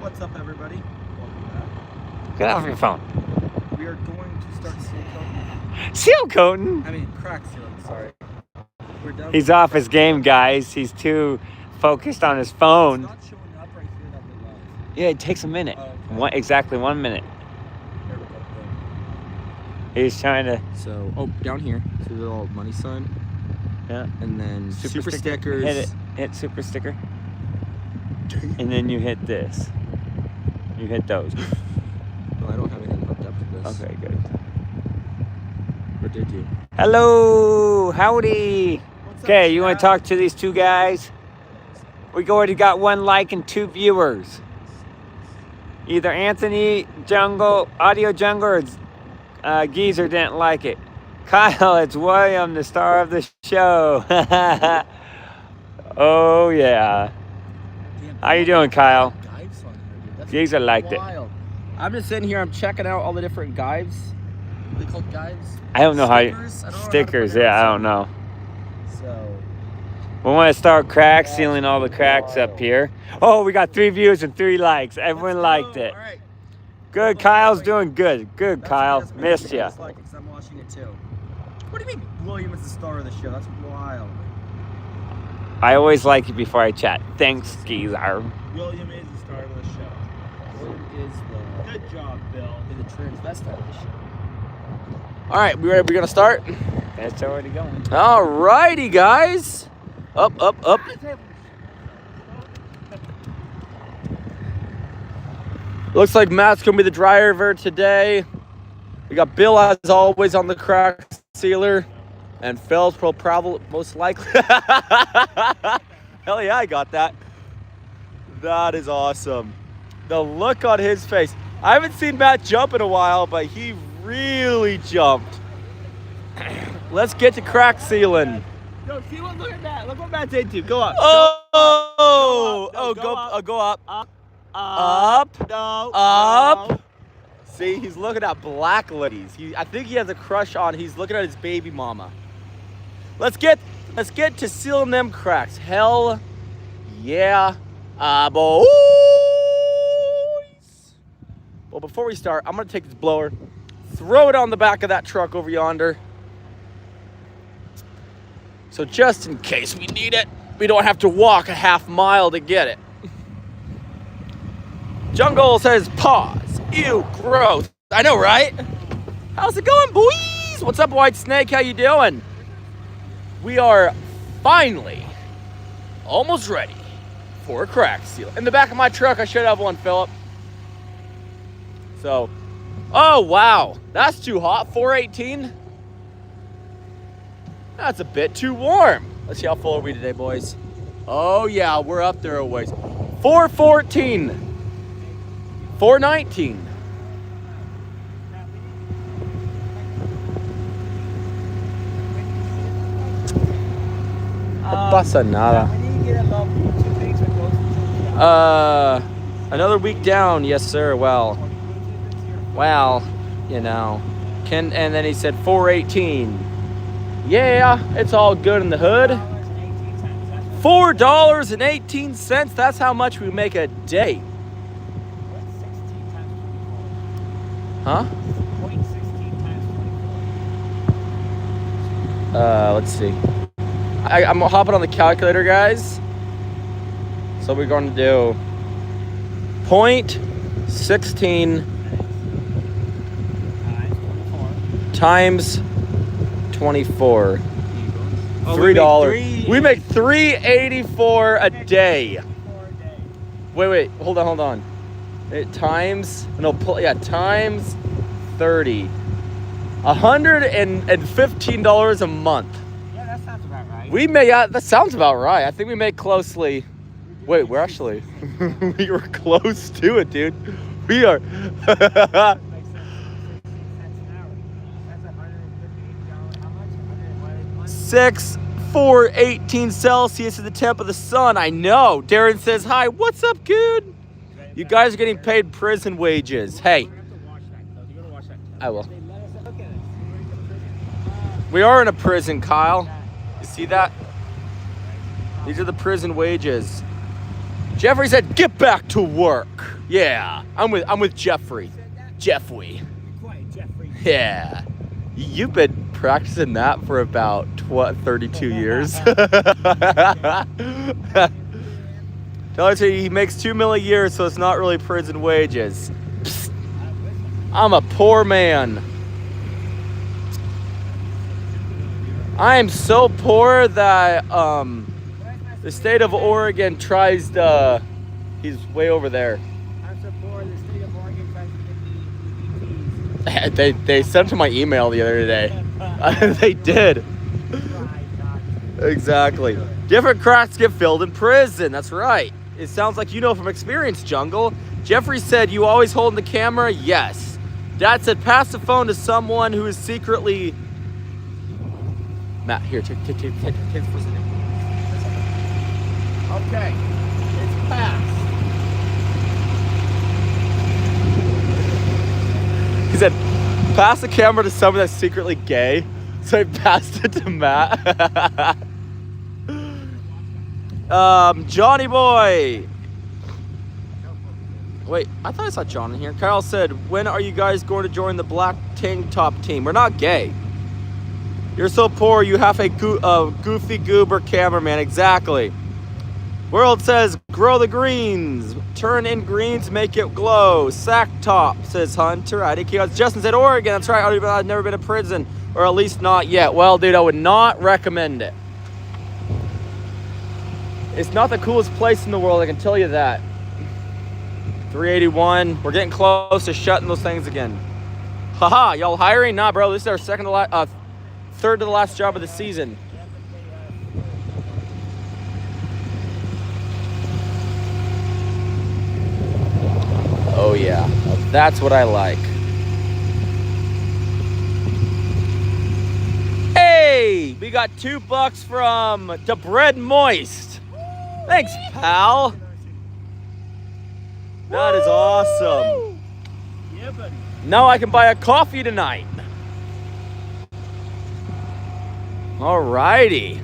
What's up, everybody? Welcome back. Get off your phone. We are going to start seal coating. Seal coating? I mean, crack sealing, sorry. We're done. He's off his game, guys. He's too focused on his phone. It's not showing up right here that we love. Yeah, it takes a minute. Oh, okay. Exactly 1 minute. There we go. He's trying to... So, down here, see the little money sign? Yeah. And then super stickers. Hit it. Hit super sticker. And then you hit this. You hit those. No, I don't have anything hooked up to this. Okay, good. Or did you? Hello, howdy. Okay, you want to talk to these two guys? We already got 1 like and 2 viewers. Either Anthony Jungle, Audio Jungle, or Geezer didn't like it. Kyle, it's William, the star of the show. Oh yeah. How you doing, Kyle? Geezer liked it. I'm just sitting here. I'm checking out all the different guides. What are they called, guides? I don't know Stickers? how you... Stickers, yeah, I don't know. So... We want to start crack sealing all the cracks up here. Oh, we got 3 views and 3 likes. Everyone liked it. Right. Good, Kyle's doing good. Good, Kyle. Missed ya. I'm watching it too. What do you mean William is the star of the show? That's wild. I always like you before I chat. Thanks, Geezer. William is the star of the show. William is the... Good job, Bill. Is the transvestite of the show. All right, we ready? We're gonna start. It's already going. All righty, guys. Up, up, up. Looks like Matt's gonna be the driver today. We got Bill as always on the crack sealer, and Phil's probably most likely. Hell yeah, I got that. That is awesome. The look on his face. I haven't seen Matt jump in a while, but he really jumped. Let's get to crack sealing. No, see what? Look at that. Look what Matt's into. Go up. Go up. Up. Up. No. Up. No. See, he's looking at black ladies. I think he has a crush on. He's looking at his baby mama. Let's get to sealing them cracks. Hell, yeah, boys. Well, before we start, I'm gonna take this blower, throw it on the back of that truck over yonder. So just in case we need it, we don't have to walk a half mile to get it. Jungle says pause. Ew, gross. I know, right? How's it going, boys? What's up, White Snake? How you doing? We are finally almost ready for a crack seal. In the back of my truck, I should have one, Philip. So, oh, wow. That's too hot, 418. That's a bit too warm. Let's see how full are we today, boys. Oh, yeah, we're up there a ways. 414. 419. Pasa nada. Another week down, yes, sir. Well, you know. And then he said 418. Yeah, it's all good in the hood. $4.18. That's how much we make a day. Huh? Let's see. I'm hopping on the calculator, guys. So we're going to do 0.16 times 24. $3. We make $3.84 a day. Wait. Hold on. Times 30. $115 a month. Yeah, that sounds about right. That sounds about right. I think we make closely. Wait, we're actually we were close to it, dude. We are. $6,418 Celsius is the temp of the sun. I know. Darren says hi. What's up, dude? You guys are getting paid prison wages. Hey. I will. We are in a prison, Kyle. You see that? These are the prison wages. Jeffrey said, "Get back to work." Yeah, I'm with Jeffrey. Jeffrey. Quiet, Jeffrey. Yeah. You've been practicing that for about 32 years. Tell her he makes $2 million a year, so it's not really prison wages. Psst. I'm a poor man. I am so poor that the state of Oregon tries to. He's way over there. I'm so poor, the state of Oregon tries to get me. They sent to my email the other day. They did. Exactly. Different cracks get filled in prison. That's right. It sounds like you know from experience, Jungle. Jeffrey said, "You always holding the camera?" Yes. Dad said, "Pass the phone to someone who is secretly." Matt, here, take the first thing. Okay, it's passed. He said, "Pass the camera to someone that's secretly gay." So I passed it to Matt. Johnny boy. Wait, I thought I saw John in here. Kyle said, "When are you guys going to join the black tank top team?" We're not gay. You're so poor, you have a goofy goober cameraman. Exactly. World says, "Grow the greens. Turn in greens, make it glow." Sack top, says Hunter. Justin said, "Oregon." That's right. I've never been to prison, or at least not yet. Well, dude, I would not recommend it. It's not the coolest place in the world, I can tell you that. 381. We're getting close to shutting those things again. Haha, y'all hiring? Nah, bro. This is our third to the last job of the season. Oh yeah, that's what I like. Hey, we got $2 from the Bread Moist. Thanks, pal. That is awesome. Yeah, buddy. Now I can buy a coffee tonight. Alrighty.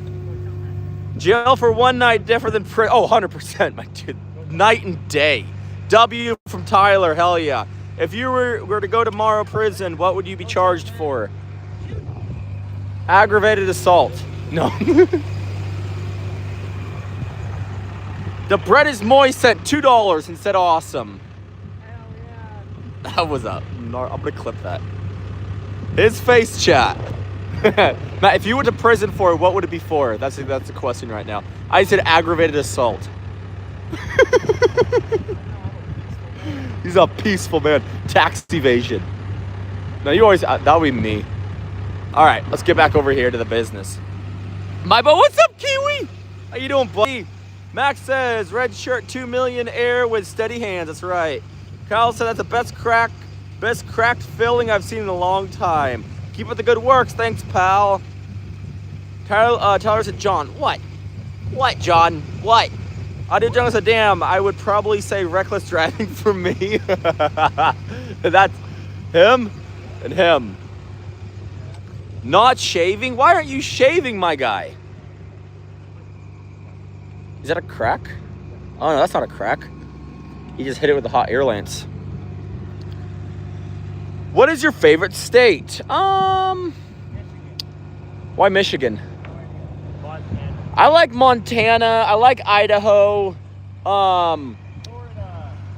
Jail for one night different than prison. Oh, 100%, my dude. Night and day. W from Tyler, hell yeah. If you were to go tomorrow prison, what would you be charged for? Aggravated assault. No. The Bread is Moist sent $2 and said awesome. Hell yeah. That was I'm gonna clip that. His face chat. Matt, if you went to prison for it, what would it be for? That's the question right now. I said aggravated assault. He's a peaceful man. Tax evasion. No, you always, that would be me. All right, let's get back over here to the business. My boy, what's up, Kiwi? How you doing, buddy? Max says, red shirt, 2 million air with steady hands. That's right. Kyle said that's the best cracked filling I've seen in a long time. Keep up the good works. Thanks, pal. Tyler said, John, what? What, John? What? I did. John said, damn, I would probably say reckless driving for me. That's him and him. Not shaving? Why aren't you shaving, my guy? Is that a crack? Oh, no, that's not a crack. He just hit it with the hot air lance. What is your favorite state? Why Michigan? Montana. I like Montana. I like Idaho. Florida.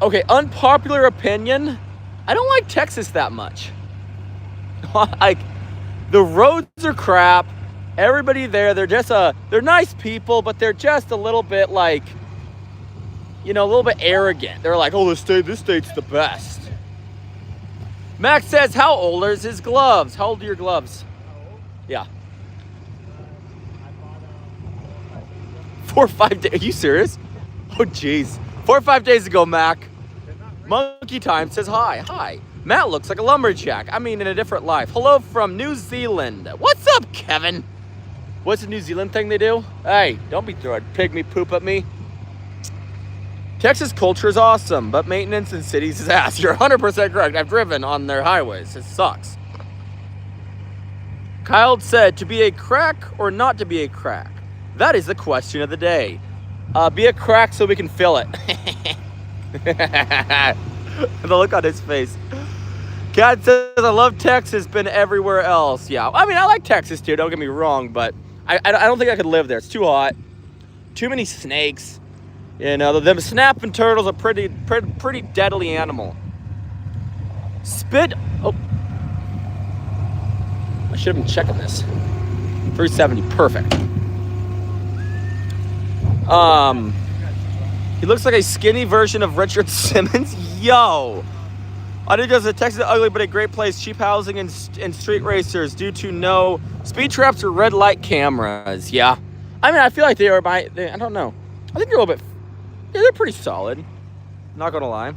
Okay, unpopular opinion. I don't like Texas that much. Like, the roads are crap. Everybody there, they're nice people, but they're just a little bit like, a little bit arrogant. They're like, oh, this state's the best. Max says, how old are his gloves? How old are your gloves? Yeah. 4 or 5 days. Are you serious? Oh, jeez. 4 or 5 days ago, Mac. Monkey Time says hi. Hi. Matt looks like a lumberjack. I mean, in a different life. Hello from New Zealand. What's up, Kevin? What's the New Zealand thing they do? Hey, don't be throwing pygmy poop at me. Texas culture is awesome, but maintenance in cities is ass. You're 100% correct. I've driven on their highways. It sucks. Kyle said, to be a crack or not to be a crack? That is the question of the day. Be a crack so we can fill it. The look on his face. Cat says, I love Texas, been everywhere else. Yeah, I mean, I like Texas too, don't get me wrong, but I don't think I could live there. It's too hot. Too many snakes. You know, them snapping turtles are pretty deadly animal. Spit. Oh. I should have been checking this. 370, perfect. He looks like a skinny version of Richard Simmons. Yo. I think Texas is ugly, but a great place. Cheap housing and street racers due to no speed traps or red light cameras. Yeah. I mean, I feel like they are I don't know. I think they're a little bit, yeah, they're pretty solid. Not gonna lie.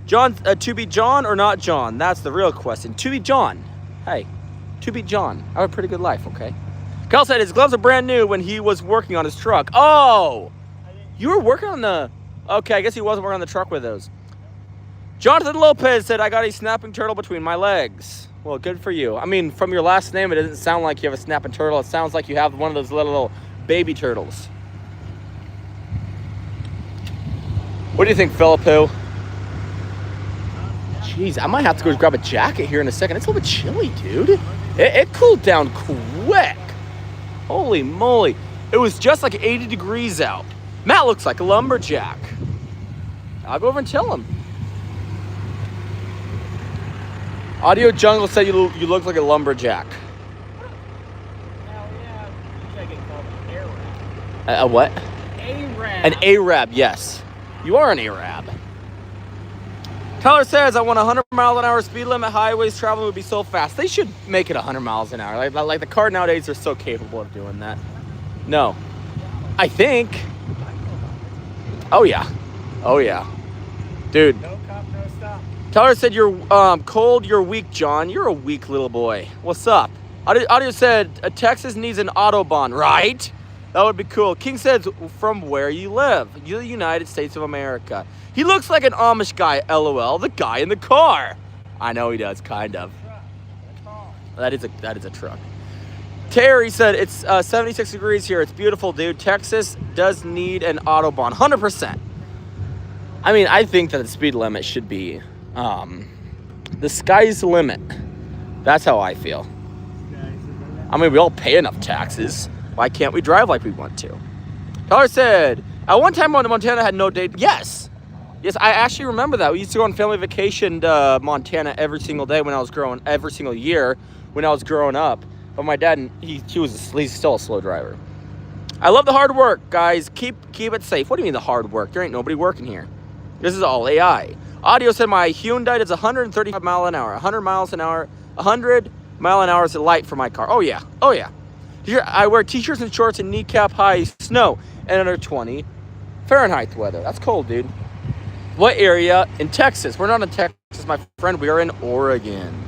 John, to be John or not John? That's the real question. To be John. Hey, to be John. I have a pretty good life, okay? Kyle said his gloves are brand new when he was working on his truck. Oh! You were working on the... Okay, I guess he wasn't working on the truck with those. Jonathan Lopez said, I got a snapping turtle between my legs. Well, good for you. I mean, from your last name, it doesn't sound like you have a snapping turtle. It sounds like you have one of those little baby turtles. What do you think, Philippo? Jeez, I might have to go grab a jacket here in a second. It's a little bit chilly, dude. It cooled down quick. Holy moly. It was just like 80 degrees out. Matt looks like a lumberjack. I'll go over and tell him. Audio Jungle said you look like a lumberjack. Hell yeah. You should get called an Arab. A what? Arab. An Arab, yes. You are an Arab. Tyler says, I want 100 mile an hour speed limit. Highways traveling would be so fast. They should make it 100 miles an hour. Like the car nowadays are so capable of doing that. No. I think. Oh, yeah. Oh, yeah. Dude. No cop, no stop. Tyler said, you're cold, you're weak, John. You're a weak little boy. What's up? Audio said, Texas needs an Autobahn, right? That would be cool. King says, from where you live. You're the United States of America. He looks like an Amish guy, LOL. The guy in the car. I know he does, kind of. That is a truck. Terry said, it's 76 degrees here. It's beautiful, dude. Texas does need an Autobahn. 100%. I mean, I think that the speed limit should be the sky's the limit. That's how I feel. I mean, we all pay enough taxes. Why can't we drive like we want to? Tyler said, at one time Montana had no date. Yes. Yes, I actually remember that. We used to go on family vacation to Montana every single day when I was every single year when I was growing up. But my dad, he's still a slow driver. I love the hard work, guys. Keep it safe. What do you mean the hard work? There ain't nobody working here. This is all AI. Audio said my Hyundai does 135 mile an hour, 100 miles an hour, 100 mile an hour is a light for my car. Oh yeah, oh yeah. I wear t-shirts and shorts in kneecap high snow and under 20 Fahrenheit weather. That's cold, dude. What area? In Texas. We're not in Texas, my friend. We are in Oregon.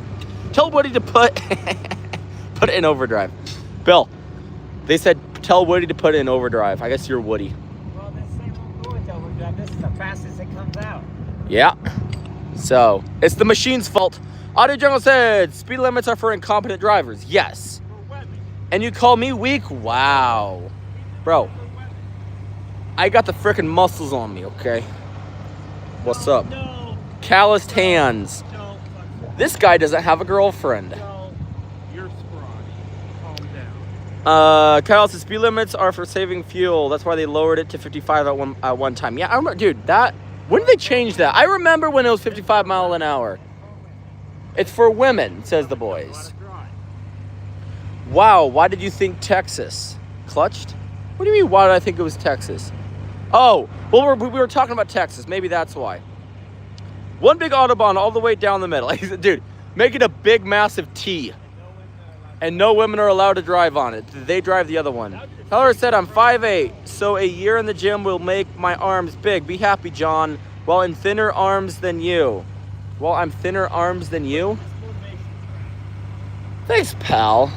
Tell Woody to put it in overdrive. Bill, they said tell Woody to put it in overdrive. I guess you're Woody. Well, this thing won't go into overdrive. This is the fastest it comes out. Yeah. So, it's the machine's fault. Audio Jungle said speed limits are for incompetent drivers. Yes. And you call me weak? Wow. Bro, I got the freaking muscles on me, okay? What's up? No. Calloused hands. No. This guy doesn't have a girlfriend. No. You're scrawny. Calm down. Kyle says speed limits are for saving fuel. That's why they lowered it to 55 at one time. Yeah, I remember, dude, when did they change that? I remember when it was 55 mile an hour. It's for women, says the boys. Wow, why did you think Texas? Clutched? What do you mean, why did I think it was Texas? Oh, well, we were talking about Texas. Maybe that's why. One big Autobahn all the way down the middle. Dude, make it a big, massive T. And no women are allowed to drive on it. They drive the other one. Tyler said, I'm 5'8", so a year in the gym will make my arms big. Be happy, John. Well, in thinner arms than you. Well, I'm thinner arms than you? Thanks, pal.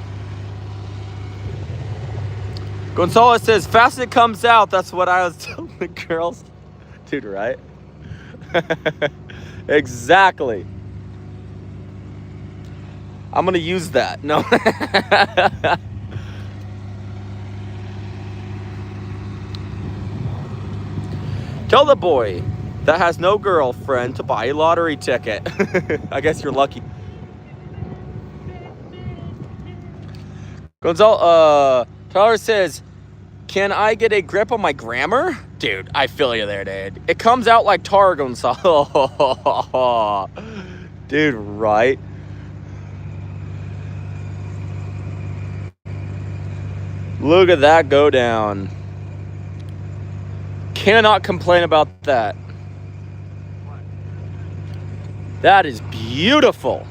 Gonzalez says, fast as it comes out. That's what I was telling the girls. Dude, right? Exactly. I'm going to use that. No. Tell the boy that has no girlfriend to buy a lottery ticket. I guess you're lucky. Tyler says, can I get a grip on my grammar? Dude, I feel you there, dude. It comes out like tar, Gonzalo. Dude, right? Look at that go down. Cannot complain about that. That is beautiful.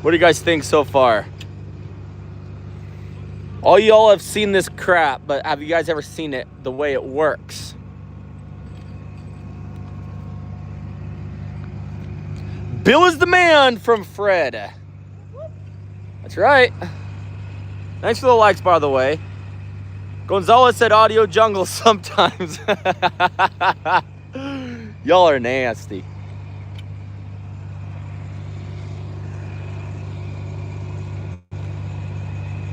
What do you guys think so far? All y'all have seen this crap, but have you guys ever seen it the way it works? Bill is the man from Fred. That's right. Thanks for the likes, by the way. Gonzalez said audio jungle sometimes. Y'all are nasty.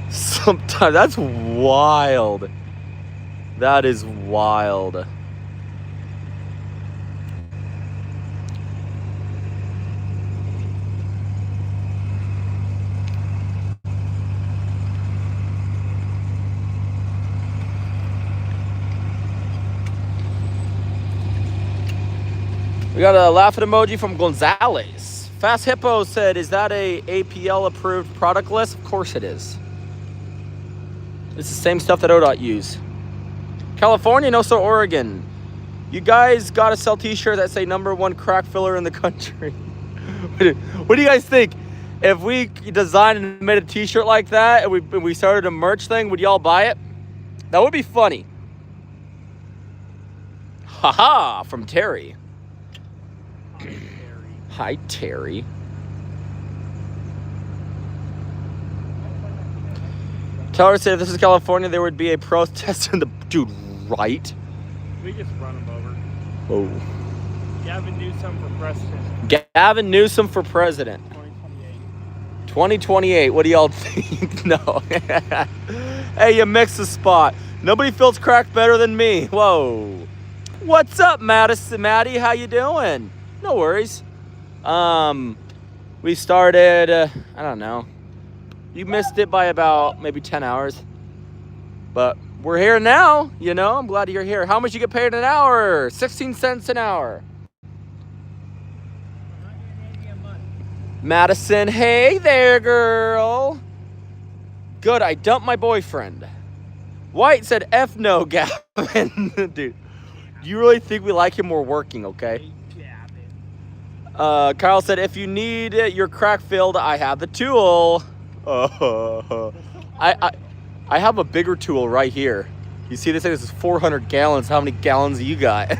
Sometimes. That's wild. That is wild. We got a laughing emoji from Gonzalez. Fast Hippo said, is that a APL approved product list? Of course it is. It's the same stuff that ODOT use. California, no, so Oregon. You guys gotta sell t-shirts that say #1 crack filler in the country. What do you guys think? If we designed and made a t-shirt like that and we started a merch thing, would y'all buy it? That would be funny. Haha, from Terry. Hi, Terry. Tyler said if this is California, there would be a protest in the... Dude, right? We just run them over. Oh. Gavin Newsom for president. Gavin Newsom for president. 2028. 2028. What do y'all think? No. Hey, you mixed the spot. Nobody feels crack better than me. Whoa. What's up, Madison? Maddie, how you doing? No worries. We started, I don't know. You missed it by about maybe 10 hours. But we're here now, you know. I'm glad you're here. How much you get paid an hour? 16 cents an hour. Madison, hey there, girl. Good, I dumped my boyfriend. White said, F no, Gavin. Dude, do you really think we like him? We're working, okay? Kyle said, if you need your crack filled, I have the tool. I have a bigger tool right here. You see this thing? This is 400 gallons. How many gallons do you got?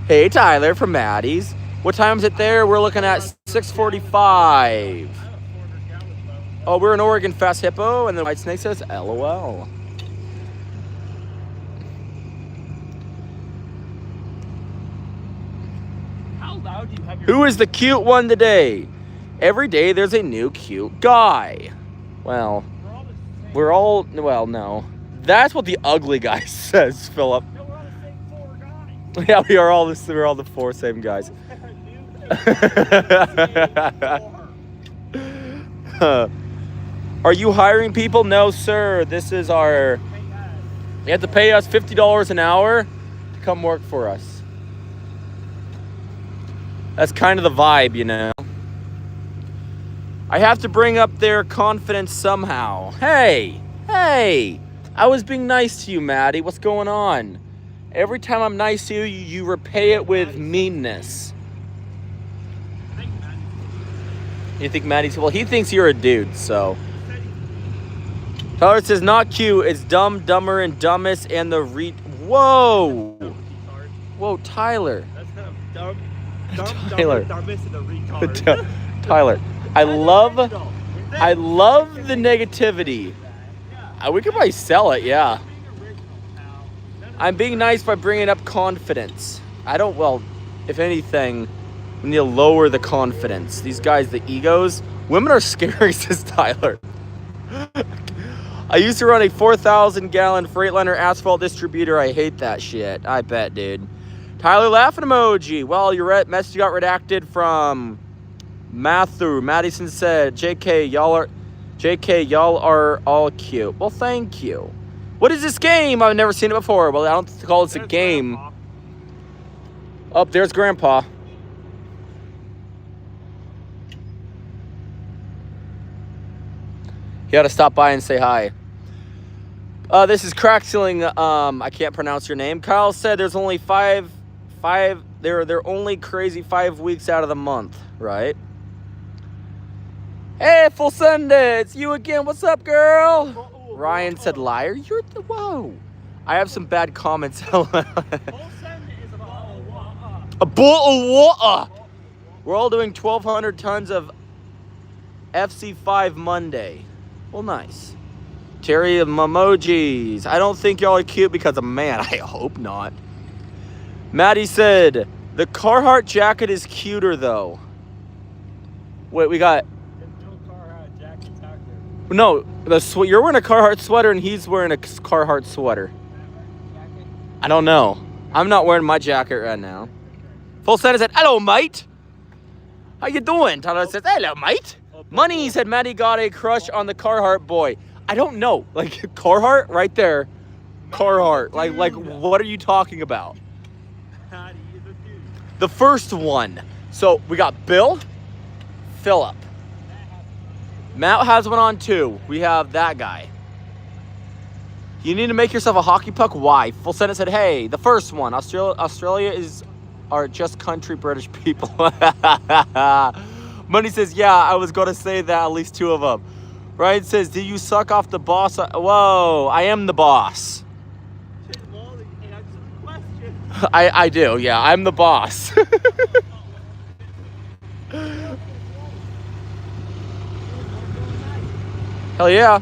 Hey, Tyler from Maddie's. What time is it there? We're looking at 6:45. Oh, we're in Oregon, Fast Hippo. And then White Snake says, LOL. How loud do you have your... Who is the cute one today? Every day there's a new cute guy. Well, we're all, well, no. That's what the ugly guy says, Philip. No, we're all the same 4 guys. Yeah, we're all the 4 same guys. Are you hiring people? No, sir. This is our... You have to pay us $50 an hour to come work for us. That's kind of the vibe, you know. I have to bring up their confidence somehow. Hey, I was being nice to you, Maddie. What's going on? Every time I'm nice to you, you repay it with meanness. You think Maddie's... Well, he thinks you're a dude, so... Tyler says, not cute. It's dumb, dumber, and dumbest, and the Whoa! Whoa, Tyler. That's kind of dumb, Tyler. dumbest, and the retard. Tyler, I love the negativity. We could probably sell it, yeah. I'm being nice by bringing up confidence. I don't, well, if anything, we need to lower the confidence. These guys, the egos. Women are scary, says Tyler. I used to run a 4,000-gallon Freightliner asphalt distributor. I hate that shit. I bet, dude. Tyler laughing emoji. Well, your message got redacted from Matthew. Madison said, JK, y'all are all cute. Well, thank you. What is this game? I've never seen it before. Well, I don't call this a game. Oh, there's Grandpa. He had to stop by and say hi. This is Crack Ceiling. I can't pronounce your name. Kyle said there's only they're only crazy 5 weeks out of the month, right? Hey, Full Sunday, it's you again. What's up, girl? Ryan said liar. Whoa. I have some bad comments. Full send is a bottle of water. A bottle of water. We're all doing 1,200 tons of FC5 Monday. Well, nice. Terry of emojis. I don't think y'all are cute because of man. I hope not. Maddie said, the Carhartt jacket is cuter, though. Wait, we got... No, you're wearing a Carhartt sweater and he's wearing a Carhartt sweater. I don't know. I'm not wearing my jacket right now. Full Santa said, hello, mate. How you doing? Tyler says, hello, mate. Money said Maddie got a crush on the Carhartt boy. I don't know. Like, Carhartt right there. Carhartt. Like, what are you talking about? The first one. So, we got Bill, Philip. Matt has one on too. We have that guy. You need to make yourself a hockey puck. Why? Full Senate said, hey, the first one. Australia are just country British people. Money says, yeah, I was going to say that, at least 2 of them. Ryan says, do you suck off the boss? Whoa, I am the boss. I do, yeah, I'm the boss. Hell yeah.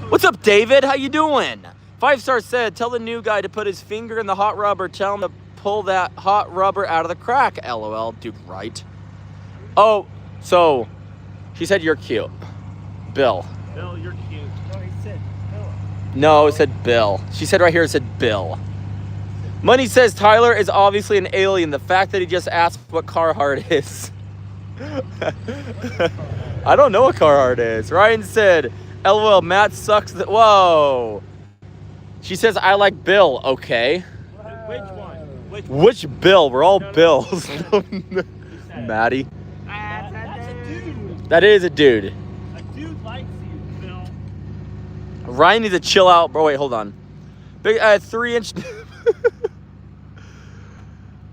What's up, David? How you doing? 5-star said, tell the new guy to put his finger in the hot rubber. Tell him to pull that hot rubber out of the crack. LOL. Dude, right? Oh, so she said you're cute. Bill. Bill, you're cute. No, he said Bill. No, it said Bill. She said right here, it said Bill. Money says Tyler is obviously an alien. The fact that he just asked what Carhartt is. I don't know what Carhartt is. Ryan said, LOL, Matt sucks. Whoa. She says, I like Bill. Okay. Which one? Which Bill? We're all Bills. Maddie. That's a dude. That is a dude. A dude likes you, Bill. Ryan needs to chill out. Bro, wait, hold on. Big 3-inch.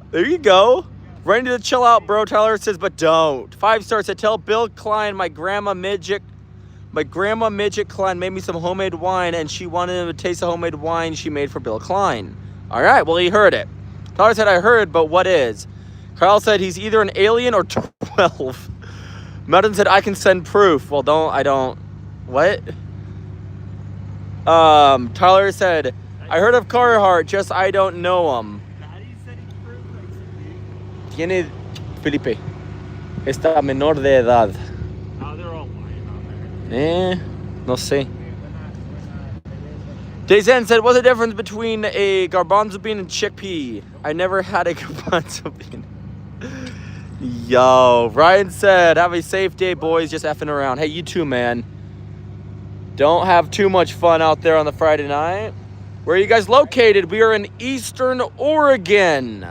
There you go. Ryan needs to chill out, bro. Tyler says, but don't. 5-star said, tell Bill Klein my grandma midget Klein made me some homemade wine, and she wanted him to taste the homemade wine she made for Bill Klein. All right, well, he heard it. Tyler said, I heard, but what is? Carl said, he's either an alien or 12. Melton said, I can send proof. Well, what? Tyler said, I heard of Carhartt, just I don't know him. Tiene Felipe. Está menor de edad. Oh, they're all lying on there. No sé. Dazen said, what's the difference between a garbanzo bean and chickpea? I never had a garbanzo bean. Yo, Ryan said, have a safe day, boys. Just effing around. Hey, you too, man. Don't have too much fun out there on the Friday night. Where are you guys located? We are in Eastern Oregon.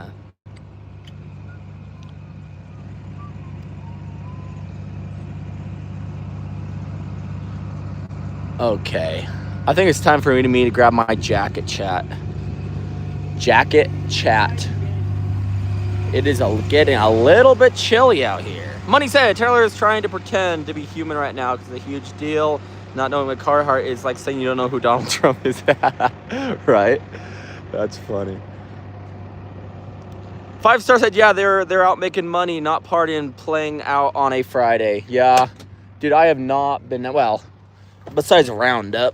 Okay. I think it's time for me to grab my jacket chat. Jacket chat. It is getting a little bit chilly out here. Money said, Taylor is trying to pretend to be human right now because it's a huge deal. Not knowing what Carhartt is like saying you don't know who Donald Trump is. Right? That's funny. 5-star said, yeah, they're out making money, not partying, playing out on a Friday. Yeah. Dude, I have not been, well, besides Roundup.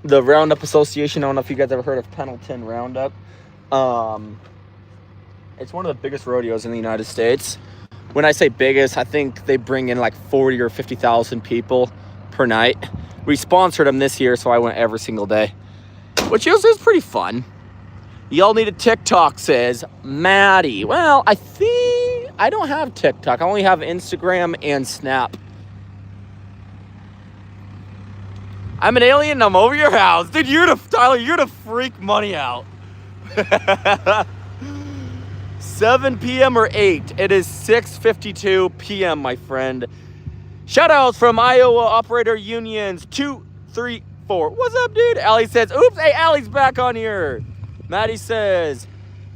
The Roundup Association, I don't know if you guys ever heard of Pendleton Roundup. It's one of the biggest rodeos in the United States. When I say biggest, I think they bring in like 40 or 50,000 people per night. We sponsored them this year, so I went every single day, which was pretty fun. Y'all need a TikTok, says Maddie. Well, I think I don't have TikTok. I only have Instagram and Snap. I'm an alien and I'm over your house. Dude, Tyler, you're to freak money out. 7 p.m. or 8. It is 6:52 p.m., my friend. Shoutouts from Iowa Operator Unions 234. What's up, dude? Allie says, oops, hey, Allie's back on here. Maddie says,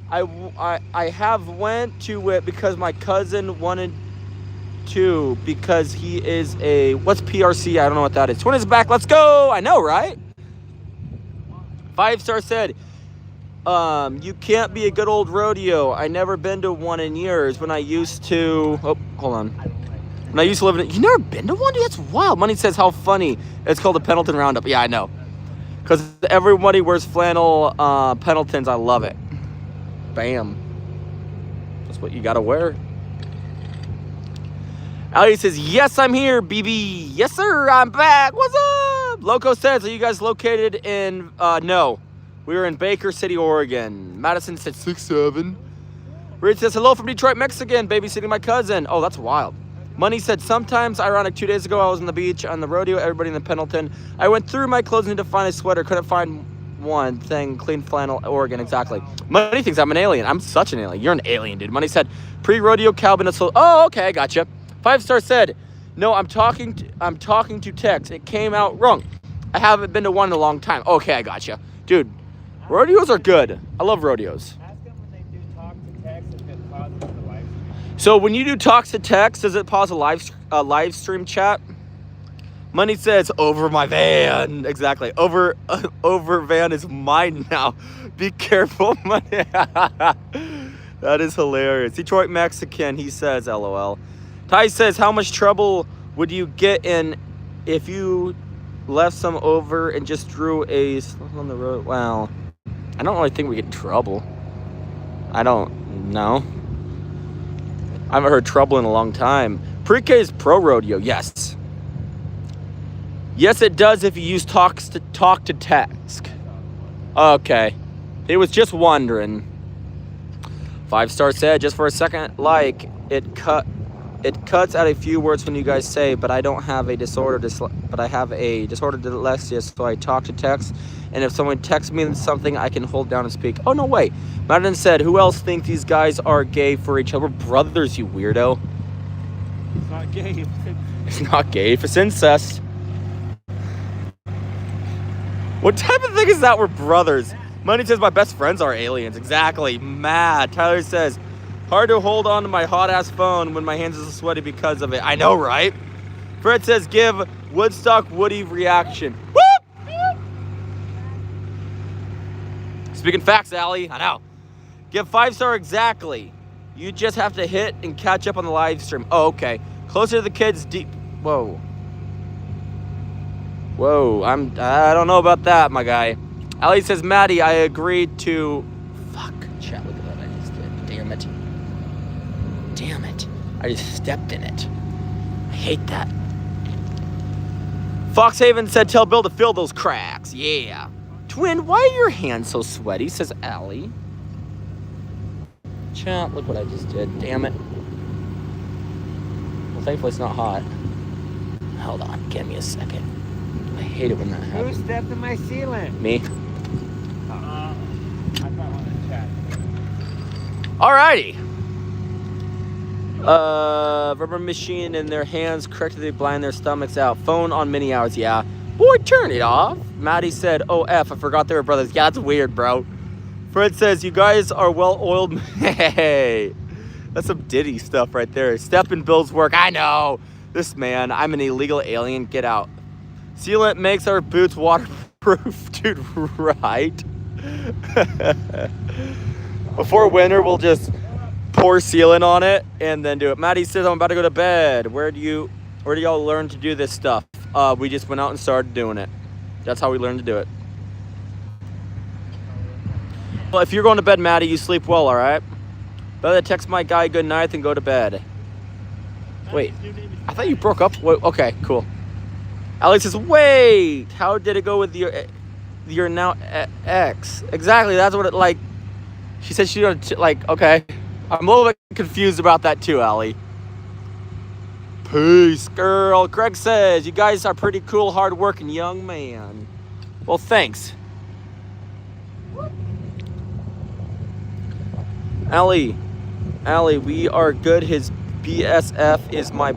I have went to it because my cousin wanted to, because he is a, what's PRC? I don't know what that is. Twin is back. Let's go. I know, right? 5-star said, you can't be a good old rodeo. I never been to one in years. When I used to, oh, hold on. When I used to live in it, you never been to one? Dude, that's wild. Money says, how funny. It's called the Pendleton Roundup. Yeah, I know. Because everybody wears flannel Pendletons. I love it. Bam. That's what you got to wear. Ali says, yes, I'm here, BB. Yes, sir, I'm back. What's up? Loco says, are you guys located in, no. We were in Baker City, Oregon. Madison said 6'7". Reed says, hello from Detroit, Michigan, babysitting my cousin. Oh, that's wild. Money said, sometimes, ironic, 2 days ago, I was on the beach on the rodeo, everybody in the Pendleton. I went through my clothes to find a sweater, couldn't find one thing, clean flannel, Oregon, exactly. Money thinks I'm an alien. I'm such an alien. You're an alien, dude. Money said, pre-rodeo Calvin. Oh, okay, I gotcha. 5-star said, no, I'm talking to Tex. It came out wrong. I haven't been to one in a long time. Okay, I gotcha. Dude, rodeos are good. I love rodeos. Ask them when they do talk to text if it pauses the live stream. So when you do talks to text, does it pause a live stream chat? Money says, over my van. Exactly. Over van is mine now. Be careful, Money. That is hilarious. Detroit Mexican, he says, LOL. Ty says, how much trouble would you get in if you left some over and just drew a on the road? Well, I don't really think we get in trouble. I don't know. I haven't heard trouble in a long time. Pre-K is pro rodeo, yes. Yes, it does if you use talk to text. Okay. He was just wondering. 5-star said, just for a second, like, it cuts out a few words when you guys say, but I don't have a disorder, but I have a disorder dyslexia, so I talk to text, and if someone texts me something, I can hold down and speak. Oh, no way. Madden said, who else think these guys are gay for each other? We're brothers, you weirdo. It's not gay. It's not gay if it's incest. What type of thing is that? We're brothers. Money says my best friends are aliens. Exactly. Mad. Tyler says, hard to hold on to my hot-ass phone when my hands are sweaty because of it. I know, right? Fred says, give Woodstock Woody reaction. Whoop! Speaking facts, Allie. I know. Give 5-star exactly. You just have to hit and catch up on the live stream. Oh, okay. Closer to the kids, deep. Whoa. Whoa. I don't know about that, my guy. Allie says, Maddie, I agreed to... Fuck. Chat, look at what I just did. Damn it. Damn it. I just stepped in it. I hate that. Foxhaven said, tell Bill to fill those cracks. Yeah. Twin, why are your hands so sweaty? Says Allie. Chat, look what I just did. Damn it. Well, thankfully it's not hot. Hold on. Give me a second. I hate it when that happens. Who stepped in my ceiling? Me. I thought on the chat. Alrighty. Rubber machine in their hands, correctly blind their stomachs out. Phone on mini hours, yeah. Boy, turn it off. Maddie said, oh, F, I forgot they were brothers. Yeah, that's weird, bro. Fred says, you guys are well-oiled. Hey, that's some Diddy stuff right there. Step in Bill's work. I know. This man, I'm an illegal alien. Get out. Sealant makes our boots waterproof. Dude, right? Before winter, we'll just pour sealant on it and then do it. Maddie says, I'm about to go to bed. Where do y'all learn to do this stuff? We just went out and started doing it. That's how we learned to do it. Well, if you're going to bed, Maddie, you sleep well, all right? Better text my guy good night and go to bed. Wait, I thought you broke up. Wait, okay, cool. Alex says, wait, how did it go with your now ex? Exactly, that's what it, like, she said she don't, like, okay. I'm a little bit confused about that too, Allie. Peace, girl. Greg says, you guys are pretty cool, hard-working young man. Well, thanks. Allie, we are good. His BSF is my...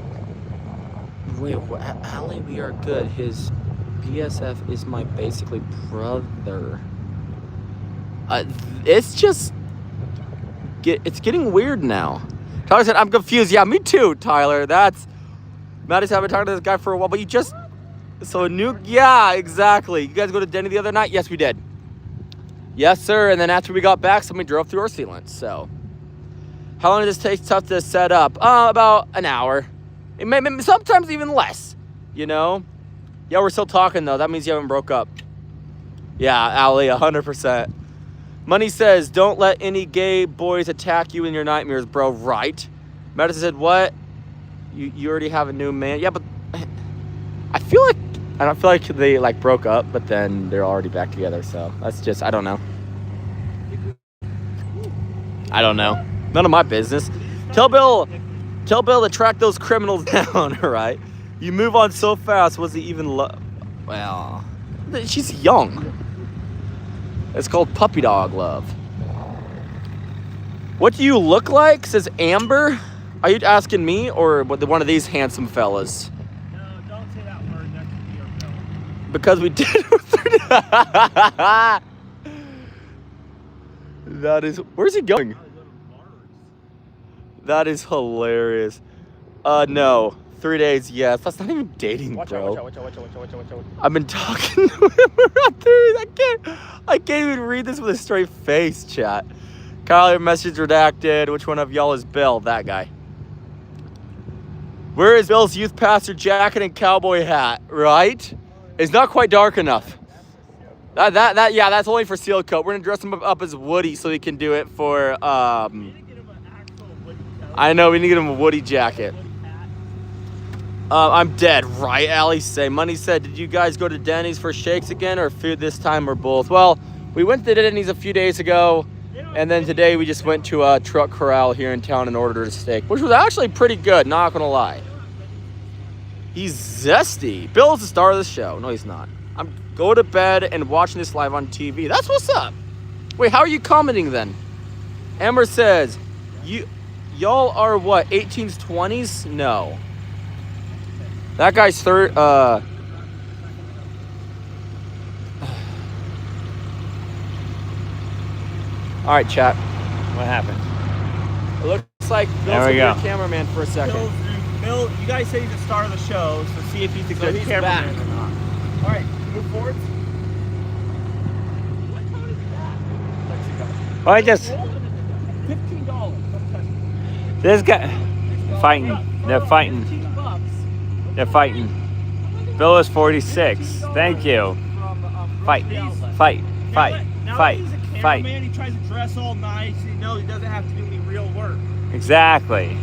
Wait, what? Allie, we are good. His BSF is my basically brother. It's just... It's getting weird now. Tyler said, I'm confused. Yeah, me too, Tyler. Maddie said, I've been talking to this guy for a while, but you just... So a new... Yeah, exactly. You guys go to Denny the other night? Yes, we did. Yes, sir. And then after we got back, somebody drove through our sealants. So, how long does this take? Tough to set up. About an hour. Sometimes even less. You know. Yeah, we're still talking though. That means you haven't broke up. Yeah, Allie, 100%. Money says, don't let any gay boys attack you in your nightmares, bro. Right. Madison said, what? You already have a new man. Yeah, but I don't feel like they like broke up, but then they're already back together. So that's just, I don't know. None of my business. Tell Bill to track those criminals down, all right? You move on so fast. Was he even well, she's young. It's called puppy dog love. What do you look like? Says Amber. Are you asking me or one of these handsome fellas? No, don't say that word. That could be our film. Because we did. That is. Where's he going? That is hilarious. No. 3 days, yes. That's not even dating, bro. Watch out. I've been talking to him around there. I can't even read this with a straight face, chat. Kyle, your message redacted. Which one of y'all is Bill? That guy. Where is Bill's youth pastor jacket and cowboy hat? Right? It's not quite dark enough. Yeah, that's only for Seal Coat. We're gonna dress him up as Woody so he can do it for I know, we need to get him a Woody jacket. I'm dead, right? Allie say. Money said, did you guys go to Denny's for shakes again or food this time or both? Well, we went to Denny's a few days ago, and then today we just went to a truck corral here in town and ordered a steak, which was actually pretty good, not gonna lie. He's zesty. Bill's the star of the show. No, he's not. I'm going to bed and watching this live on TV. That's what's up. Wait, how are you commenting then? Amber says, y'all are what, 18s, 20s? No. That guy's third, all right, chat. What happened? It looks like Bill's There we gonna go. be a cameraman for a second. Bill, you guys say he's the star of the show, so see if he's a good he's cameraman back. or not. All right, move forward. Well, I just, $15. this guy, fighting. They're fighting. $15. They're fighting. Bill is 46. Thank you. Fight. Fight. Fight. Now Fight. he's a Fight. cameraman, he tries to dress all nice. He knows he doesn't have to do any real work. Exactly.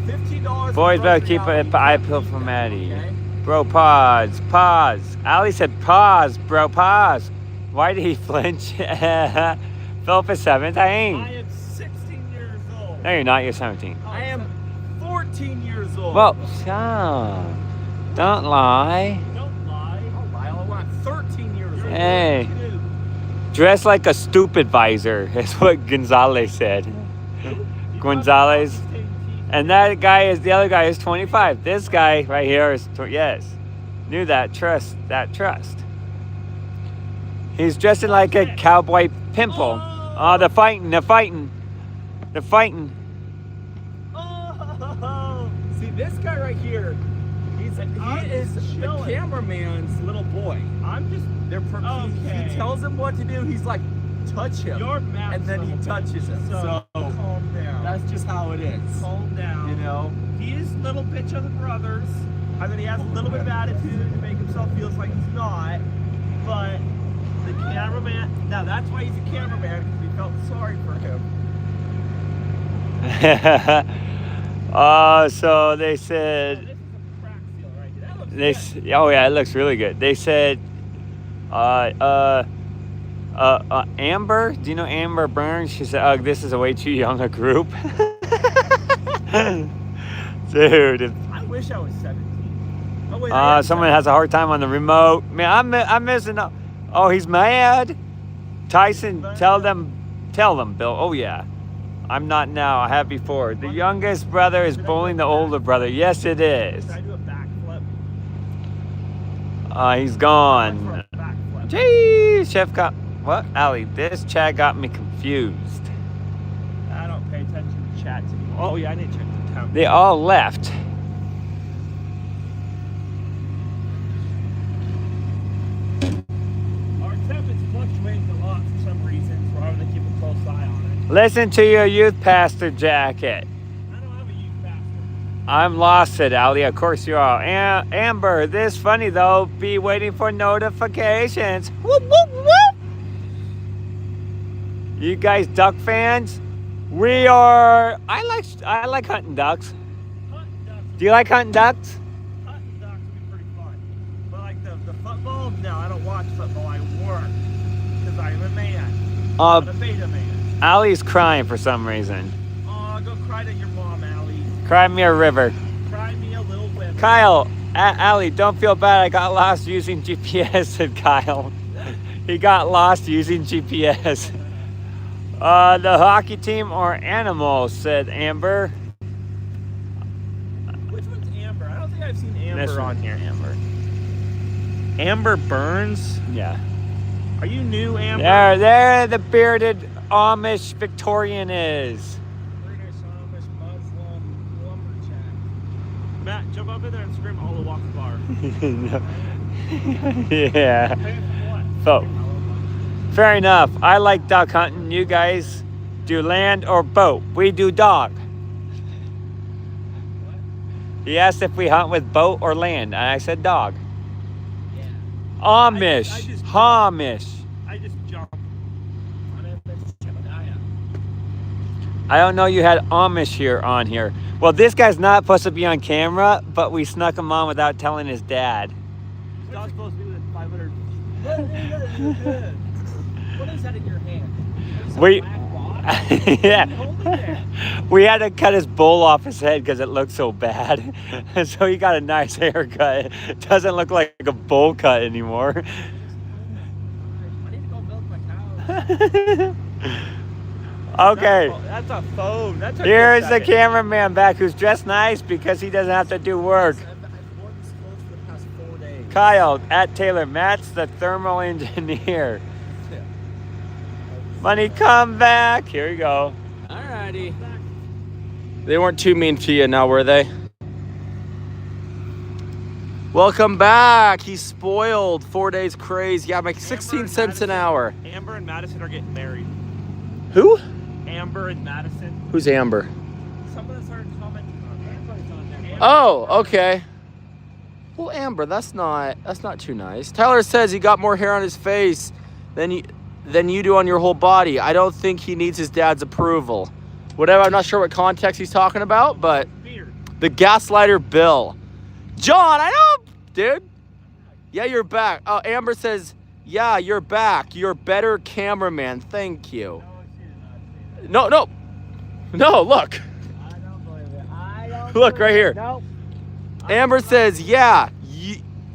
$15. Boys better keep an eye peeled for Maddie. Bro, pause. Pause. Ali said pause, bro, pause. Why did he flinch? Philip is 7th. I I ain't. am 16 years old. No, you're not. You're 17. I am 14 years old. Well, stop. Don't lie. Don't lie. I'll lie all I want. 13 years old. Hey. Dress like a stupid visor. Is what Gonzalez said. Gonzalez. And that guy is, the other guy is 25. This guy right here is, yes. Knew that. Trust. He's dressing like a cowboy pimple. Oh, they're fighting. Oh, see this guy right here. He is the cameraman's little boy. I'm just. He tells him what to do. He's like, touch him, and then he touches him. So calm down. That's just how it is. Calm down. You know, he is little bitch of the brothers. I mean, he has a little bit of attitude to make himself feel like he's not. But the cameraman. Now that's why he's a cameraman, because we felt sorry for him. So they said. This is a crack seal right here. Oh yeah, it looks really good. They said, Amber. Do you know Amber Burns? She said, "Oh, this is a way too young a group." Dude. I wish I was 17. Oh, wait, Someone has a hard time on the remote. Man, I'm missing out. Oh, he's mad. Tyson, tell them, Bill. Oh yeah. I'm not now. I have before. The youngest brother is bullying the older brother. Yes, it is. Should I do a backflip? He's gone. Backflip. Jeez, Chef got what? Allie, this chat got me confused. I don't pay attention to chats anymore. Oh yeah, I need to check the temp. They all left. Our temp is fluctuating a lot for some reason, so I'm gonna keep a close eye on it. Listen to your youth pastor jacket. I don't have a youth pastor. I'm lost, said Ali. Of course you are. Amber, this funny though. Be waiting for notifications. Whoop, whoop, whoop. You guys duck fans? We are. I like hunting ducks. Hunting ducks. Do you like hunting ducks? Hunting ducks would be pretty fun. But like the football, no, I don't watch football. I work because I'm a man. I'm a beta man. Allie's crying for some reason. Oh, go cry to your mom, Allie. Cry me a river. Cry me a little whip. Kyle, Allie, don't feel bad. I got lost using GPS, said Kyle. He got lost using GPS. The hockey team or animals, said Amber. Which one's Amber? I don't think I've seen This Amber on one's here. Amber. Amber Burns? Yeah. Are you new, Amber? There the bearded Amish Victorian is. British Amish Muslim lumberjack. Matt, jump up in there and scream Allah Akbar. Yeah. Hey, what? So, fair enough. I like duck hunting. You guys do land or boat. We do dog. He asked if we hunt with boat or land, and I said dog. Yeah. Amish. Hamish. I just jumped. I don't know you had Amish here on here. Well, this guy's not supposed to be on camera, but we snuck him on without telling his dad. It's not supposed to be within 500 What is that in your hand? We, Yeah. we had to cut his bowl off his head because it looked so bad. So he got a nice haircut. It doesn't look like a bowl cut anymore. I need to go milk my cow. Okay. That's a phone. That's a Here's the second. cameraman back who's dressed nice because he doesn't have to do work. I've worn these clothes for the past 4 days. Kyle at Taylor. Matt's the thermal engineer. Money, come back. Here you go. Alrighty. They weren't too mean to you now, were they? Welcome back. He's spoiled. 4 days craze. Yeah, make 16 cents an hour. Amber and Madison are getting married. Who? Amber and Madison. Who's Amber? Someone started commenting on that. Everybody's on there. Oh, okay. Well, Amber, that's not too nice. Tyler says he got more hair on his face than you do on your whole body. I don't think he needs his dad's approval. Whatever, I'm not sure what context he's talking about, but Beard. the gaslighter Bill. John, I know, dude. Yeah, you're back. Oh, Amber says, yeah, you're back. You're better cameraman. Thank you. No, look. I don't believe it. I don't Look right here. Nope. Amber says, yeah,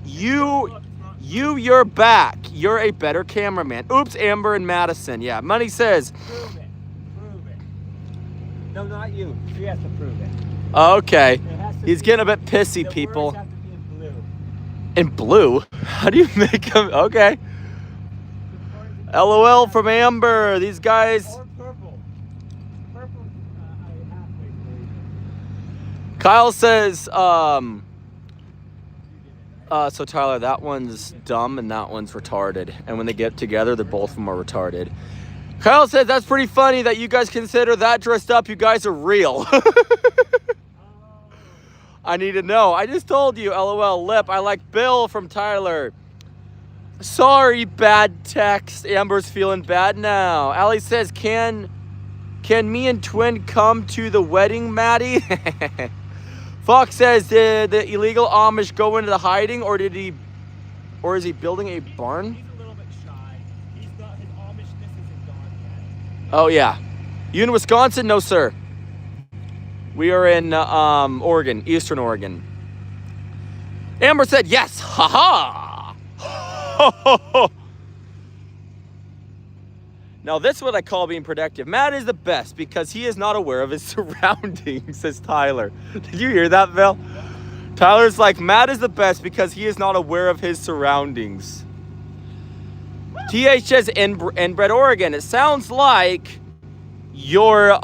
you're back. You're a better cameraman. Oops, Amber and Madison. Yeah, Money says. Prove it. No, not you. She has to prove it. Okay. It has to He's be- getting a bit pissy, the people. words have to be in blue. In blue? How do you make him? Okay. LOL from Amber. These guys. Or purple. Purple, I halfway believe. Kyle says, so Tyler, that one's dumb and that one's retarded. And when they get together, they're both of them are retarded. Kyle says, that's pretty funny that you guys consider that dressed up. You guys are real. I need to know. I just told you, LOL, lip. I like Bill from Tyler. Sorry, bad text. Amber's feeling bad now. Allie says, can me and Twin come to the wedding, Maddie? Fox says, did the illegal Amish go into the hiding, or is he building a barn? He's a little bit shy. His Amishness isn't gone yet. Oh yeah. You in Wisconsin? No, sir. We are in Oregon, Eastern Oregon. Amber said yes. Ha ha. Now this is what I call being productive. Matt is the best because he is not aware of his surroundings, says Tyler. Did you hear that, Bill? Tyler's like, Matt is the best because he is not aware of his surroundings. TH says inbred Oregon. It sounds like your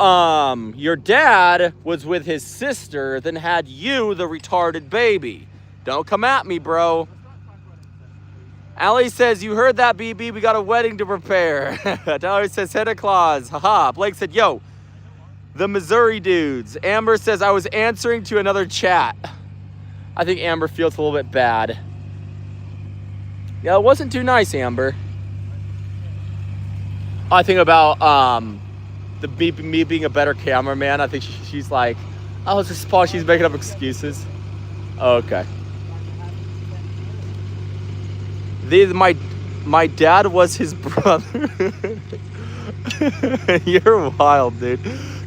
dad was with his sister, then had you, the retarded baby. Don't come at me, bro. Allie says, you heard that, BB. We got a wedding to prepare. Tyler says, Santa Claus. Haha. Blake said, yo, the Missouri dudes. Amber says, I was answering to another chat. I think Amber feels a little bit bad. Yeah, it wasn't too nice, Amber. I think about me being a better cameraman. I think she's like, oh, it's just Paul. She's making up excuses. Oh, okay. My dad was his brother. You're wild, dude.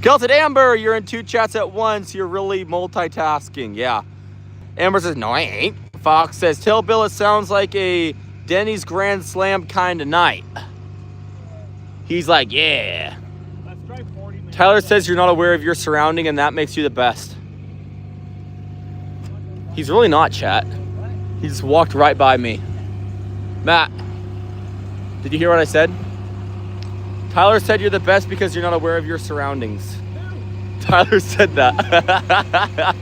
Kelton Amber, you're in 2 chats at once. You're really multitasking. Yeah. Amber says, no, I ain't. Fox says, tell Bill it sounds like a Denny's Grand Slam kind of night. He's like, yeah. Let's drive 40 minutes. Tyler says you're not aware of your surrounding and that makes you the best. He's really not, chat. He just walked right by me. Matt, did you hear what I said? Tyler said you're the best because you're not aware of your surroundings. Tyler said that.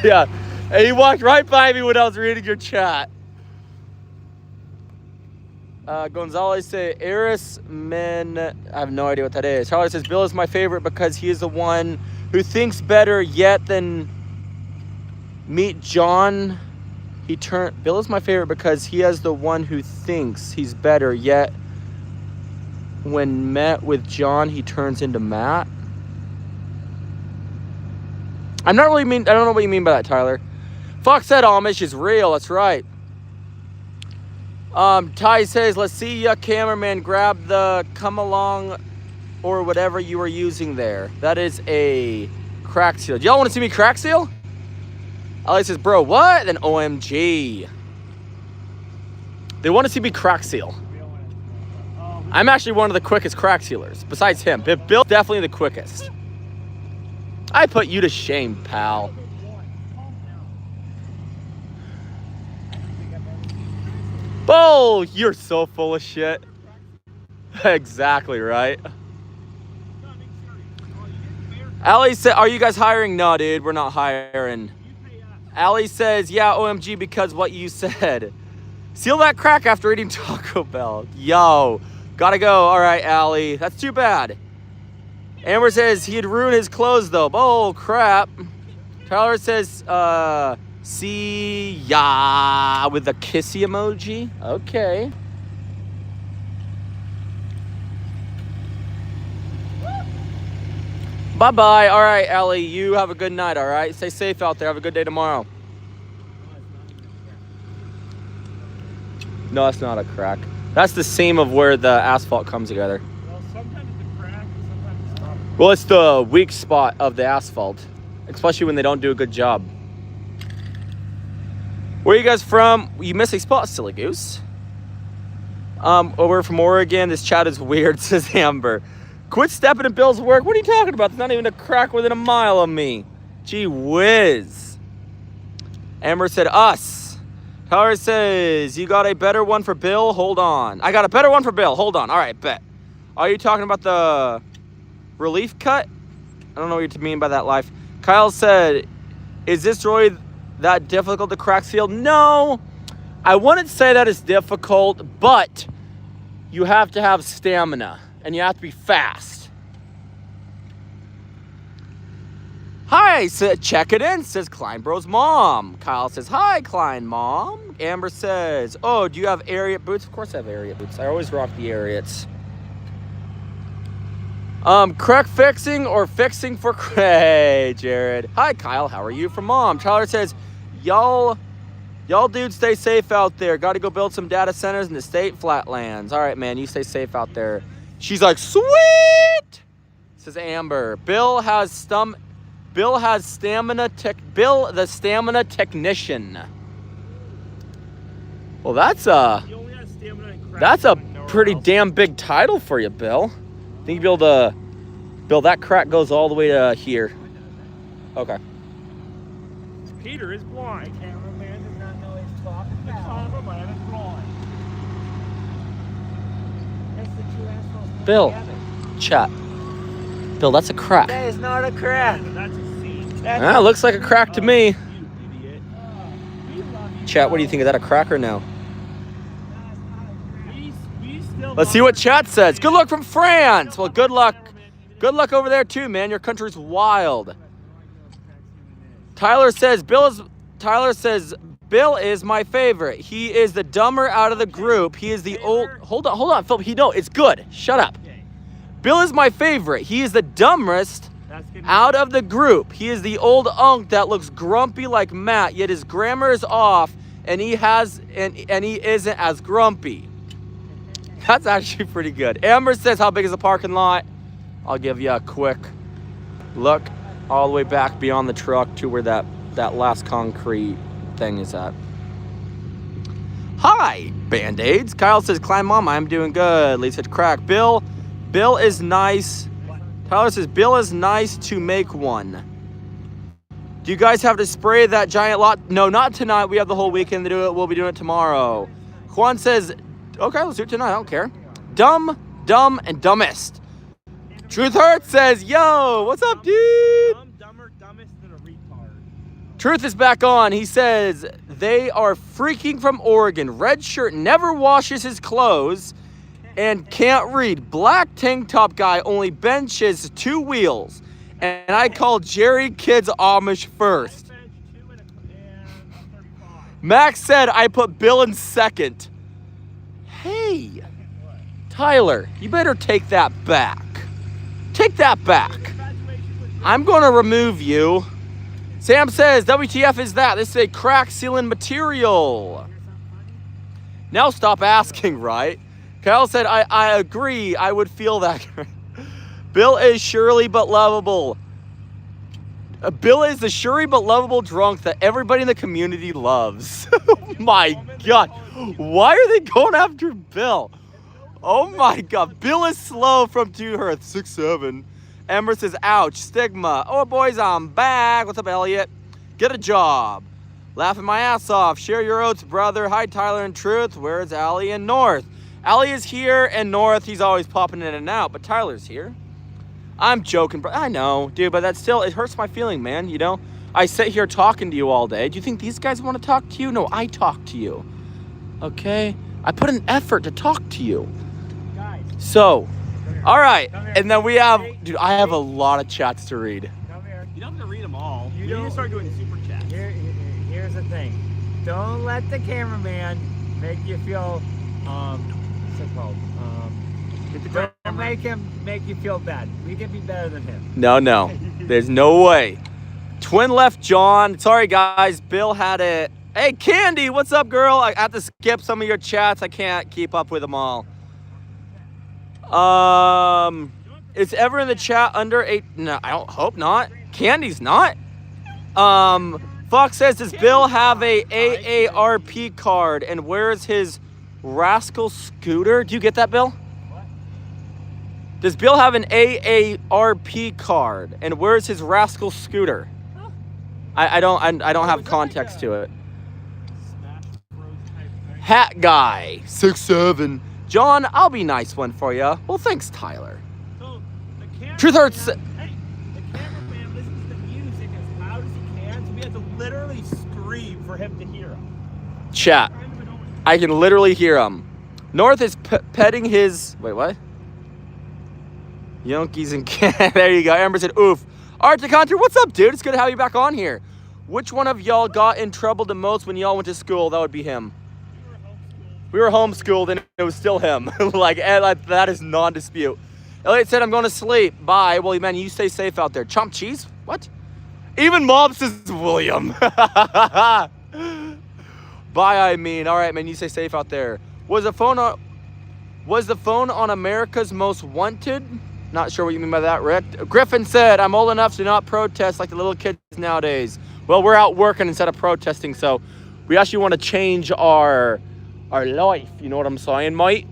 Yeah, and he walked right by me when I was reading your chat. Gonzalez said, Eris Men, I have no idea what that is. Tyler says, Bill is my favorite because he is the one who thinks better yet than meet John. Bill is my favorite because he is the one who thinks he's better, yet when met with John, he turns into Matt. I don't know what you mean by that, Tyler. Fox said Amish is real, that's right. Ty says, let's see ya, cameraman, grab the come along or whatever you were using there. That is a crack seal. Do y'all want to see me crack seal? Ali says, bro, what? Then OMG. They want to see me crack seal. I'm actually one of the quickest crack sealers, besides him. But Bill's definitely the quickest. I put you to shame, pal. Bull, you're so full of shit. Exactly right. Ali said, are you guys hiring? No, dude, we're not hiring. Ali says, yeah, OMG, because what you said. Seal that crack after eating Taco Bell. Yo, gotta go. All right, Ali. That's too bad. Amber says he'd ruin his clothes, though. Oh, crap. Tyler says, see ya with the kissy emoji. Okay. Bye-bye. All right, Allie, you have a good night, all right? Stay safe out there. Have a good day tomorrow. No, that's not a crack. That's the seam of where the asphalt comes together. Well, sometimes it's a crack, sometimes it's not. Well, it's the weak spot of the asphalt, especially when they don't do a good job. Where are you guys from? You missed a spot, silly goose. We're from Oregon. This chat is weird, says Amber. Quit stepping in Bill's work. What are you talking about? There's not even a crack within a mile of me. Gee whiz. Amber said, us. Tyler says, you got a better one for Bill? Hold on. I got a better one for Bill. Hold on. All right, bet. Are you talking about the relief cut? I don't know what you mean by that, life. Kyle said, is this really that difficult to crack seal? No. I wouldn't say that it's difficult, but you have to have stamina. And you have to be fast. Hi, check it in, says KleinBros mom. Kyle says, hi, Klein mom. Amber says, oh, do you have Ariat boots? Of course I have Ariat boots. I always rock the Ariats. Crack fixing or fixing for Hey, Jared. Hi, Kyle. How are you from mom? Tyler says, y'all dudes stay safe out there. Got to go build some data centers in the state flatlands. All right, man. You stay safe out there. She's like, sweet. Says Amber. Bill the stamina technician. Well, that's a pretty damn big title for you, Bill. Think you'll be able to, Bill, that crack goes all the way to here. Okay. Peter is blind. The cameraman does not know he's talking about. The cameraman is blind. That's the two assholes. Bill, chat. Bill, that's a crack. That is not a crack. That's a seed. Looks like a crack to me. Chat, what do you think? Is that a crack or no? Let's see what chat says. Good luck from France. Well, good luck. Good luck over there too, man. Your country's wild. Tyler says Bill is my favorite. He is the dumber out of the group. He is the old. Hold on, Philip. It's good. Shut up. Bill is my favorite. He is the dumbest out of the group. He is the old unk that looks grumpy like Matt, yet his grammar is off, and he isn't as grumpy. That's actually pretty good. Amber says, how big is the parking lot? I'll give you a quick look all the way back beyond the truck to where that last concrete thing is at. Hi, Band-Aids. Kyle says, Klein Mama, I'm doing good. Lisa said, crack. Bill is nice. Tyler says, Bill is nice to make one. Do you guys have to spray that giant lot? No, not tonight. We have the whole weekend to do it. We'll be doing it tomorrow. Juan says, okay, let's do it tonight. I don't care. Dumb, and dumbest. Truth Hurts says, yo, what's up, dude? Dumber, dumbest than a retard. Truth is back on. He says, they are freaking from Oregon. Red shirt never washes his clothes and can't read. Black tank top guy only benches 2 wheels. And I call Jerry Kids Amish first. Max said I put Bill in second. Hey, Tyler, you better take that back. Take that back. I'm going to remove you. Sam says, WTF is that? This is a crack sealing material. Now stop asking, right? Kyle said, I agree. I would feel that. Bill is surely but lovable. Bill is the surely but lovable drunk that everybody in the community loves. Oh my God. Why are they going after Bill? Oh my God. Bill is slow from 2 Earth. 6'7". Amber says, ouch. Stigma. Oh, boys, I'm back. What's up, Elliot? Get a job. Laughing my ass off. Share your oats, brother. Hi, Tyler and Truth. Where's Allie and North? Allie is here, and North, he's always popping in and out, but Tyler's here. I'm joking, bro. I know, dude, but that's still, it hurts my feeling, man, you know? I sit here talking to you all day. Do you think these guys want to talk to you? No, I talk to you. Okay? I put an effort to talk to you. Guys. So, all right. And then we have, dude, I have a lot of chats to read. Come here. You don't have to read them all. You need to start doing super chats. Here's the thing. Don't let the cameraman make you feel, what's it called? Don't make you feel bad. We can be better than him. No. There's no way. Twin left John. Sorry, guys. Bill had it. Hey, Candy, what's up, girl? I have to skip some of your chats. I can't keep up with them all. Is ever in the chat under 8? No, I don't hope not. Candy's not. Fox says, does Bill have a AARP card? And where's his rascal scooter? Do you get that, Bill? Does Bill have an AARP card? And where's his rascal scooter? I don't have context to it. Hat guy, 6'7". John, I'll be nice one for you. Well, thanks, Tyler. So, Truth Hurts. Hey, the cameraman listens to music as loud as he can, so we have to literally scream for him to hear him. Chat. I can literally hear him. North is petting his... Wait, what? Yonkies and can. There you go. Amber said, oof. Arctic Hunter, what's up, dude? It's good to have you back on here. Which one of y'all got in trouble the most when y'all went to school? That would be him. We were homeschooled and it was still him. like, that is non-dispute. Elliot said, I'm going to sleep. Bye. Well, man, you stay safe out there. Chomp cheese? What? Even Mom says William. Bye, I mean. All right, man, you stay safe out there. Was the phone on America's Most Wanted? Not sure what you mean by that, Rick. Griffin said, I'm old enough to not protest like the little kids nowadays. Well, we're out working instead of protesting, so we actually want to change our life. You know what I'm saying, mate?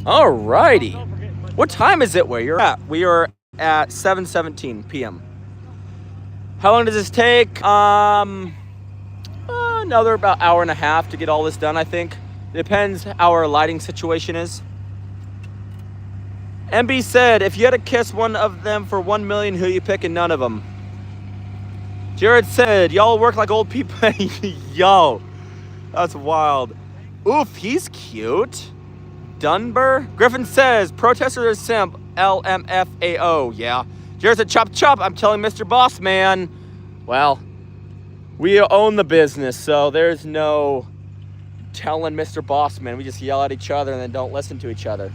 Alrighty. What time is it where you're at? We are at 7:17 p.m. How long does this take? Another about hour and a half to get all this done, I think. It depends how our lighting situation is. MB said, if you had to kiss one of them for 1 million, who you picking? None of them. Jared said, y'all work like old people. Yo, that's wild. Oof, he's cute. Dunbar. Griffin says, protesters are simp. LMFAO. Yeah. Jared said, chop chop. I'm telling Mr. Boss Man. Well, we own the business, so there's no telling Mr. Boss Man. We just yell at each other and then don't listen to each other.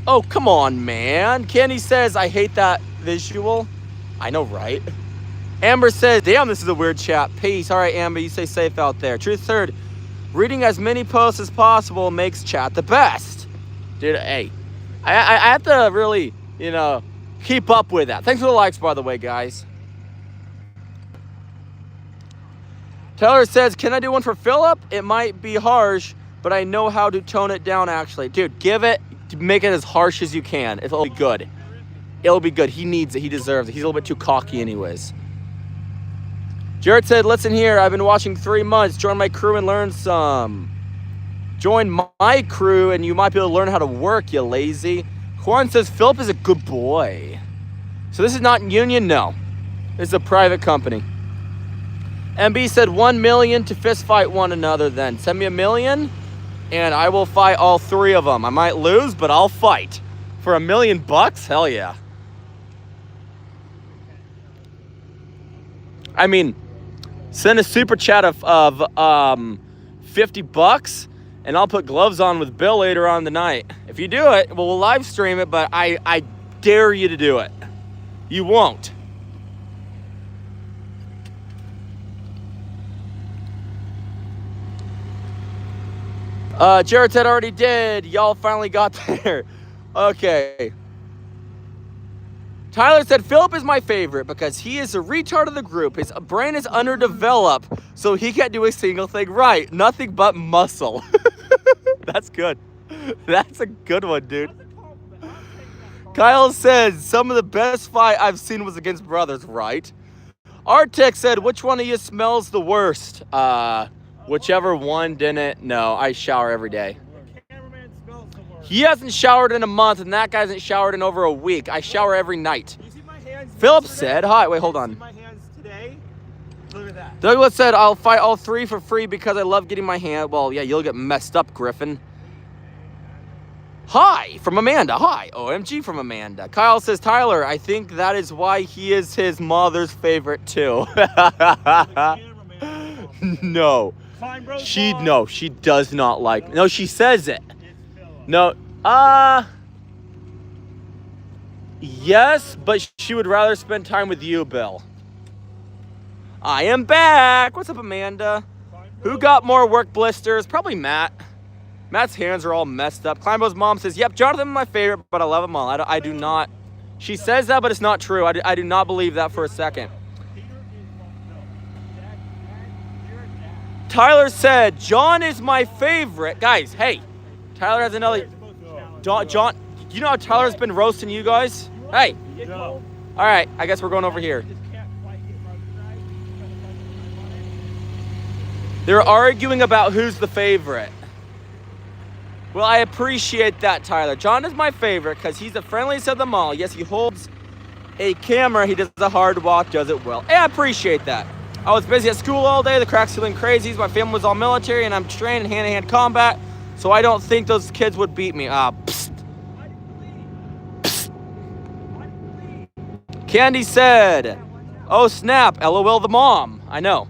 Oh, come on, man. Candy says, I hate that visual. I know, right? Amber says, damn, this is a weird chat. Peace. All right, Amber, you stay safe out there. Truth third, reading as many posts as possible makes chat the best. Dude, hey, I have to really, keep up with that. Thanks for the likes, by the way, guys. Taylor says, can I do one for Philip? It might be harsh, but I know how to tone it down, actually. Dude, make it as harsh as you can. It'll be good. It'll be good. He needs it. He deserves it. He's a little bit too cocky anyways. Jared said, listen here. I've been watching 3 months. Join my crew and learn some. Join my crew and you might be able to learn how to work, you lazy. Juan says, Philip is a good boy. So this is not union? No. It's a private company. MB said 1 million to fist fight one another then. Send me $1 million and I will fight all 3 of them. I might lose, but I'll fight. For $1 million bucks? Hell yeah. I mean, send a super chat of 50 bucks and I'll put gloves on with Bill later on tonight. If you do it, we'll live stream it, but I dare you to do it. You won't. Jared said already did. Y'all finally got there. Okay. Tyler said, Philip is my favorite because he is a retard of the group. His brain is underdeveloped, so he can't do a single thing right. Nothing but muscle. That's good. That's a good one, dude. Kyle says, some of the best fight I've seen was against brothers, right? Artec said, which one of you smells the worst? Whichever one didn't. No, I shower every day. He hasn't showered in a month, and that guy hasn't showered in over a week. I shower every night. You see my hands Philip yesterday? said, hi, wait, hold on. You see my hands today? Look at that. Douglas said, I'll fight all 3 for free because I love getting my hand. Well, yeah, you'll get messed up, Griffin. Hi, from Amanda. Hi, OMG from Amanda. Kyle says, Tyler, I think that is why he is his mother's favorite, too. No. KleinBros She does not like. No, she says it. No, yes, but she would rather spend time with you, Bill. I am back. What's up, Amanda? Who got more work blisters? Probably Matt. Matt's hands are all messed up. KleinBros' mom says, yep, Jonathan's my favorite, but I love them all. I do not. She says that, but it's not true. I do not believe that for a second. Tyler said, John is my favorite. Guys, hey. Tyler has another. John, you know how Tyler's been roasting you guys? Hey. All right, I guess we're going over here. They're arguing about who's the favorite. Well, I appreciate that, Tyler. John is my favorite because he's the friendliest of them all. Yes, he holds a camera. He does the hard walk, does it well. Hey, I appreciate that. I was busy at school all day. The crack's feeling crazy. My family was all military, and I'm trained in hand-to-hand combat. So I don't think those kids would beat me. Psst. Psst. Candy said, oh snap, LOL the mom. I know.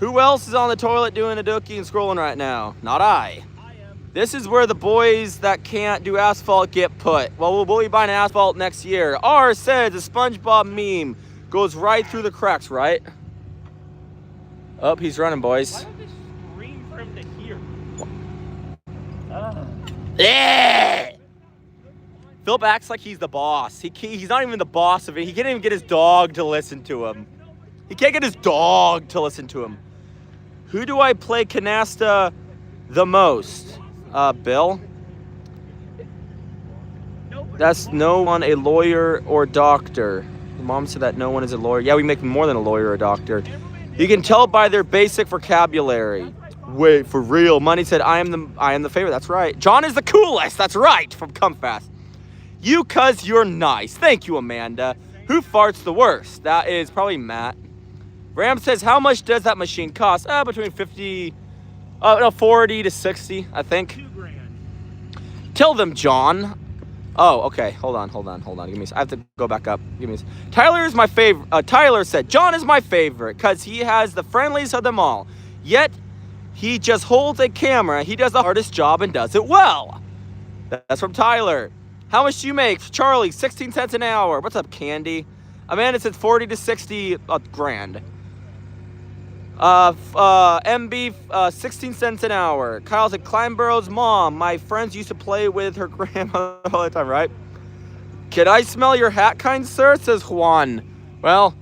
Who else is on the toilet doing a dookie and scrolling right now? Not I. This is where the boys that can't do asphalt get put. Well, we'll be buying asphalt next year. R says the SpongeBob meme goes right through the cracks, right? Oh, he's running, boys. Why don't they scream for him to hear? Yeah! Philip acts like he's the boss. He's not even the boss of it. He can't even get his dog to listen to him. He can't get his dog to listen to him. Who do I play canasta the most? Bill? That's no one a lawyer or doctor. Mom said that no one is a lawyer. Yeah, we make more than a lawyer or a doctor. You can tell by their basic vocabulary. Wait, for real? Money said I am the favorite. That's right. John is the coolest. That's right. From Come Fast. You, cuz you're nice. Thank you, Amanda. Who farts the worst? That is probably Matt. Ram says, how much does that machine cost? Between 40 to 60, I think. $2,000. Tell them, John. Oh, okay. Hold on. Give me. I have to go back up. Give me. Tyler is my favorite. Tyler said, John is my favorite because he has the friendliest of them all. Yet he just holds a camera. He does the hardest job and does it well. That's from Tyler. How much do you make? Charlie, 16 cents an hour. What's up, Candy? Amanda says 40 to 60 grand. MB, 16 cents an hour. Kyle said, KleinBros mom. My friends used to play with her grandma all the time, right? Can I smell your hat, kind sir? Says Juan. Well,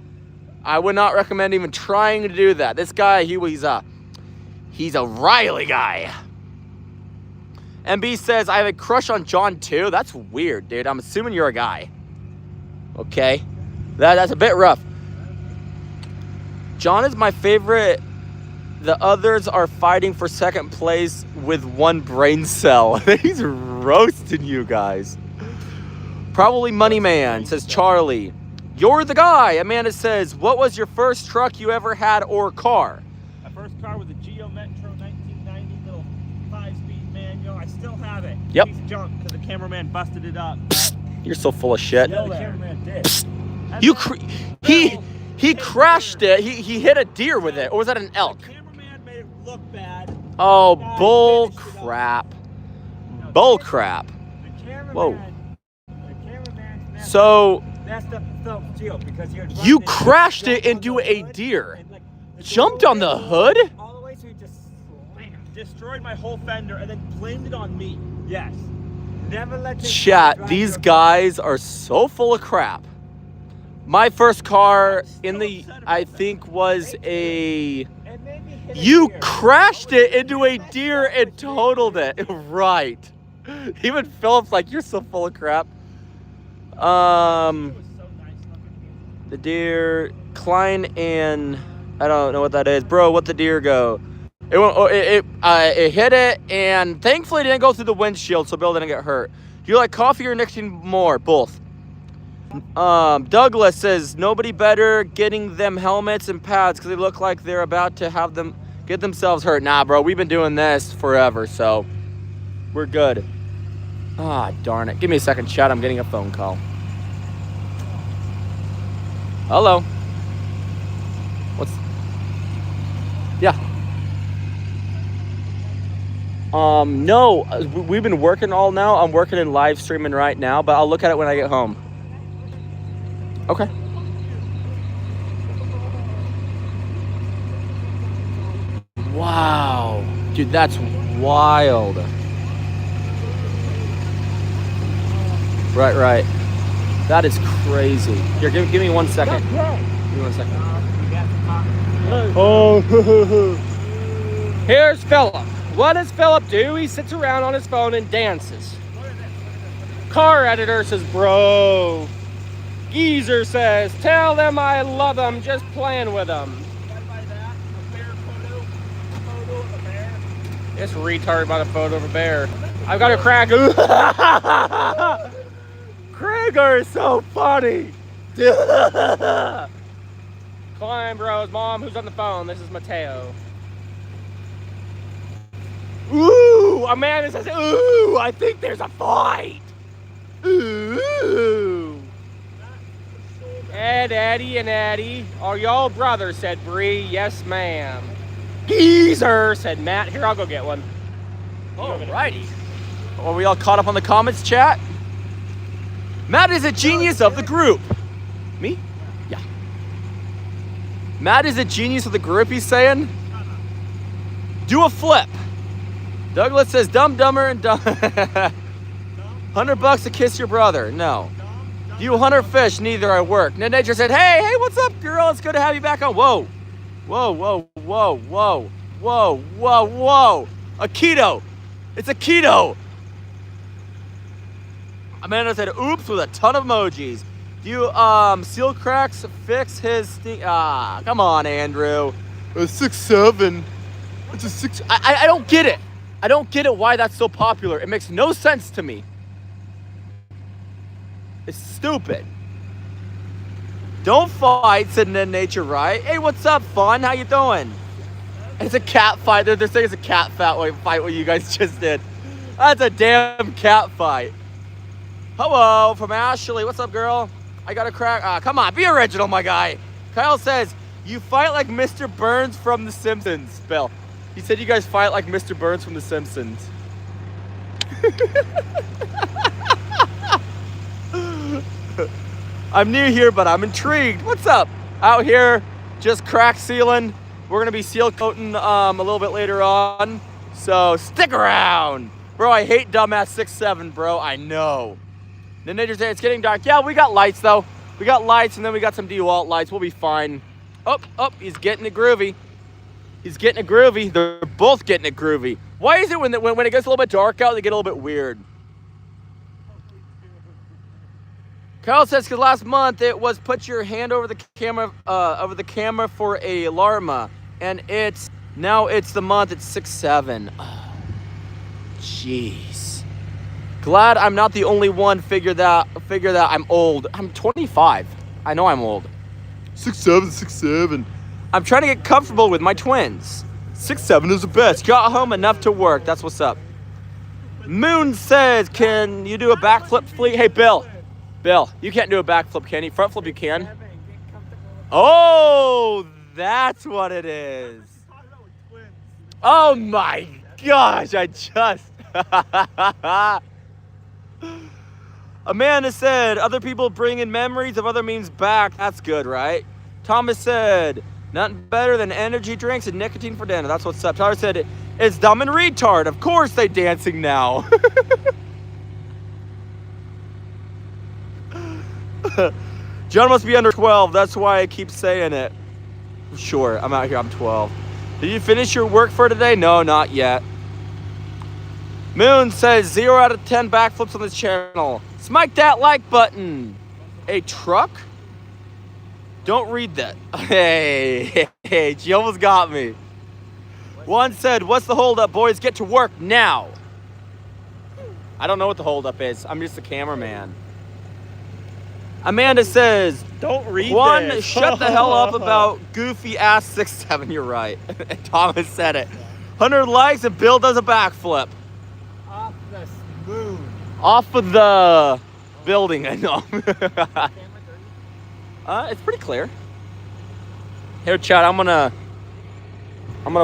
I would not recommend even trying to do that. This guy, he's a Riley guy. MB says, I have a crush on John too. That's weird, dude. I'm assuming you're a guy. Okay. That's a bit rough. John is my favorite. The others are fighting for second place with one brain cell. He's roasting you guys. Probably Money Man, says Charlie. You're the guy. Amanda says, what was your first truck you ever had or car? My first car was a Geo Metro 1990 little 5-speed manual. I still have it. Yep. Piece of junk because the cameraman busted it up. You're so full of shit. Yeah, the cameraman did. He crashed it. He hit a deer with it. Or was that an elk? The cameraman made it look bad. Oh, bull crap. Bull crap. Whoa. So you crashed it into a deer. Jumped on the hood? All the way, so he just destroyed my whole fender and then blamed it on me. Yes. Never let Chat, these guys are so full of crap. My first car I think was a... You crashed it into a deer and totaled it. Right. Even Philip's like, you're so full of crap. The deer, Klein and... I don't know what that is. Bro, what'd the deer go? It hit it, and thankfully it didn't go through the windshield, so Bill didn't get hurt. Do you like coffee or nicotine more? Both. Douglas says, nobody better getting them helmets and pads because they look like they're about to have them get themselves hurt. Nah, bro, we've been doing this forever, so we're good. Ah, darn it. Give me a second, chat. I'm getting a phone call. Hello. Yeah. No, we've been working all now. I'm working in live streaming right now, but I'll look at it when I get home. Okay. Wow. Dude, that's wild. Right. That is crazy. Here, give me 1 second. Give me 1 second. Oh. Here's Philip. What does Philip do? He sits around on his phone and dances. Car editor says, bro. Geezer says, tell them I love them, just playing with them. This retard bought a photo of a bear. I've got a crack. Krieger is so funny. KleinBros, mom, who's on the phone? This is Mateo. Ooh, Amanda says, ooh, I think there's a fight. Ooh. Ed, Eddie, and Eddie. Are y'all brothers, said Bree. Yes, ma'am. Geezer, said Matt. Here, I'll go get one. Alrighty. Are we all caught up on the comments chat? Matt is a genius of the group. Me? Yeah. Matt is a genius of the group, he's saying. Do a flip. Douglas says dumb, dumber, and dumb. $100 to kiss your brother. No. You hunter fish, neither I work. Ned Nature said, hey, what's up, girl? It's good to have you back on. Whoa. Whoa. A keto. It's a keto. Amanda said, oops, with a ton of emojis. Do you, seal cracks fix his come on, Andrew. A 6'7". It's a 6. I don't get it. I don't get it why that's so popular. It makes no sense to me. It's stupid. Don't fight, said Ned Nature, right? Hey, what's up, Fun? How you doing? It's a cat fight. They're saying it's a cat fight what you guys just did. That's a damn cat fight. Hello, from Ashley. What's up, girl? I got a crack. Come on, be original, my guy. Kyle says, you fight like Mr. Burns from The Simpsons. Bill. He said you guys fight like Mr. Burns from The Simpsons. I'm new here, but I'm intrigued. What's up? Out here, just crack sealing. We're gonna be seal coating a little bit later on. So stick around. Bro, I hate dumbass 6'7", bro. I know. The Ninja say it's getting dark. Yeah, we got lights though. We got lights and then we got some DeWalt lights. We'll be fine. Oh, he's getting it groovy. He's getting it groovy. They're both getting it groovy. Why is it when it gets a little bit dark out, they get a little bit weird? Kyle says, because last month it was put your hand over the camera for a llama, and now it's the month. It's 6'7". Oh, jeez. Glad I'm not the only one. Figure that I'm old. I'm 25. I know I'm old. 6'7". I'm trying to get comfortable with my twins. 6'7" is the best. Got home enough to work. That's what's up. Moon says, can you do a backflip, fleet? Hey, Bill, you can't do a backflip, can you? Front flip, you can. Oh, that's what it is. Oh my gosh, I just. Amanda said, other people bring in memories of other memes back. That's good, right? Thomas said, nothing better than energy drinks and nicotine for dinner. That's what's up. Tyler said, it's dumb and retard. Of course they dancing now. John must be under 12. That's why I keep saying it. Sure, I'm out here. I'm 12. Did you finish your work for today? No, not yet. Moon says 0 out of 10 backflips on this channel. Smite that like button. A truck? Don't read that. Hey, she almost got me. One said, what's the holdup, boys? Get to work now. I don't know what the holdup is. I'm just a cameraman. Amanda says, don't read Juan, this. Shut the hell up about goofy ass 6'7". You're right. Thomas said it. 100 likes and Bill does a backflip. Off the moon. Off of the building, I know. It's pretty clear. Here, Chad, I'm gonna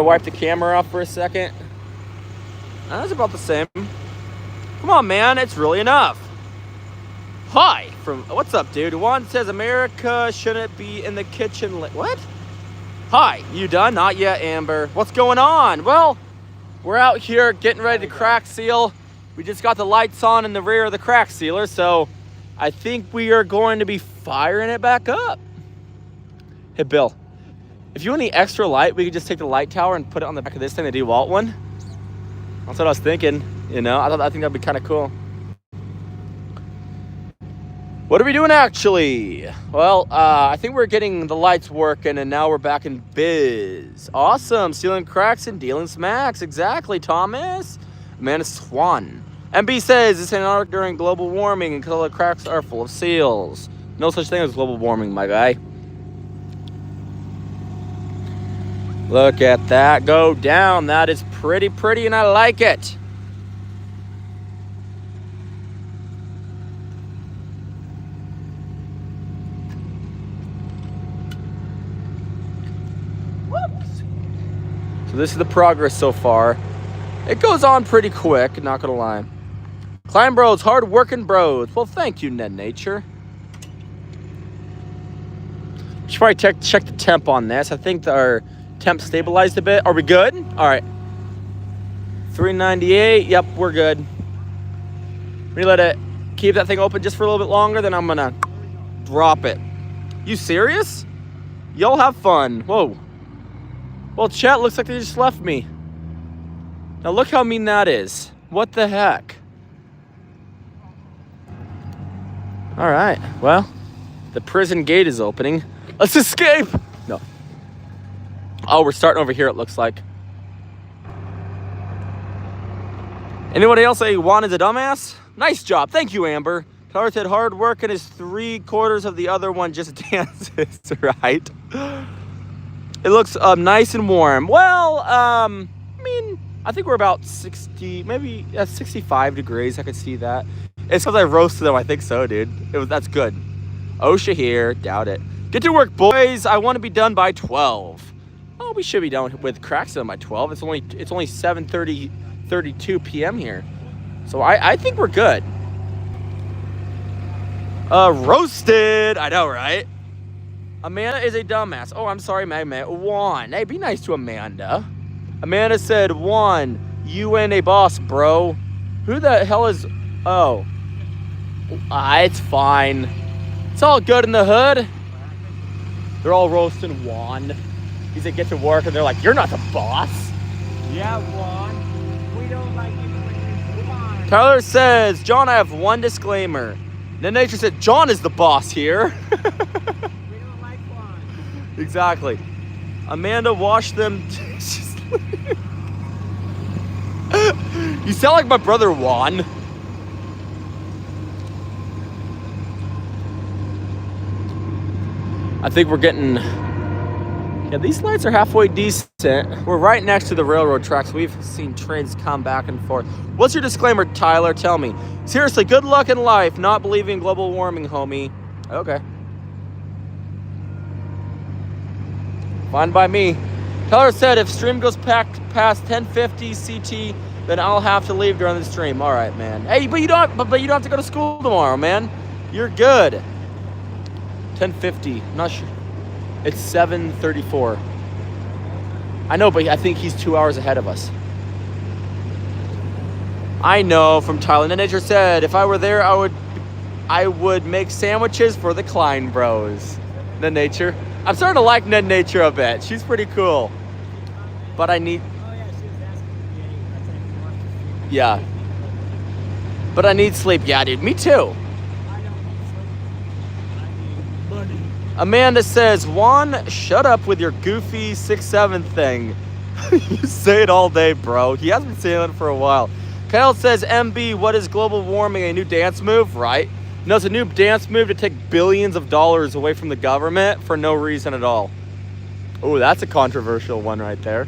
wipe the camera off for a second. That's about the same. Come on, man, it's really enough. Hi, what's up, dude? Juan says America shouldn't be in the kitchen. What? Hi, you done? Not yet, Amber. What's going on? Well, we're out here getting ready to crack seal. We just got the lights on in the rear of the crack sealer, so I think we are going to be firing it back up. Hey, Bill, if you want any extra light, we could just take the light tower and put it on the back of this thing, the DeWalt one. That's what I was thinking, you know? I think that'd be kind of cool. What are we doing, actually? Well, I think we're getting the lights working, and now we're back in biz. Awesome. Sealing cracks and dealing smacks. Exactly, Thomas. Amanda Swan. MB says, it's an art during global warming, and all the cracks are full of seals. No such thing as global warming, my guy. Look at that go down. That is pretty, and I like it. So this is the progress so far. It goes on pretty quick, not gonna lie. KleinBros, hard working bros. Well, thank you, Ned Nature. Should probably check the temp on this. I think our temp stabilized a bit. Are we good? All right. 398. Yep, we're good. We let it keep that thing open just for a little bit longer, then I'm gonna drop it. You serious? Y'all have fun. Whoa. Well, chat, looks like they just left me. Now look how mean that is. What the heck? All right, well, the prison gate is opening. Let's escape! No. Oh, we're starting over here, it looks like. Anybody else say Juan is a dumbass? Nice job. Thank you, Amber. Tyler said hard work and his 3/4 of the other one just dances, right? It looks nice and warm. Well, I mean, I think we're about 60, maybe 65 degrees. I could see that. It's because I roasted them. I think so, dude. That's good. OSHA here. Doubt it. Get to work, boys. I want to be done by 12. Oh, we should be done with Crackstone by 12. It's only 7:32 p.m. here. So I think we're good. Roasted. I know, right? Amanda is a dumbass. Oh, I'm sorry, Juan. Hey, be nice to Amanda. Amanda said, Juan, you ain't a boss, bro. Who the hell is... Oh. It's fine. It's all good in the hood. They're all roasting Juan. He's like, get to work, and they're like, you're not the boss. Yeah, Juan. We don't like you when you're Juan. Tyler says, John, I have one disclaimer. Then Nature said, John is the boss here. We don't like Juan. Exactly. Amanda, wash them. You sound like my brother Juan. I think we're getting... Yeah, these lights are halfway decent. We're right next to the railroad tracks. We've seen trains come back and forth. What's your disclaimer, Tyler? Tell me. Seriously, good luck in life. Not believing in global warming, homie. Okay. Fine by me. Tyler said if stream goes past 10:50 CT, then I'll have to leave during the stream. All right, man. Hey, but you don't have to go to school tomorrow, man. You're good. 10:50. Not sure. It's 7:34. I know, but I think he's 2 hours ahead of us. I know from Tyler. Ned Nature said if I were there, I would make sandwiches for the KleinBros. Ned Nature. I'm starting to like Ned Nature a bit. She's pretty cool. But I need... Oh, yeah, she was asking me. Yeah. But I need sleep. Yeah, dude. Me too. I don't need sleep. I need money. Amanda says, Juan, shut up with your goofy 6'7" thing. You say it all day, bro. He has been saying it for a while. Kyle says, MB, what is global warming? A new dance move? Right. No, it's a new dance move to take billions of dollars away from the government for no reason at all. Oh, that's a controversial one right there.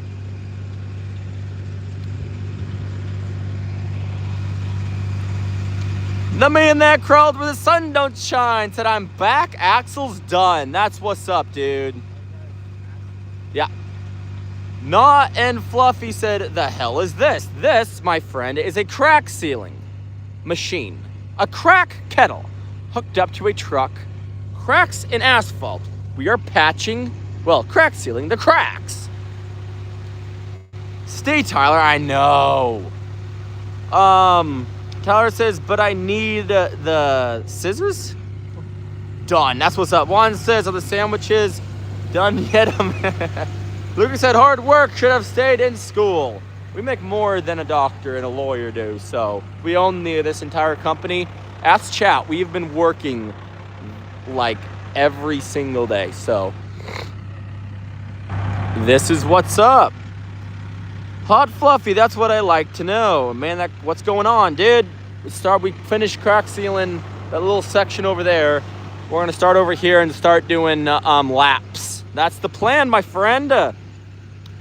The man that crawled where the sun don't shine said, I'm back, Axel's done. That's what's up, dude. Yeah. Not and Fluffy said, the hell is this? This, my friend, is a crack sealing machine. A crack kettle hooked up to a truck. Cracks in asphalt. We are patching, well, crack sealing the cracks. Stay, Tyler, I know. Tyler says, but I need the scissors? Done. That's what's up. Juan says, are the sandwiches done yet? Lucas said, hard work. Should have stayed in school. We make more than a doctor and a lawyer do, so we own this entire company. Ask chat. We've been working like every single day, so this is what's up. Hot Fluffy, that's what I like to know. Man, what's going on, dude? We finished crack sealing that little section over there. We're gonna start over here and start doing laps. That's the plan, my friend.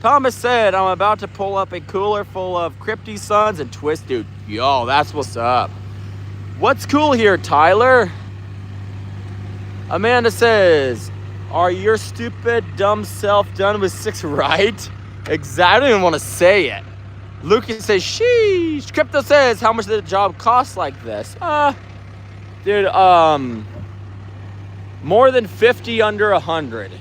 Thomas said, I'm about to pull up a cooler full of Crypty Suns and Twist. Dude, yo, that's what's up. What's cool here, Tyler? Amanda says, are your stupid, dumb self done with 6 right? Exactly. I don't even want to say it. Lucas says, sheesh. Crypto says, how much did the job cost like this? Dude, more than 50, under 100.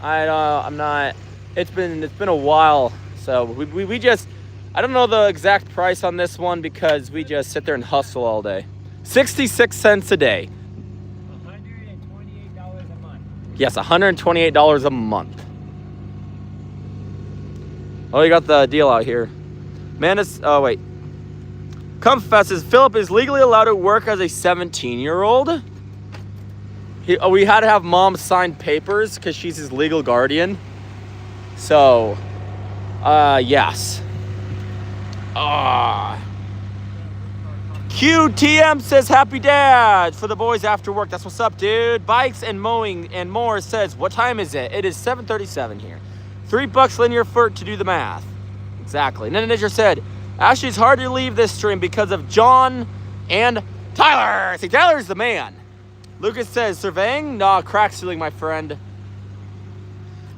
I'm not. It's been a while, so we just. I don't know the exact price on this one because we just sit there and hustle all day. 66 cents a day. $128 a month. Yes, $128 a month. Oh, you got the deal out here. Man, oh wait. Confesses Philip is legally allowed to work as a 17-year-old. We had to have mom sign papers because she's his legal guardian. So, yes. QTM says happy dads for the boys after work. That's what's up, dude. Bikes and mowing and more says, what time is it? It is 7:37 here. $3 linear foot to do the math. Exactly. And then Ninja said, Ashley, it's hard to leave this stream because of John and Tyler. See, Tyler's the man. Lucas says, surveying? Nah, crack sealing, my friend.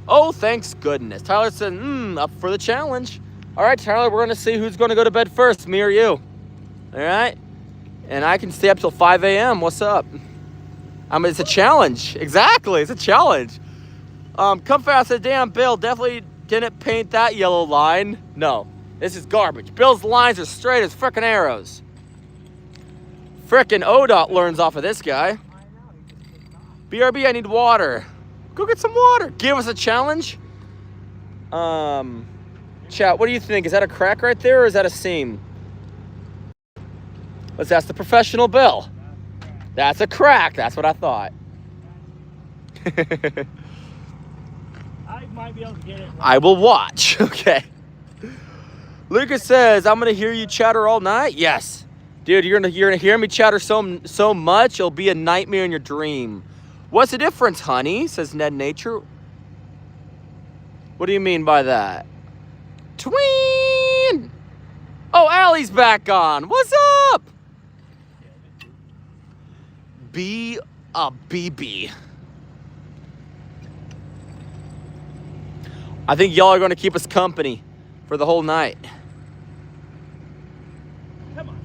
Oh, thanks goodness. Tyler said, up for the challenge. All right, Tyler, we're going to see who's going to go to bed first, me or you. All right? And I can stay up till 5 a.m. What's up? It's a challenge. Exactly, it's a challenge. Come fast said, damn, Bill definitely didn't paint that yellow line. No, this is garbage. Bill's lines are straight as frickin' arrows. Frickin' ODOT learns off of this guy. BRB, I need water. Go get some water. Give us a challenge. Chat, what do you think? Is that a crack right there or is that a seam? Let's ask the professional Bill. That's a crack. That's what I thought. I might be able to get it. I will watch. Okay. Lucas says, I'm going to hear you chatter all night. Yes. Dude, you're gonna hear me chatter so much, it'll be a nightmare in your dream. What's the difference, honey? Says Ned Nature. What do you mean by that? Tween! Oh, Allie's back on. What's up? Be a BB. I think y'all are going to keep us company for the whole night. Come on.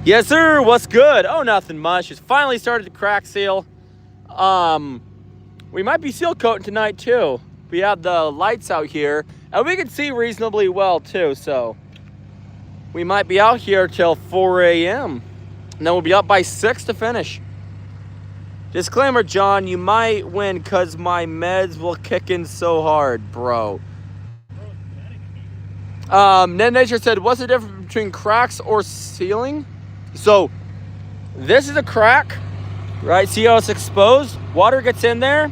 Yes, sir. What's good? Oh, nothing much. Just finally started to crack seal. We might be seal coating tonight too. We have the lights out here, and we can see reasonably well too. So we might be out here till 4 a.m. and then we'll be up by 6 to finish. Disclaimer, John, you might win because my meds will kick in so hard, bro. Ned Nature said, what's the difference between cracks or sealing? So this is a crack, right? See how it's exposed? Water gets in there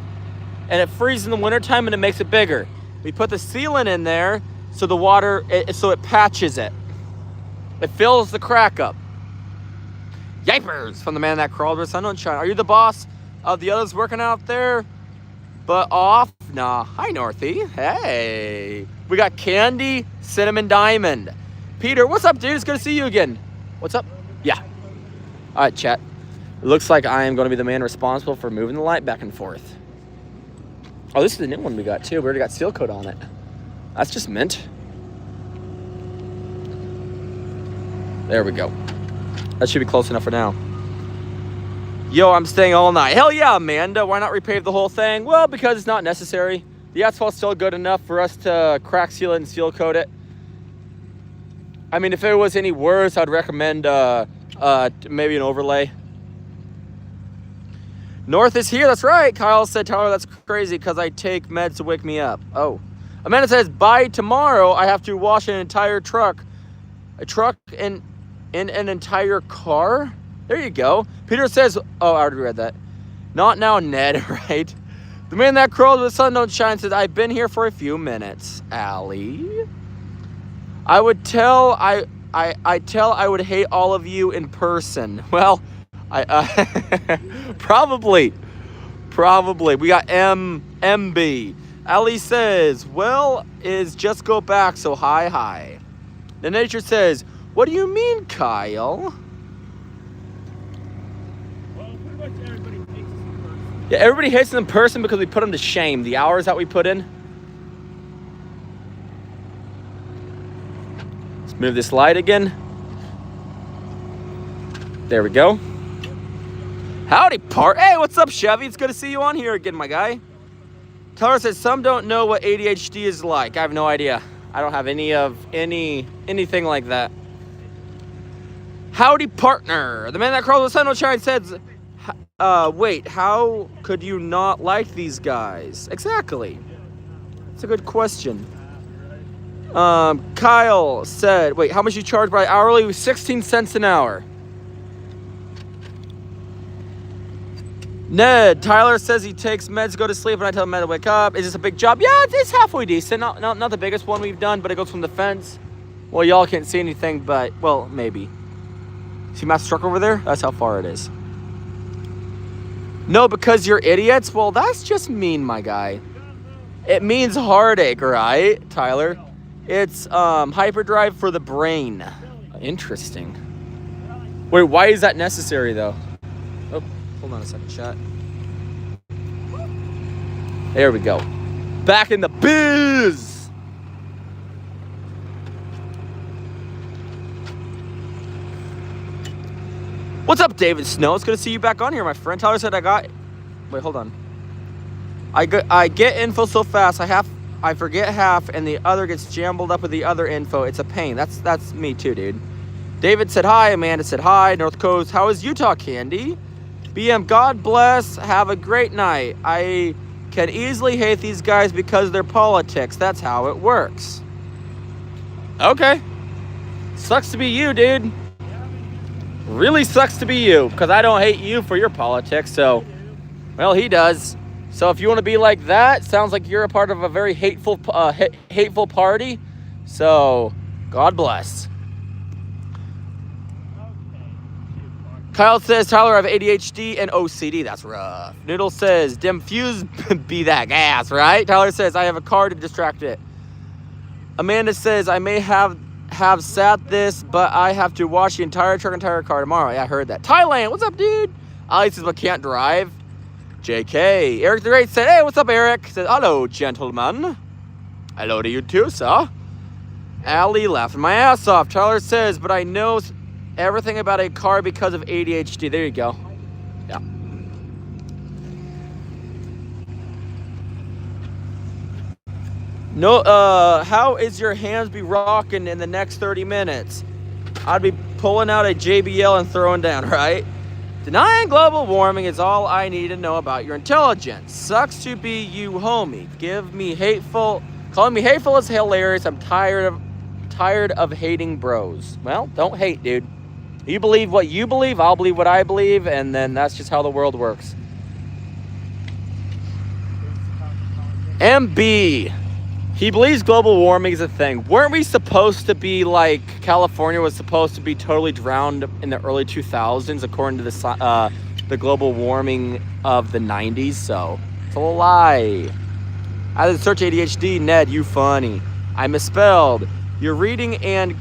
and it freezes in the wintertime and it makes it bigger. We put the sealant in there so the water, so it patches it. It fills the crack up. Yipers from the man that crawled with sun don't shine. Are you the boss of the others working out there? But off? Nah. Hi, Northy. Hey. We got Candy, Cinnamon Diamond. Peter, what's up, dude? It's good to see you again. What's up? Yeah. All right, chat. It looks like I am going to be the man responsible for moving the light back and forth. Oh, this is the new one we got, too. We already got seal coat on it. That's just mint. There we go. That should be close enough for now. Yo, I'm staying all night. Hell yeah, Amanda. Why not repave the whole thing? Well, because it's not necessary. The asphalt's still good enough for us to crack seal it and seal coat it. I mean, if it was any worse, I'd recommend maybe an overlay. North is here. That's right. Kyle said, Tyler, that's crazy because I take meds to wake me up. Oh. Amanda says, by tomorrow, I have to wash an entire truck. A truck in an entire car? There you go. Peter says, oh, I already read that. Not now, Ned, right? The man that crawled with the sun don't shine says, I've been here for a few minutes. Allie? I would tell I would hate all of you in person. Well, probably. We got MB. Ali says, well, is just go back, so hi. The nature says, what do you mean, Kyle? Well, pretty much everybody Yeah, everybody hates them in person because we put them to shame. The hours that we put in. Let's move this light again. There we go. Howdy, Hey, what's up, Chevy? It's good to see you on here again, my guy. Tyler says some don't know what ADHD is like. I have no idea. I don't have anything like that. Howdy, partner. The man that crawls with sun shine says, wait, how could you not like these guys? Exactly. It's a good question. Kyle said, wait, how much you charge by hourly? 16 cents an hour. Ned, Tyler says he takes meds to go to sleep, and I tell him to wake up. Is this a big job? Yeah, it's halfway decent. Not the biggest one we've done, but it goes from the fence. Well, y'all can't see anything, but, well, maybe. See my truck over there? That's how far it is. No, because you're idiots? Well, that's just mean, my guy. It means heartache, right, Tyler? It's hyperdrive for the brain. Interesting. Wait, why is that necessary, though? Oh. Hold on a second, chat. There we go. Back in the biz. What's up, David Snow? It's good to see you back on here, my friend. Tyler said wait, hold on. I get info so fast, I forget half, and the other gets jumbled up with the other info. It's a pain. That's me too, dude. David said hi. Amanda said hi. North Coast. How is Utah, Candy? BM, God bless. Have a great night. I can easily hate these guys because of their politics. That's how it works. Okay. Sucks to be you, dude. Really sucks to be you, because I don't hate you for your politics, so, well, he does. So if you want to be like that, sounds like you're a part of a very hateful party. So, God bless. Kyle says, Tyler, I have ADHD and OCD. That's rough. Noodle says, dim fuse be that gas, right? Tyler says, I have a car to distract it. Amanda says, I may have sat this, but I have to wash the entire truck and entire car tomorrow. Yeah, I heard that. Thailand, what's up, dude? Ali says, I can't drive. JK. Eric the Great said, hey, what's up, Eric? Says, hello, gentlemen. Hello to you too, sir. Ali laughing my ass off. Tyler says, but I know everything about a car because of ADHD. There you go. Yeah. No, how is your hands be rocking in the next 30 minutes? I'd be pulling out a JBL and throwing down, right? Denying global warming is all I need to know about your intelligence. Sucks to be you, homie. Calling me hateful is hilarious. I'm tired of hating bros. Well, don't hate, dude. You believe what you believe, I'll believe what I believe, and then that's just how the world works. MB. He believes global warming is a thing. Weren't we supposed to be like, California was supposed to be totally drowned in the early 2000s according to the global warming of the 90s? So, it's a lie. I did search ADHD. Ned, you funny. I misspelled. Your reading and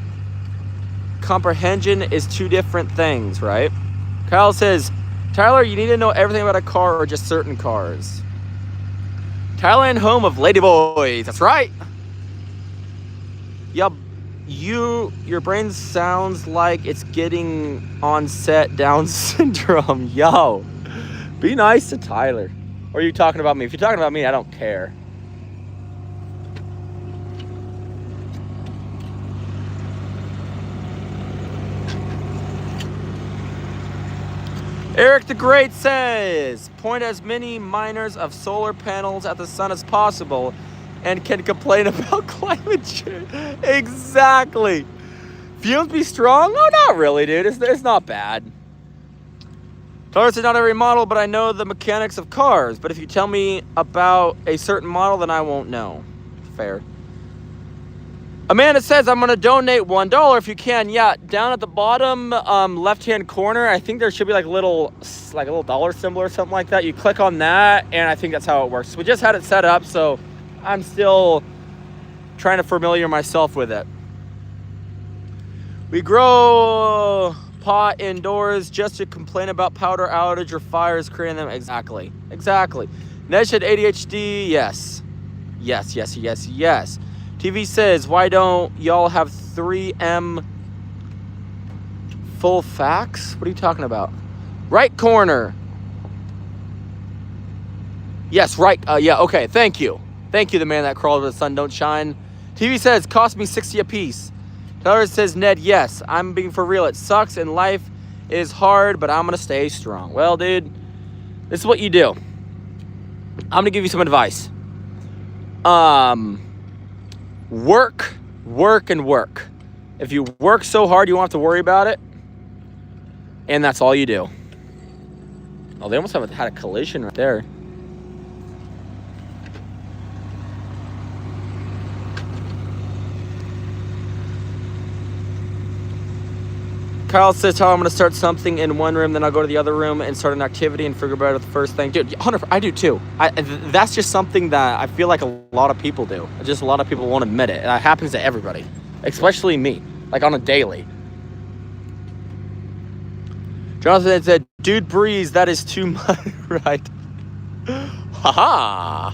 comprehension is two different things, right? Kyle says, Tyler, you need to know everything about a car or just certain cars. Thailand, home of ladyboys. That's right. Yup. Your brain sounds like it's getting on set Down syndrome. Yo, be nice to Tyler. Or are you talking about me? If you're talking about me, I don't care. Eric the Great says, point as many miners of solar panels at the sun as possible and can complain about climate change. Exactly. Fumes be strong? No, not really, dude. It's not bad. Taurus is not every model, but I know the mechanics of cars. But if you tell me about a certain model, then I won't know. Fair. Amanda says, I'm going to donate $1 if you can. Yeah, down at the bottom left-hand corner, I think there should be like a little dollar symbol or something like that. You click on that, and I think that's how it works. We just had it set up, so I'm still trying to familiar myself with it. We grow pot indoors just to complain about powder outage or fires creating them. Exactly. Ned said ADHD. Yes. TV says, why don't y'all have 3M full facts? What are you talking about? Right corner. Yes, right. Yeah, okay. Thank you, the man that crawled where the sun don't shine. TV says, cost me 60 a piece. Tyler says, Ned, yes, I'm being for real. It sucks and life is hard, but I'm going to stay strong. Well, dude, this is what you do. I'm going to give you some advice. Work. If you work so hard, you won't have to worry about it. And that's all you do. Oh, they almost had a collision right there. Kyle says, Tyler, I'm going to start something in one room, then I'll go to the other room and start an activity and figure out the first thing. Dude, 100%, I do too. That's just something that I feel like a lot of people do. Just a lot of people won't admit it. It happens to everybody, especially me, like on a daily. Jonathan said, dude, Breeze, that is too much, right? Haha.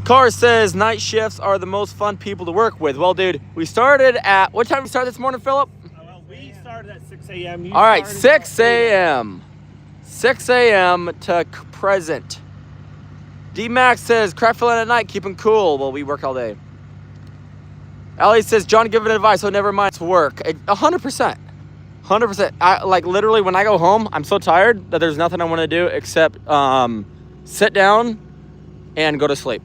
Car says night shifts are the most fun people to work with. Well, dude, we started at, what time did we start this morning, Philip? Well, we started at 6 a.m. All right, 6 a.m. 6 a.m. to present. D-Max says, crack filling at night, keeping cool. Well, we work all day. Allie says, John, give it advice. Oh, never mind, it's work. 100%. 100%. I, like, literally, when I go home, I'm so tired that there's nothing I want to do except sit down and go to sleep.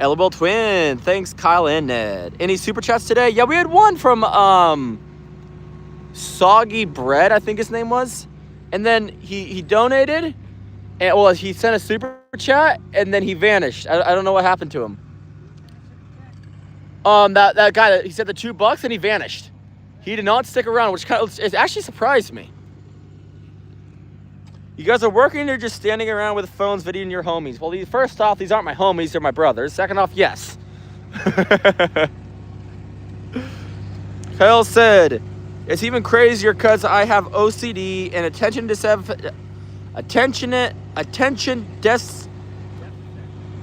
LOL Twin, thanks Kyle and Ned. Any super chats today? Yeah, we had one from Soggy Bread, I think his name was. And then he donated, and well, he sent a super chat, and then he vanished. I don't know what happened to him. That guy, he said the $2 and he vanished. He did not stick around, which kind of, it actually surprised me. You guys are working or just standing around with phones videoing your homies? Well, first off, these aren't my homies, they're my brothers. Second off, yes. Kyle said, it's even crazier because I have OCD and attention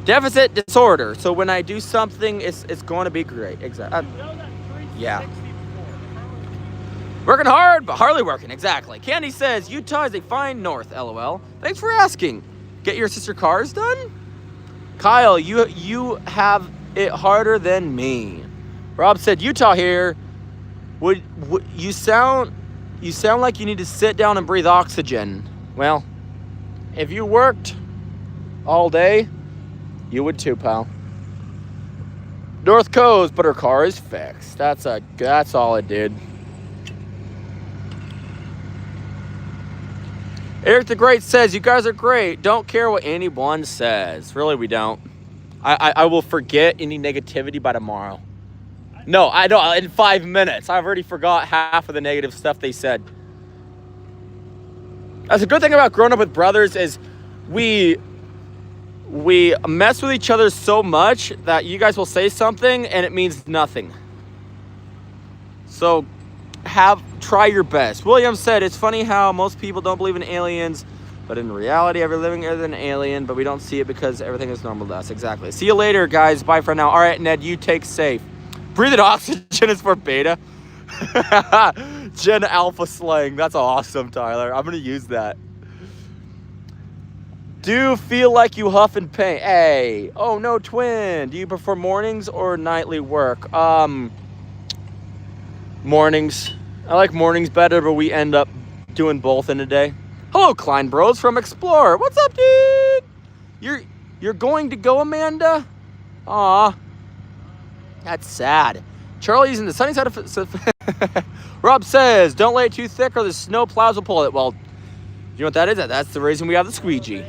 deficit disorder. So when I do something, it's going to be great. Exactly. Yeah. Working hard, but hardly working. Exactly. Candy says, Utah is a fine north, LOL. Thanks for asking. Get your sister cars done? Kyle, you have it harder than me. Rob said, Utah here. Would you sound like you need to sit down and breathe oxygen. Well, if you worked all day, you would too, pal. North Coast, but her car is fixed. That's solid, dude. Eric the Great says, you guys are great. Don't care what anyone says. Really, we don't. I will forget any negativity by tomorrow. No, I don't. In 5 minutes. I've already forgot half of the negative stuff they said. That's a good thing about growing up with brothers is we mess with each other so much that you guys will say something and it means nothing. So try your best. William said, it's funny how most people don't believe in aliens, but in reality, every living is an alien, but we don't see it because everything is normal to us. Exactly. See you later, guys. Bye for now. All right, Ned, you take safe. Breathing oxygen is for beta. Gen Alpha slang. That's awesome, Tyler. I'm going to use that. Do you feel like you huff and pain? Hey. Oh, no, twin. Do you prefer mornings or nightly work? Mornings. I like mornings better, but we end up doing both in a day. Hello, KleinBros from Explorer. What's up, dude? You're going to go, Amanda? Aw. That's sad. Charlie's in the sunny side of... Rob says, don't lay it too thick or the snow plows will pull it. Well, you know what that is? That's the reason we have the squeegee.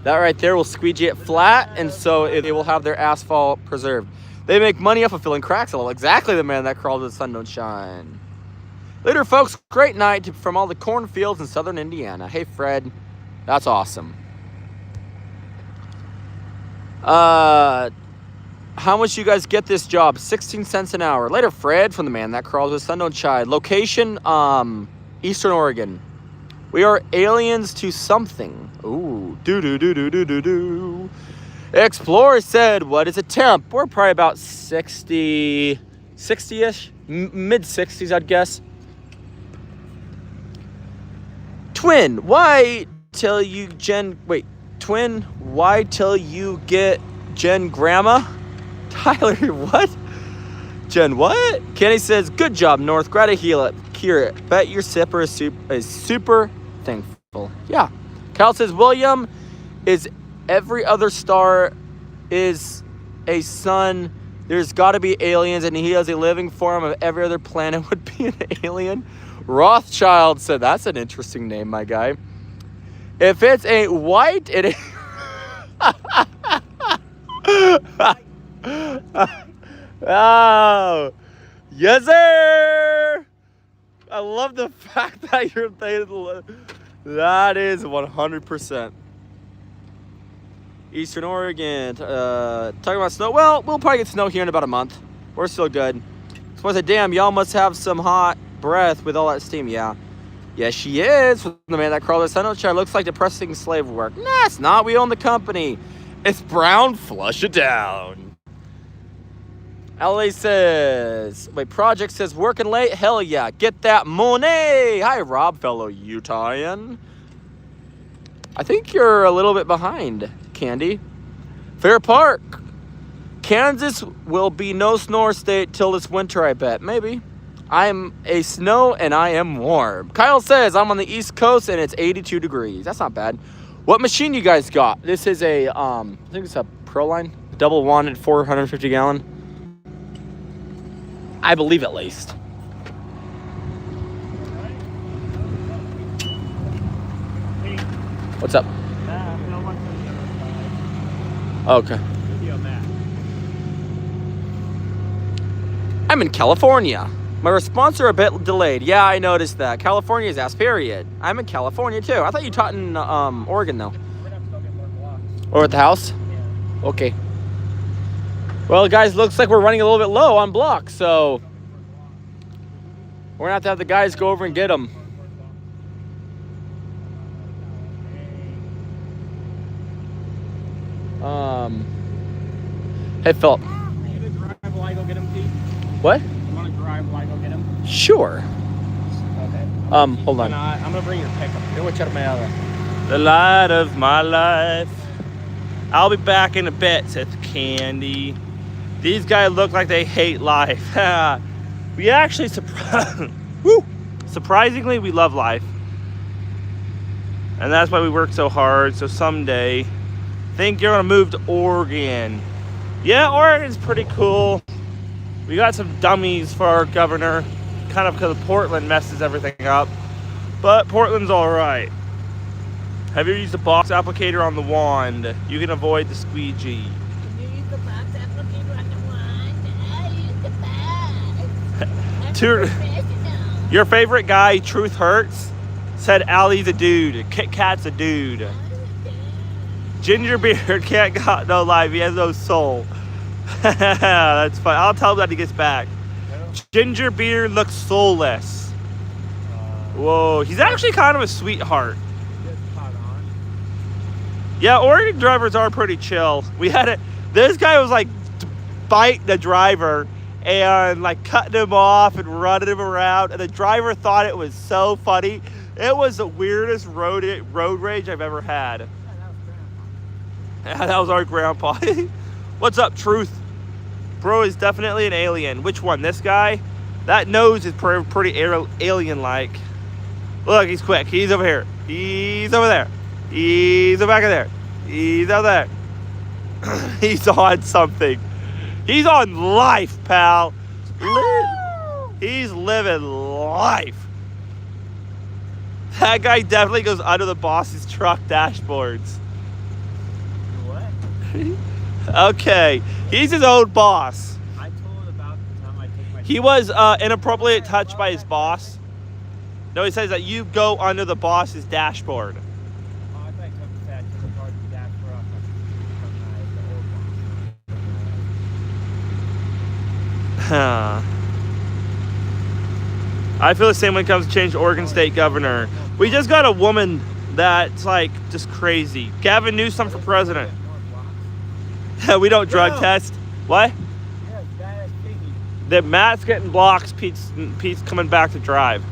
That right there will squeegee it flat, and so it will have their asphalt preserved. They make money off of filling cracks. Well, exactly the man that crawled where the sun don't shine. Later, folks. Great night from all the cornfields in southern Indiana. Hey, Fred. That's awesome. How much you guys get this job? 16 cents an hour. Later, Fred from the Man That Crawls with Sun Don't Chide. Location, Eastern Oregon. We are aliens to something. Ooh, do. Explorer said, what is a temp? We're probably about 60-ish, mid-60s, I'd guess. Twin, why till you get Jen grandma? Tyler, what? Jen, what? Kenny says, good job, North. Gotta heal it. Cure it. Bet your sipper is super thankful. Yeah. Kyle says, William is every other star is a sun. There's got to be aliens, and he has a living form of every other planet would be an alien. Rothschild said, that's an interesting name, my guy. If it's a white, it is... Oh, yes, sir. I love the fact that you're thinking that is 100%. Eastern Oregon. Talking about snow. Well, we'll probably get snow here in about a month. We're still good. So I said, damn, y'all must have some hot breath with all that steam. Yeah. Yes, she is. From the Man That Crawls with Sun Don't Chide. Looks like depressing slave work. Nah, it's not. We own the company. It's brown. Flush it down. LA says, wait, Project says, working late? Hell yeah. Get that money. Hi, Rob, fellow Utahian. I think you're a little bit behind, Candy. Fair Park. Kansas will be no snow state till this winter, I bet. Maybe. I'm a snow and I am warm. Kyle says, I'm on the East Coast and it's 82 degrees. That's not bad. What machine you guys got? This is a, I think it's a Proline. Double wanded 450 gallon. I believe at least. What's up? Okay. I'm in California. My response are a bit delayed. Yeah, I noticed that. California's ass, period. I'm in California too. I thought you taught in Oregon though. Or at the house? Yeah. Okay. Well, guys, looks like we're running a little bit low on blocks, so we're gonna have to the guys go over and get them. Hey, Philip. You gonna drive while I go get him, Pete? What? You wanna drive while I go get him? Sure. Okay. Hold on. I'm gonna bring your pickup. The light of my life. I'll be back in a bit, says Candy. These guys look like they hate life. We actually, surprisingly, we love life. And that's why we work so hard. So someday, think you're gonna move to Oregon. Yeah, Oregon's pretty cool. We got some dummies for our governor, kind of because Portland messes everything up. But Portland's all right. Have you used the box applicator on the wand? You can avoid the squeegee. Can you use the box applicator on the wand? I use the box. Your favorite guy, Truth Hurts, said Allie's a dude. Kit Kat's a dude. Gingerbeard can't got no life. He has no soul. That's fine. I'll tell him that he gets back. Gingerbeard looks soulless. Whoa, he's actually kind of a sweetheart. Yeah, Oregon drivers are pretty chill. This guy was like biting the driver and like cutting him off and running him around, and the driver thought it was so funny. It was the weirdest road rage I've ever had. Yeah, that was our grandpa. What's up, Truth? Bro is definitely an alien. Which one? This guy? That nose is pretty alien-like. Look, he's quick. He's over here. He's over there. He's back of there. He's out there. He's on something. He's on life, pal. He's living life. That guy definitely goes under the boss's truck dashboards. What? Okay, he's his own boss. I told about the time I take my... He was inappropriately touched by his boss. No, he says that you go under the boss's dashboard. Oh, I thought I took the dashboard off from the old I feel the same when it comes to change Oregon State governor. We just got a woman that's like just crazy. Gavin Newsom for president. We don't drug test. What? Yeah, badass piggy. That Matt's getting blocks. Pete's coming back to drive.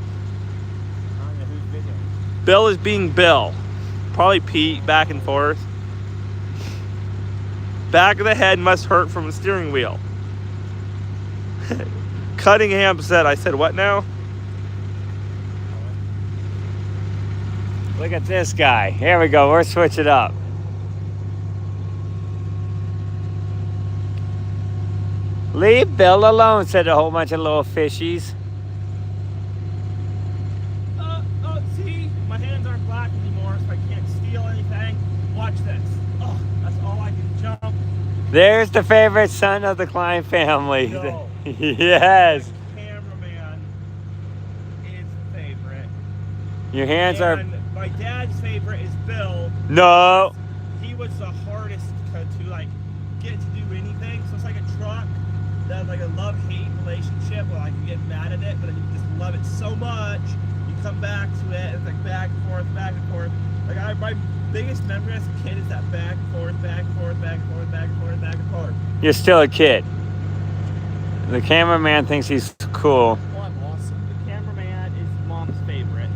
I don't know who's videoing. Bill is being Bill. Probably Pete, back and forth. Back of the head must hurt from the steering wheel. Cunningham said, I said, what now? Look at this guy. Here we go. We're switching up. Leave Bill alone, said a whole bunch of little fishies. See, my hands aren't black anymore, so I can't steal anything. Watch this. Oh, that's all I can jump. There's the favorite son of the Klein family. No. Yes. Cameraman is favorite. Your hands are... And my dad's favorite is Bill. No. He was the hardest to like get to do anything. So it's like a truck that has like a love-hate relationship where I can get mad at it, but then you just love it so much. You come back to it, it's like back and forth, back and forth. Like my biggest memory as a kid is that back and forth, back and forth, back and forth, back and forth, back and forth. You're still a kid. The cameraman thinks he's cool. Oh, I'm awesome. The cameraman is mom's favorite.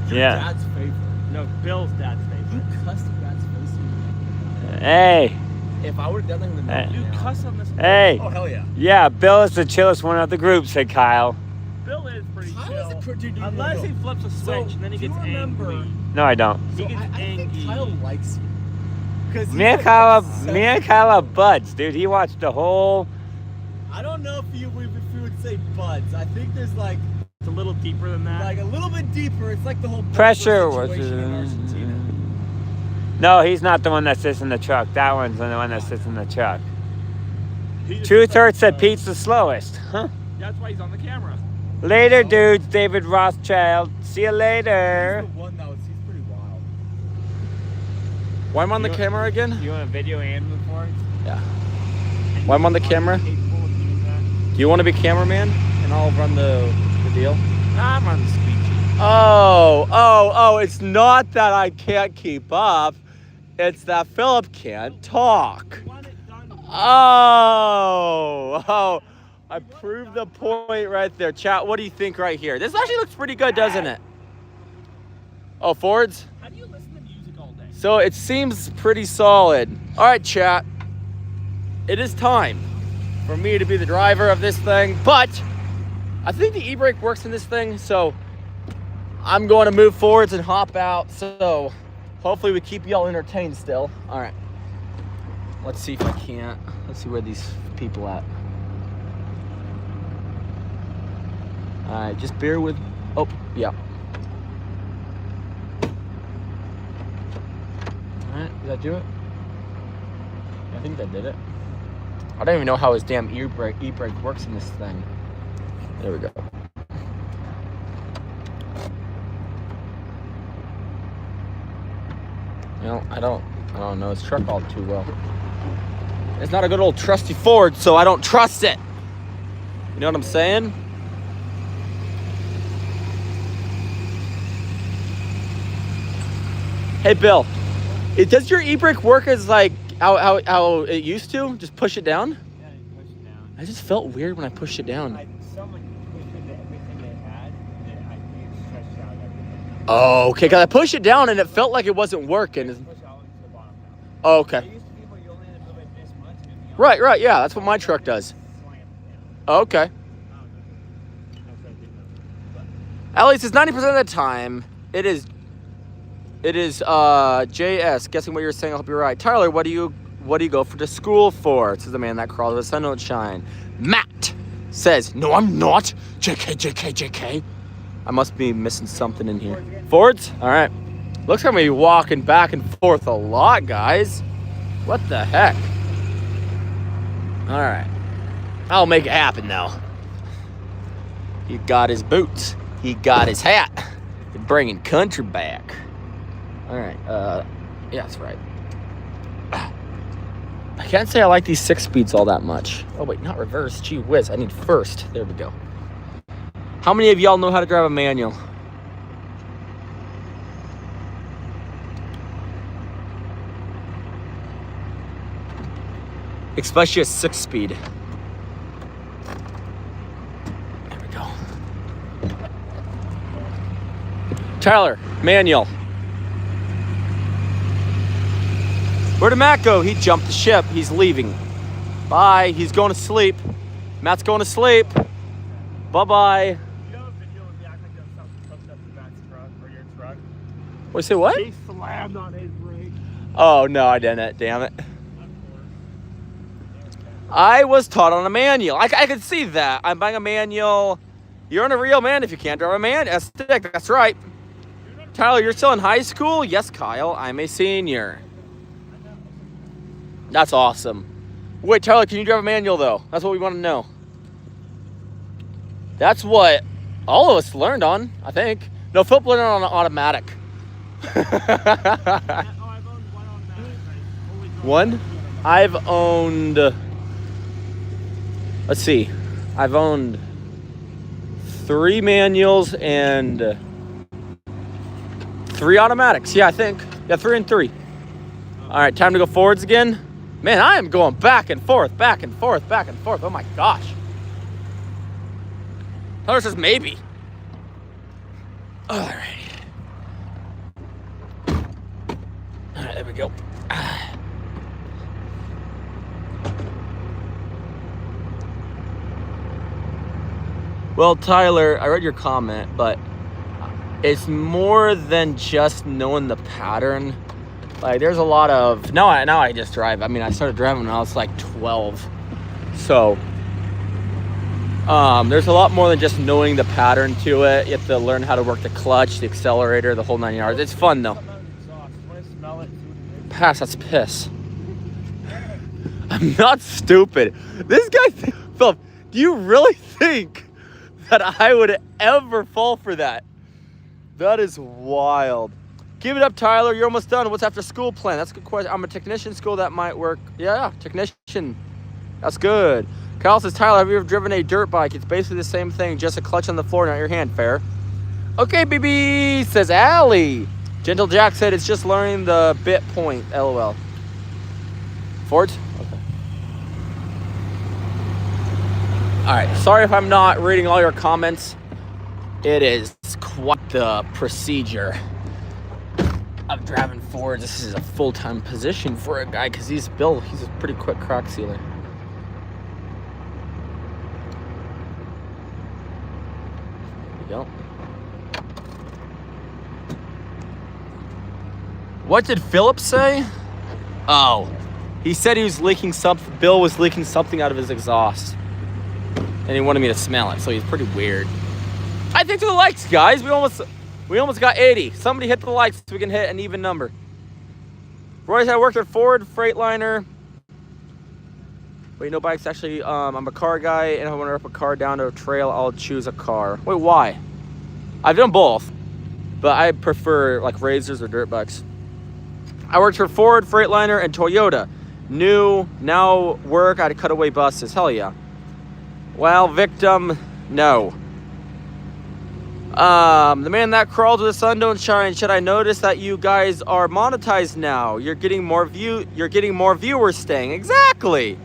Yeah. Dad's favorite. No, Bill's dad's favorite. You cussed your dad's face. Hey. If I would have done that, You cuss on this. Hey. Oh hell yeah. Yeah, Bill is the chillest one of the group, said Kyle. Bill is pretty Kyle chill. is a pretty dude. Unless he flips a switch and then he do you gets remember- angry. No, I don't. He So gets I think angry. Kyle likes you. Cause Me and Kyle are buds, dude. He watched the whole... I don't know if we would say buds. I think there's like It's a little deeper than that. a little bit deeper. It's like the whole Pressure was... situation in Argentina. No, he's not the one that sits in the truck. That one's the one that sits in the truck. He just- Truth Hurts said Pete's the slowest. Huh? That's why he's on the camera. Later, dudes. David Rothschild. See you He's later. the one that was. He's pretty wild. Why am I on the You- camera again? You want a video and move forward? Yeah. Why am I on the camera? Do you want to be cameraman? And I'll run the deal? I'm on the squeegee. Oh, it's not that I can't keep up. It's that Philip can't talk. Oh, I proved the point right there. Chat, what do you think right here? This actually looks pretty good, doesn't it? Oh, Fords? How do you listen to music all day? So it seems pretty solid. All right, chat. It is time for me to be the driver of this thing, but I think the e-brake works in this thing, so I'm going to move forwards and hop out, so hopefully we keep y'all entertained still. All right. Let's see if I can't. Let's see where these people at. All right, just bear with. Oh, yeah. All right, did that do it? I think that did it. I don't even know how his damn e-brake works in this thing. There we go. You know, I don't know his truck all too well. It's not a good old trusty Ford, so I don't trust it. You know what I'm saying? Hey, Bill. Does your e-brake work as like how it used to? Just push it down? Yeah, you push it down. I just felt weird when I pushed it down. Someone pushed into everything they had, and then I think it stretched out everything. Oh, okay. Cause I pushed it down and it felt like it wasn't working. Push all into the bottom now. Oh, There okay. used to be where you only had to move it this much, and then Right. Yeah, that's what my truck does. slam it down. Oh, okay. I don't know. That's what I did know. At least it's 90% of the time. It is JS. Guessing what you're saying, I hope you're right. Tyler, what do you go to school for? Says the man that crawls with the sun don't shine. Matt says, no, I'm not. JK. I must be missing something in here. Fords? All right. Looks like I'm gonna be walking back and forth a lot, guys. What the heck? All right. I'll make it happen though. He got his boots. He got his hat. They're bringing country back. All right. Yeah, that's right. I can't say I like these 6 speeds all that much. Oh wait, not reverse. Gee whiz, I need first. There we go. How many of y'all know how to drive a manual? Especially a 6-speed. There we go. Tyler, manual. Where did Matt go? He jumped the ship. He's leaving. Bye. He's going to sleep. Matt's going to sleep. Bye-bye. You know a video of the act like something hooked up to Matt's truck or your truck? Wait, say what? He slammed on his brake. Oh, no, I didn't. Damn it. I was taught on a manual. I could see that. I'm buying a manual. You're in a real man if you can't drive a manual. Stick. That's right. Tyler, you're still in high school? Yes, Kyle. I'm a senior. That's awesome. Wait, Tyler, can you drive a manual, though? That's what we want to know. That's what all of us learned on, I think. No, Philip learned on an automatic. One? I've owned... Let's see. I've owned 3 manuals and 3 automatics. Yeah, I think. Yeah, 3 and 3. All right, time to go forwards again. Man, I am going back and forth, back and forth, back and forth. Oh my gosh. Tyler says maybe. All right. All right, there we go. Well, Tyler, I read your comment, but it's more than just knowing the pattern. Like, there's a lot of... Now I just drive. I mean, I started driving when I was like 12. So, there's a lot more than just knowing the pattern to it. You have to learn how to work the clutch, the accelerator, the whole 9 yards. It's fun, though. Pass, that's piss. I'm not stupid. This guy... Philip, do you really think that I would ever fall for that? That is wild. Give it up, Tyler. You're almost done. What's after school plan? That's a good question. I'm a technician school. That might work. Yeah, technician. That's good. Kyle says, Tyler, have you ever driven a dirt bike? It's basically the same thing, just a clutch on the floor, not your hand. Fair. Okay, BB, says Allie. Gentle Jack said it's just learning the bit point. LOL. Fords? Okay. All right. Sorry if I'm not reading all your comments. It is quite the procedure of driving Fords. This is a full-time position for a guy because he's a pretty quick crack sealer. There we go. What did Philip say? Oh, he said he was leaking something. Bill was leaking something out of his exhaust, and he wanted me to smell it. So he's pretty weird. I think to the likes, guys. We almost got 80. Somebody hit the likes so we can hit an even number. Roy said I worked at Ford, Freightliner. Wait, no bikes. Actually, I'm a car guy, and if I want to rip a car down to a trail, I'll choose a car. Wait, why? I've done both, but I prefer like razors or dirt bikes. I worked for Ford, Freightliner, and Toyota. New, now work at cutaway buses. Hell yeah. Well, victim, no. The man that crawled with the sun don't shine. Should I notice that you guys are monetized now? You're getting more viewers staying. Exactly.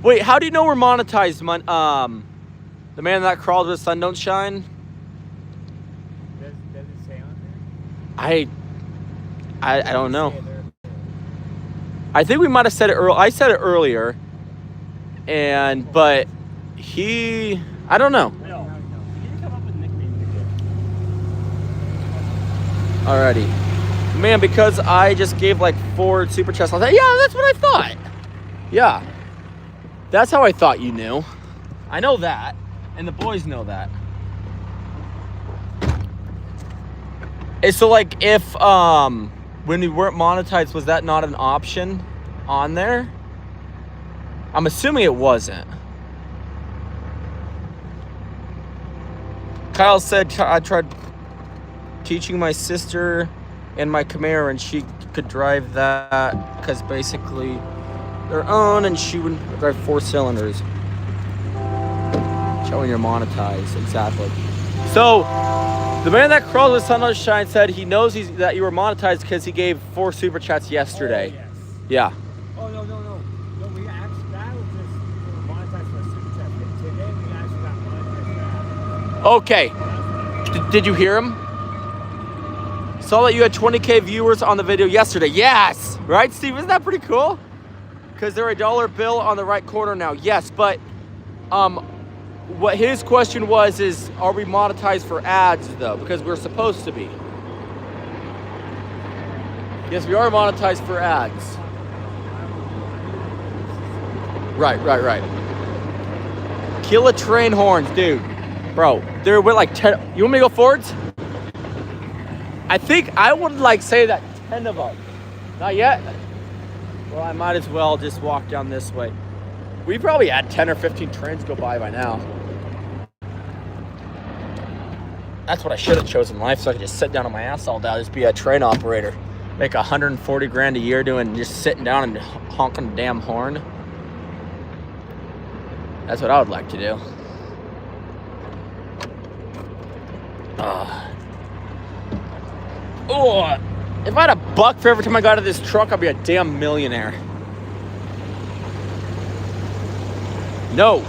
Wait, how do you know we're monetized? The man that crawled with the sun don't shine. Does it say on there? I don't know. I think we might have said it earlier. I said it earlier, but I don't know. Alrighty. Man, because I just gave like 4 super chats, I thought, yeah, that's what I thought. Yeah. That's how I thought you knew. I know that. And the boys know that. And so like if when we weren't monetized, was that not an option on there? I'm assuming it wasn't. Kyle said I tried teaching my sister in my Camaro, and she could drive that because basically they're on, and she would drive 4 cylinders. Showing you're monetized, exactly. So the man that crawled with sunshine said he knows that you were monetized because he gave 4 super chats yesterday. Oh, yes. Yeah. Oh, no. No, we actually, that was just monetized for a super chat. Today, we actually got monetized for that. Okay. Did you hear him? Saw that you had 20K viewers on the video yesterday. Yes! Right, Steve? Isn't that pretty cool? Because they're a dollar bill on the right corner now. Yes, but what his question was is, are we monetized for ads, though? Because we're supposed to be. Yes, we are monetized for ads. Right. Kill a train horns, dude. Bro, they're with like 10. You want me to go forwards? I think I would like say that 10 of them. Not yet? Well, I might as well just walk down this way. We probably had 10 or 15 trains go by now. That's what I should have chosen in life, so I could just sit down on my ass all day. Just be a train operator. Make 140 grand a year doing just sitting down and honking the damn horn. That's what I would like to do. Oh, if I had $1 for every time I got out of this truck, I'd be a damn millionaire. No.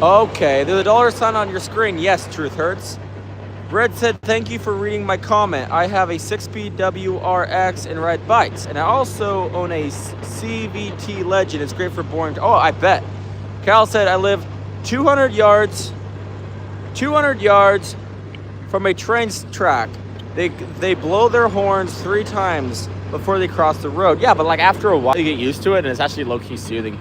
Okay, there's a dollar sign on your screen. Yes, Truth Hurts. Brett said, thank you for reading my comment. I have a 6-speed WRX and ride bikes, and I also own a CVT Legend. It's great for boring. Oh, I bet. Cal said, I live 200 yards from a train track. They blow their horns 3 times before they cross the road. Yeah, but like after a while, you get used to it, and it's actually low-key soothing.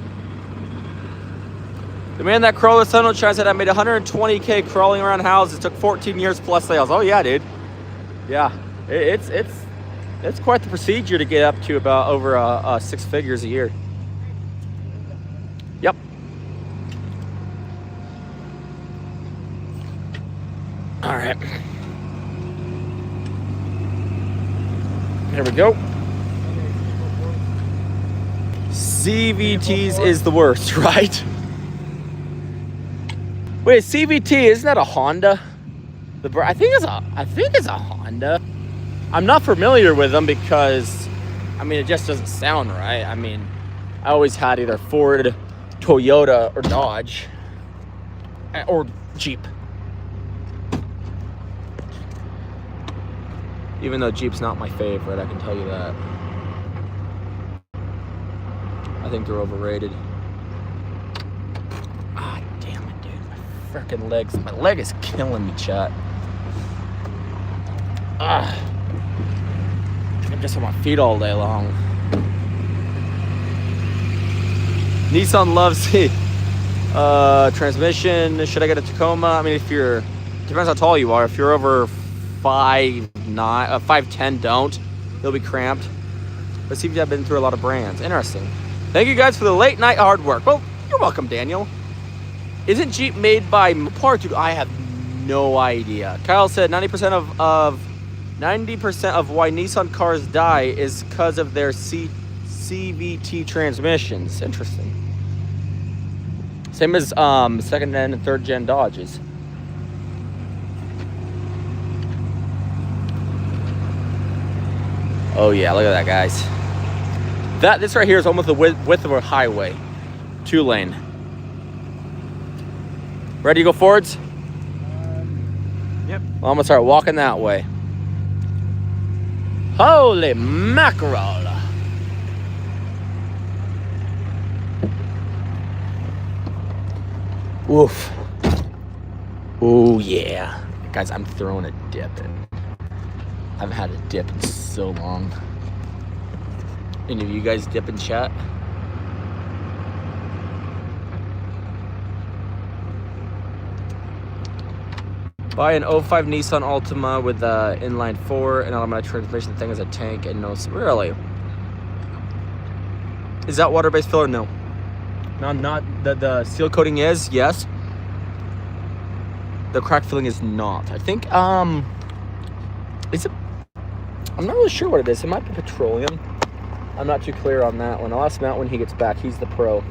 The man that crawled with sunshine said, I made 120K crawling around houses. It took 14 years plus sales. Oh yeah, dude. Yeah, it's quite the procedure to get up to about over 6 figures a year. Yep. All right. Here we go. CVTs is the worst, right? Wait, CVT, isn't that a Honda? I think it's a Honda. I'm not familiar with them because, I mean, it just doesn't sound right. I mean, I always had either Ford, Toyota, or Dodge, or Jeep. Even though Jeep's not my favorite, I can tell you that. I think they're overrated. Ah, damn it, dude. My freaking legs. My leg is killing me, chat. Ah. I'm just on my feet all day long. Nissan loves the transmission. Should I get a Tacoma? I mean, depends how tall you are. If you're over 5'10", don't. They'll be cramped. But see if you've been through a lot of brands. Interesting. Thank you guys for the late night hard work. Well, you're welcome, Daniel. Isn't Jeep made by Mopar? Dude, I have no idea. Kyle said 90% of why Nissan cars die is because of their CVT transmissions. Interesting. Same as second and third gen Dodges. Oh yeah, look at that, guys. This right here is almost the width of a highway. 2-lane. Ready to go forwards? Yep. Well, I'm gonna start walking that way. Holy mackerel! Oof. Oh yeah. Guys, I'm throwing a dip in. I haven't had a dip in so long. Any of you guys dip in chat? Buy an 05 Nissan Altima with inline 4 and automatic transmission. Thing is a tank and no... Really? Is that water-based filler? No. No, not... The seal coating is, yes. The crack filling is not. I think, is it... I'm not really sure what it is. It might be petroleum. I'm not too clear on that one. I'll ask Matt when he gets back. He's the pro.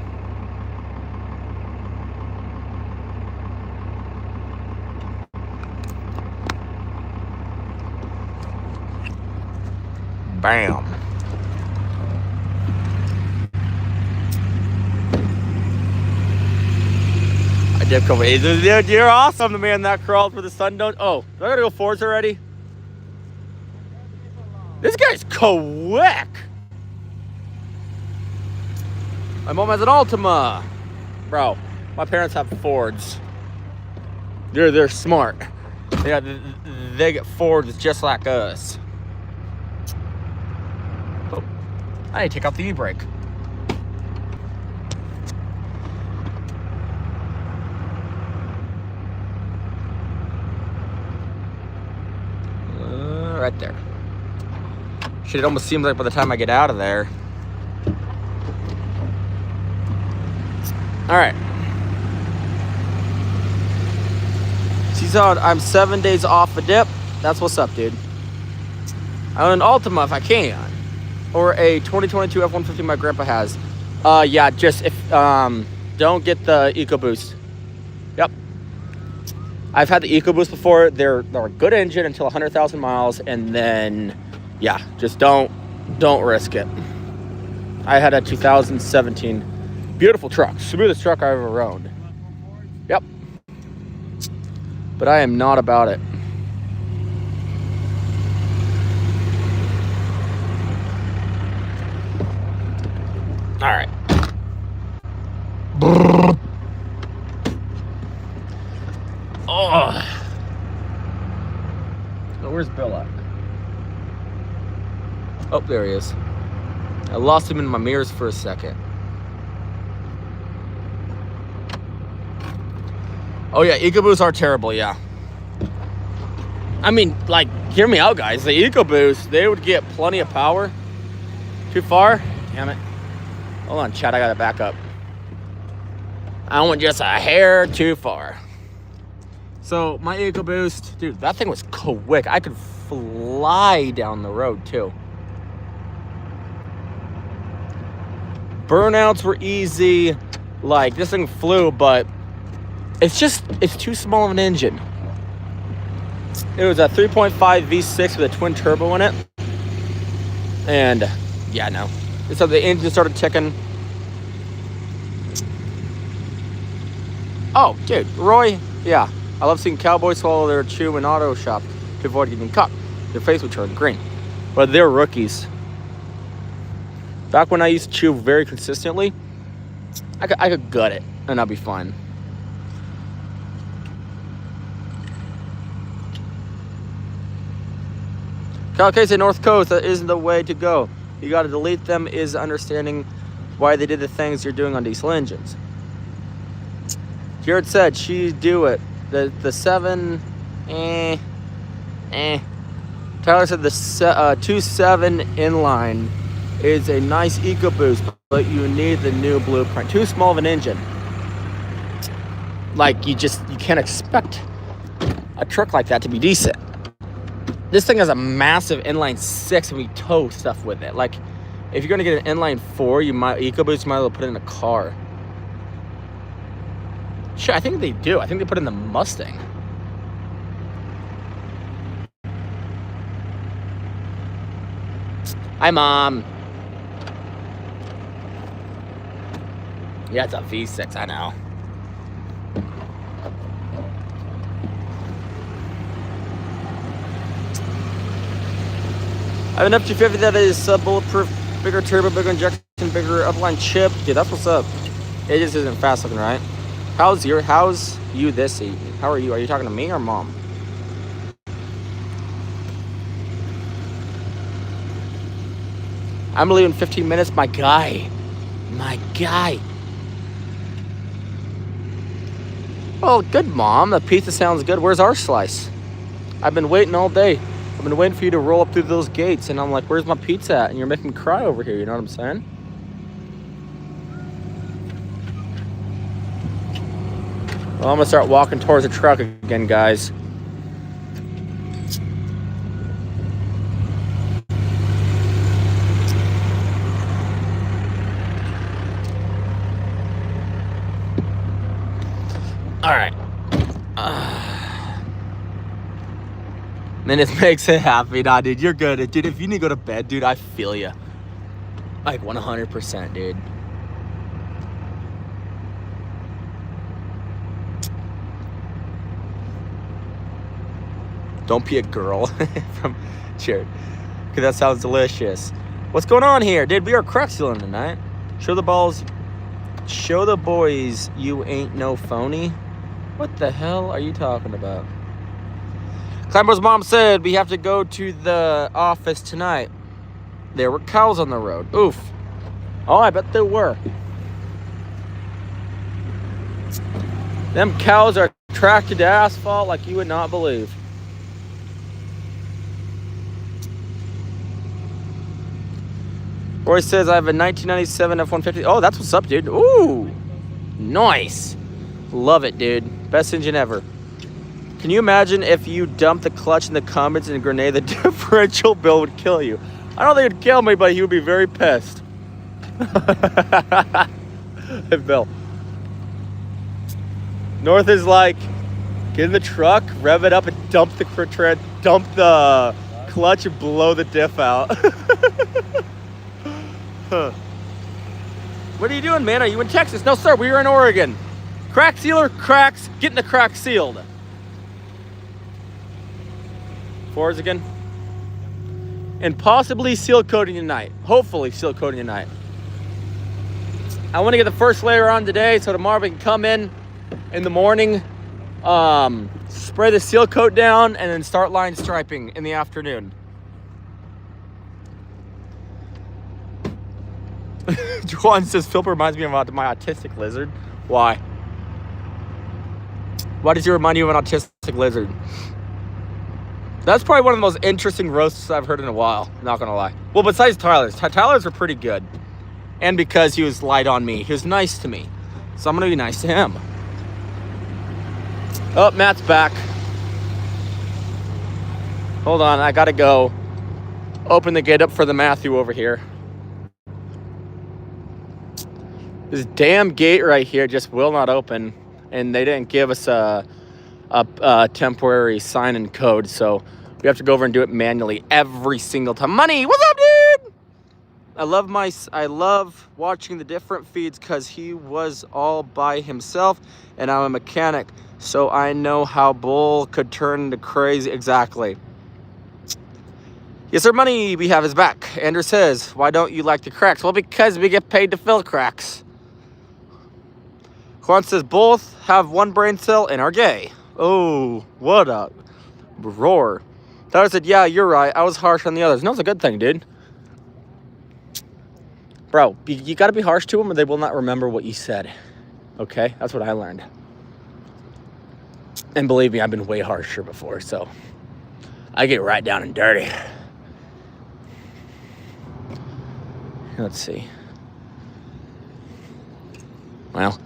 Bam. I did come. Dude, you're awesome, the man that crawled for the sun. Don't. Oh, do I gotta go forwards already? This guy's quick. My mom has an Altima. Bro, my parents have Fords. They're smart. They get Fords just like us. Oh, I need to take off the e-brake. Right there. Shit, it almost seems like by the time I get out of there. All right. Season, I'm 7 days off a dip. That's what's up, dude. I own an Altima if I can, or a 2022 F-150 my grandpa has. Yeah, just if don't get the EcoBoost. Yep. I've had the EcoBoost before. They're a good engine until 100,000 miles, and then yeah, just don't risk it. I had a 2017 beautiful truck, smoothest truck I ever owned. Yep. But I am not about it. All right. Oh. Oh, where's Bill at? Oh, there he is. I lost him in my mirrors for a second. Oh yeah, EcoBoosts are terrible, yeah. I mean, like, hear me out, guys. The EcoBoost, they would get plenty of power. Too far? Damn it. Hold on, Chad, I gotta back up. I went just a hair too far. So, my EcoBoost, dude, that thing was quick. I could fly down the road, too. Burnouts were easy. Like, this thing flew, but it's too small of an engine. It was a 3.5 V6 with a twin turbo in it. And yeah, no. So the engine started ticking. Oh, dude, Roy, yeah. I love seeing cowboys swallow their chew in auto shop to avoid getting caught. Their face would turn green. But they're rookies. Back when I used to chew very consistently, I could gut it and I'll be fine. Caucasian North Coast, that isn't the way to go. You gotta delete them is understanding why they did the things you're doing on diesel engines. Jared said she'd do it. The 7, Tyler said the 2.7 inline is a nice EcoBoost, but you need the new blueprint. Too small of an engine. Like, you can't expect a truck like that to be decent. This thing has a massive inline 6 and we tow stuff with it. Like, if you're gonna get an inline 4, EcoBoost, you might as well put it in a car. Sure, I think they do. I think they put it in the Mustang. Hi, Mom. Yeah, it's a V6, I know. I have an F-250 that is bulletproof, bigger turbo, bigger injection, bigger upline chip. Dude, that's what's up. It just isn't fast looking, right? How's you this evening? How are you? Are you talking to me or Mom? I'm leaving 15 minutes. My guy. Well, good, Mom. The pizza sounds good. Where's our slice? I've been waiting all day. I've been waiting for you to roll up through those gates, and I'm like, where's my pizza at? And you're making me cry over here, you know what I'm saying? Well, I'm gonna start walking towards the truck again, guys. All right. Man, it makes it happy. Nah, dude, you're good. Dude, if you need to go to bed, dude, I feel you. Like 100%, dude. Don't be a girl from Jared. Okay, that sounds delicious. What's going on here? Dude, we are crack sealing tonight. Show the balls. Show the boys you ain't no phony. What the hell are you talking about? KleinBros' mom said we have to go to the office tonight. There were cows on the road. Oof. Oh, I bet there were. Them cows are attracted to asphalt like you would not believe. Roy says I have a 1997 F-150. Oh, that's what's up, dude. Ooh, nice. Love it, dude. Best engine ever. Can you imagine if you dumped the clutch in the comments and grenade, the differential Bill would kill you? I don't think it would kill me, but he would be very pissed. Hey, Bill. North is like, get in the truck, rev it up, and dump the clutch and blow the diff out. Huh. What are you doing, man? Are you in Texas? No, sir. We are in Oregon. Crack sealer, cracks, getting the crack sealed. Fours again. And possibly seal coating tonight. Hopefully seal coating tonight. I want to get the first layer on today so tomorrow we can come in the morning, spray the seal coat down, and then start line striping in the afternoon. Juan says Philip reminds me of my autistic lizard. Why? Why does he remind you of an autistic lizard? That's probably one of the most interesting roasts I've heard in a while. Not gonna lie. Well, besides Tyler's. Tyler's were pretty good. And because he was light on me. He was nice to me. So I'm gonna be nice to him. Oh, Matt's back. Hold on, I gotta go open the gate up for the Matthew over here. This damn gate right here just will not open, and they didn't give us a temporary sign-in code, so we have to go over and do it manually every single time. Money, what's up, dude? I love watching the different feeds because he was all by himself, and I'm a mechanic, so I know how Bull could turn into crazy. Exactly. Yes, sir, Money, we have his back. Andrew says, why don't you like the cracks? Well, because we get paid to fill cracks. Juan says, both have one brain cell and are gay. Oh, what a roar. Tyler said, yeah, you're right. I was harsh on the others. No, it's a good thing, dude. Bro, you got to be harsh to them or they will not remember what you said. Okay? That's what I learned. And believe me, I've been way harsher before, so I get right down and dirty. Let's see. Well.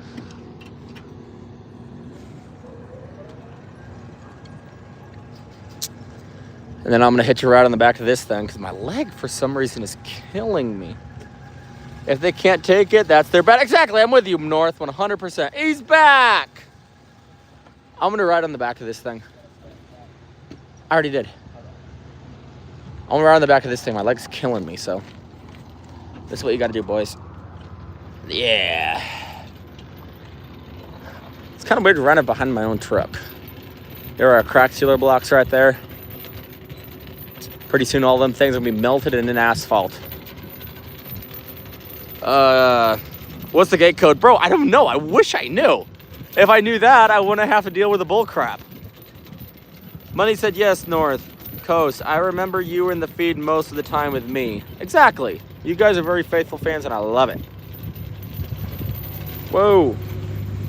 And then I'm going to hit you right on the back of this thing because my leg, for some reason, is killing me. If they can't take it, that's their bad. Exactly. I'm with you, North, 100%. He's back. I'm going to ride on the back of this thing. I already did. I'm going to ride on the back of this thing. My leg's killing me, so this is what you got to do, boys. Yeah. It's kind of weird to run it behind my own truck. There are crack sealer blocks right there. Pretty soon all them things will be melted in an asphalt. What's the gate code? Bro, I don't know. I wish I knew. If I knew that, I wouldn't have to deal with the bull crap. Money said yes, North Coast. I remember you were in the feed most of the time with me. Exactly. You guys are very faithful fans and I love it. Whoa.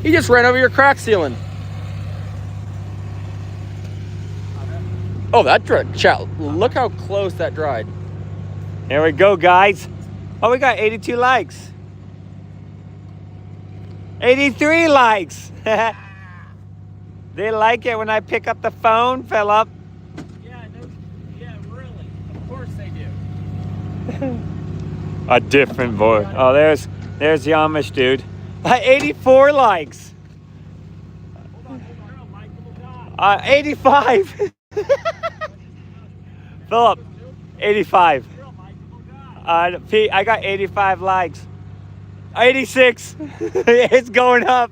He just ran over your crack sealing. Oh, that dried. Chat, look how close that dried. There we go, guys. Oh, we got 82 likes. 83 likes. They like it when I pick up the phone, Philip. Yeah, really. Of course they do. A different boy. Oh, there's the Amish dude. 84 likes. 85. Philip, 85. Pete, I got 85 likes. 86. It's going up.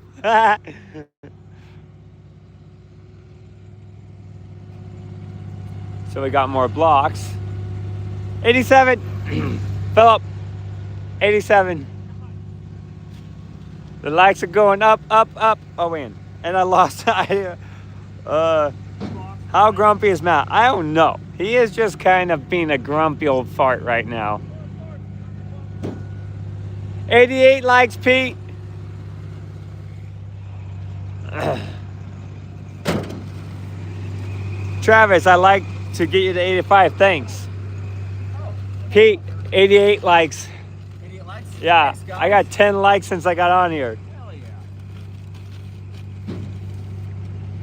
So we got more blocks. 87. Philip, 87. The likes are going up, up, up. Oh, man. And I lost. How grumpy is Matt? I don't know. He is just kind of being a grumpy old fart right now. 88 likes, Pete. Travis, I like to get you to 85. Thanks. Pete, 88 likes. 88 likes? Yeah, Thanks, guys. I got 10 likes since I got on here. Hell yeah.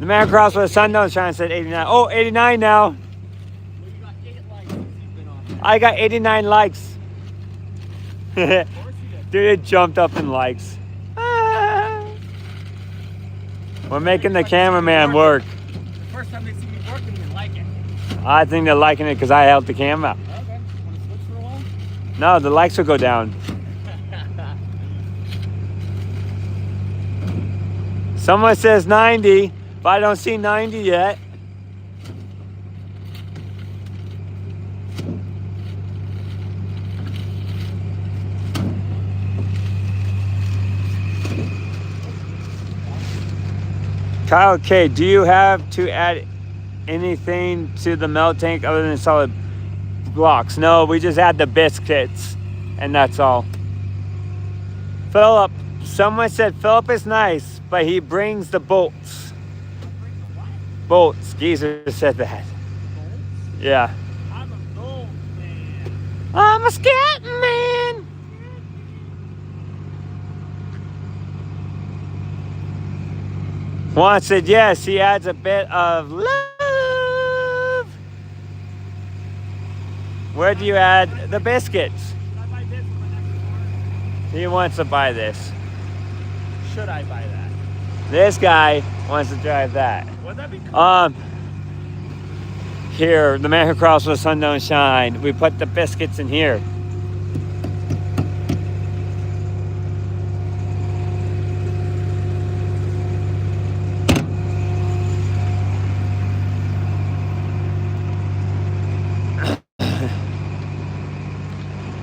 The man across with the sun don't shine said 89. Oh, 89 now. Well, you got 8 likes since you've been on here. I got 89 likes. Of course you did. Dude, it jumped up in likes. Ah. We're making the cameraman work. The first time they see me working, they like it. I think they're liking it because I helped the camera. Okay. Want to switch for a while? No, the likes will go down. Someone says 90, but I don't see 90 yet. Kyle K, do you have to add anything to the melt tank other than solid blocks? No, we just add the biscuits and that's all. Philip, someone said Philip is nice, but he brings the bolts. Bolts, Geezer said that. Yeah. I'm a gold man. I'm a scat man. Juan said yes, he adds a bit of love. Where do you add the biscuits? Should I buy this for my next order? He wants to buy this. Should I buy that? This guy wants to drive that. Would that be cool? Here, the man who crawls with the sun don't shine. We put the biscuits in here.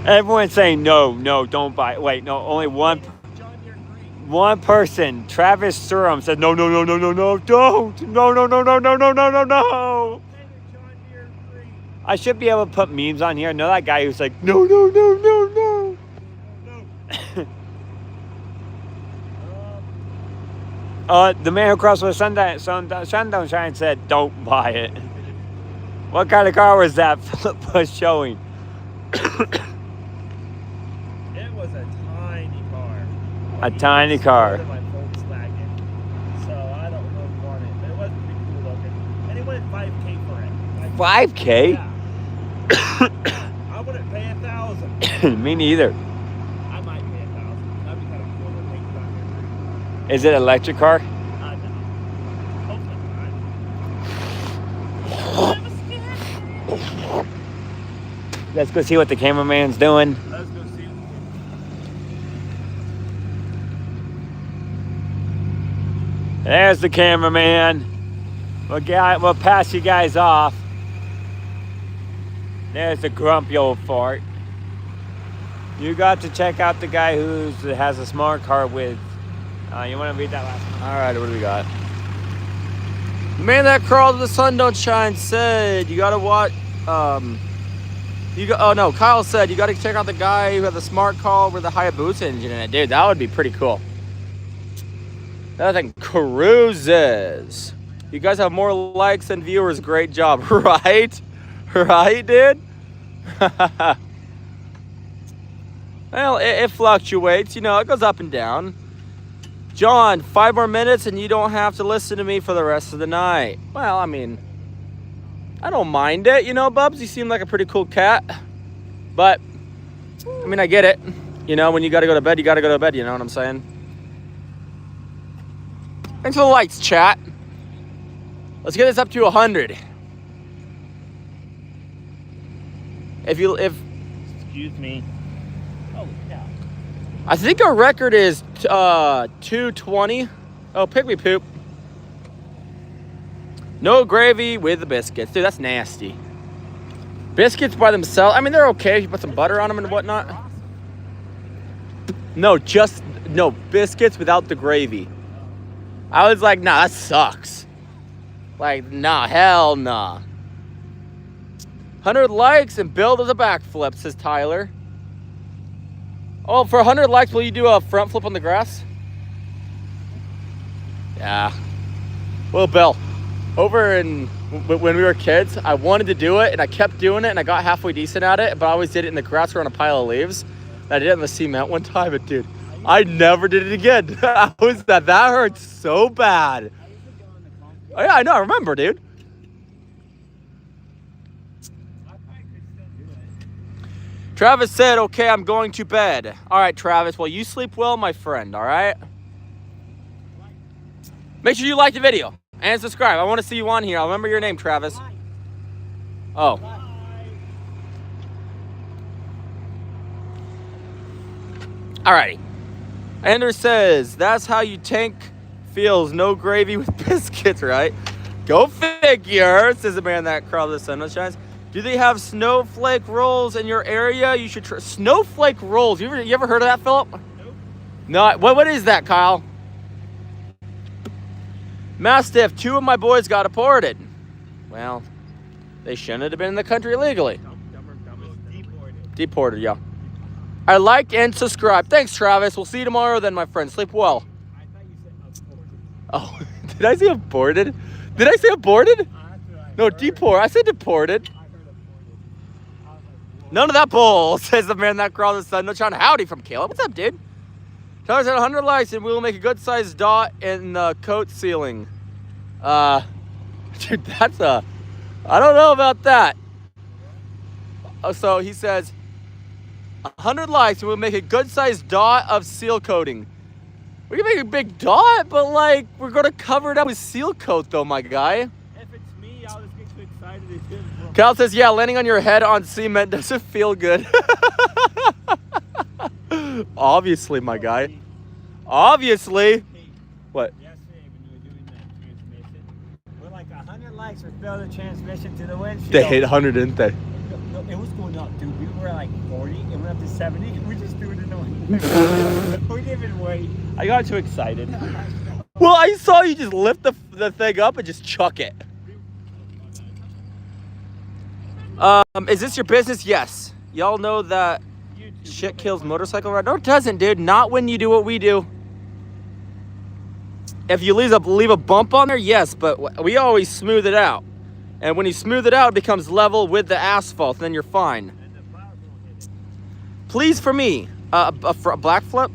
Everyone's saying no, don't buy it. Wait, no, only one person, Travis Surham, said no, don't. No. I should be able to put memes on here. I know that guy who's like, no. The man who crossed with sun don't shine said, don't buy it. What kind of car was that Philip was showing? It was a tiny car. A tiny car. My Volkswagen. So I don't know who bought it, but it was pretty cool looking. And he wanted $5K for it. 5K? Yeah. I wouldn't pay $1,000. Me neither. I might pay $1,000. That'd be kind of cool to take it on here. Is it an electric car? I know. Hopefully not. Let's go see what the cameraman's doing. Let's go see. There's the cameraman. We'll pass you guys off. There's the grumpy old fart. You got to check out the guy who has a smart car with. You want to read that last one? All right, what do we got? The man that crawled with the sun don't shine said you gotta watch. Oh no, Kyle said you gotta check out the guy who has a smart car with a Hayabusa engine in it. Dude, that would be pretty cool. That thing cruises. You guys have more likes than viewers. Great job, right? Right, dude? Well, it fluctuates. You know, it goes up and down. John, 5 more minutes and you don't have to listen to me for the rest of the night. Well, I mean, I don't mind it. You know, Bubs, you seem like a pretty cool cat. But, I mean, I get it. You know, when you gotta go to bed, you gotta go to bed. You know what I'm saying? Thanks for the lights, chat. Let's get this up to 100. If Excuse me. Oh, yeah. I think our record is 220. Oh, pick me poop. No gravy with the biscuits. Dude, that's nasty. Biscuits by themselves, I mean, they're okay if you put some butter on them and whatnot. No, biscuits without the gravy. I was like, nah, that sucks. Like, nah, hell nah. 100 likes and Bill does a backflip, says Tyler. Oh, for 100 likes, will you do a front flip on the grass? Yeah. Well, Bill, when we were kids, I wanted to do it, and I kept doing it, and I got halfway decent at it, but I always did it in the grass or on a pile of leaves. I did it in the cement one time, and dude, I never did it again. That hurt so bad. Oh yeah, I know, I remember, dude. Travis said, okay, I'm going to bed. All right, Travis, well, you sleep well, my friend, all right? Make sure you like the video and subscribe. I want to see you on here. I'll remember your name, Travis. Oh. Alrighty. Anders says, that's how you tank feels. No gravy with biscuits, right? Go figure, says the man that crawled the sun shines. Do they have snowflake rolls in your area? You should try snowflake rolls. You ever heard of that, Philip? Nope. No. What is that, Kyle? Mastiff, 2 of my boys got deported. Well, they shouldn't have been in the country illegally. Deported, yeah. I like and subscribe. Thanks, Travis. We'll see you tomorrow then, my friend. Sleep well. I thought you said aborted. Oh, did I say aborted? Did I say aborted? No, deported. I said deported. None of that bull, says the man that crawled the sun. No, Sean, howdy from Caleb. What's up, dude? Tyler's at 100 likes, and we will make a good-sized dot in the coat ceiling. Dude, that's I don't know about that. So he says, 100 likes, and we'll make a good-sized dot of seal coating. We can make a big dot, but, like, we're going to cover it up with seal coat, though, my guy. If it's me, I'll just get too excited. Cal says, yeah, landing on your head on cement doesn't feel good. Obviously, my guy. Obviously. What? Yesterday when you were doing that transmission, we're like 100 likes for fill the transmission to the windshield. They hit 100, didn't they? No, it was going up, dude. We were like 40, it went up to 70, and we just threw it in the window. We didn't even wait. I got too excited. Well, I saw you just lift the thing up and just chuck it. Is this your business? Yes. Y'all know that shit kills motorcycle ride. No, it doesn't, dude. Not when you do what we do. If you leave a bump on there, yes, but we always smooth it out. And when you smooth it out, it becomes level with the asphalt, and then you're fine. Please, for me, a black flip.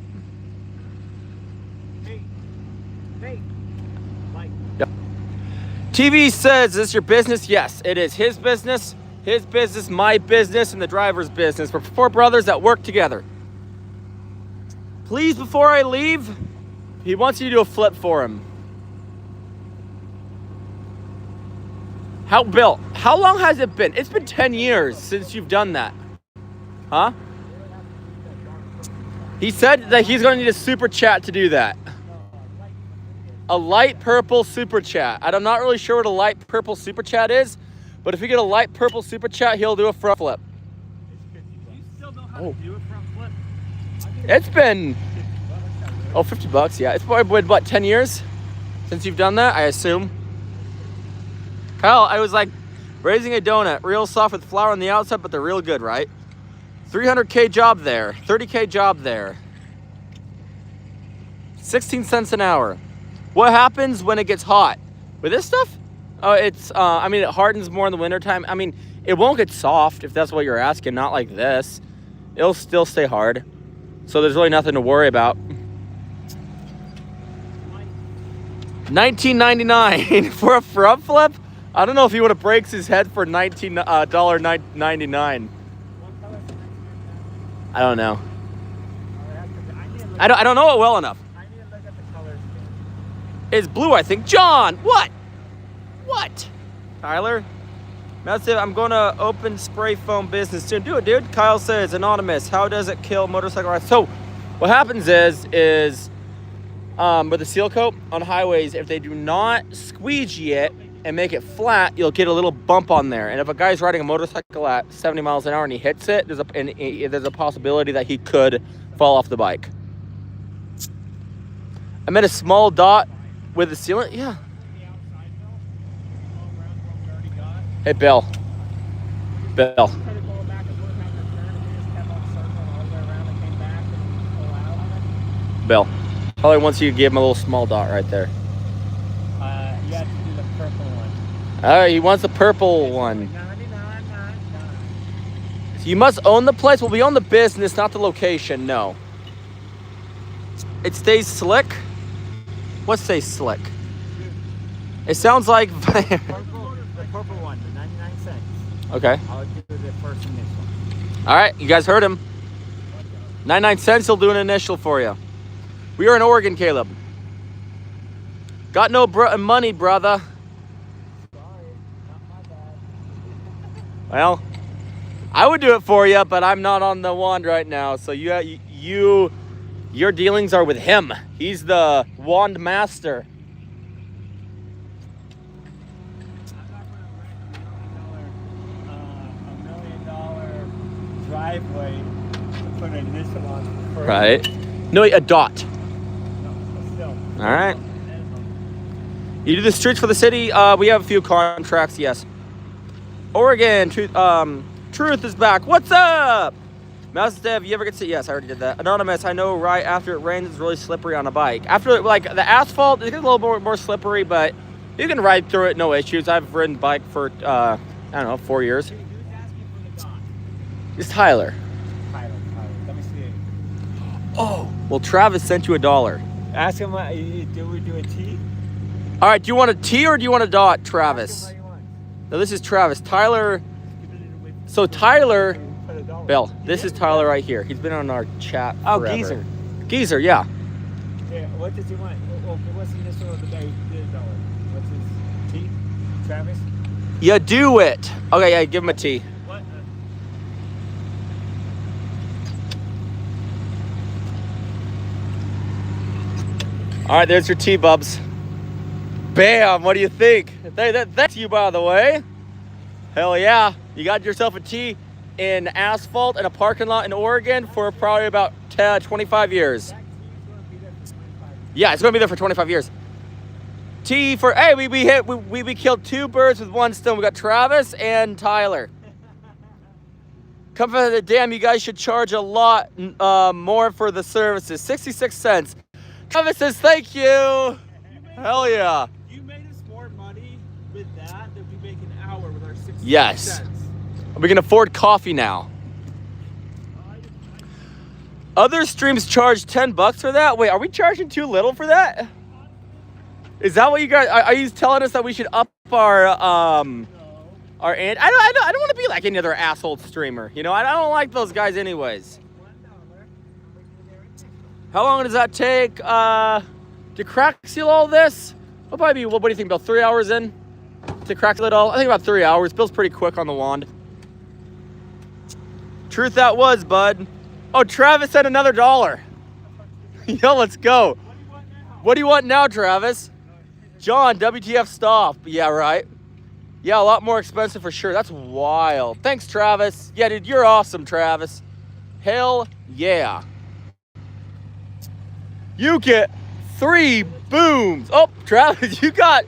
Hey, like. Yep. TV says, is this your business? Yes, it is his business. His business, my business, and the driver's business. We're 4 brothers that work together. Please, before I leave, he wants you to do a flip for him. Bill, how long has it been? It's been 10 years since you've done that. Huh? He said that he's going to need a super chat to do that. A light purple super chat. I'm not really sure what a light purple super chat is. But if we get a light purple super chat, he'll do a front flip. You still know how to do a front flip? It's been, $50, yeah. It's probably been, what, 10 years since you've done that, I assume. Kyle, I was like raising a donut, real soft with flour on the outside, but they're real good, right? 300K job there, 30K job there. 16 cents an hour. What happens when it gets hot? With this stuff? Oh, it's, I mean, it hardens more in the wintertime. I mean, it won't get soft if that's what you're asking, not like this. It'll still stay hard. So there's really nothing to worry about. $19.99 for a front flip? I don't know if he would have breaks his head for $19.99. I don't know. I don't know it well enough. I need to look at the colors. It's blue, I think. John, what? What? Tyler? Massive, I'm going to open spray foam business soon. Do it, dude. Kyle says, anonymous, how does it kill motorcycle rides? So, what happens is with the seal coat on highways, if they do not squeegee it and make it flat, you'll get a little bump on there. And if a guy's riding a motorcycle at 70 miles an hour and he hits it, there's a possibility that he could fall off the bike. I made a small dot with the sealant. Yeah. Hey, Bill. Bill. Bill. Probably once you give him a little small dot right there. You have to do the purple one. He wants the purple one. 99.99. So you must own the place. Well, we own the business, not the location. No. It stays slick. What stays slick? It sounds like. The purple one, the 99 cents. Okay. I'll do the first initial. All right. You guys heard him. 99 cents. He'll do an initial for you. We are in Oregon, Caleb. Got no money, brother. Sorry, not my bad. Well, I would do it for you, but I'm not on the wand right now. So your dealings are with him. He's the wand master. $1 million driveway to put an initial on. For Right. No, a dot. No, but still. All right. You do the streets for the city. We have a few contracts. Yes. Oregon. Truth is back. What's up? Mouse Dev, you ever get to? Yes, I already did that. Anonymous. I know. Right after it rains, it's really slippery on a bike. After like the asphalt, it gets a little more slippery, but you can ride through it, no issues. I've ridden bike for I don't know, 4 years. Who's asking for the bond? It's Tyler. Tyler. Let me see it. Oh. Well, Travis sent you $1. Ask him, do we do a T? All right. Do you want a T or do you want a dot, Travis? Ask him what he wants. No, this is Travis. Tyler. Give it away. So Tyler. Put $1. Bill, this is Tyler right here. He's been on our chat Oh, forever. Geezer. Geezer, yeah. Yeah, what does he want? Okay, what's the initial of the guy who did $1? What's his T? Travis? You do it. Okay, yeah, give him a T. What? All right, there's your T, Bubs. Bam, what do you think? That's you, by the way. Hell yeah. You got yourself a T in asphalt in a parking lot in Oregon for probably about 25 years. Yeah, it's going to be there for 25 years. T for, hey, we killed 2 birds with 1 stone. We got Travis and Tyler. Come for the damn, you guys should charge a lot more for the services. 66 cents. Travis says thank you. Hell yeah. You made us more money with that than we make an hour with our 60 Yes. cents. We can afford coffee now. Other streams charge $10 for that? Wait, are we charging too little for that? Is that what you guys are you telling us that we should up our and I don't want to be like any other asshole streamer. You know, I don't like those guys anyways. How long does that take to crack seal all this? It'll probably be, what do you think, about 3 hours in to crack seal it all? I think about 3 hours. Bill's pretty quick on the wand. Truth that was, bud. Oh, Travis said another $1. Yo, let's go. What do you want now, Travis? John, WTF stop. Yeah, right. Yeah, a lot more expensive for sure. That's wild. Thanks, Travis. Yeah, dude, you're awesome, Travis. Hell yeah. You get 3 booms. Oh, Travis, you got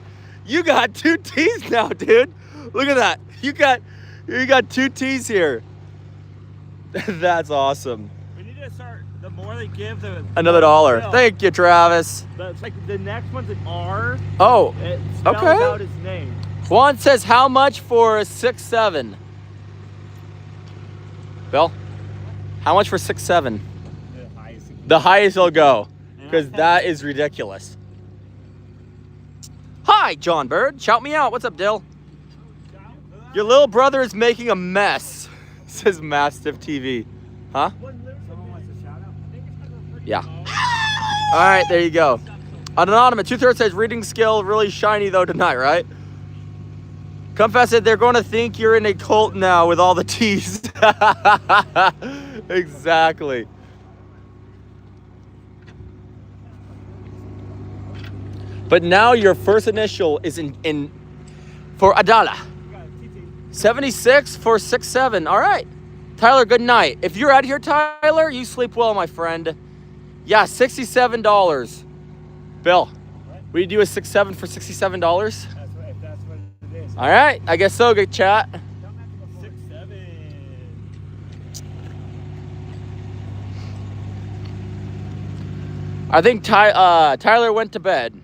2 T's now, dude. Look at that. You got 2 T's here. That's awesome. We need to start, the more they give, Another $1. Thank you, Travis. It's like the next one's an R. Oh, It spells okay. out his name. Juan says, how much for a 6.7? Bill, how much for 6.7? The highest. The highest he'll go, because that is ridiculous. Hi, John Bird. Shout me out. What's up, Dill? Your little brother is making a mess, says Mastiff TV. Huh? Someone wants a shout out? Yeah. All right, there you go. Anonymous, 2/3 says reading skill really shiny though tonight, right? Confess it, they're going to think you're in a cult now with all the T's. Exactly. But now your first initial is in for $1. 76 for 6-7. All right. Tyler, good night. If you're out here, Tyler, you sleep well, my friend. Yeah, $67. Bill, will you do a 6-7 for $67? If that's what it is. All right. I guess so. Good chat. 6-7. I think Tyler went to bed.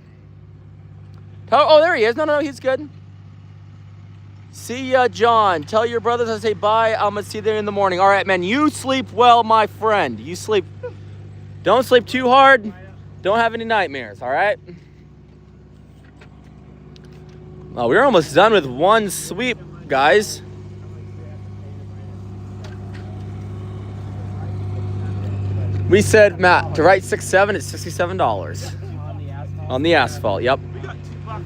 Oh, there he is. No, he's good. See ya, John. Tell your brothers I say bye. I'm going to see them in the morning. All right, man. You sleep well, my friend. You sleep. Don't sleep too hard. Don't have any nightmares, all right? Oh, we're almost done with one sweep, guys. We said, Matt, to write 6-7, it's $67. On the asphalt, yep.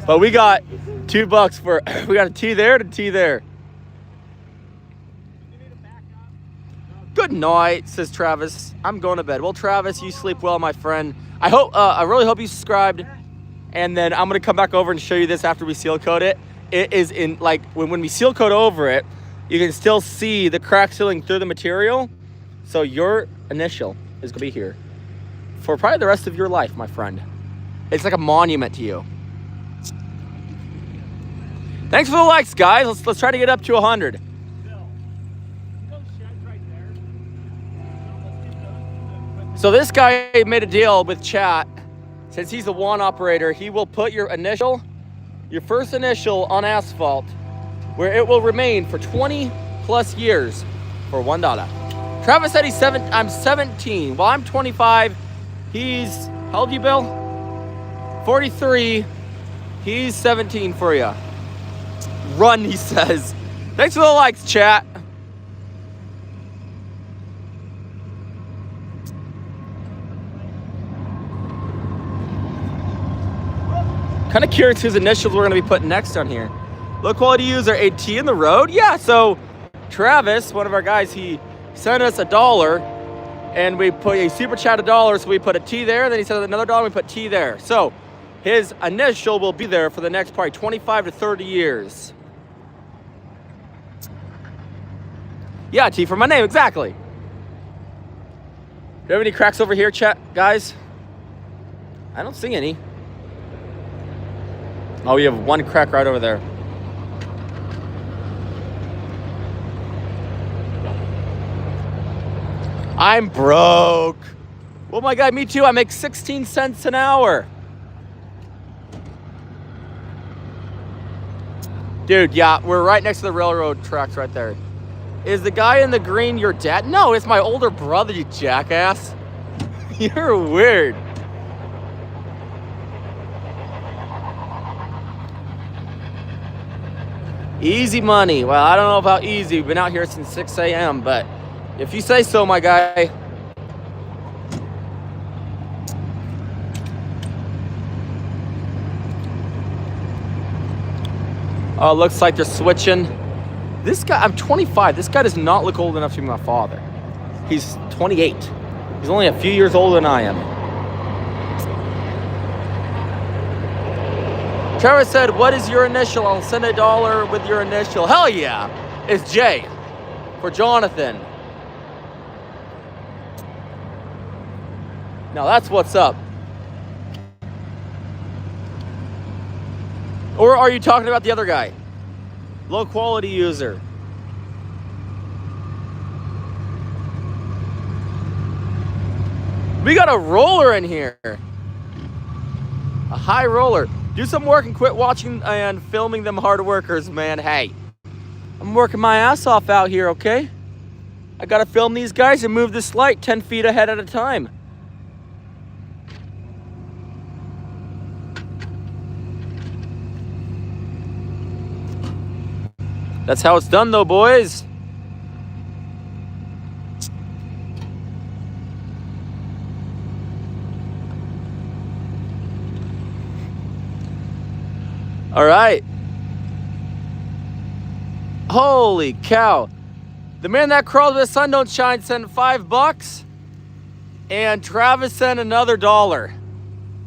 But we got $2 for, we got a T there and a T there. Good night, says Travis. I'm going to bed. Well, Travis, you sleep well, my friend. I really hope you subscribed. And then I'm going to come back over and show you this after we seal coat it. It is in, like, when we seal coat over it, you can still see the crack sealing through the material. So your initial is going to be here for probably the rest of your life, my friend. It's like a monument to you. Thanks for the likes, guys. Let's try to get up to 100. So this guy made a deal with chat. Since he's a one operator, he will put your first initial on asphalt, where it will remain for 20 plus years for $1. Travis said I'm 17. Well, I'm 25. He's, how old are you, Bill? 43. He's 17 for you. Run, he says. Thanks for the likes, chat. Kind of curious whose initials we're going to be putting next on here. Low quality user, a T in the road? Yeah, so Travis, one of our guys, he sent us $1 and we put a super chat $1, so we put a T there, then he sent another $1, we put T there. So his initial will be there for the next probably 25 to 30 years. Yeah, T for my name, exactly. Do you have any cracks over here, chat, guys? I don't see any. Oh, we have one crack right over there. I'm broke. Well, my guy, me too. I make 16 cents an hour. Dude, yeah, we're right next to the railroad tracks right there. Is the guy in the green your dad? No, it's my older brother, you jackass. You're weird. Easy money. Well, I don't know about easy. We've been out here since 6 a.m., but if you say so, my guy. Oh, looks like they're switching. This guy, I'm 25. This guy does not look old enough to be my father. He's 28. He's only a few years older than I am. Travis said, what is your initial? I'll send $1 with your initial. Hell yeah. It's J for Jonathan. Now that's what's up. Or are you talking about the other guy? Low quality user. We got a roller in here. A high roller. Do some work and quit watching and filming them hard workers, man. Hey, I'm working my ass off out here, okay? I gotta film these guys and move this light 10 feet ahead at a time. That's how it's done though, boys. All right. Holy cow. The man that crawled with the sun don't shine sent $5. And Travis sent another $1.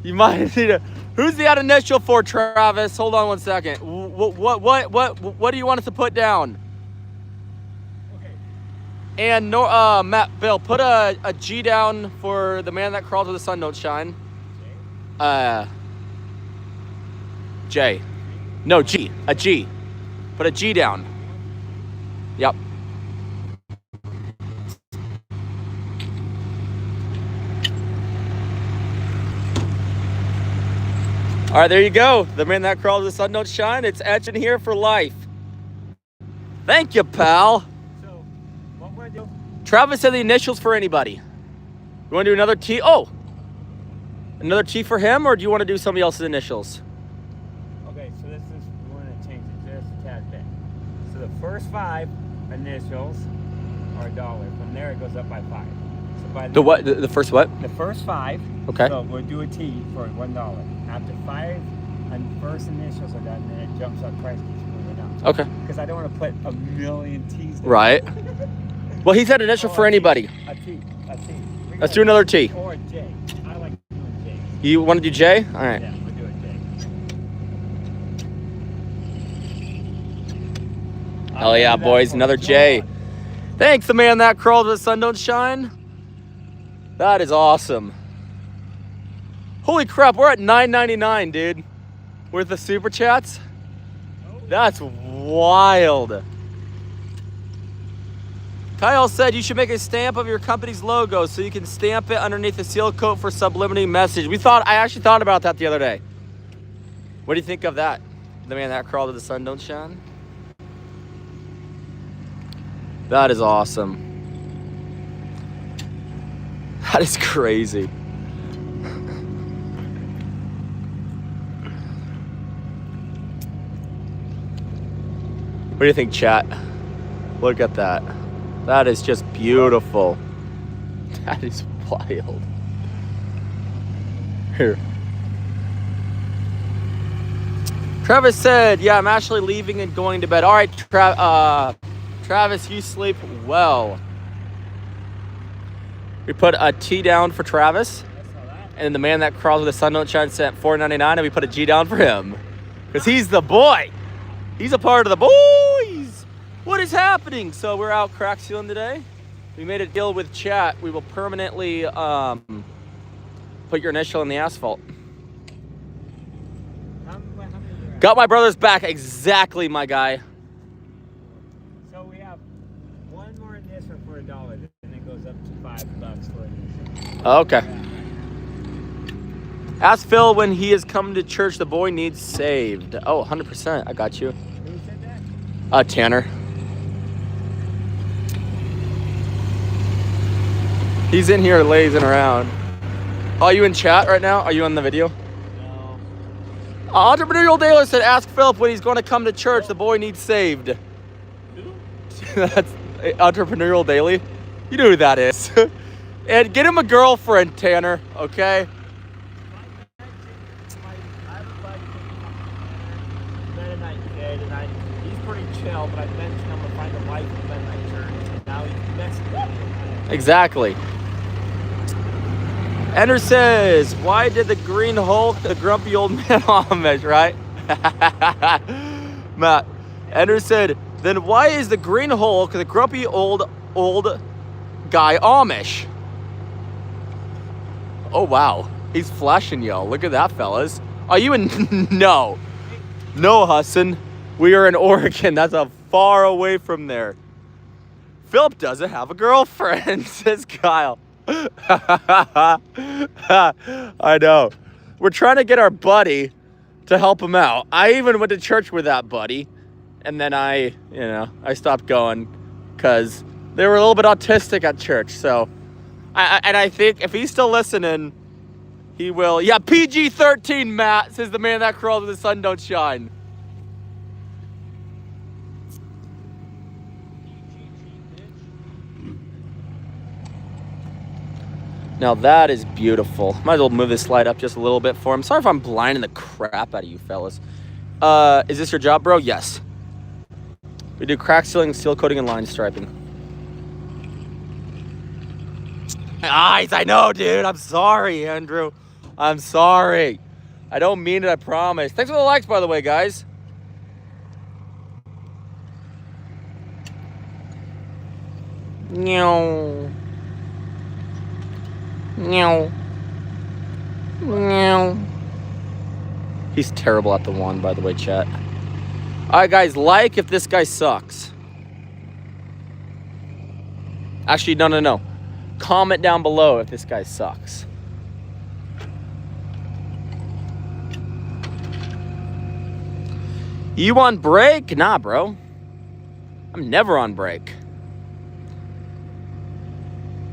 You might need to. Who's the odd initial for Travis? Hold on one second. What do you want us to put down? Okay. And no, Bill, put a G down for the man that crawled where the sun don't shine. J. No, G. A G. Put a G down. Yep. All right, there you go. The man that crawled where the sun don't shine. It's etching here for life. Thank you, pal. So, what we're doing? Travis said the initials for anybody. You want to do another T? Oh, another T for him, or do you want to do somebody else's initials? Okay, so this is, we want to change it just a tad bit. So the first 5 initials are $1. From there, it goes up by 5. So by The what? The first what? The first 5. Okay. So we'll do a T for $1. After 5 and first initials are done, then it jumps up price keeps moving up. Okay. Because I don't want to put a million T's there. Right. Well, he said initial for anybody. A T. Let's do another T. Or a J. I like doing J. You want to do J? All right. Yeah, we'll do a J. Hell yeah, boys. Another J. Thanks, the man that crawled where the sun don't shine. That is awesome. Holy crap, we're at $9.99, dude. With the super chats. That's wild. Kyle said you should make a stamp of your company's logo so you can stamp it underneath the seal coat for subliminal message. I actually thought about that the other day. What do you think of that? The man that crawled where the sun don't shine? That is awesome. That is crazy. What do you think, chat? Look at that. That is just beautiful. That is wild. Here. Travis said, yeah, I'm actually leaving and going to bed. All right, Travis, you sleep well. We put a T down for Travis. And the man that crawls with the sun don't shine sent $4.99, and we put a G down for him. Because he's the boy. He's a part of the boys. What is happening? So we're out crack sealing today. We made a deal with chat. We will permanently put your initial in the asphalt. Got my brother's back. Exactly, my guy. So we have one more initial for $1, and it goes up to $5 for initial. Okay. Ask Phil when he is coming to church. The boy needs saved. Oh, 100%. I got you. Who said that? Tanner. He's in here lazing around. Are you in chat right now? Are you on the video? No. Entrepreneurial Daily said, ask Philip when he's going to come to church. The boy needs saved. Who? That's Entrepreneurial Daily. You know who that is. And get him a girlfriend, Tanner, okay? He's pretty chill, but I mentioned him to find a wife in Midnight Church, and now he's messing with me. Exactly. Ender says, why did the Green Hulk, the grumpy old man Amish, right? Matt. Ender said, then why is the Green Hulk, the grumpy old guy Amish? Oh, wow. He's flashing y'all. Look at that, fellas. Are you in? No. No, Hassan. We are in Oregon. That's a far away from there. Philip doesn't have a girlfriend, says Kyle. I know. We're trying to get our buddy to help him out. I even went to church with that buddy. And then I stopped going because they were a little bit autistic at church. So, I think if he's still listening, he will. Yeah, PG-13, Matt, says the man that crawled where the sun don't shine. Now that is beautiful. Might as well move this slide up just a little bit for him. Sorry if I'm blinding the crap out of you fellas. Is this your job, bro? Yes. We do crack sealing, seal coating, and line striping. Eyes, I know, dude. I'm sorry, Andrew. I'm sorry. I don't mean it, I promise. Thanks for the likes, by the way, guys. Meow. Meow. Meow. He's terrible at the one, by the way, chat. All right, guys, like if this guy sucks. Actually, no. Comment down below if this guy sucks. You on break? Nah, bro. I'm never on break.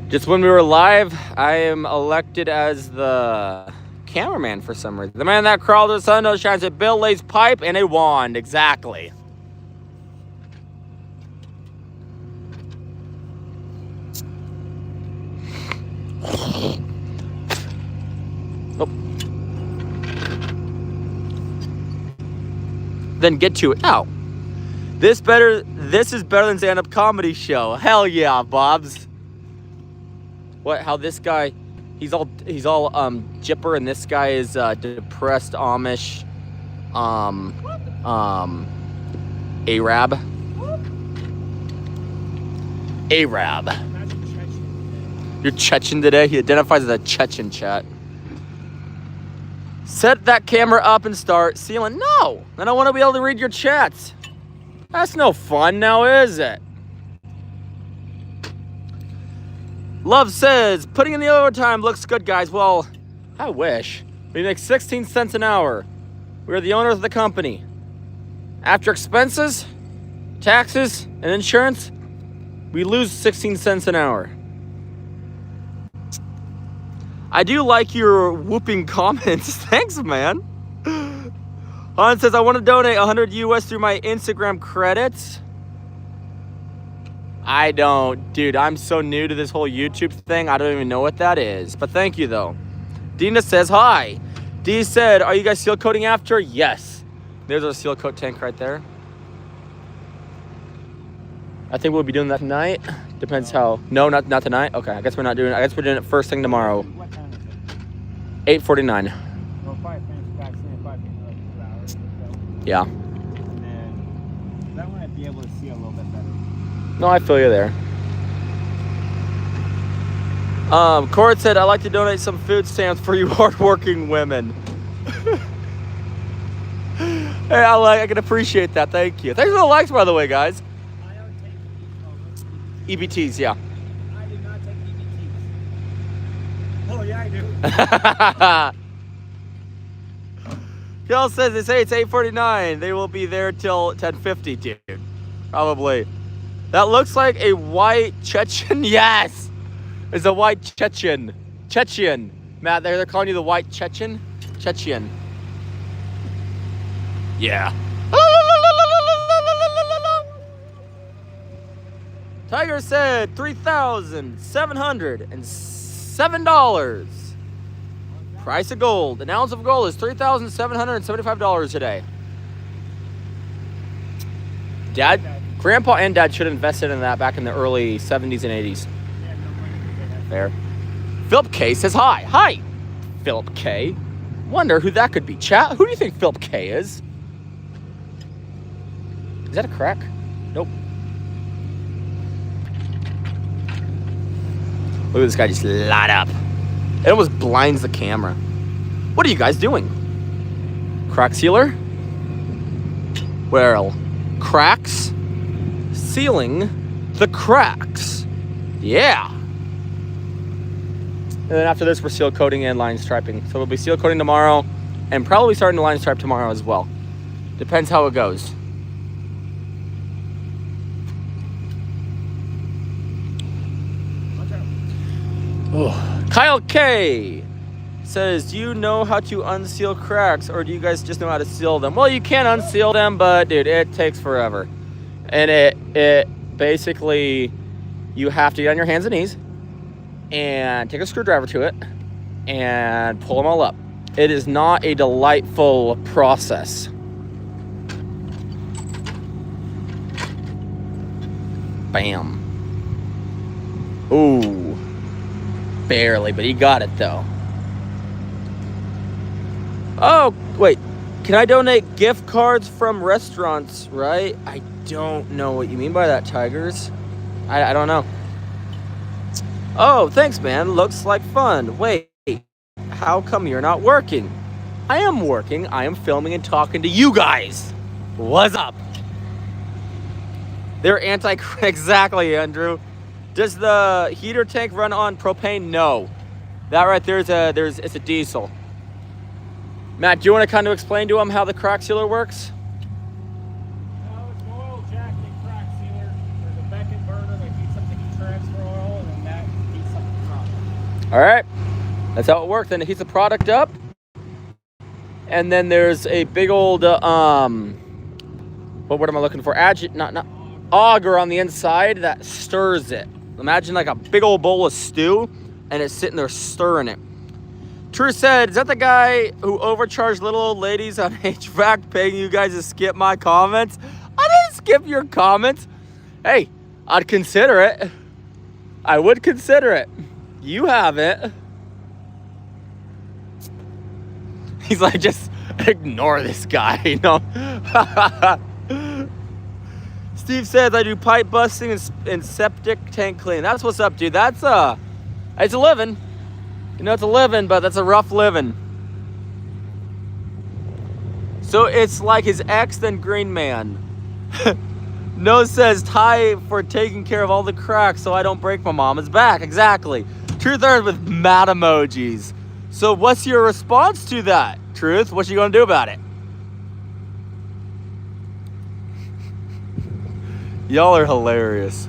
Just when we were live, I am elected as the cameraman for some reason. The man that crawled to the sun knows shines a Bill lays pipe and a wand. Exactly. Oh. Then get to it. Ow. This is better than stand-up comedy show. Hell yeah, Bobs. What? How this guy? He's all jipper, and this guy is depressed Amish, Arab. Arab. You're Chechen today? He identifies as a Chechen, chat. Set that camera up and start sealing. No! I don't want to be able to read your chats. That's no fun now, is it? Love says, putting in the overtime looks good, guys. Well, I wish. We make 16 cents an hour. We're the owners of the company. After expenses, taxes, and insurance, we lose 16 cents an hour. I do like your whooping comments. Thanks, man. Han says, I want to donate 100 US through my Instagram credits. I don't. Dude, I'm so new to this whole YouTube thing. I don't even know what that is. But thank you, though. Dina says, hi. Dee said, are you guys seal coating after? Yes. There's our seal coat tank right there. I think we'll be doing that tonight. Depends how. No, not tonight. Okay, I guess we're not doing it. I guess we're doing it first thing tomorrow. What time is it? 8:49. Well, probably finish practicing at 5 like 2 hours or so. Yeah. And then, I want to be able to see a little bit better. No, I feel you there. Court said, I'd like to donate some food stamps for you hardworking women. Hey, I can appreciate that. Thank you. Thanks for the likes, by the way, guys. I don't take EBTs, yeah. I do not take EBTs. Oh, yeah, I do. Kel says, they say it's 8:49. They will be there till 10:50, dude. Probably. That looks like a white Chechen. Yes! It's a white Chechen. Chechen. Matt, they're calling you the white Chechen? Chechen. Yeah. Tiger said $3,707. Price of gold. An ounce of gold is $3,775 today. Dad, Grandpa and Dad should have invested in that back in the early 70s and 80s. Fair. Philip K says hi. Hi, Philip K. Wonder who that could be. Chat, who do you think Philip K is? Is that a crack? Nope. Look at this guy just light up. It almost blinds the camera. What are you guys doing? Crack sealer? Well, cracks. Sealing the cracks. Yeah. And then after this, we're seal coating and line striping. So we'll be seal coating tomorrow and probably starting to line stripe tomorrow as well. Depends how it goes. Oh. Kyle K says, do you know how to unseal cracks or do you guys just know how to seal them? Well, you can unseal them, but dude, it takes forever. And it basically, you have to get on your hands and knees and take a screwdriver to it and pull them all up. It is not a delightful process. Bam. Ooh. Barely, but he got it though. Oh, wait. Can I donate gift cards from restaurants, right? I don't know what you mean by that, Tigers. I don't know. Oh, thanks, man. Looks like fun. Wait, how come you're not working? I am working. I am filming and talking to you guys. What's up? They're exactly, Andrew. Does the heater tank run on propane? No. That right there is it's a diesel. Matt, do you want to kind of explain to him how the crack sealer works? No, it's an oil jack and crack sealer. There's a Beckett burner that heats up the heat transfer oil, and then that heats up the product. All right. That's how it works. Then it heats the product up. And then there's a big old, what word am I looking for? Not auger on the inside that stirs it. Imagine like a big old bowl of stew, and it's sitting there stirring it. True said, is that the guy who overcharged little old ladies on HVAC paying you guys to skip my comments? I didn't skip your comments. Hey, I'd consider it. I would consider it. You haven't. He's like, just ignore this guy, you know? Steve says, I do pipe busting and septic tank cleaning. That's what's up, dude. It's a living. You know, it's a living, but that's a rough living. So it's like his ex, then Green Man. No says, Ty for taking care of all the cracks so I don't break my mama's back. Exactly. Truth Earth with mad emojis. So what's your response to that, Truth? What you gonna do about it? Y'all are hilarious.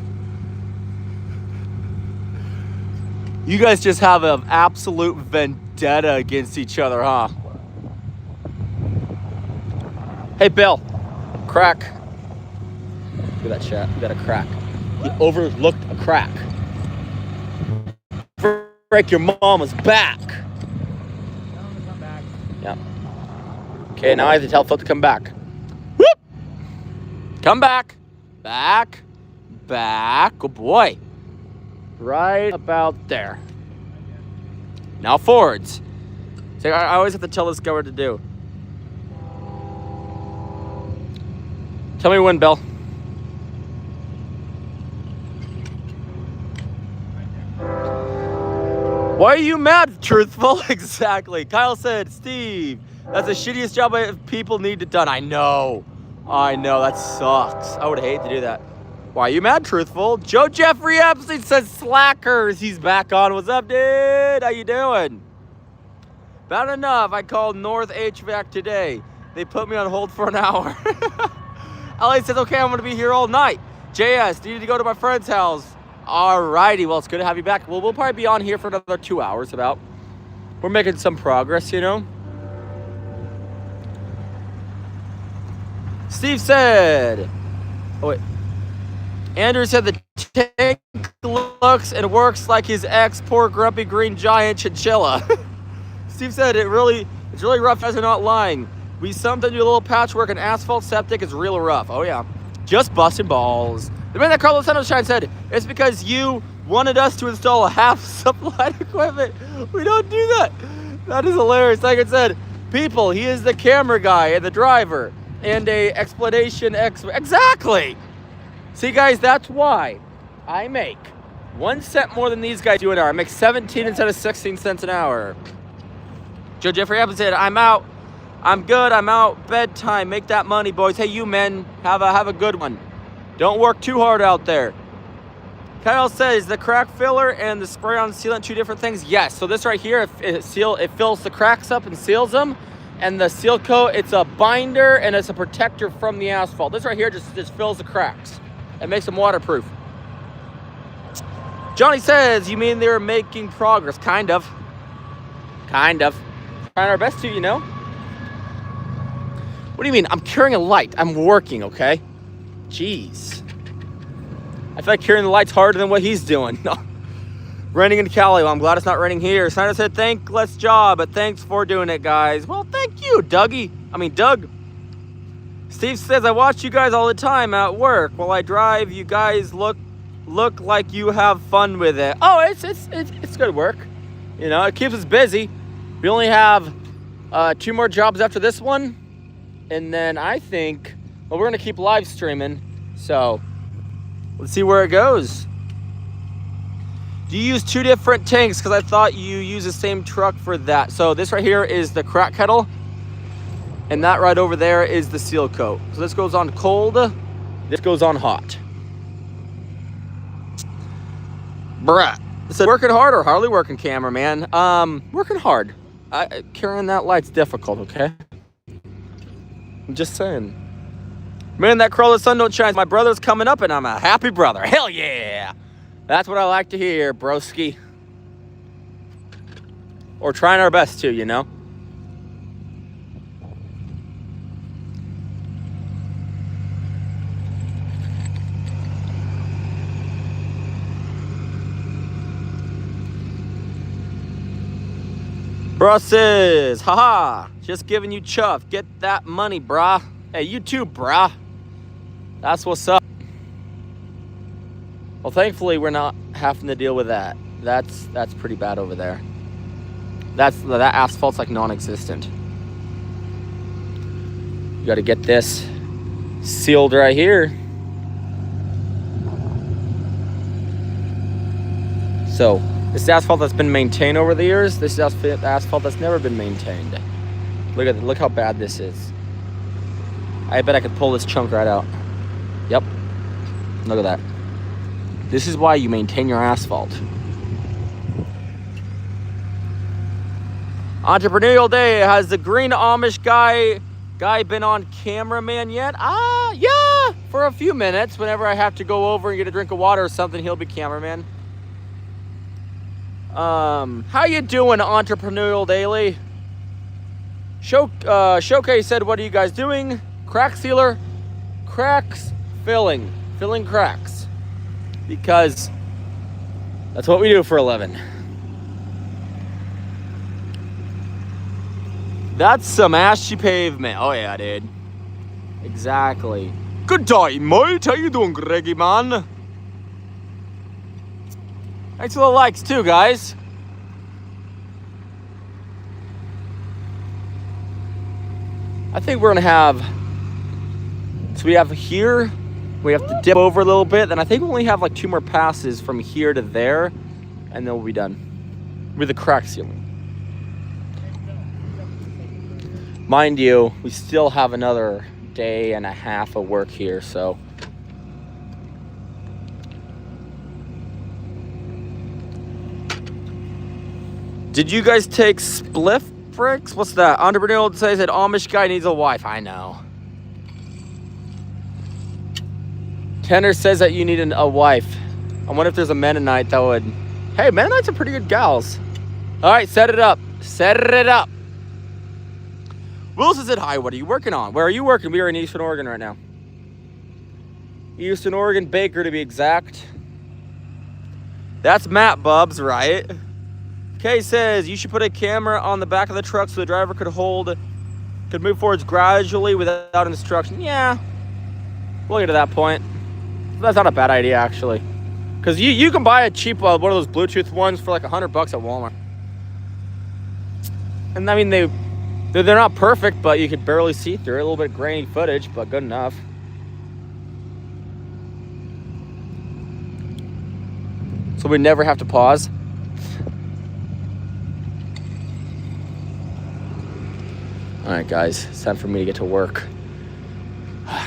You guys just have an absolute vendetta against each other, huh? Hey, Bill. Crack. Look at that chat. We got a crack. He overlooked a crack. Break your mama's back. Come back. Yeah. Okay, now I have to tell Phil to come back. Whoop! Come back. Back. Good boy. Right about there. Now forwards. So I always have to tell this guy what to do. Tell me when, Bill. Why are you mad, Truthful? Exactly. Kyle said, Steve, that's the shittiest job people need to done. I know, that sucks. I would hate to do that. Why are you mad, Truthful? Joe Jeffrey Epstein says slackers. He's back on. What's up, dude? How you doing? Bad enough. I called North HVAC today. They put me on hold for an hour. LA says, okay, I'm going to be here all night. JS, needed to go to my friend's house. Alrighty, well, it's good to have you back. Well, we'll probably be on here for another 2 hours about. We're making some progress, you know? Steve said, oh, wait. Andrew said the tank looks and works like his ex, poor grumpy green giant chinchilla. Steve said it's really rough, guys are not lying. We sometimes do a little patchwork and asphalt septic is real rough. Oh yeah, just busting balls. The man that Carlos Sunshine said, it's because you wanted us to install a half supplied equipment. We don't do that. That is hilarious. Like I said, people, he is the camera guy and the driver and a explanation expert. Exactly. See, guys, that's why I make 1 cent more than these guys do an hour. I make 17 instead of 16 cents an hour. Joe Jeffrey Evans said, I'm out. I'm good. I'm out. Bedtime. Make that money, boys. Hey, you men, have a good one. Don't work too hard out there. Kyle says the crack filler and the spray on sealant 2 different things. Yes. So this right here, it fills the cracks up and seals them. And the seal coat, it's a binder and it's a protector from the asphalt. This right here just fills the cracks. It makes them waterproof. Johnny says, you mean they're making progress? Kind of. Trying our best to, you know. What do you mean? I'm carrying a light. I'm working, okay? Jeez. I feel like carrying the light's harder than what he's doing. No. Raining in Cali. Well, I'm glad it's not raining here. Snyder said, thankless job, but thanks for doing it, guys. Well, thank you, Doug. Steve says, I watch you guys all the time at work. While I drive, you guys look look like you have fun with it. Oh, it's good work. You know, it keeps us busy. We only have 2 more jobs after this one, and then I think, well, we're gonna keep live streaming. So let's see where it goes. Do you use 2 different tanks? Because I thought you use the same truck for that. So this right here is the crack kettle, and that right over there is the seal coat. So this goes on cold, this goes on hot. Bruh. So working hard or hardly working, cameraman? Working hard. Carrying that light's difficult, okay? I'm just saying. Man, that crow, the sun don't shine. My brother's coming up and I'm a happy brother. Hell yeah! That's what I like to hear, broski. Or trying our best to, you know? Bro says, haha, just giving you chuff. Get that money, brah. Hey, you too, brah. That's what's up. Well, thankfully, we're not having to deal with that. That's pretty bad over there. That asphalt's like non-existent. You got to get this sealed right here. So, this asphalt that's been maintained over the years, this is asphalt that's never been maintained. Look how bad this is. I bet I could pull this chunk right out. Yep. Look at that. This is why you maintain your asphalt. Entrepreneurial Day. Has the green Amish guy been on cameraman yet? Yeah, for a few minutes. Whenever I have to go over and get a drink of water or something, he'll be cameraman. How you doing, Entrepreneurial Daily? Showcase said, what are you guys doing? Crack sealer, cracks filling cracks, because that's what we do for a living. That's some ashy pavement. Oh yeah, dude. Exactly. Good day, mate. How you doing, Greggy man? Thanks for the likes too, guys. I think we're gonna have, so we have here, we have to dip over a little bit, then I think we only have like 2 more passes from here to there, and then we'll be done with the crack sealing. Mind you, we still have another day and a half of work here, so. Did you guys take spliff bricks? What's that? Entrepreneurial says that Amish guy needs a wife. I know. Tanner says that you need a wife. I wonder if there's a Mennonite that would. Hey, Mennonites are pretty good gals. All right, set it up. Set it up. Wilson said, hi, what are you working on? Where are you working? We are in Eastern Oregon right now. Eastern Oregon, Baker to be exact. That's Matt Bubs, right? Kay says, you should put a camera on the back of the truck so the driver could move forwards gradually without instruction. Yeah, we'll get to that point. That's not a bad idea, actually. Because you can buy a cheap one of those Bluetooth ones for like $100 at Walmart. And I mean, they're not perfect, but you could barely see through it. A little bit grainy footage, but good enough. So we never have to pause. All right, guys, it's time for me to get to work.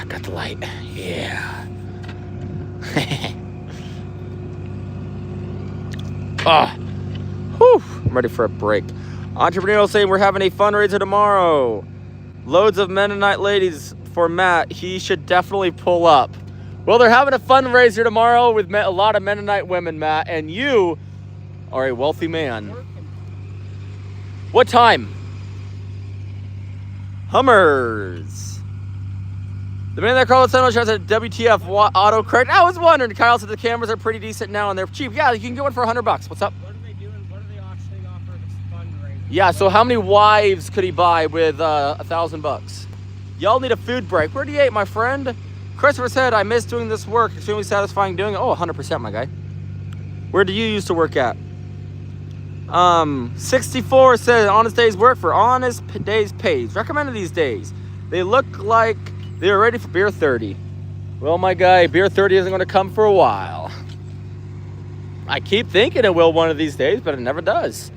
Got the light. Yeah. Whew, I'm ready for a break. Entrepreneurial saying we're having a fundraiser tomorrow. Loads of Mennonite ladies for Matt. He should definitely pull up. Well, they're having a fundraiser tomorrow with a lot of Mennonite women, Matt, and you are a wealthy man. What time? Hummers. The man that called Sentinel shows at WTF autocorrect. I was wondering. Kyle said the cameras are pretty decent now and they're cheap. Yeah, you can get one for $100. What's up? What are they doing? What are they auctioning off for this fundraiser? Yeah, so how many wives could he buy with $1,000? Y'all need a food break. Where do you eat, my friend? Christopher said, I miss doing this work. Extremely satisfying doing it. Oh, 100%, my guy. Where do you used to work at? 64 says, honest days work for honest days pays. Recommended these days. They look like they're ready for beer 30. Well, my guy, beer 30 isn't going to come for a while. I keep thinking it will one of these days, but it never does.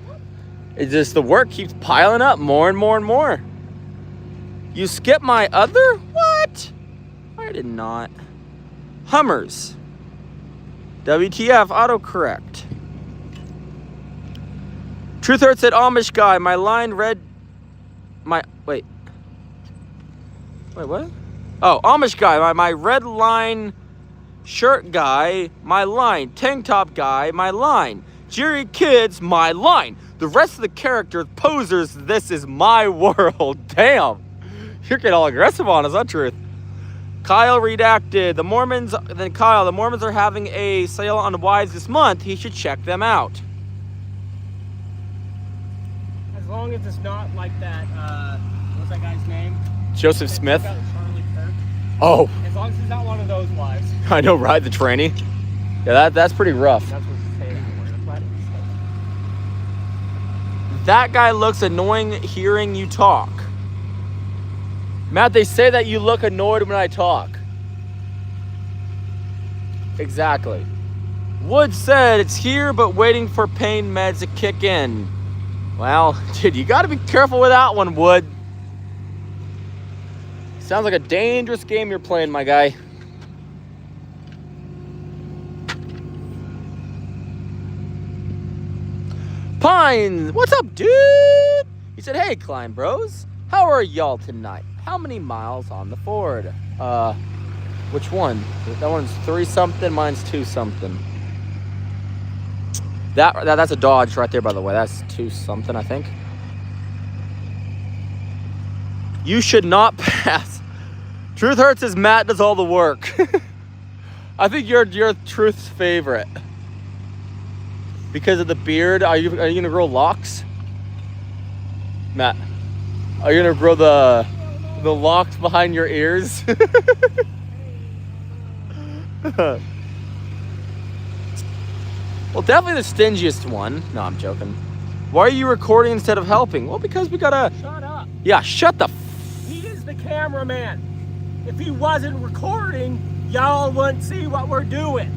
It's just the work keeps piling up more and more and more. You skip my other? What? I did not. Hummers. WTF autocorrect. Truth Hurts said Amish guy. My line read. Wait, what? Oh, Amish guy. My red line shirt guy. My line. Tank top guy. My line. Jerry Kids. My line. The rest of the characters, posers. This is my world. Damn. You're getting all aggressive on us, huh, Truth? Kyle redacted. The Mormons are having a sale on wives this month. He should check them out. As long as it's not like that, what's that guy's name? Joseph That Smith. took out Charlie Kirk. Oh, As long as he's not one of those wives. I know, right? The tranny. Yeah, that's pretty rough. That's what's saying. That guy looks annoying hearing you talk. Matt, they say that you look annoyed when I talk. Exactly. Wood said it's here, but waiting for pain meds to kick in. Well, dude, you gotta be careful with that one, Wood. Sounds like a dangerous game you're playing, my guy. Pines, what's up, dude? He said, hey, KleinBros, how are y'all tonight? How many miles on the Ford? Which one? That one's 3-something, mine's 2-something. That's a Dodge right there, by the way. That's 2-something, I think. You should not pass. Truth Hurts is Matt does all the work. I think you're Truth's favorite. Because of the beard, are you gonna grow locks? Matt, are you gonna grow the locks behind your ears? Well, definitely the stingiest one. No, I'm joking. Why are you recording instead of helping? Well, because we gotta... Shut up. Yeah, shut the He is the cameraman. If he wasn't recording, y'all wouldn't see what we're doing.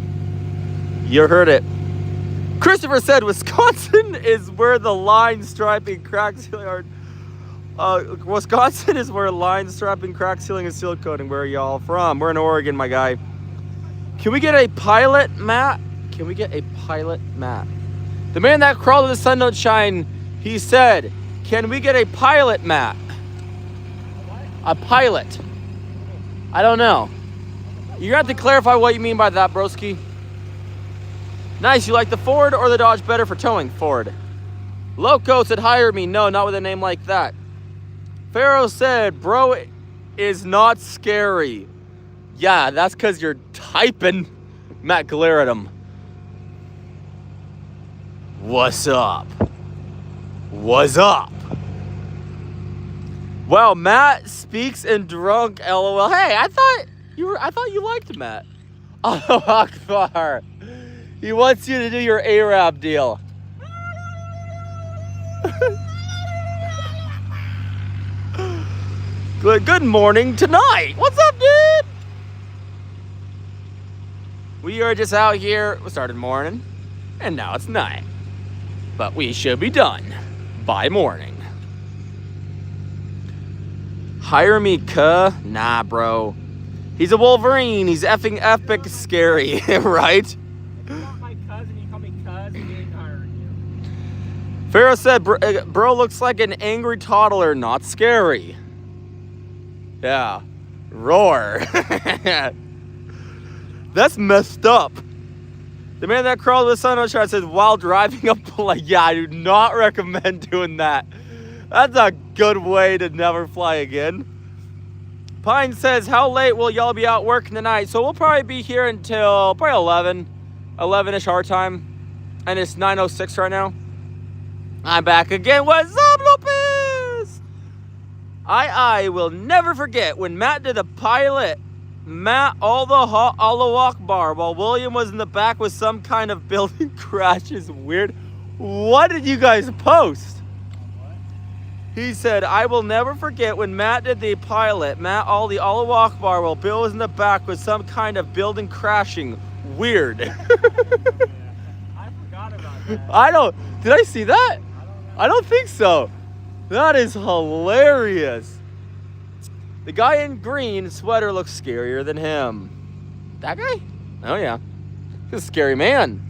You heard it. Christopher said Wisconsin is where the line striping, crack sealing are. Wisconsin is where line striping, crack sealing, and seal coating. Where are y'all from? We're in Oregon, my guy. Can we get a pilot, Matt? Can we get a pilot, Matt? The man that crawled with the sun don't shine, he said, can we get a pilot, Matt? A pilot. I don't know. You have to clarify what you mean by that, broski. Nice, you like the Ford or the Dodge better for towing? Ford. Loco said hire me. No, not with a name like that. Pharaoh said, bro is not scary. Yeah, that's because you're typing. Matt glare at him. What's up? What's up? Wow, Matt speaks in drunk LOL. Hey, I thought you liked Matt. Oh, Akbar. He wants you to do your Arab deal. Good morning tonight. What's up, dude? We are just out here. We started morning, and now it's night. But we should be done by morning. Hire me, cuh? Nah, bro. He's a Wolverine. He's effing epic scary, right? You're not my cousin, you call me cousin, he ain't hiring you. Pharaoh said, bro looks like an angry toddler, not scary. Yeah. Roar. That's messed up. The man that crawled with the sun shot says, while driving a plane. Yeah, I do not recommend doing that. That's a good way to never fly again. Pine says, how late will y'all be out working tonight? So we'll probably be here until probably 11-ish our time. And it's 9:06 right now. I'm back again. What's up, Lopez? I will never forget when Matt did the pilot Matt, Allah Akbar, while William was in the back with some kind of building crash is weird. What did you guys post? He said, I will never forget when Matt did the pilot. Matt, Allah Akbar, while Bill was in the back with some kind of building crashing. Weird. I forgot about that. Did I see that? I don't think so. That is hilarious. The guy in green sweater looks scarier than him. That guy? Oh yeah. He's a scary man.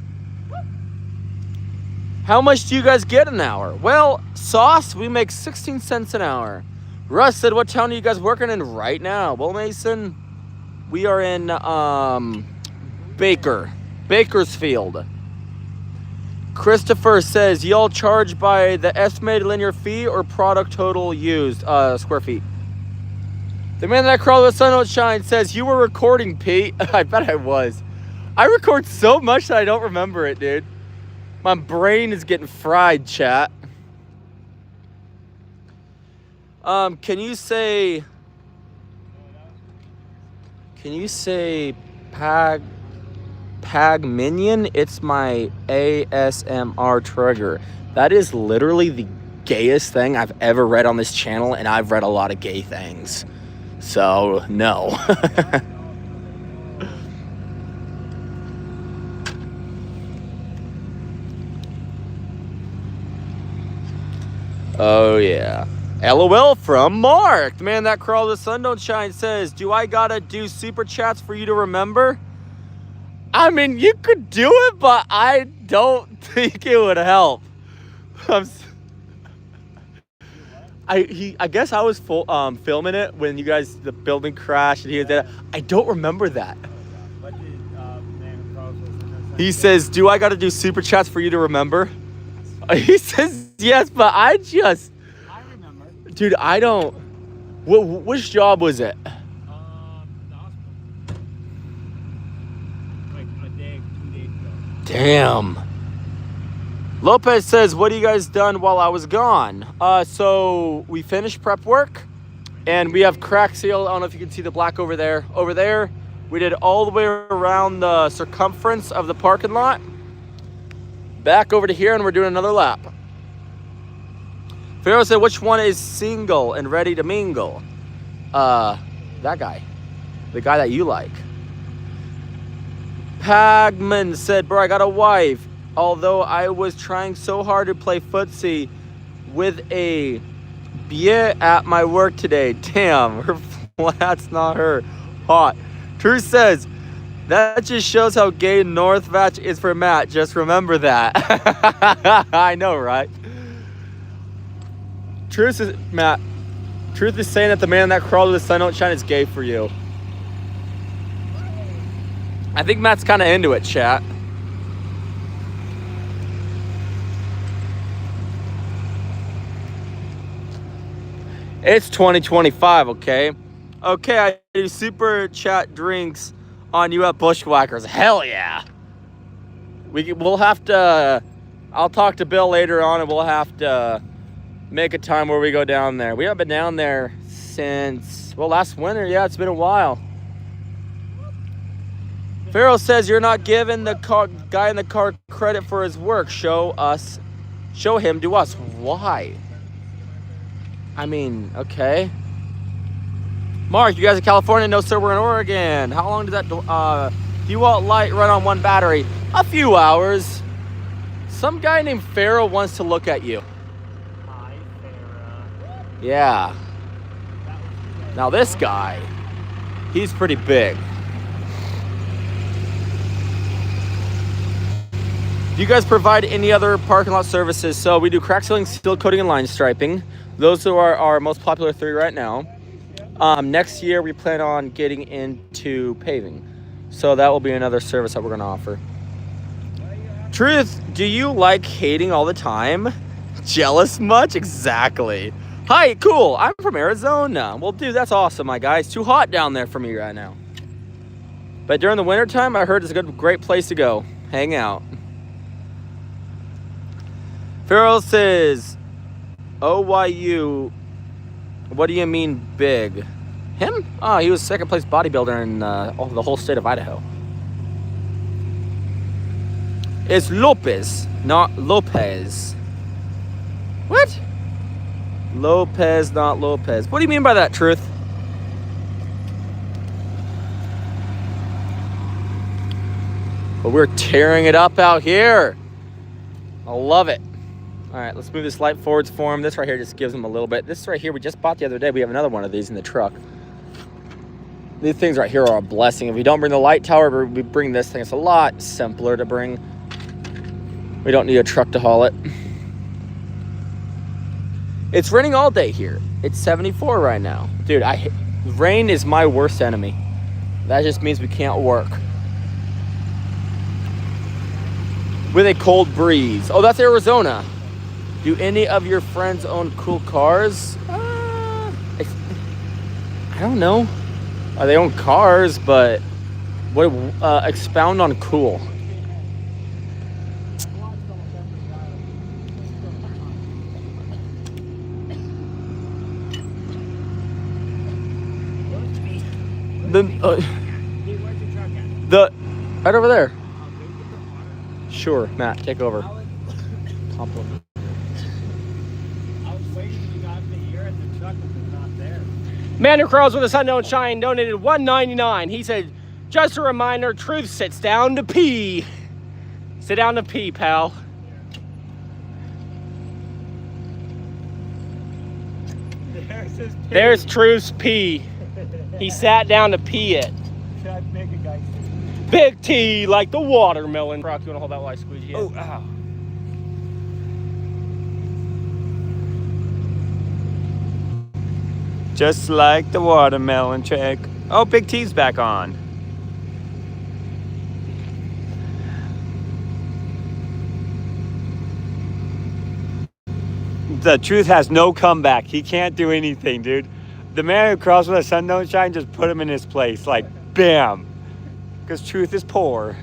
How much do you guys get an hour? Well, sauce, we make 16 cents an hour. Russ said, what town are you guys working in right now? Well, Mason, we are in Bakersfield. Christopher says, y'all charge by the estimated linear fee or product total used, square feet? The man that crawled with sun don't shine says, you were recording, Pete. I bet I was. I record so much that I don't remember it, dude. My brain is getting fried, chat. Can you say Pag Minion? It's my ASMR trigger. That is literally the gayest thing I've ever read on this channel, and I've read a lot of gay things. So, no. Oh, yeah. LOL from Mark. The man that crawled the sun don't shine says, do I gotta do super chats for you to remember? I mean, you could do it, but I don't think it would help. I guess I was filming it when you guys, the building crashed and he was there. I don't remember that. What did man across the He says, do I gotta do super chats for you to remember? He says yes, but I remember. dude, I don't. Which job was it? The hospital. Like a day, 2 days ago. Damn. Lopez says, what have you guys done while I was gone? So we finished prep work and we have crack seal. I don't know if you can see the black over there. Over there, we did all the way around the circumference of the parking lot. Back over to here, and we're doing another lap. Pharaoh said, which one is single and ready to mingle? That guy. The guy that you like. Pagman said, bro, I got a wife. Although I was trying so hard to play footsie with a beer at my work today. Damn, her flat's not her. Hot. Truth says, that just shows how gay North Vatch is for Matt. Just remember that. I know, right? Truth is, Matt, truth is saying that the man that crawled with the sun don't shine is gay for you. I think Matt's kind of into it, chat. It's 2025, okay? Okay, I do super chat drinks on you at Bushwhackers. Hell yeah. We'll have to, I'll talk to Bill later on and we'll have to make a time where we go down there. We haven't been down there since, well, last winter. Yeah, it's been a while. Pharaoh says you're not giving the guy in the car credit for his work. Show him to us. Why? I mean, okay. Mark, you guys in California? No, sir, we're in Oregon. How long does that DeWalt light run on one battery? A few hours. Some guy named Pharaoh wants to look at you. Hi, Sarah. Yeah. Now this guy, he's pretty big. Do you guys provide any other parking lot services? So we do crack sealing, seal coating, and line striping. Those are our most popular three right now. Next year, we plan on getting into paving. So that will be another service that we're going to offer. Truth, do you like hating all the time? Jealous much? Exactly. Hi, cool. I'm from Arizona. Well, dude, that's awesome, my guy. It's too hot down there for me right now. But during the wintertime, I heard it's a great place to go. Hang out. Farrell says, OYU, what do you mean big? Him? Oh, he was second place bodybuilder in the whole state of Idaho. It's Lopez, not Lopez. What? Lopez, not Lopez. What do you mean by that, Truth? But we're tearing it up out here. I love it. All right, let's move this light forwards for him. This right here just gives him a little bit. This right here we just bought the other day. We have another one of these in the truck. These things right here are a blessing. If we don't bring the light tower, we bring this thing. It's a lot simpler to bring. We don't need a truck to haul it. It's raining all day here. It's 74 right now. Dude, rain is my worst enemy. That just means we can't work. With a cold breeze. Oh, that's Arizona. Do any of your friends own cool cars? I don't know. They own cars, but what? Expound on cool. The right over there. Sure, Matt, take over. Compliment. Man who crawls with the sun don't shine donated $1.99. He said, just a reminder, Truth sits down to pee. Sit down to pee, pal. There's Truth's pee. He sat down to pee it. Big T like the watermelon. Brock, you want to hold that while I squeeze you? Oh, ow. Just like the watermelon check. Oh, Big T's back on. The Truth has no comeback. He can't do anything, dude. The man who crawls with the sun don't shine, just put him in his place. Like, bam. Because Truth is poor.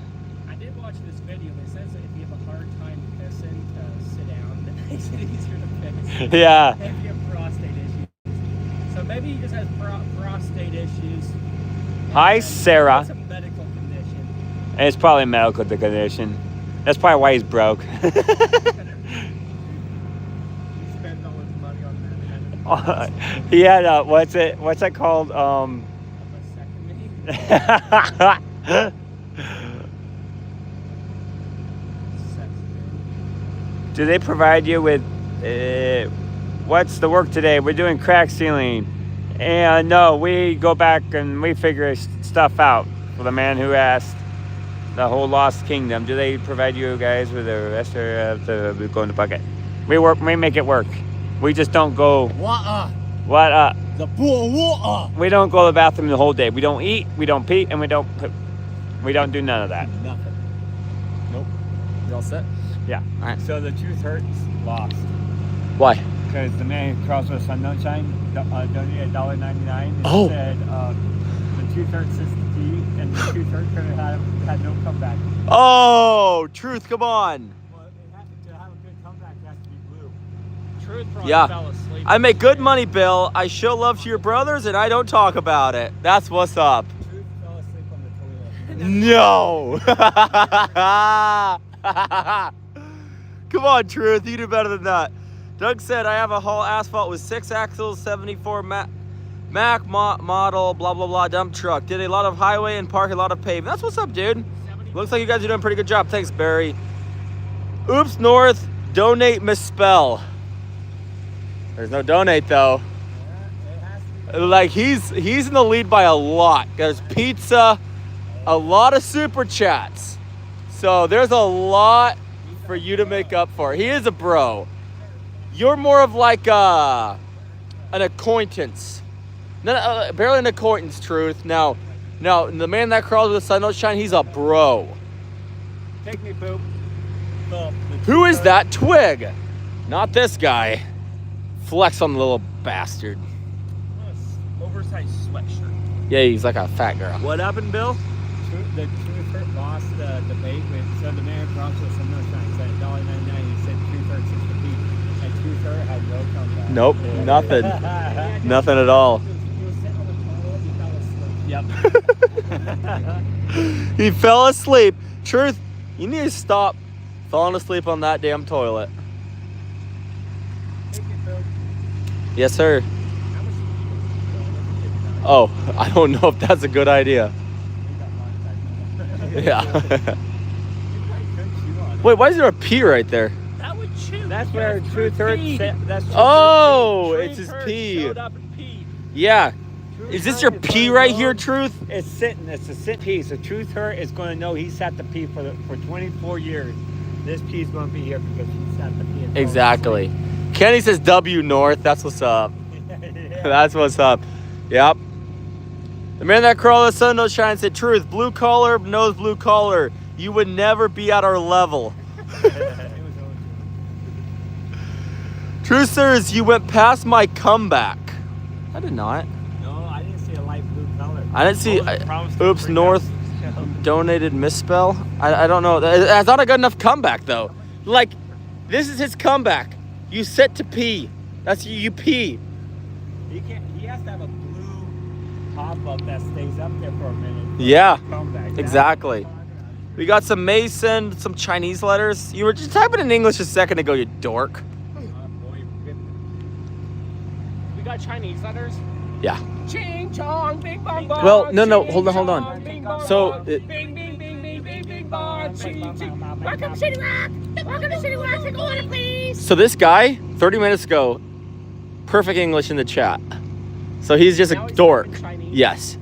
I did watch this video. It says that if you have a hard time pissing to sit down, that makes it easier to piss. Yeah. If you have prostate issues. So maybe he just has prostate issues. Hi, Sarah. It's a medical condition. And it's probably a medical condition. That's probably why he's broke. He spends all his money on that. He had what's that called? Vasectomy. Do they provide you with what's the work today? We're doing crack sealing. And no, we go back and we figure stuff out. For the man who asked, the whole Lost Kingdom, do they provide you guys with the rest of the go in the bucket? We make it work. We just don't go. What? The pool water. We don't go to the bathroom the whole day. We don't eat, we don't pee, and we don't do none of that. Nothing. Nope. You all set? Yeah. All right. So the Truth Hurts lost. Why? Because the man who crawls with the sun don't shine donated $1.99 and Oh. said the Truth Hurts is the key, and the Truth Hurts could have had no comeback. Oh, Truth, come on. Well, to have a good comeback, it has to be blue. Truth probably Yeah. fell asleep. I make good money, Bill. I show love to your brothers, and I don't talk about it. That's what's up. Truth fell asleep on the toilet. No. Come on, Truth. You do better than that. Doug said, I have a haul asphalt with 6 axles, 74 Mac model, blah, blah, blah, dump truck. Did a lot of highway and park, a lot of paving. That's what's up, dude. Looks like you guys are doing a pretty good job. Thanks, Barry. Oops, North. Donate, misspell. There's no donate, though. Like, he's in the lead by a lot. There's pizza, a lot of super chats. So there's a lot for you to make up for. He is a bro. You're more of like an acquaintance. No, barely an acquaintance, Truth. Now, the man that crawls with the sun don't shine, he's a bro. Take me, poop. Who is that twig? Not this guy. Flex on the little bastard. Oversized sweatshirt. Yeah, he's like a fat girl. What happened, Bill? The Truth Hurt lost the debate with the man who crawls with the sun don't shine. Said $1.99. He said Truth Hurts is the key. And Truth Hurt had no comeback. Nope, nothing. Nothing at all. He was sitting on the toilet Yep. He fell asleep. Truth, you need to stop falling asleep on that damn toilet. Yes, sir. Oh, I don't know if that's a good idea. Yeah. Wait, why is there a P right there? That would chew. That's where Truth Hurts. That's Truth Oh, Truth it's his Hurts P. showed up and peed. Yeah. Truth Is this Hurt your is P gonna right know- here, Truth? It's sitting. It's a sit P. So Truth Hurt is going to know he sat the P for 24 years. This P is going to be here because he sat the P. Exactly. Kenny says W North. That's what's up. That's what's up. Yep. The man that crawled the sun knows shine said, Truth, blue collar knows blue collar. You would never be at our level. Truth, sirs, you went past my comeback. I did not. No, I didn't see a light blue color. I didn't see. Promise to Oops, bring North up- donated misspell. I don't know. That's not a good enough comeback though. Like, this is his comeback. You sit to pee. That's you pee. He can't. He has to have a blue pop-up that stays up there for a minute. Yeah, Comeback. exactly. We got some Mason, some Chinese letters. You were just typing in English a second ago, you dork. We got Chinese letters. Yeah. Ching chong, bing bong bong. Well, no, ching, hold on. chong, bing, bong, So, bong, it- bing bing bing bing bing bing bong, ching ching. Welcome to City Rock. Welcome to City Rock. Take order, please. So this guy, 30 minutes ago, perfect English in the chat. So he's just Now a he's dork. talking Chinese. Yes.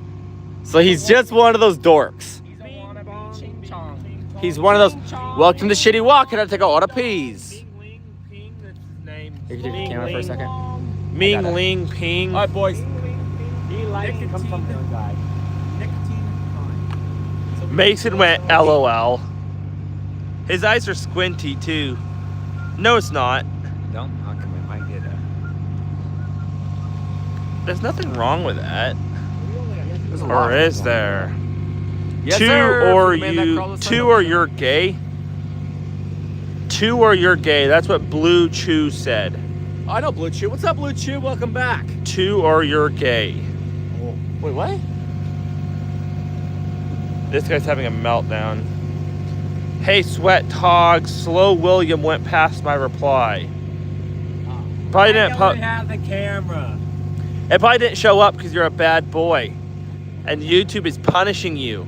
So he's just one of those dorks. He's a wannabe ching chong. He's one of those. Welcome to Shitty Walk. Can I take a order, please? Ming Ling Ping, that's his name. You can take the camera for a second. Ming got it. Ling Ping. All right, boys. He likes to come from your guy. Mason went LOL. His eyes are squinty too. No, it's not. Don't knock him. It might get a. There's nothing wrong with that. There's a lot Or is wrong. there? Yes, Two sir, or for the man that you, crawled the sun two up. or you're gay. Two or you're gay. That's what Blue Chew said. I know Blue Chew. What's up, Blue Chew? Welcome back. Two or you're gay. Wait, what? This guy's having a meltdown. Hey, Sweat Tog. Slow William went past my reply. Probably didn't. have the camera. It probably didn't show up because you're a bad boy, and YouTube is punishing you.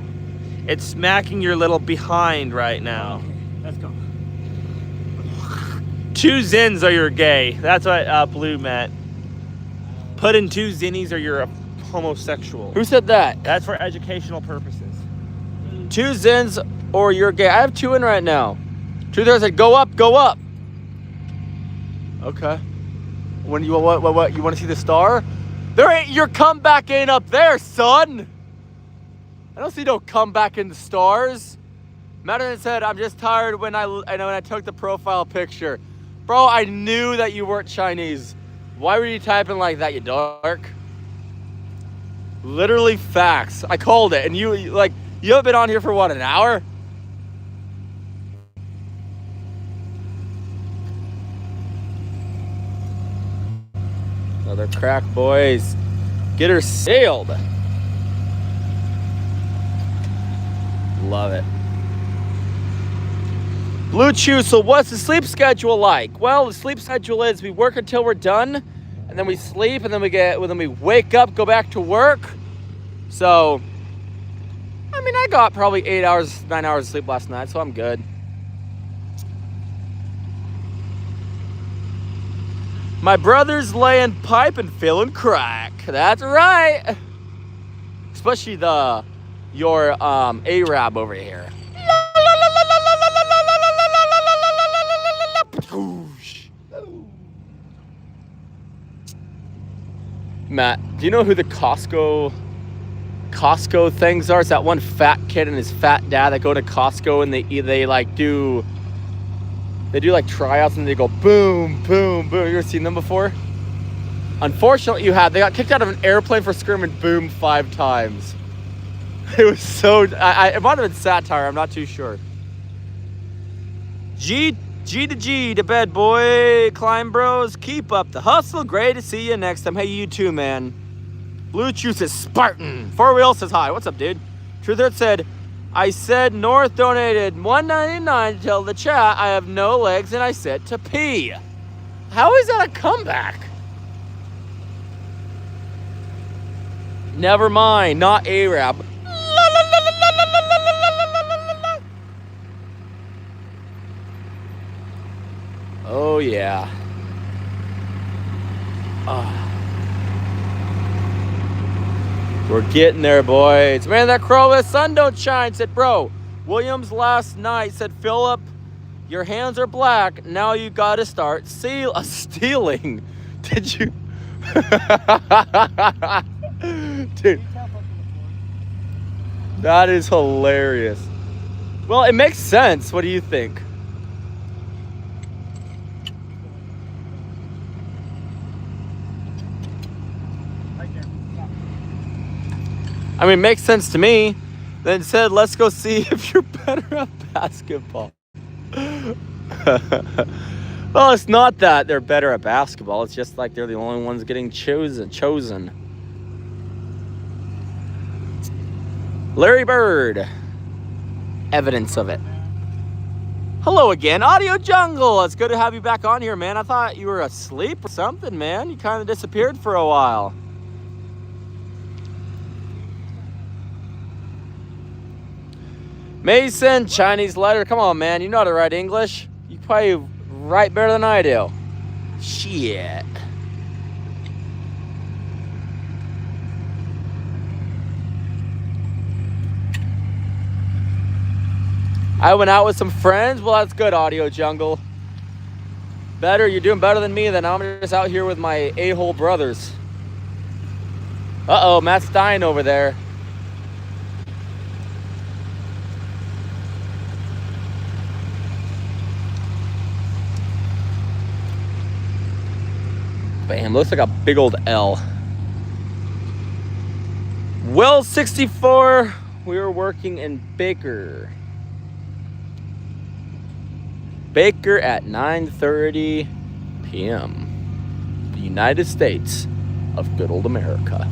It's smacking your little behind right now. Let's go. 2 zins or you're gay. That's what Blue meant. Put in 2 zinnies or you're a homosexual. Who said that? That's for educational purposes. 2 zins or you're gay. I have 2 in right now. Truth there said, go up, go up. Okay. When you what? You want to see the star? There ain't your comeback ain't up there, son. I don't see no comeback in the stars. Madison said, I'm just tired when I took the profile picture. Bro, I knew that you weren't Chinese. Why were you typing like that, you dork? Literally facts. I called it, and you haven't been on here for what, an hour? Another crack, boys. Get her sailed. Love it. Blue Chew, so what's the sleep schedule like? Well, the sleep schedule is we work until we're done, and then we sleep, and then we wake up, go back to work. So, I mean, I got probably 8 hours, 9 hours of sleep last night, so I'm good. My brother's laying pipe and feeling crack. That's right. Especially your Arab over here. Matt, do you know who the Costco things are? It's that one fat kid and his fat dad that go to Costco and they do like tryouts and they go boom, boom, boom. You ever seen them before? Unfortunately, you have. They got kicked out of an airplane for screaming boom 5 times. It was so. It might have been satire. I'm not too sure. G to G to bed, boy. KleinBros, keep up the hustle. Great to see you next time. Hey, you too, man. Blue Chew says Spartan. Four Wheel says hi. What's up, dude? Truth Hurt said, I said North donated $1.99 to tell the chat I have no legs and I said to pee. How is that a comeback? Never mind, not Arab. Oh yeah. We're getting there, boys. Man, that crow, the sun don't shine. Said, bro, Williams last night said, Philip, your hands are black. Now you got to start stealing. Did you? Dude, that is hilarious. Well, it makes sense. What do you think? I mean, it makes sense to me. Then said, let's go see if you're better at basketball. Well, it's not that they're better at basketball. It's just like they're the only ones getting chosen. Larry Bird. Evidence of it. Hello again, Audio Jungle. It's good to have you back on here, man. I thought you were asleep or something, man. You kind of disappeared for a while. Mason, Chinese letter. Come on, man. You know how to write English. You probably write better than I do. Shit. I went out with some friends. Well, that's good, Audio Jungle. Better. You're doing better than me, then. I'm just out here with my a-hole brothers. Uh-oh, Matt's dying over there. Bam, looks like a big old L. Well, 64, we were working in Baker at 9:30 p.m. The United States of good old America.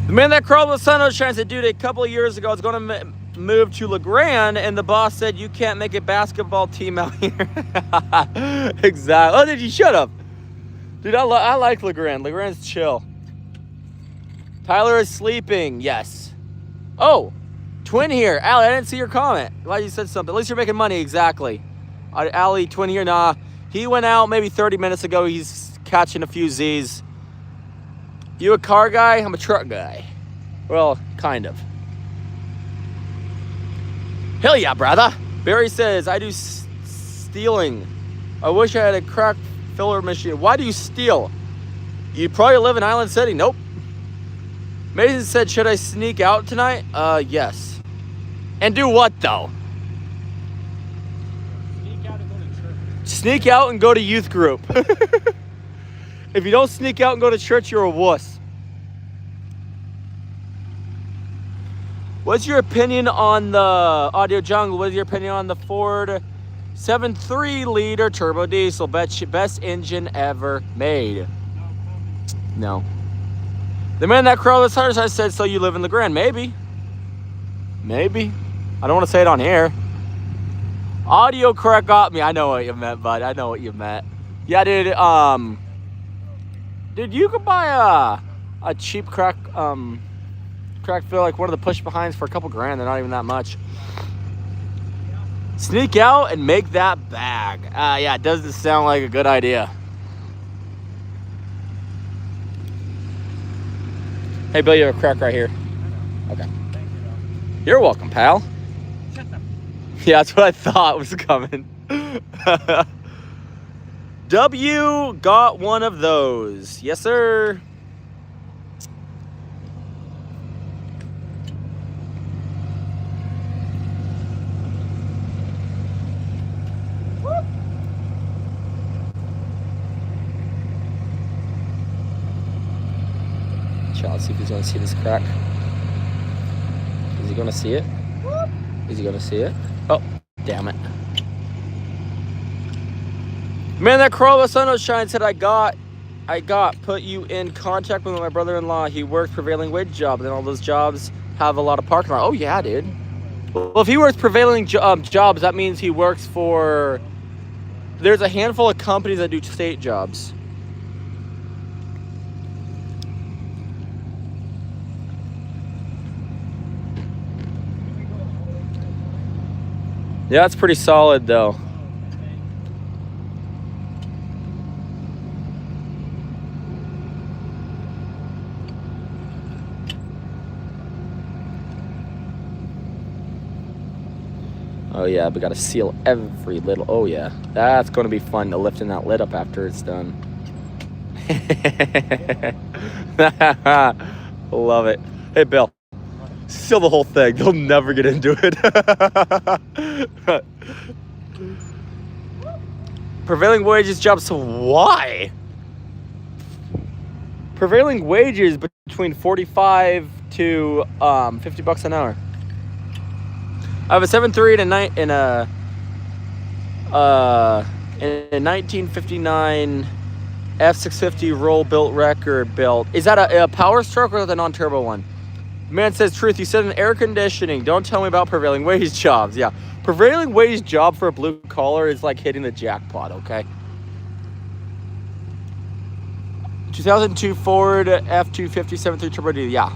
The man that crawled with the sun was trying to say, dude, a couple of years ago I was going to move to LeGrand, and the boss said you can't make a basketball team out here. Exactly. Oh, did you shut up? Dude, I like LeGrand. LeGrand's chill. Tyler is sleeping. Yes. Oh, Twin here. Allie, I didn't see your comment. Glad you said something. At least you're making money. Exactly. Allie, Twin here. Nah. He went out maybe 30 minutes ago. He's catching a few Z's. You a car guy? I'm a truck guy. Well, kind of. Hell yeah, brother. Barry says, I do stealing. I wish I had a crack filler machine. Why do you steal? You probably live in Island City. Nope. Mason said, should I sneak out tonight? Yes. And do what, though? Sneak out and go to church. Sneak out and go to youth group. If you don't sneak out and go to church, you're a wuss. What's your opinion on the Audio Jungle? What's your opinion on the Ford 7.3 liter turbo diesel? Best engine ever made. No. The man that crawled his heart, I said, so you live in LeGrand? Maybe. Maybe. I don't want to say it on air. Audio correct got me. I know what you meant, bud. I know what you meant. Yeah, dude. Dude, you could buy a cheap crack fill, like one of the push behinds for a couple grand. They're not even that much. Sneak out and make that bag. Yeah, it doesn't sound like a good idea. Hey, Bill, you have a crack right here. Okay. You're welcome, pal. Yeah, that's what I thought was coming. W got one of those. Yes, sir. Let's see if he's going to see this crack. Is he going to see it? Is he going to see it? Oh, damn it. Man, that Corolla Sun Shine said I got I put you in contact with my brother-in-law. He works prevailing wage job, and then all those jobs have a lot of parking lot. Oh yeah, dude. Well, if he works prevailing jobs, that means he works for. There's a handful of companies that do state jobs. Yeah, it's pretty solid though. Oh yeah, we gotta seal every little. Oh yeah, that's gonna be fun to lifting that lid up after it's done. Love it. Hey Bill, seal the whole thing. They'll never get into it. Prevailing wages jobs. So why? Prevailing wages between 45 to $50 an hour. I have a 7.3 in a 1959 F650 roll built record built. Is that a power stroke or the non-turbo one? Man says, truth, you said in air conditioning. Don't tell me about prevailing wage jobs. Yeah, prevailing wage job for a blue collar is like hitting the jackpot, okay? 2002 Ford F250 7.3 turbo D. Yeah.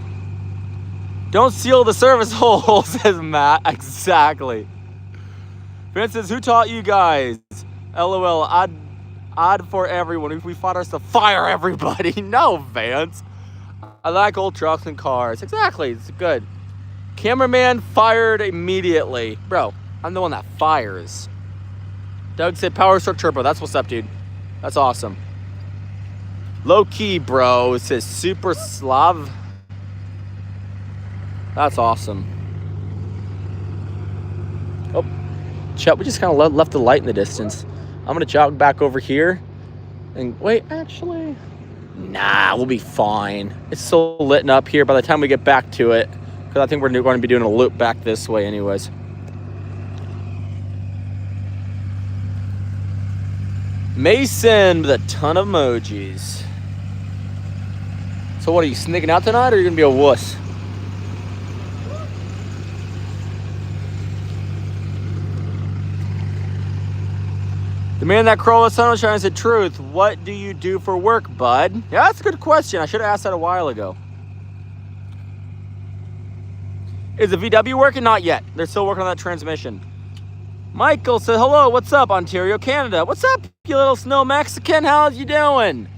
Don't seal the service hole, says Matt. Exactly. Vince says, who taught you guys? LOL, odd for everyone. If we fought us to fire everybody. No, Vance. I like old trucks and cars. Exactly, it's good. Cameraman fired immediately. Bro, I'm the one that fires. Doug said, power stroke turbo. That's what's up, dude. That's awesome. Low key, bro. It says Super Slav. That's awesome. Oh, Chet, we just kind of left the light in the distance. I'm going to jog back over here. And wait, actually, nah, we'll be fine. It's so lit up here by the time we get back to it. Because I think we're going to be doing a loop back this way anyways. Mason with a ton of emojis. So what, are you sneaking out tonight or are you going to be a wuss? The man that crawled with sunshine said, truth, what do you do for work, bud? Yeah, that's a good question. I should have asked that a while ago. Is the VW working? Not yet. They're still working on that transmission. Michael said, hello, what's up, Ontario, Canada? What's up, you little snow Mexican? How's you doing?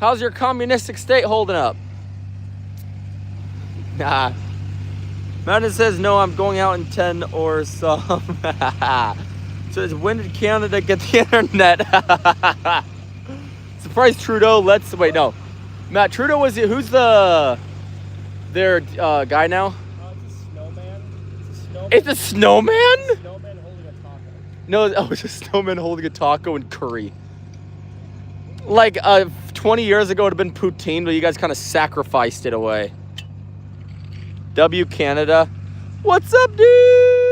How's your communistic state holding up? Nah. Madden says, no, I'm going out in 10 or some. Says, when did Canada get the internet? Surprise Trudeau, wait, no. Matt, Trudeau was it, who's their guy now? It's a snowman. It's a snowman? Snowman holding a taco. No, oh, it's a snowman holding a taco and curry. Like 20 years ago, it would have been poutine, but you guys kind of sacrificed it away. W Canada. What's up, dude?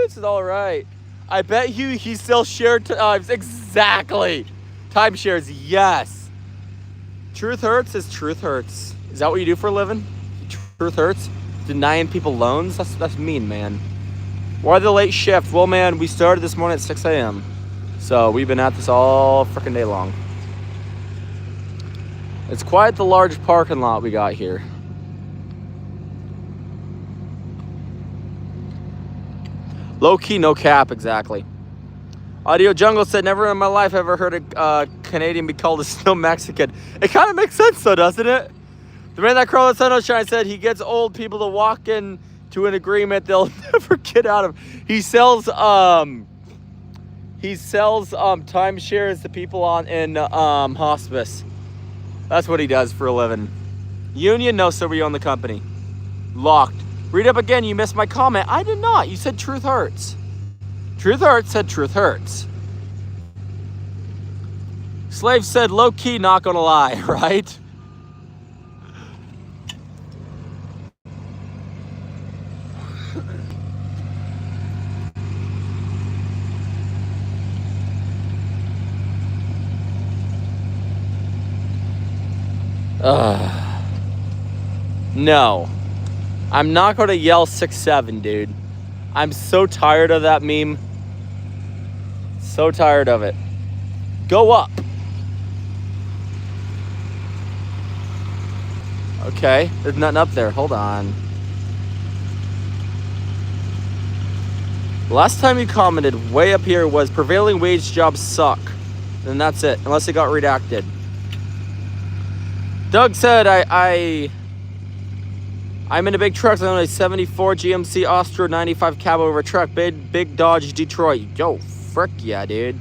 This is all right. I bet he still shared times. Exactly. Timeshares, yes. Truth hurts is truth hurts. Is that what you do for a living? Truth hurts? Denying people loans? That's mean, man. Why the late shift? Well, man, we started this morning at 6 a.m. So we've been at this all freaking day long. It's quite the large parking lot we got here. Low key, no cap, exactly. Audio Jungle said, never in my life ever heard a Canadian be called a snow Mexican. It kind of makes sense though, doesn't it? The man that crawled the sunshine said he gets old people to walk in to an agreement they'll never get out of. He sells timeshares to people in hospice. That's what he does for a living. Union, no, sir, we own the company. Locked. Read up again, you missed my comment. I did not. You said truth hurts. Truth hurts said truth hurts. Slave said low key, not gonna lie, right? No. I'm not going to yell 6'7", dude. I'm so tired of that meme. So tired of it. Go up. Okay, there's nothing up there. Hold on. Last time you commented way up here was prevailing wage jobs suck. And that's it, unless it got redacted. Doug said I'm in a big truck. I'm on a 74 GMC Austro 95 cab over truck. Big Dodge Detroit. Yo, frick yeah, dude.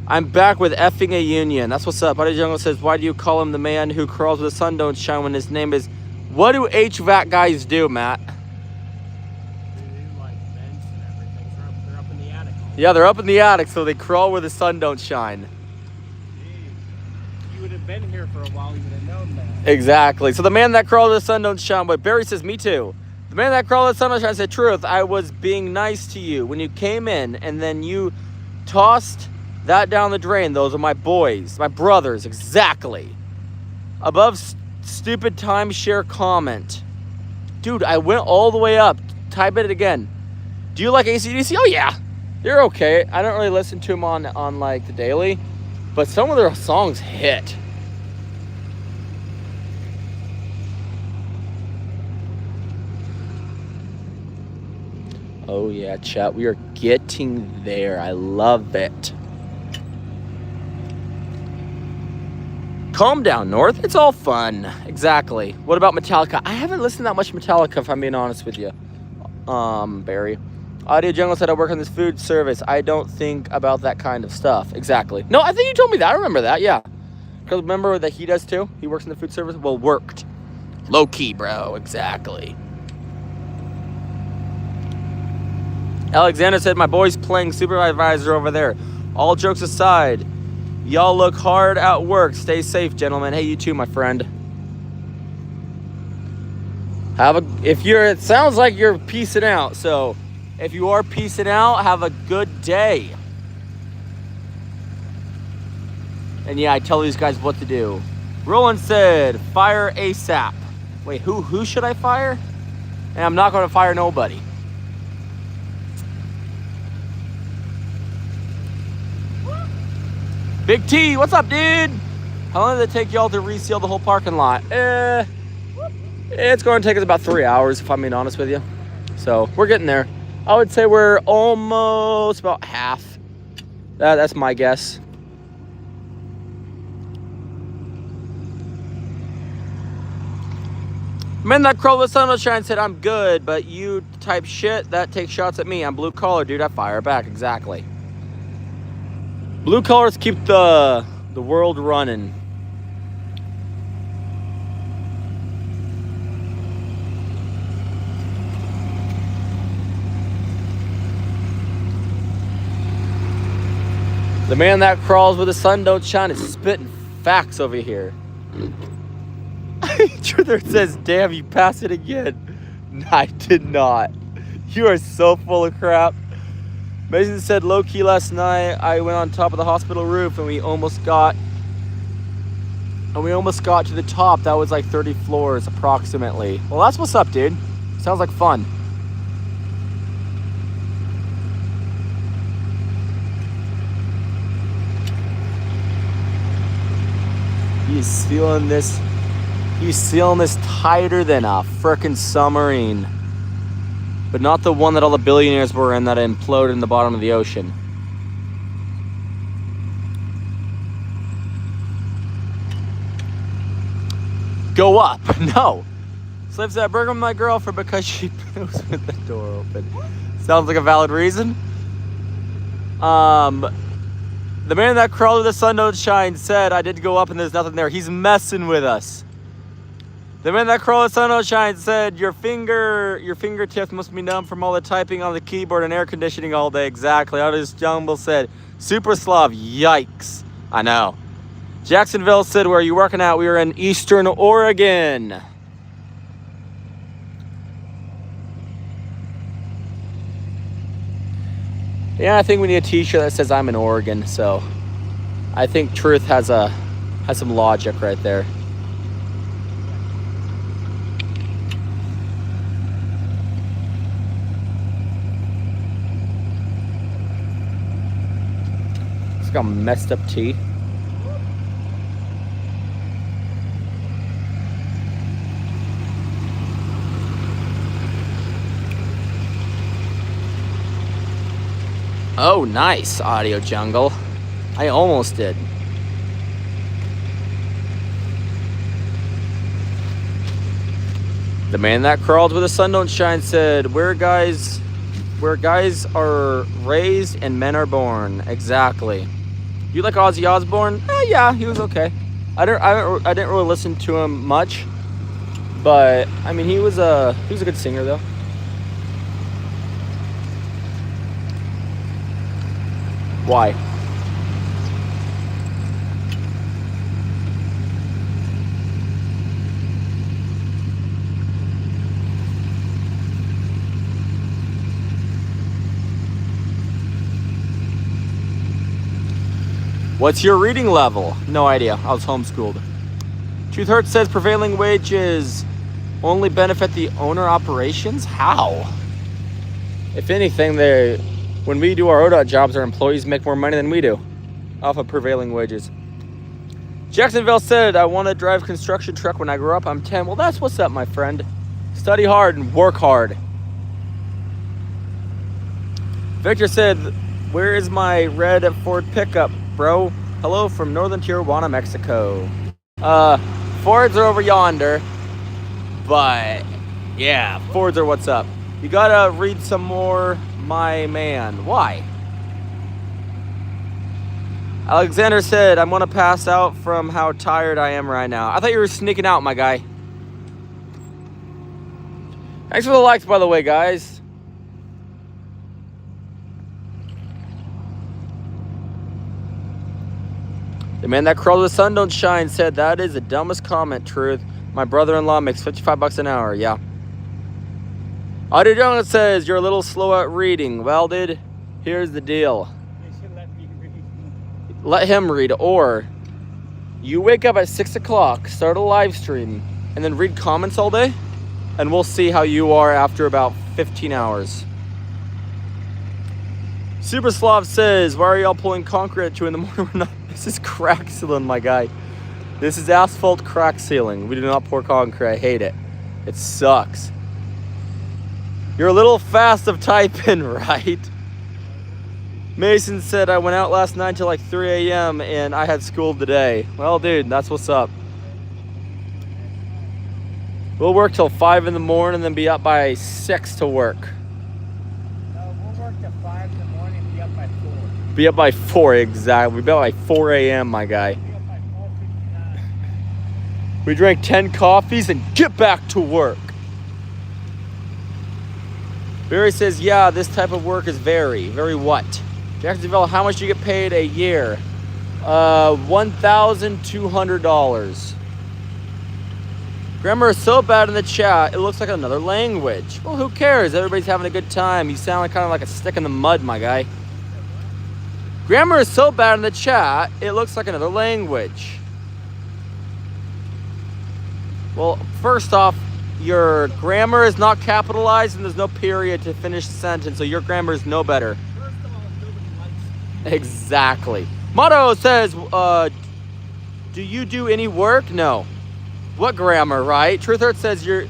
I'm back with effing a union. That's what's up. Buddy Jungle says, why do you call him the man who crawls where the sun don't shine when his name is... What do HVAC guys do, Matt? They do like vents and everything. They're up in the attic. Yeah, they're up in the attic, so they crawl where the sun don't shine. You would have been here for a while, you would have known that. Exactly. So the man that crawled where the sun don't shine. But Barry says, me too. The man that crawled where the sun don't shine said, truth, I was being nice to you when you came in, and then you tossed that down the drain. Those are my boys, my brothers, exactly. Above stupid timeshare comment. Dude, I went all the way up. Type it again. Do you like AC/DC? Oh yeah, they're okay. I don't really listen to them on like the daily, but some of their songs hit. Oh yeah, chat, we are getting there. I love it. Calm down, North. It's all fun. Exactly. What about Metallica? I haven't listened to that much Metallica, if I'm being honest with you. Barry. Audio Jungle said I work on this food service. I don't think about that kind of stuff. Exactly. No, I think you told me that. I remember that, yeah. Because remember that he does too? He works in the food service? Well, worked. Low key, bro. Exactly. Alexander said my boy's playing supervisor over there. All jokes aside, y'all look hard at work. Stay safe, gentlemen. Hey, you too, my friend. It sounds like you're peacing out. So if you are peacing out, have a good day. And yeah, I tell these guys what to do. Roland said, fire ASAP. Wait, who should I fire? And I'm not going to fire nobody. Big T, what's up, dude? How long did it take y'all to reseal the whole parking lot? It's going to take us about 3 hours, if I'm being honest with you. So, we're getting there. I would say we're almost about half. That's my guess. Man that crawled with sunshine said, I'm good, but you type shit that takes shots at me. I'm blue collar, dude. I fire back. Exactly. Blue collars keep the world running. The man that crawls where the sun don't shine is spitting facts over here. Truther says, damn, you passed it again. No, I did not. You are so full of crap. Mason said, low-key last night, I went on top of the hospital roof and we almost got to the top. That was like 30 floors approximately. Well, that's what's up, dude. Sounds like fun. He's sealing this tighter than a frickin' submarine. But not the one that all the billionaires were in that imploded in the bottom of the ocean. Go up. No. Slips that burger with my girlfriend because she poos with the door open. Sounds like a valid reason. The man that crawled where the sun don't shine said I did go up and there's nothing there. He's messing with us. The man that crawled where the sun don't shine said your fingertips must be numb from all the typing on the keyboard and air conditioning all day. Exactly. Artist Jumble said Super Slav. Yikes. I know. Jacksonville said, where are you working at? We were in Eastern Oregon. Yeah, I think we need a t-shirt that says I'm in Oregon, so I think Truth has some logic right there. like a messed up tea. Oh, nice, Audio Jungle. I almost did. The man that crawled where the sun don't shine said, where guys are raised and men are born. Exactly. You like Ozzy Osbourne? Yeah, he was okay. I didn't really listen to him much, but I mean he was a good singer though. Why? What's your reading level? No idea. I was homeschooled. Truth Hurts says prevailing wages only benefit the owner operations? How? If anything, when we do our ODOT jobs, our employees make more money than we do off of prevailing wages. Jacksonville said, I want to drive construction truck when I grow up. I'm 10. Well, that's what's up, my friend. Study hard and work hard. Victor said, where is my red Ford pickup, bro? Hello from northern Tijuana, Mexico. Fords are over yonder. But, yeah, Fords are what's up. You gotta read some more, my man. Why? Alexander said, I'm gonna pass out from how tired I am right now. I thought you were sneaking out, my guy. Thanks for the likes, by the way, guys. The man that crawled where the sun don't shine said, that is the dumbest comment, Truth. My brother-in-law makes $55 an hour, yeah. Audio Jones says, you're a little slow at reading. Well, dude, here's the deal. They should let me read. Let him read, or you wake up at 6 o'clock, start a live stream, and then read comments all day, and we'll see how you are after about 15 hours. Super Slav says, why are y'all pulling concrete at 2 in the morning? We're not. This is crack sealing, my guy. This is asphalt crack sealing. We do not pour concrete. I hate it. It sucks. You're a little fast of typing, right? Mason said, I went out last night till like 3 a.m. and I had school today. Well, dude, that's what's up. We'll work till 5 in the morning and then be up by 6 to work. No, we'll work till 5 in the morning and be up by 4. Be up by 4, exactly. We'll be up by 4 a.m., my guy. Be up by 4:59. We drank 10 coffees and get back to work. Barry says, yeah, this type of work is very what? Jacksonville, how much do you get paid a year? $1,200. Grammar is so bad in the chat, it looks like another language. Well, who cares? Everybody's having a good time. You sound kind of like a stick in the mud, my guy. Grammar is so bad in the chat, it looks like another language. Well, first off, your grammar is not capitalized and there's no period to finish the sentence, so your grammar is no better. First of all, nobody likes it. Exactly. Motto says, do you do any work? No. What grammar, right? Truth Hurt says, your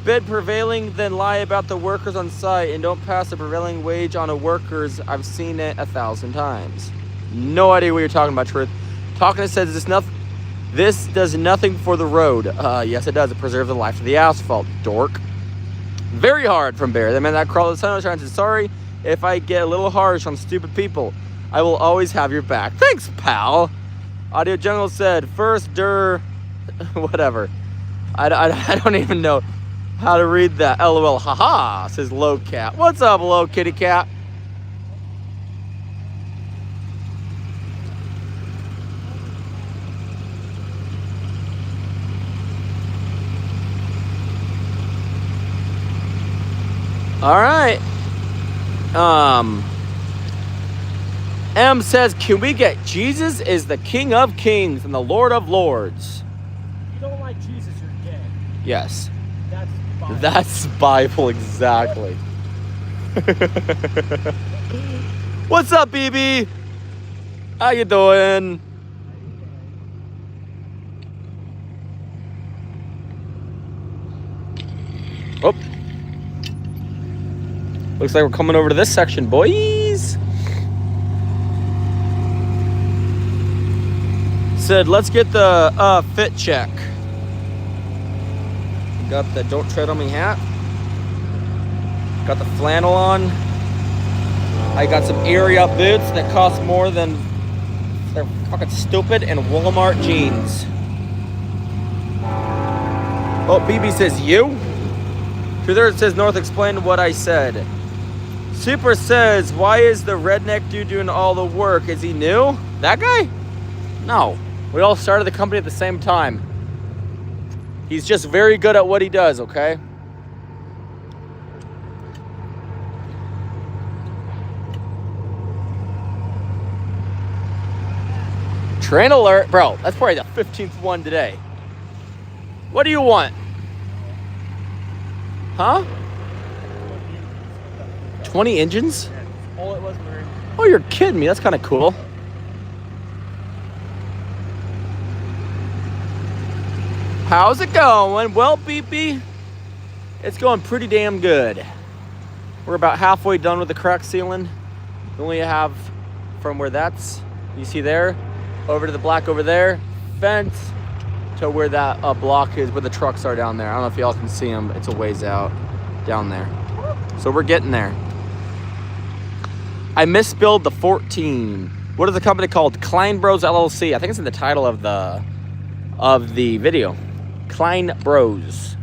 bid prevailing, then lie about the workers on site and don't pass the prevailing wage on a workers. I've seen it 1,000 times. No idea what you're talking about, Truth. Talking says, this does nothing for the road. Yes, it does. It preserves the life of the asphalt. Dork. Very hard from Bear. The man that crawled the sun shine says, sorry if I get a little harsh on stupid people. I will always have your back. Thanks, pal. Audio Jungle said, first, whatever. I don't even know how to read that. LOL, haha, says Low Cat. What's up, Low Kitty Cat? All right. M says, can we get Jesus is the King of Kings and the Lord of Lords? You don't like Jesus, you're gay. Yes. That's Bible. That's Bible, exactly. What's up, BB? How you doing? Oh. Looks like we're coming over to this section, boys. Said, let's get the fit check. Got the don't tread on me hat. Got the flannel on. I got some area boots that cost more than they're fucking stupid, and Walmart jeans. Oh, BB says you? Truther says North explained what I said. Super says, why is the redneck dude doing all the work? Is he new? That guy? No. We all started the company at the same time. He's just very good at what he does, okay? Train alert. Bro, that's probably the 15th one today. What do you want? Huh? 20 engines? All it was, Mary. Oh, you're kidding me. That's kind of cool. How's it going? Well, BB, it's going pretty damn good. We're about halfway done with the crack sealing. We only have from where that's, you see there, over to the black over there, fence to where that block is, where the trucks are down there. I don't know if y'all can see them. It's a ways out down there. So we're getting there. I misspelled the 14. What is the company called? KleinBros LLC. I think it's in the title of the video. KleinBros.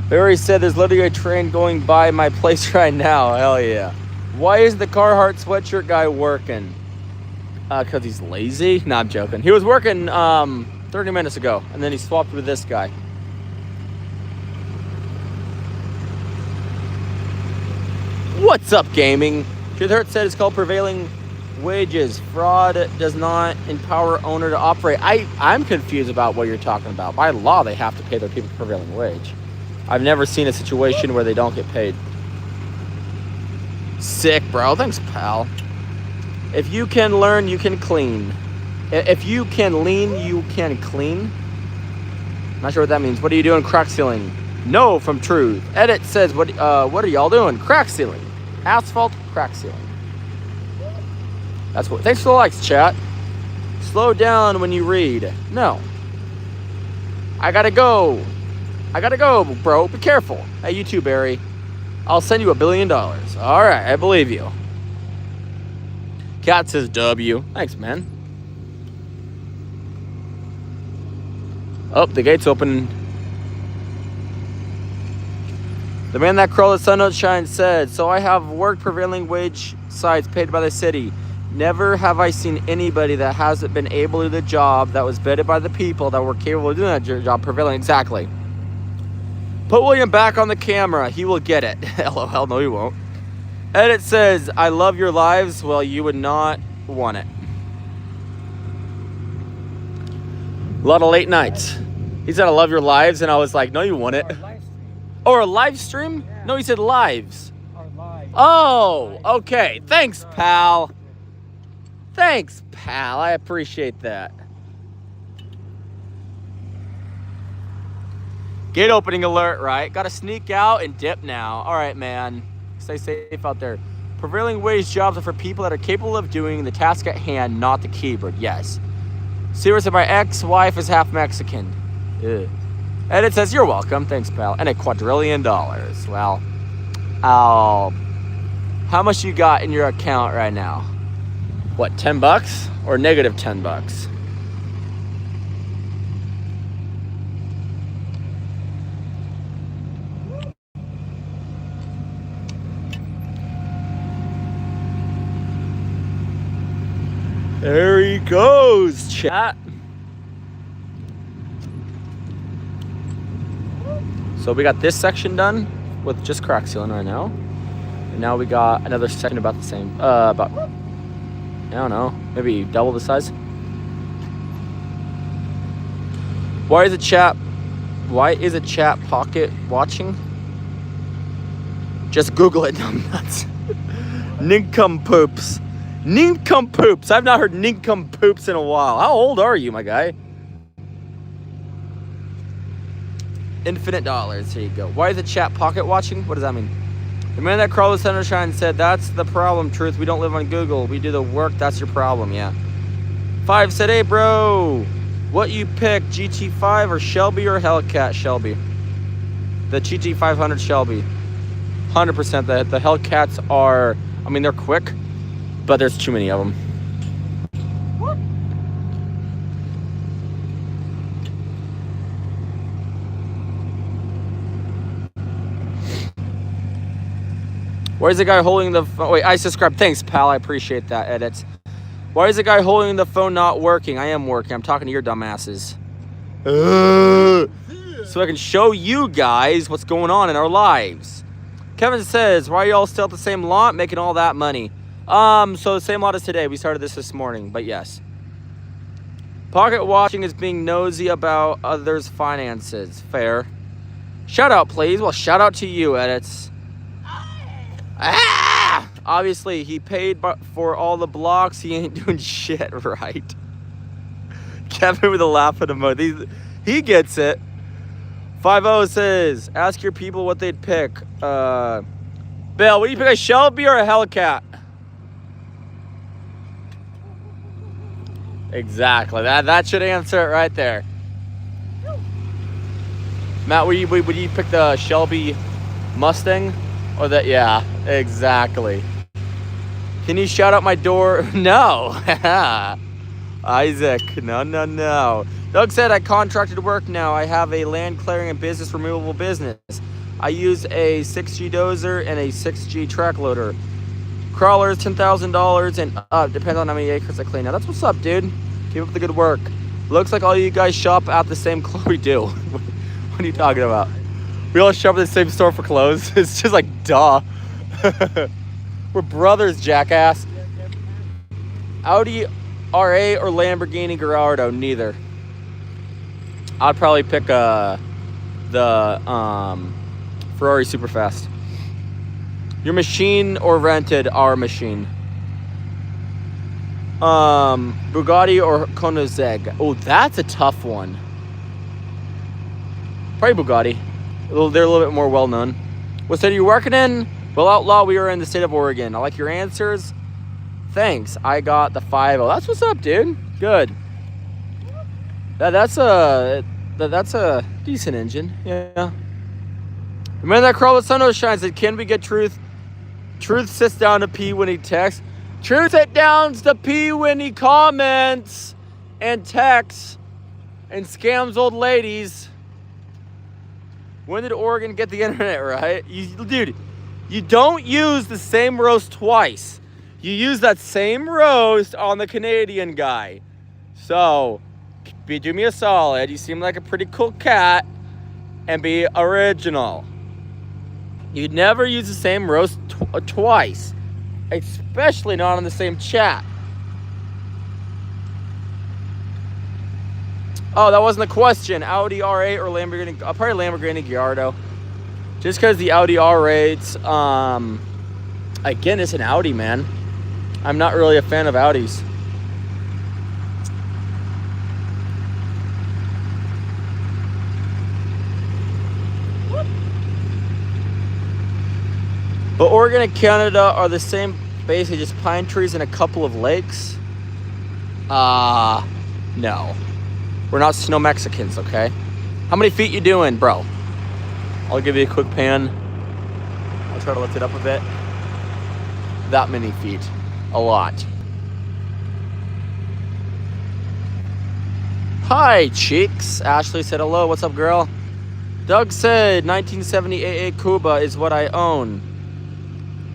Barry said there's literally a train going by my place right now. Hell yeah. Why is the Carhartt sweatshirt guy working? Because he's lazy? Nah, I'm joking. He was working 30 minutes ago, and then he swapped with this guy. What's up, gaming? Truth said it's called prevailing wages. Fraud does not empower owner to operate. I'm confused about what you're talking about. By law, they have to pay their people prevailing wage. I've never seen a situation where they don't get paid. Sick, bro. Thanks, pal. If you can learn, you can clean. If you can lean, you can clean. Not sure what that means. What are you doing? Crack sealing. No, from Truth. Edit says, what are y'all doing? Crack sealing. Asphalt crack sealing. That's what. Thanks for the likes, chat. Slow down when you read. No. I gotta go. I gotta go, bro. Be careful. Hey, you too, Barry. I'll send you $1 billion. All right, I believe you. Cat says W. Thanks, man. Oh, the gate's open. The man that crawled the sun don't shine said, so I have worked prevailing wage sites paid by the city. Never have I seen anybody that hasn't been able to do the job that was vetted by the people that were capable of doing that job prevailing. Exactly. Put William back on the camera. He will get it. LOL, no he won't. Edit says, I love your lives. Well, you would not want it. A lot of late nights. He said, I love your lives. And I was like, no, you want it. Or a live stream? Yeah. No, he said lives. Oh, okay. Thanks, pal. Thanks, pal. I appreciate that. Gate opening alert, right? Gotta sneak out and dip now. All right, man. Stay safe out there. Prevailing wage jobs are for people that are capable of doing the task at hand, not the keyboard. Yes. Seriously, my ex-wife is half Mexican. Ugh. And it says, you're welcome. Thanks, pal. And $1 quadrillion. Well, how much you got in your account right now? What, $10 or negative $10? There he goes, chat. So we got this section done with just crack sealing right now. And now we got another section about the same, about, I don't know, maybe double the size. Why is a chat pocket watching? Just Google it, dumb nuts. Nincompoops. Nincompoops. I've not heard nincompoops in a while. How old are you, my guy? Infinite dollars. Here you go. Why is the chat pocket watching? What does that mean? The man that crawled with Sunshine said, that's the problem, Truth. We don't live on Google. We do the work. That's your problem. Yeah. 5 said, hey, bro. What you pick, GT5 or Shelby or Hellcat Shelby? The GT500 Shelby. 100%. The Hellcats are, I mean, they're quick, but there's too many of them. Where's the guy holding the phone? Wait, I subscribed. Thanks, pal. I appreciate that, edits. Why is the guy holding the phone not working? I am working. I'm talking to your dumbasses. So I can show you guys what's going on in our lives. Kevin says, why are y'all still at the same lot making all that money? So the same lot as today. We started this morning, but yes. Pocket watching is being nosy about others' finances. Fair. Shout out, please. Well, shout out to you, edits. Ah! Obviously, he paid for all the blocks. He ain't doing shit right. Kevin with a laughing emoji. He gets it. 50 says, ask your people what they'd pick. Bill, what do you pick, a Shelby or a Hellcat? Exactly. That should answer it right there. Matt, would you pick the Shelby Mustang? Or that, yeah, exactly. Can you shout out my door? No. Isaac, no. Doug said, I contracted work now. I have a land clearing and business removable business. I use a 6G dozer and a 6G track loader. Crawlers, $10,000 and up. Depends on how many acres I clean. Now, that's what's up, dude. Keep up the good work. Looks like all you guys shop at the same clothes. We do. What are you talking about? We all shop at the same store for clothes. It's just like, duh. We're brothers, jackass. Audi RA or Lamborghini Gallardo? Neither. I'd probably pick the Ferrari Superfast. Your machine or rented? Our machine. Bugatti or Koenigsegg? Oh, that's a tough one. Probably Bugatti. They're a little bit more well known. What state are you working in? Well, Outlaw, we are in the state of Oregon. I like your answers. Thanks. I got the 50. That's what's up, dude. Good. That's a decent engine. Yeah. The man that crawled with Sunshine said, can we get Truth? Truth sits down to pee when he texts. Truth sits down to pee when he comments and texts and scams old ladies. When did Oregon get the internet right? Dude, you don't use the same roast twice. You use that same roast on the Canadian guy. So, do me a solid. You seem like a pretty cool cat. And be original. You'd never use the same roast twice. Especially not on the same chat. Oh, that wasn't the question. Audi R8 or Lamborghini? Probably Lamborghini Gallardo. Just because the Audi R8's, again, it's an Audi, man. I'm not really a fan of Audis. But Oregon and Canada are the same, basically just pine trees and a couple of lakes. No. We're not snow Mexicans, okay? How many feet you doing, bro? I'll give you a quick pan. I'll try to lift it up a bit. That many feet. A lot. Hi, cheeks. Ashley said hello. What's up, girl? Doug said 1970 AA Cuba is what I own.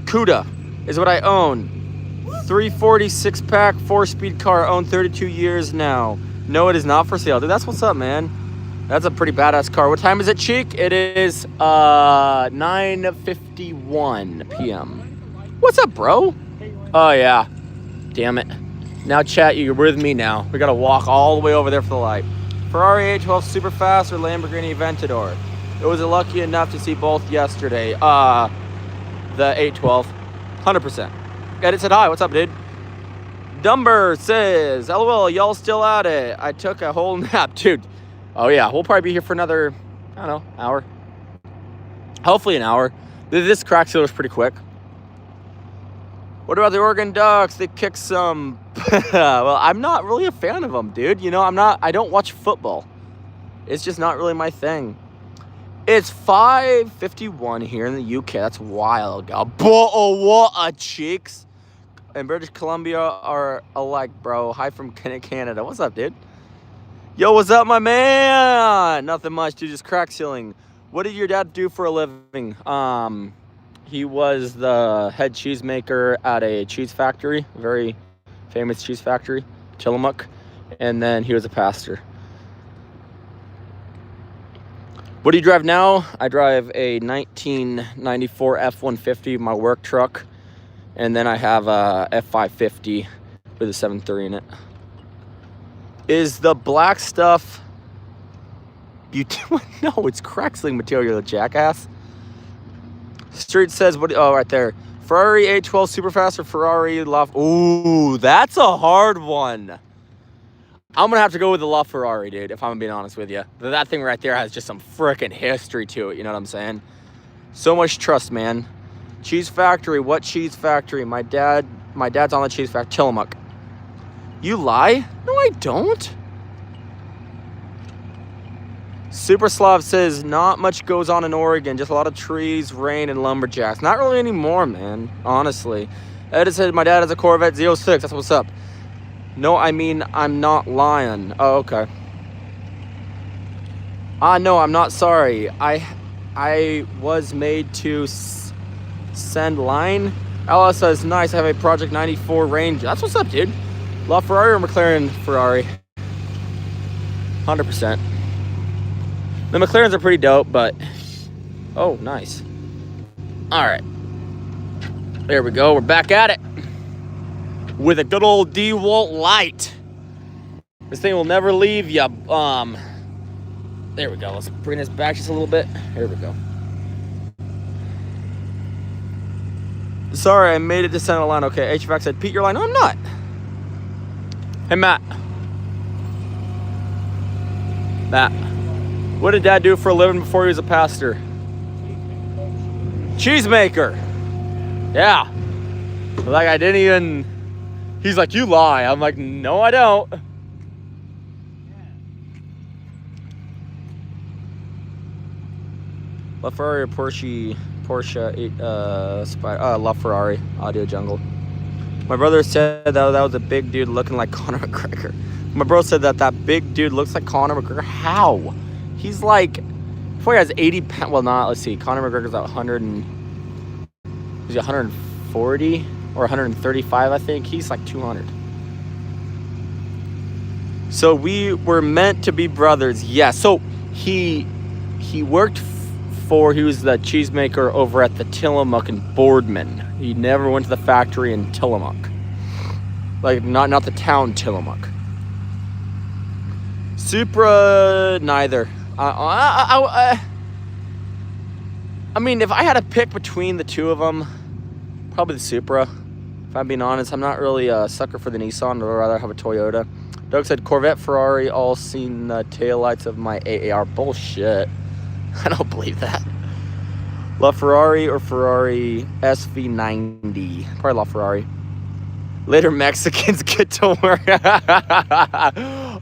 CUDA is what I own. 340 6-pack 4-speed car. Owned 32 years now. No, it is not for sale. Dude, that's what's up, man. That's a pretty badass car. What time is it, Cheek? It is 9:51 p.m. What's up, bro? Oh, yeah. Damn it. Now, chat, you're with me now. We got to walk all the way over there for the light. Ferrari 812 Superfast or Lamborghini Aventador? It was lucky enough to see both yesterday. The 812. 100%. Edit said hi. What's up, dude? Dumber says, LOL, y'all still at it. I took a whole nap, dude. Oh, yeah. We'll probably be here for another, I don't know, hour. Hopefully an hour. This crack sealer is pretty quick. What about the Oregon Ducks? They kick some. Well, I'm not really a fan of them, dude. You know, I don't watch football. It's just not really my thing. It's 5:51 here in the UK. That's wild, gal. Oh, what a cheeks. And British Columbia are alike, bro. Hi from Canada. What's up, dude? Yo, what's up, my man? Nothing much, dude. Just crack sealing. What did your dad do for a living? He was the head cheesemaker at a cheese factory, a very famous cheese factory, Tillamook. And then he was a pastor. What do you drive now? I drive a 1994 F-150, my work truck. And then I have a F550 with a 7.3 in it. Is the black stuff... No, it's crack sealing material, jackass. Street says, what? Oh, right there. Ferrari A12 Superfast or Ferrari La... Ooh, that's a hard one. I'm going to have to go with the LaFerrari, dude, if I'm being honest with you. That thing right there has just some freaking history to it, you know what I'm saying? So much trust, man. Cheese factory, what cheese factory? My dad's on the cheese factory, Tillamook. You lie? No, I don't. Super Slav says, not much goes on in Oregon, just a lot of trees, rain, and lumberjacks. Not really anymore, man, honestly. Ed said, my dad has a Corvette Z06, that's what's up. No, I mean, I'm not lying. Oh, okay. No, I'm not sorry. I was made to send line. Ella says, nice, I have a Project 94 Ranger. That's what's up, dude. LaFerrari or McLaren Ferrari? 100%. The McLarens are pretty dope, but... Oh, nice. All right. There we go. We're back at it. With a good old DeWalt light. This thing will never leave you. There we go. Let's bring this back just a little bit. Here we go. Sorry, I made it to center line. Okay, HVAC said, Pete, your line. No, I'm not. Hey, Matt. Matt. What did Dad do for a living before he was a pastor? Cheesemaker. Yeah. Like, I didn't even... He's like, you lie. I'm like, no, I don't. LaFerrari or Porsche LaFerrari, Audio Jungle. My brother said that was a big dude looking like Conor McGregor. My bro said that big dude looks like Conor McGregor. How? He's like, before he has 80 pounds. Well, not, let's see. Conor McGregor's at 100 and, he's 140 or 135, I think. He's like 200. So we were meant to be brothers. Yeah. So he worked he was the cheesemaker over at the Tillamook in Boardman. He never went to the factory in Tillamook. Like, not the town Tillamook. Supra, neither. I mean, if I had to pick between the two of them, probably the Supra. If I'm being honest, I'm not really a sucker for the Nissan. I'd rather have a Toyota. Doug said, Corvette, Ferrari, all seen the taillights of my AAR. Bullshit. I don't believe that. LaFerrari or Ferrari SV90. Probably LaFerrari. Later Mexicans get to work.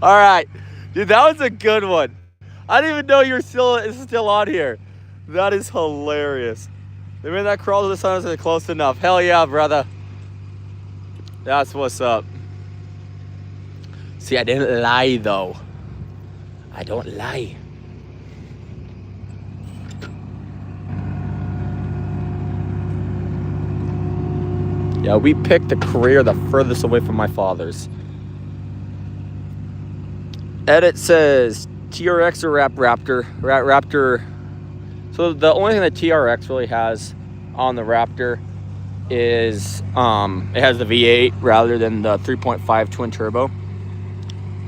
All right. Dude, that was a good one. I didn't even know you're still on here. That is hilarious. They made that crawl to the sun is close enough. Hell yeah, brother. That's what's up. See, I didn't lie, though. I don't lie. Yeah, we picked a career the furthest away from my father's. Edit says TRX or Raptor. Raptor. So the only thing that TRX really has on the Raptor is it has the V8 rather than the 3.5 twin turbo.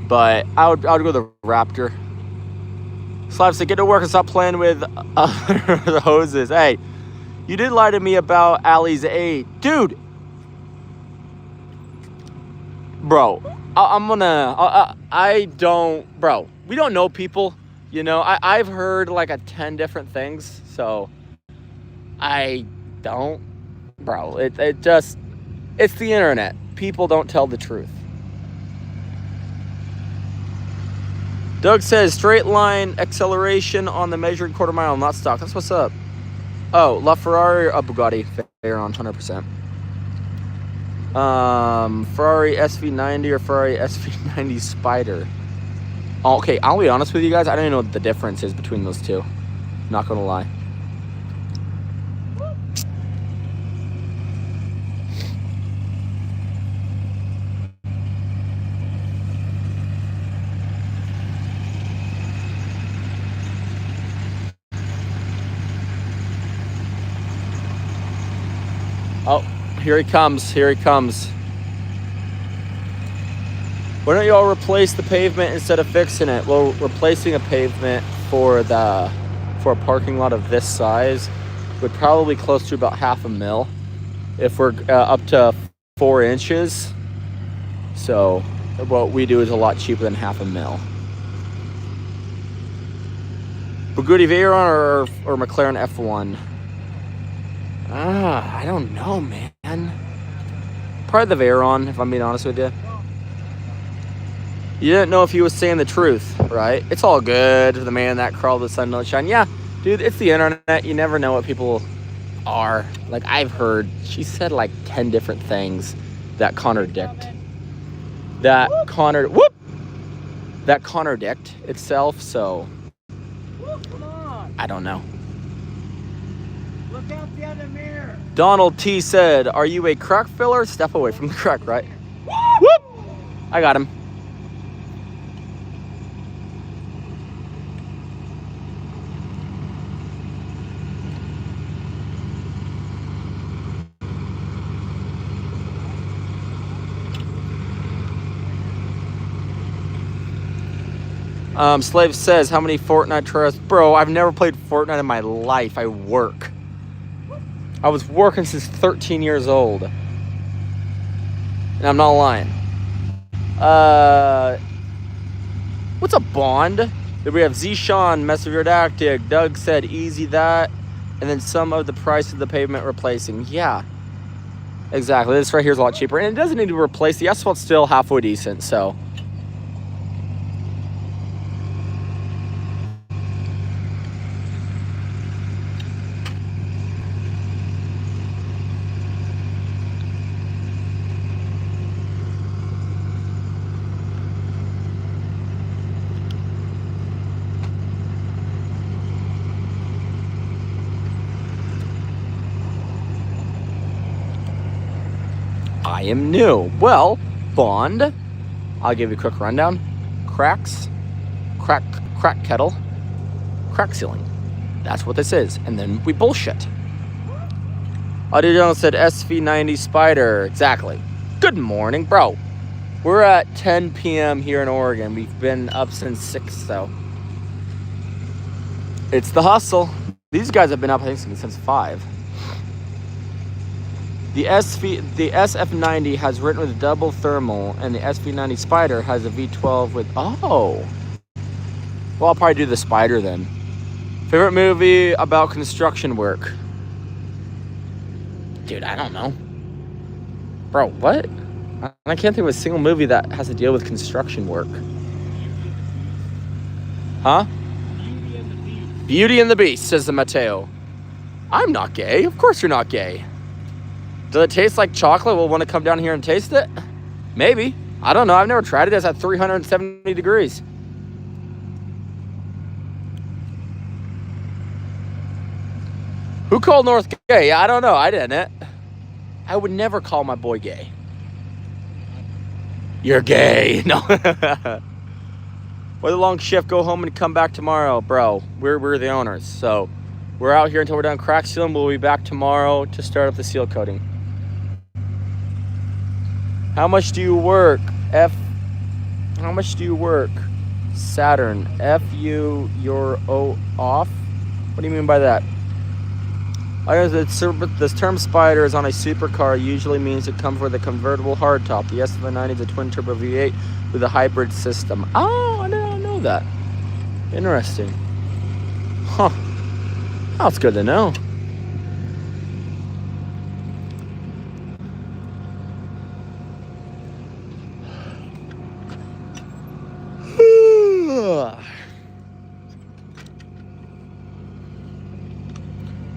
But I would go with the Raptor. Slav said, get to work and stop playing with the hoses. Hey, you did lie to me about Alley's 8. Dude, bro, I don't, bro, we don't know people, you know. I've heard like 10 different things, so I don't, bro, it just, it's the internet. People don't tell the truth. Doug says straight line acceleration on the measured quarter mile, not stock. That's what's up. Oh, LaFerrari or Bugatti Veyron, 100%. Ferrari SV90 or Ferrari SV90 Spider. Oh, okay, I'll be honest with you guys. I don't even know what the difference is between those two. Not gonna lie. Oh, here he comes. Here he comes. Why don't you all replace the pavement instead of fixing it? Well, replacing a pavement for a parking lot of this size would probably be close to about $500,000 if we're up to 4 inches. So what we do is a lot cheaper than $500,000. Bugatti Veyron or McLaren F1? I don't know, man. Probably the Veyron, if I'm being honest with you. You didn't know if he was saying the truth, right? It's all good. The man that crawled, the sun don't shine. Yeah, dude, it's the internet. You never know what people are. Like, I've heard, she said like 10 different things that contradict. That contradict itself, so I don't know. Look out the other mirror. Donald T said, are you a crack filler? Step away from the crack, right? Whoop! I got him. Slave says, how many Fortnite trials? Bro, I've never played Fortnite in my life. I work. I was working since 13 years old. And I'm not lying. What's a bond? Then we have Zishan, Messenger Dactic. Doug said, easy that. And then some of the price of the pavement replacing. Yeah. Exactly. This right here is a lot cheaper. And it doesn't need to replace. The asphalt's still halfway decent, so. I am new. Well, bond. I'll give you a quick rundown. Cracks, crack kettle, crack sealing. That's what this is. And then we bullshit. Audio Jones said SV90 Spider. Exactly. Good morning, bro. We're at 10 p.m. here in Oregon. We've been up since 6, so. It's the hustle. These guys have been up, I think, since 5. The SF90 has written with double thermal, and the SV90 Spider has a V12 with... Oh! Well, I'll probably do the Spider then. Favorite movie about construction work? Dude, I don't know. Bro, what? I can't think of a single movie that has to deal with construction work. Huh? Beauty and the Beast. Beauty and the Beast, says the Mateo. I'm not gay. Of course you're not gay. Does it taste like chocolate? We'll want to come down here and taste it? Maybe. I don't know. I've never tried it. It's at 370 degrees. Who called North gay? I don't know. I didn't. I would never call my boy gay. You're gay. No. With a long shift, go home and come back tomorrow. Bro, we're the owners. So we're out here until we're done crack sealing. We'll be back tomorrow to start up the seal coating. How much do you work? How much do you work? Saturn. You're off? What do you mean by that? I guess this term spider is on a supercar usually means it comes with a convertible hardtop. The S90 is a twin turbo V8 with a hybrid system. Oh, I didn't know that. Interesting. Huh. That's good to know.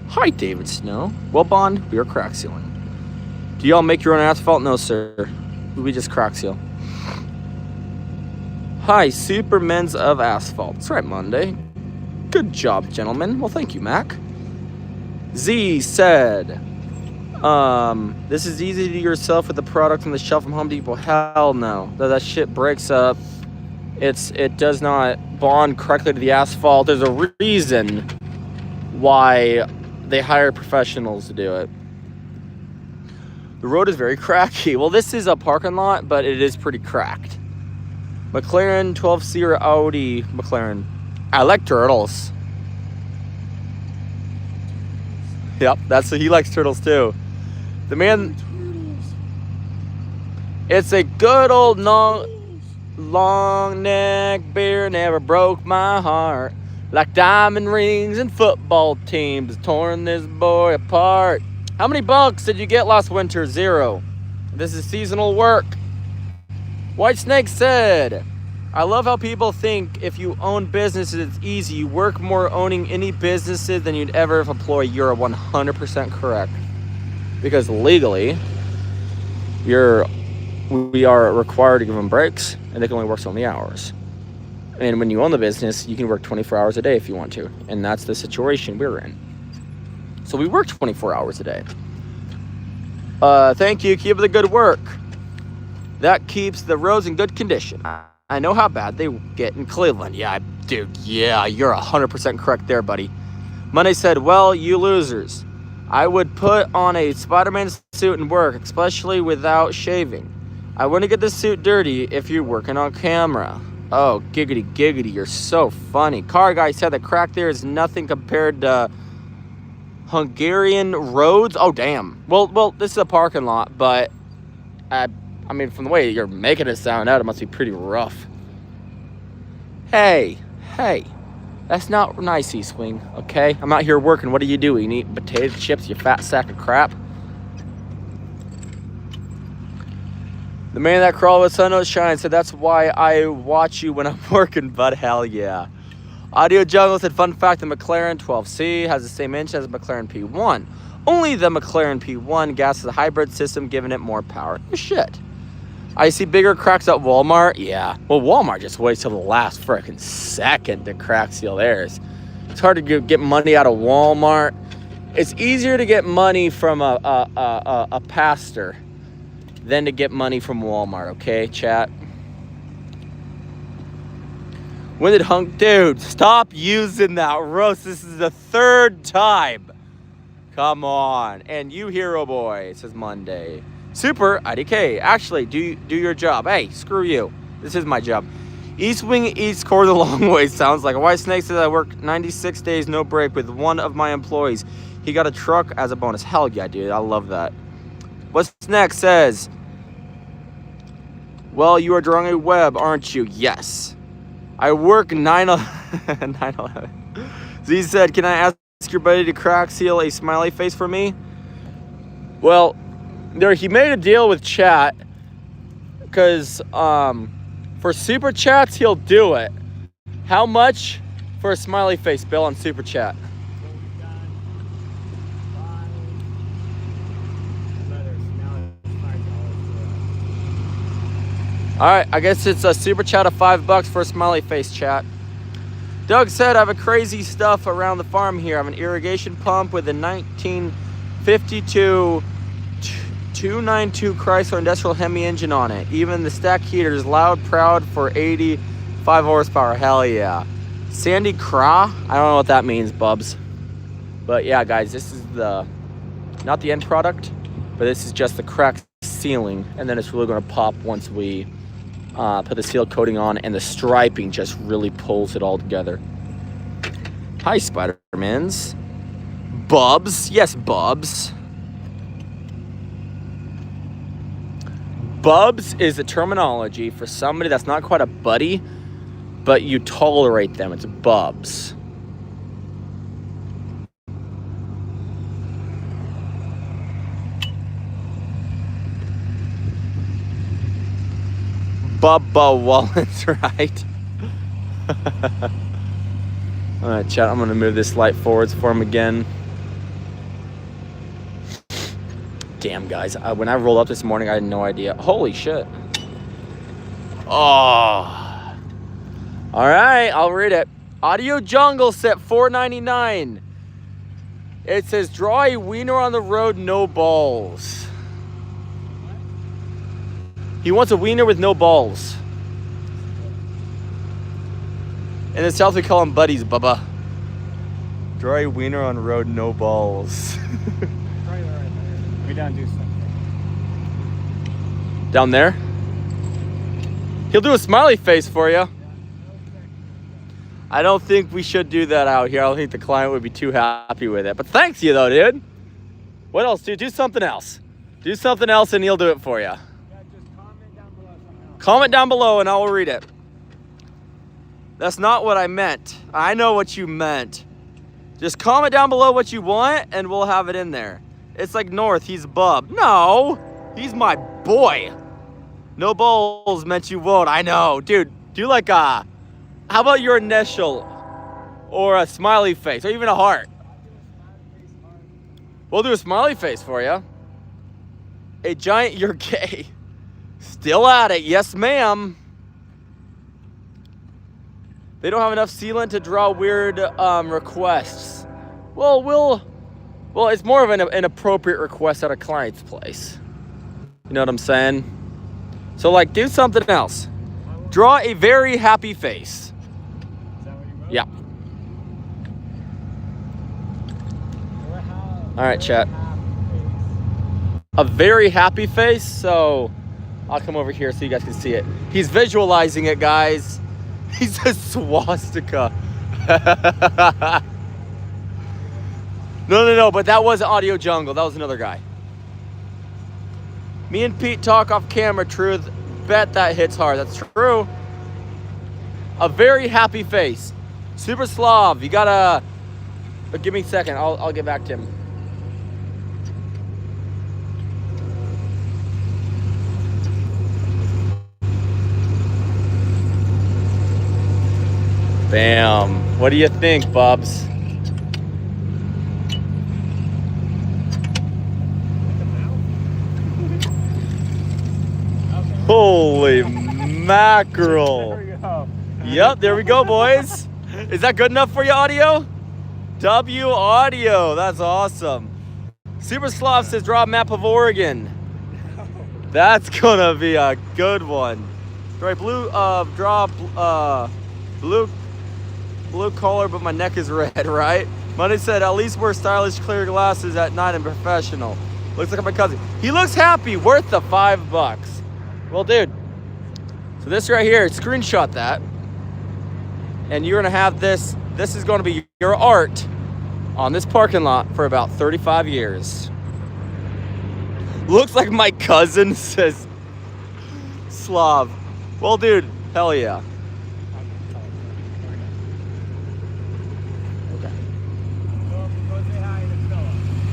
Hi, David Snow. Well, Bond, we are crack sealing. Do y'all make your own asphalt? No, sir. We just crack seal. Hi, Supermen's of Asphalt. That's right, Monday. Good job, gentlemen. Well, thank you, Mac. Z said, this is easy to do yourself with the product on the shelf from Home Depot. Hell no. That shit breaks up. It does not bond correctly to the asphalt. There's a reason why they hire professionals to do it. The road is very cracky. Well, this is a parking lot, but it is pretty cracked. McLaren 12C or Audi McLaren. I like turtles. Yep, he likes turtles too. The man. It's a good old long neck beer, never broke my heart. Like diamond rings and football teams, torn this boy apart. How many bucks did you get last winter? 0. This is seasonal work. White Snake said, I love how people think if you own businesses, it's easy. You work more owning any businesses than you'd ever employ. You're 100% correct. Because legally, we are required to give them breaks, and they can only work so many hours. And when you own the business, you can work 24 hours a day if you want to. And that's the situation we're in. So we work 24 hours a day. Thank you. Keep up the good work. That keeps the roads in good condition. I know how bad they get in Cleveland. Yeah, dude. Yeah, you're 100% correct there, buddy. Monday said, well, you losers. I would put on a Spider-Man suit and work, especially without shaving. I wouldn't get the suit dirty if you're working on camera. Oh, giggity, giggity, you're so funny. Car guy said the crack there is nothing compared to Hungarian roads. Oh, damn. Well, this is a parking lot, but I mean, from the way you're making it sound out, it must be pretty rough. Hey, that's not nice, E-Swing, okay? I'm out here working. What are you doing? Eating potato chips, you fat sack of crap? The man that crawled with sun don't shine said, that's why I watch you when I'm working, bud. Hell yeah. Audio Jungle said, fun fact, the McLaren 12C has the same engine as the McLaren P1. Only the McLaren P1 gas is a hybrid system, giving it more power. Oh, shit. I see bigger cracks at Walmart. Yeah. Well, Walmart just waits till the last frickin' second to crack seal theirs. It's hard to get money out of Walmart. It's easier to get money from a pastor than to get money from Walmart, okay, chat? When did Dude, stop using that roast. This is the 3rd time. Come on. And you hero boy, says Monday. Super IDK. Actually, do your job. Hey, screw you. This is my job. East Wing East Core the long way sounds like. A White Snake says I work 96 days, no break with one of my employees. He got a truck as a bonus. Hell yeah, dude. I love that. What's next says, well, you are drawing a web, aren't you? Yes. I work 9/11. Z said, can I ask your buddy to crack seal a smiley face for me? Well, he made a deal with chat because for super chats, he'll do it. How much for a smiley face, Bill, on super chat? All right, I guess it's a super chat of $5 for a smiley face, chat. Doug said, I have a crazy stuff around the farm here. I have an irrigation pump with a 1952 292 Chrysler Industrial Hemi engine on it. Even the stack heater is loud, proud for 85 horsepower. Hell yeah. Sandy Craw? I don't know what that means, bubs. But yeah, guys, this is not the end product, but this is just the crack sealing. And then it's really going to pop once we put the seal coating on, and the striping just really pulls it all together. Hi, Spider-Mans. Bubs. Yes, Bubs. Bubs is a terminology for somebody that's not quite a buddy, but you tolerate them. It's Bubs. Bubba Wallace, right? All right, chat. I'm gonna move this light forwards for him again. Damn, guys. When I rolled up this morning, I had no idea. Holy shit. Oh. All right, I'll read it. Audio Jungle set $4.99. It says, draw a wiener on the road, no balls. He wants a wiener with no balls. In the South, we call them buddies, Bubba. Draw a wiener on road, no balls. We don't do something. Down there? He'll do a smiley face for you. I don't think we should do that out here. I don't think the client would be too happy with it. But thanks you though, dude. What else, dude? Do something else. Do something else and he'll do it for you. Yeah, just comment down below something else. Comment down below and I will read it. That's not what I meant. I know what you meant. Just comment down below what you want and we'll have it in there. It's like North, he's Bub. No, he's my boy. No balls meant you won't. I know. Dude, do like a, how about your initial or a smiley face or even a heart? We'll do a smiley face for you. A giant, you're gay. Still at it. Yes, ma'am. They don't have enough sealant to draw weird requests. Well, it's more of an appropriate request at a client's place. You know what I'm saying? So, like, do something else. Draw a very happy face. Is that what you wrote? Yeah. All right, chat. A very happy face. So, I'll come over here so you guys can see it. He's visualizing it, guys. He says swastika. No, but that wasn't Audio Jungle. That was another guy. Me and Pete talk off camera, truth. Bet that hits hard. That's true. A very happy face. Super Slav, you gotta... give me a second. I'll get back to him. Bam. What do you think, Bubs? Holy mackerel. There we go. Yep, there we go, boys. Is that good enough for you, audio? W audio. That's awesome. Super Slav says draw a map of Oregon. That's gonna be a good one. Draw blue collar, but my neck is red, right? Money said at least wear stylish clear glasses at night and professional. Looks like my cousin. He looks happy, worth the $5. Well, dude, so this right here, screenshot that. And you're gonna have this is gonna be your art on this parking lot for about 35 years. Looks like my cousin, says Slav. Well, dude, hell yeah.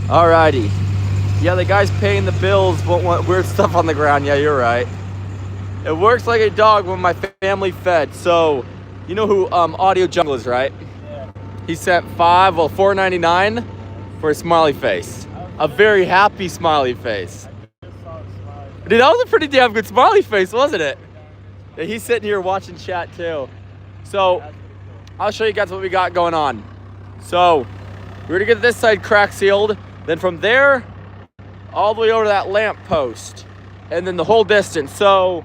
Alrighty. Yeah, the guys paying the bills won't want weird stuff on the ground. Yeah, you're right. It works like a dog when my family fed. So, you know who Audio Jungle is, right? Yeah. He sent $4.99 for a smiley face. A very happy smiley face. I just saw it smile. Dude, that was a pretty damn good smiley face, wasn't it? Yeah, he's sitting here watching chat too. So, That's pretty cool. I'll show you guys what we got going on. So, we're gonna get this side crack sealed. Then from there, all the way over to that lamp post. And then the whole distance. So,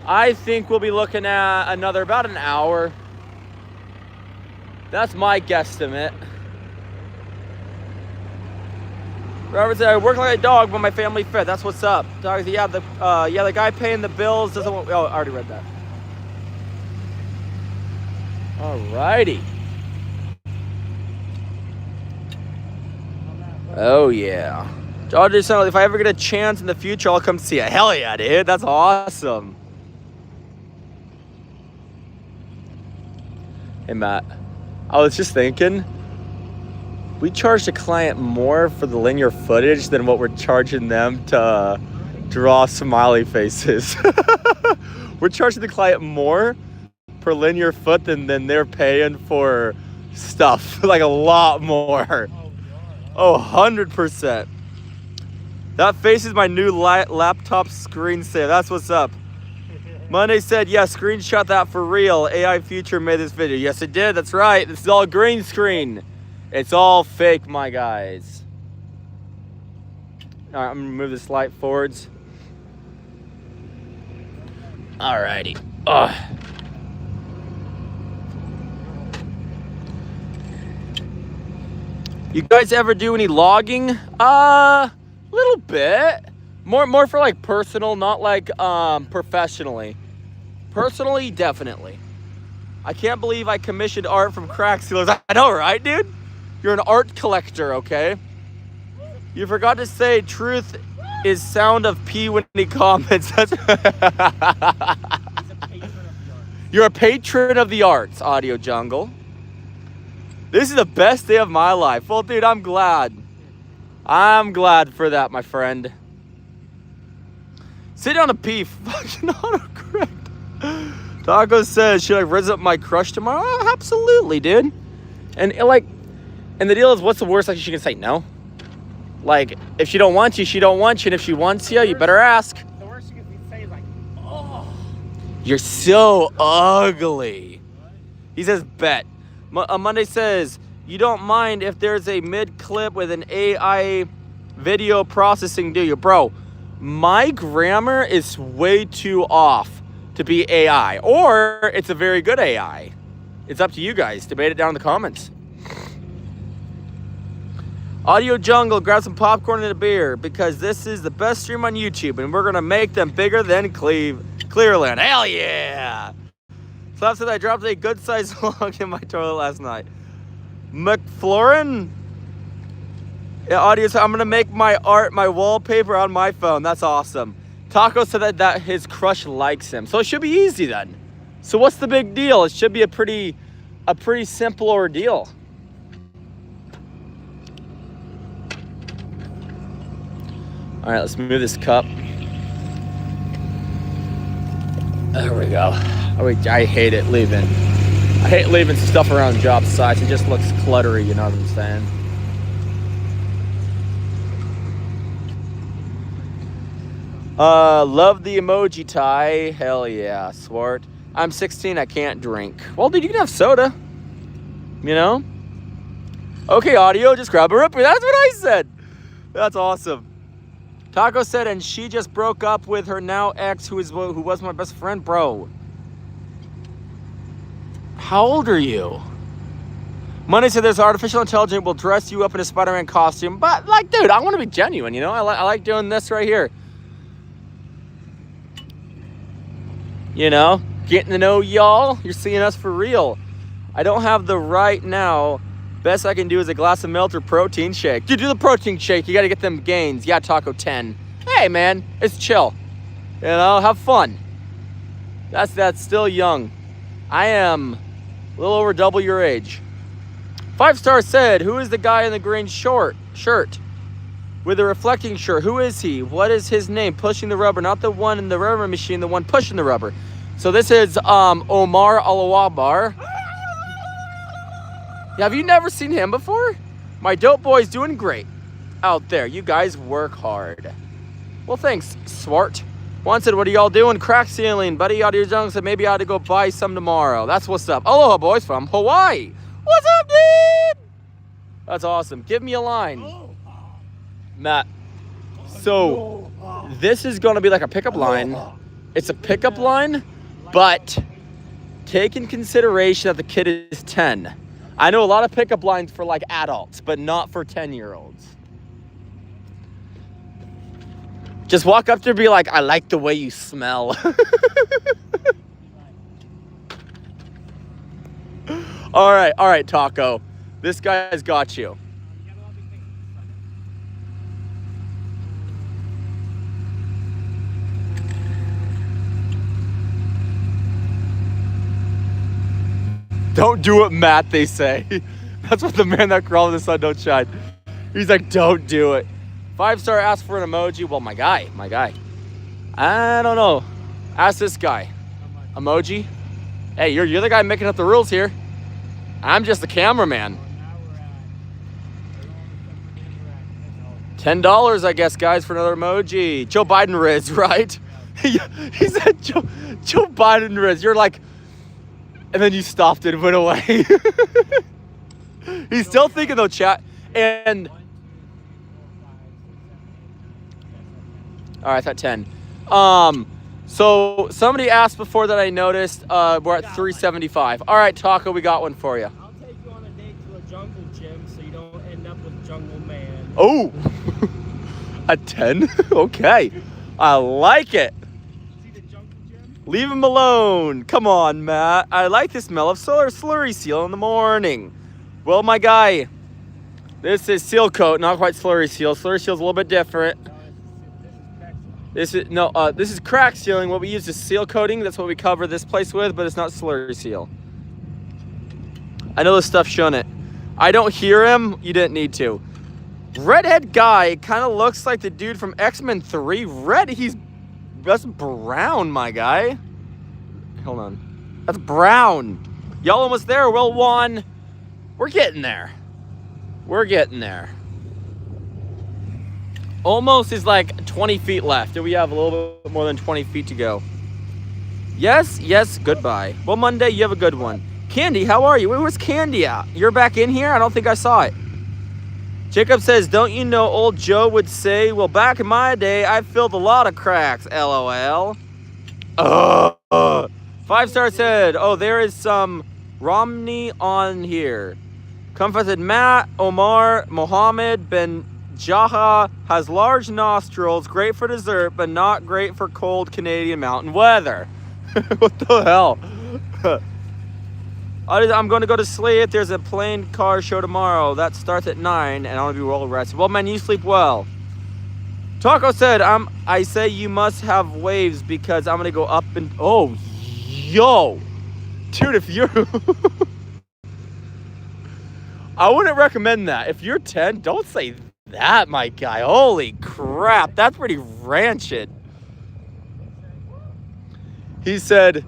I think we'll be looking at about an hour. That's my guesstimate. Robert said, I work like a dog when my family fed. That's what's up. Dog, yeah, the guy paying the bills doesn't want... Oh, I already read that. Alrighty. Oh yeah. I'll do something. If I ever get a chance in the future, I'll come see you. Hell yeah, dude. That's awesome. Hey Matt, I was just thinking, we charged a client more for the linear footage than what we're charging them to draw smiley faces. We're charging the client more per linear foot than they're paying for stuff. Like a lot more. Oh, 100%. That face is my new laptop screensaver. That's what's up. Monday said, yeah, screenshot that for real. AI Future made this video. Yes, it did. That's right. This is all green screen. It's all fake, my guys. All right, I'm going to move this light forwards. Alrighty. You guys ever do any logging? Little bit. More for like personal, not like professionally. Personally, definitely. I can't believe I commissioned art from crack sealers. I know, right, dude? You're an art collector, okay? You forgot to say truth is sound of P when he comments. You're a patron of the arts, Audio Jungle. This is the best day of my life. Well, dude, I'm glad. I'm glad for that, my friend. Sit down a P. Fucking autocorrect. Taco says, should I raise up my crush tomorrow? Oh, absolutely, dude. And the deal is, what's the worst? Like, she can say no. Like, if she don't want you, she don't want you. And if she wants you, you better ask. The worst you can say is like, oh. You're so ugly. He says, bet. Monday says, you don't mind if there's a mid-clip with an AI video processing, do you? Bro, my grammar is way too off to be AI. Or it's a very good AI. It's up to you guys. Debate it down in the comments. Audio Jungle, grab some popcorn and a beer because this is the best stream on YouTube and we're going to make them bigger than Clearland. Hell yeah! Slap said I dropped a good sized log in my toilet last night. McFlorin? Yeah, audience, I'm going to make my art, my wallpaper on my phone. That's awesome. Taco said that his crush likes him. So it should be easy then. So what's the big deal? It should be a pretty simple ordeal. All right, let's move this cup. There we go. I hate it leaving. I hate leaving stuff around job sites. It just looks cluttery, you know what I'm saying? Love the emoji tie. Hell yeah, Swart. I'm 16, I can't drink. Well, dude, you can have soda. You know? Okay, audio, just grab a ripper. That's what I said. That's awesome. Taco said, and she just broke up with her now ex, who was my best friend. Bro, how old are you? Money said there's artificial intelligence will dress you up in a Spider-Man costume. But, like, dude, I want to be genuine, you know? I like doing this right here. You know? Getting to know y'all. You're seeing us for real. I don't have the right now. Best I can do is a glass of milk or protein shake. Dude, do the protein shake. You got to get them gains. Yeah, Taco 10. Hey, man. It's chill. You know, have fun. That's still young. I am a little over double your age. 5-star said, who is the guy in the green shirt with the reflecting shirt? Who is he? What is his name? Pushing the rubber. Not the one in the rubber machine, the one pushing the rubber. So this is Omar Alawabar. Have you never seen him before? My dope boy's doing great out there. You guys work hard. Well, thanks, Swart. Juan said, what are y'all doing? Crack ceiling. Buddy Audio Jungle said, maybe I ought to go buy some tomorrow. That's what's up. Aloha, boys from Hawaii. What's up, dude? That's awesome. Give me a line. Matt. So, this is going to be like a pickup line. It's a pickup line, but take in consideration that the kid is 10. I know a lot of pickup lines for like adults, but not for 10-year-olds. Just walk up to her and be like, I like the way you smell. All right, Taco. This guy's got you. Don't do it, Matt, they say. That's what the man that crawled in the sun don't shine. He's like, don't do it. 5-star asked for an emoji. Well, my guy. I don't know. Ask this guy. Emoji? Hey, you're the guy making up the rules here. I'm just the cameraman. $10, I guess, guys, for another emoji. Joe Biden Riz, right? He said Joe Biden Riz. You're like, and then you stopped it and went away. He's still thinking though, chat. And all right, I thought 10. So somebody asked before that I noticed. We're at 375. All right, Taco, we got one for you. I'll take you on a date to a jungle gym so you don't end up with Jungle Man. Oh, a 10. Okay, I like it. See the jungle gym? Leave him alone. Come on, Matt. I like the smell of slurry seal in the morning. Well, my guy, this is seal coat, not quite slurry seal. Slurry seal's a little bit different. This is crack sealing. What we use is seal coating. That's what we cover this place with, but it's not slurry seal. I know this stuff shouldn't it. I don't hear him. You didn't need to. Redhead guy kind of looks like the dude from X-Men 3. That's brown, my guy. Hold on. That's brown. Y'all almost there. Well, one. We're getting there. Almost is like 20 feet left. And we have a little bit more than 20 feet to go. Yes, goodbye. Well, Monday, you have a good one. Candy, how are you? Where's Candy at? You're back in here? I don't think I saw it. Jacob says, don't you know old Joe would say, well, back in my day, I filled a lot of cracks, LOL. 5-star said, oh, there is some Romney on here. Comfort said, Matt, Omar, Mohammed, Ben Jaha has large nostrils, great for dessert, but not great for cold Canadian mountain weather. What the hell? I'm going to go to sleep. There's a plane car show tomorrow. That starts at 9, and I want to be well rested. Well, man, you sleep well. Taco said, I say you must have waves because I'm going to go up and... Oh, yo. Dude, if you're... I wouldn't recommend that. If you're 10, don't say that, my guy. Holy crap. That's pretty rancid. He said...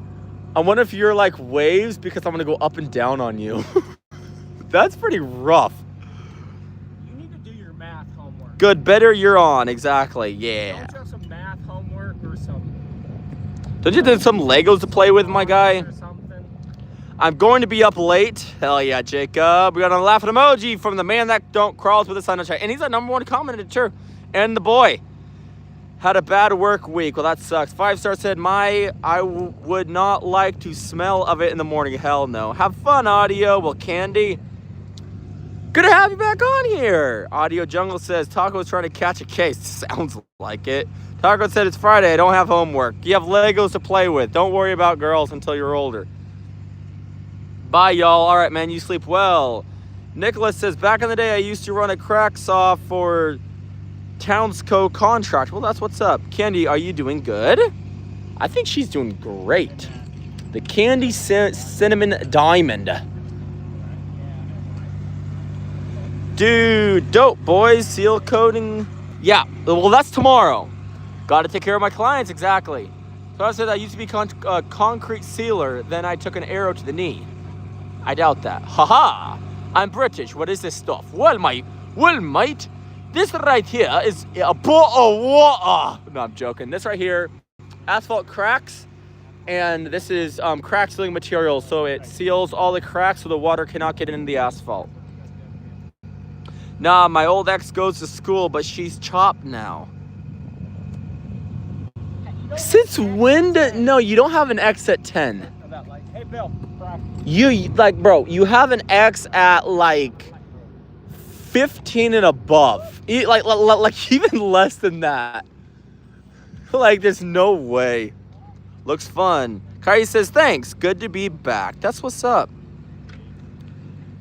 I wonder if you're like waves because I'm going to go up and down on you. That's pretty rough. You need to do your math homework. Good, better you're on. Exactly, yeah. Don't you have some math homework or some... Don't you have some Legos to play with, my guy? Or something? I'm going to be up late. Hell yeah, Jacob. We got a laughing emoji from the man that don't crawls with the sun and shine. And he's our #1 commenter, too. And the boy. Had a bad work week. Well, that sucks. 5-star said, I would not like to smell of it in the morning. Hell no. Have fun, Audio. Well, Candy, good to have you back on here. Audio Jungle says, Taco's trying to catch a case. Sounds like it. Taco said, it's Friday. I don't have homework. You have Legos to play with. Don't worry about girls until you're older. Bye, y'all. All right, man. You sleep well. Nicholas says, back in the day, I used to run a crack saw for... Townsco contract. Well, that's what's up. Candy, are you doing good? I think she's doing great. The Candy Cinnamon Diamond. Dude, dope, boys. Seal coating. Yeah, well, that's tomorrow. Got to take care of my clients, exactly. So I said I used to be a concrete sealer, then I took an arrow to the knee. I doubt that. Haha, I'm British. What is this stuff? Well, mate. This right here is a bottle of water. No, I'm joking. This right here, asphalt cracks, and this is crack sealing material, so it seals all the cracks so the water cannot get in the asphalt. Nah, my old ex goes to school, but she's chopped now. Since when no, you don't have an ex at 10. Hey, Bill. You, like, bro, you have an ex at, like... 15 and above, like even less than that. Like, there's no way. Looks fun. Kai says, thanks, good to be back. That's what's up.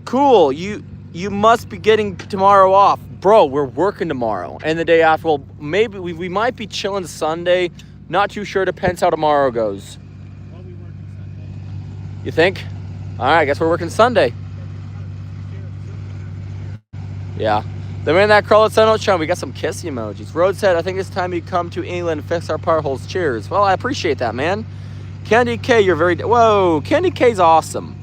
Cool. You must be getting tomorrow off. Bro, we're working tomorrow and the day after. Well, maybe we might be chilling Sunday. Not too sure. Depends how tomorrow goes. You think? All right, I guess we're working Sunday. Yeah. The man that crawled Sun Don't Shine. We got some kiss emojis. Road said, I think it's time you come to England and fix our power holes. Cheers. Well, I appreciate that, man. Candy K, you're very... Whoa, Candy K's awesome.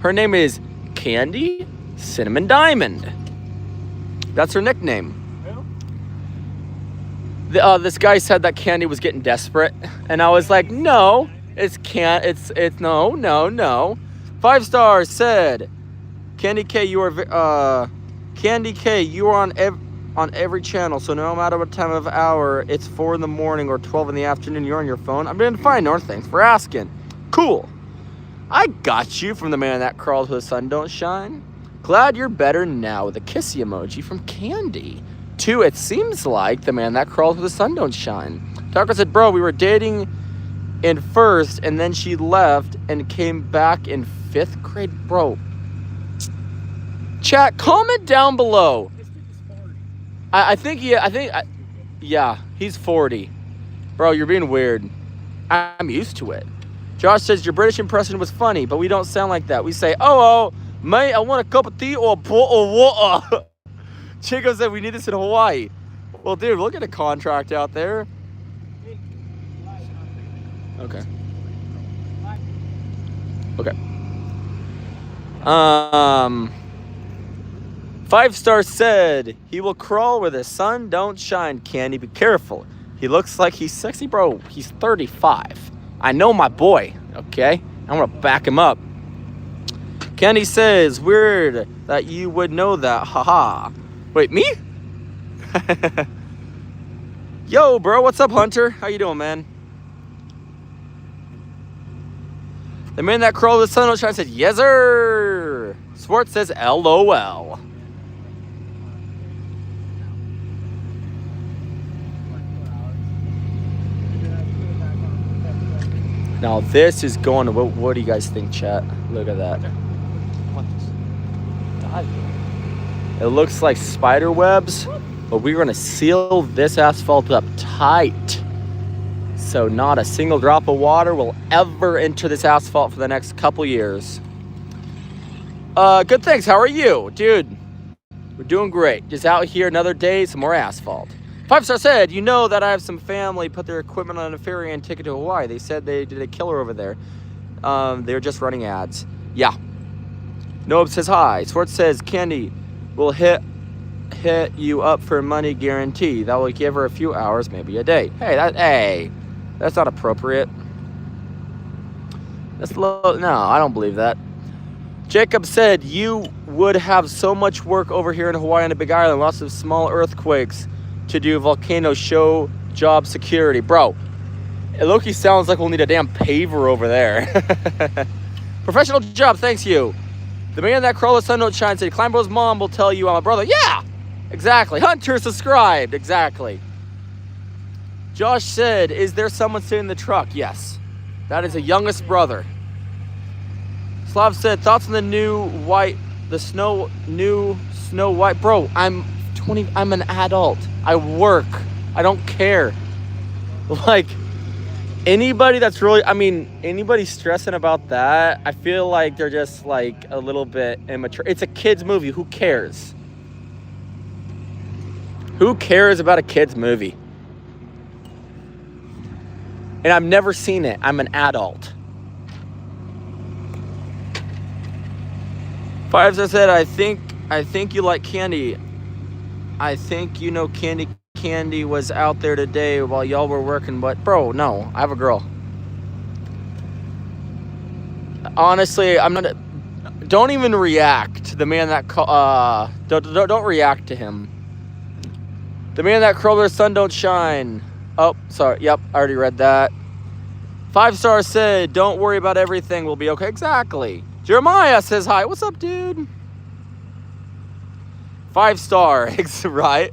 Her name is Candy Cinnamon Diamond. That's her nickname. This guy said that Candy was getting desperate. And I was like, no, it's no. 5 stars said, Candy K, you are... Candy K, you are on every channel, so no matter what time of hour, it's 4 in the morning or 12 in the afternoon, you're on your phone. I'm doing fine, North. Thanks for asking. Cool. I got you from the man that crawled where the sun don't shine. Glad you're better now with a kissy emoji from Candy. 2, it seems like the man that crawled where the sun don't shine. Tucker said, bro, we were dating in 1st, and then she left and came back in 5th grade. Bro. Chat, comment down below. Yeah, he's 40. Bro, you're being weird. I'm used to it. Josh says your British impression was funny, but we don't sound like that. We say, oh, mate, I want a cup of tea or a bottle of water. Chico said we need this in Hawaii. Well, dude, look at a contract out there. Okay. 5 stars said, he will crawl where the sun don't shine. Candy, be careful. He looks like he's sexy, bro. He's 35. I know my boy, okay? I'm gonna back him up. Candy says, weird that you would know that, haha. Wait, me? Yo, bro, what's up, Hunter? How you doing, man? The man that crawled where the sun don't shine said, yes, sir. Sports says, LOL. Now this is going to, what do you guys think, chat? Look at that. It looks like spider webs, but we're gonna seal this asphalt up tight. So not a single drop of water will ever enter this asphalt for the next couple years. Good, thanks, how are you? Dude, we're doing great. Just out here another day, some more asphalt. 5 star said, you know that I have some family put their equipment on a ferry and take it to Hawaii. They said they did a killer over there. They're just running ads. Yeah. Noob says hi. Swartz says, Candy will hit you up for money guarantee. That will give her a few hours, maybe a day. Hey, that's not appropriate. That's low. No, I don't believe that. Jacob said, you would have so much work over here in Hawaii on the Big Island. Lots of small earthquakes to do volcano show job security. Bro, it low-key sounds like we'll need a damn paver over there. Professional job, thanks you. The man that crawled the sun don't shine said, KleinBros' mom will tell you I'm a brother. Yeah, exactly. Hunter subscribed, exactly. Josh said, is there someone sitting in the truck? Yes, that is a youngest brother. Slav said, thoughts on the new Snow White. Bro, I'm 20, I'm an adult. I work. I don't care. Like, anybody that's really, anybody stressing about that, I feel like they're just like a little bit immature. It's a kid's movie. Who cares? Who cares about a kid's movie? And I've never seen it. I'm an adult. 5 said, I think you like Candy. I think you know Candy was out there today while y'all were working, but bro, no, I have a girl. Honestly, I'm not. Don't even react to the man that don't react to him. The man that crawled where the sun don't shine. Oh, sorry. Yep, I already read that. 5 stars said, don't worry about everything. We'll be okay. Exactly. Jeremiah says hi. What's up, dude? 5 star, right?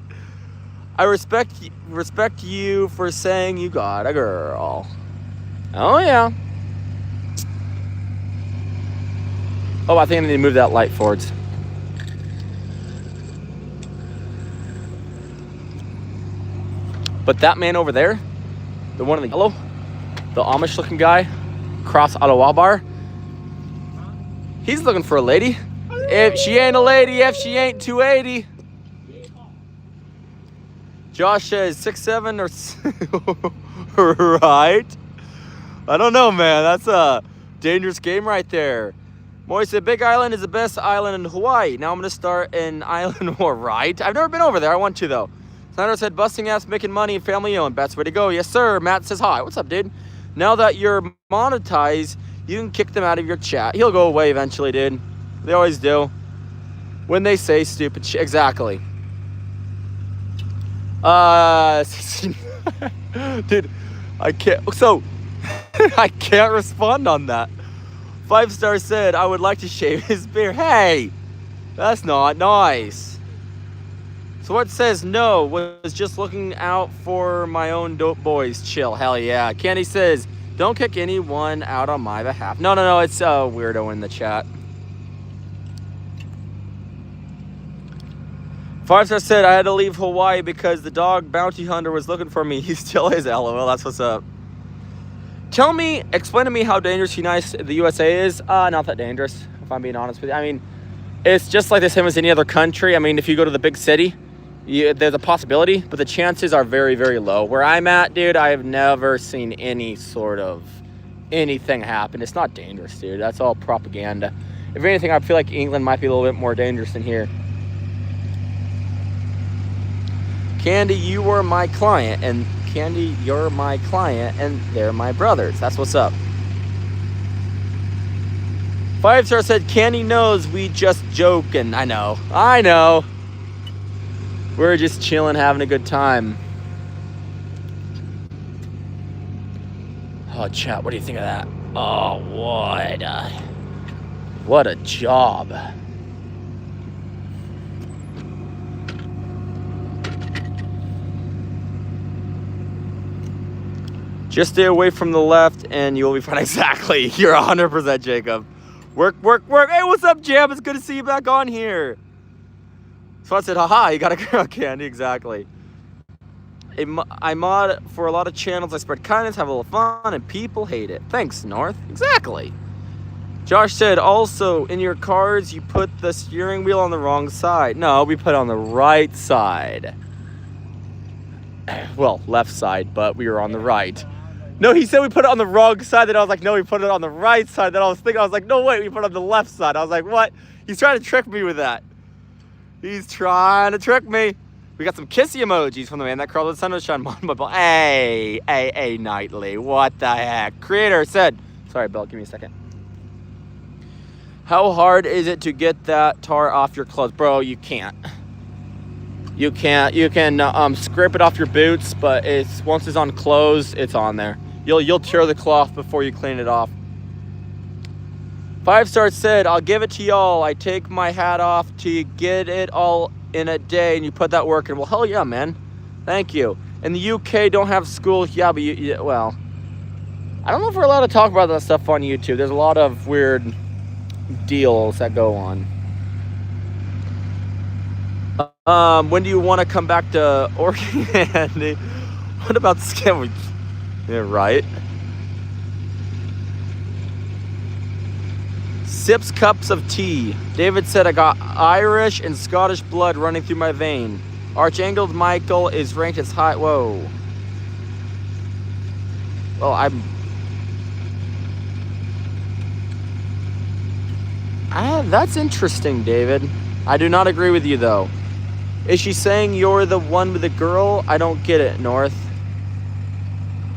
I respect you for saying you got a girl. Oh yeah. Oh, I think I need to move that light forwards. But that man over there, the one in the yellow, the Amish looking guy, across Ottawa Bar, He's looking for a lady. If she ain't a lady, if she ain't 280. Josh says 6'7" or right. I don't know, man. That's a dangerous game right there. Moy said Big Island is the best island in Hawaii. Now I'm gonna start in Island War, right? I've never been over there. I want to though. Snyder said busting ass, making money, and family owned. Best way to go. Yes, sir. Matt says hi. What's up, dude? Now that you're monetized, you can kick them out of your chat. He'll go away eventually, dude. They always do. When they say stupid shit. Exactly. Dude, I can't. So, I can't respond on that. 5 Star said, I would like to shave his beard. Hey, that's not nice. So what says no was just looking out for my own dope boys. Chill, hell yeah. Candy says, don't kick anyone out on my behalf. No, it's a weirdo in the chat. 5 Star said, I had to leave Hawaii because the dog bounty hunter was looking for me. He still is, LOL, that's what's up. Explain to me how dangerous the USA is. Not that dangerous, if I'm being honest with you. I mean, it's just like the same as any other country. I mean, if you go to the big city, there's a possibility, but the chances are very, very low. Where I'm at, dude, I have never seen any sort of anything happen. It's not dangerous, dude. That's all propaganda. If anything, I feel like England might be a little bit more dangerous than here. Candy, you were my client, and Candy, you're my client, and they're my brothers. That's what's up. 5 Star said, Candy knows we just joking. I know. We're just chilling, having a good time. Oh, chat, what do you think of that? Oh, what a job. Just stay away from the left and you'll be fine. Exactly. You're 100%, Jacob. Work. Hey, what's up, Jam? It's good to see you back on here. So I said, haha, you got a girl, Candy. Exactly. I mod for a lot of channels. I spread kindness, have a little fun, and people hate it. Thanks, North. Exactly. Josh said, also, in your cars, you put the steering wheel on the wrong side. No, we put it on the right side. Well, left side, but we were on the right. No, he said we put it on the wrong side. Then I was like, no, we put it on the right side. Then I was like, no, wait, we put it on the left side. I was like, what? He's trying to trick me with that. He's trying to trick me. We got some kissy emojis from the man that crawled with sunshine. Hey, Nightly, what the heck? Creator said, sorry, Bill, give me a second. How hard is it to get that tar off your clothes? Bro, you can't. You can scrape it off your boots, but once it's on clothes, it's on there. You'll tear the cloth before you clean it off. 5 Star said, I'll give it to y'all. I take my hat off to get it all in a day, and you put that work in. Well, hell yeah, man. Thank you. In the UK, don't have school. Yeah, but well, I don't know if we're allowed to talk about that stuff on YouTube. There's a lot of weird deals that go on. When do you want to come back to Oregon, Andy? What about the scam? Yeah, right. Sips cups of tea. David said, I got Irish and Scottish blood running through my vein. Archangel Michael is ranked as high. Whoa. Well, that's interesting, David. I do not agree with you, though. Is she saying you're the one with the girl? I don't get it, North.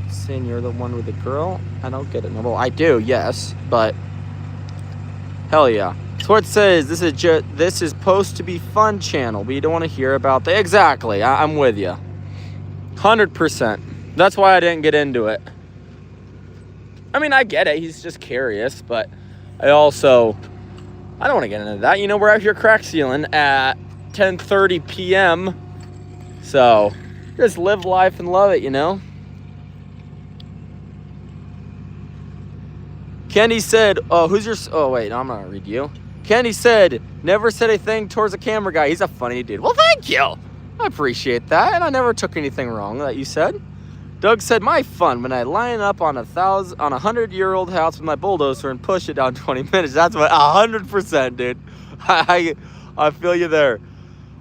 Saying you're the one with the girl? I don't get it. Well, I do, yes, but hell yeah. So it says this is supposed to be fun channel, but you don't want to hear about the exactly. I'm with you, 100%. That's why I didn't get into it. I mean, I get it. He's just curious, but I don't want to get into that. You know, we're out here crack sealing at 10:30 p.m. So just live life and love it, you know. Candy said, oh, wait, no, I'm not gonna read you. Candy said, never said a thing towards the camera guy. He's a funny dude. Well, thank you. I appreciate that. And I never took anything wrong that you said. Doug said, my fun when I line up on a 100-year-old house with my bulldozer and push it down 20 minutes. That's what 100%, dude. I feel you there.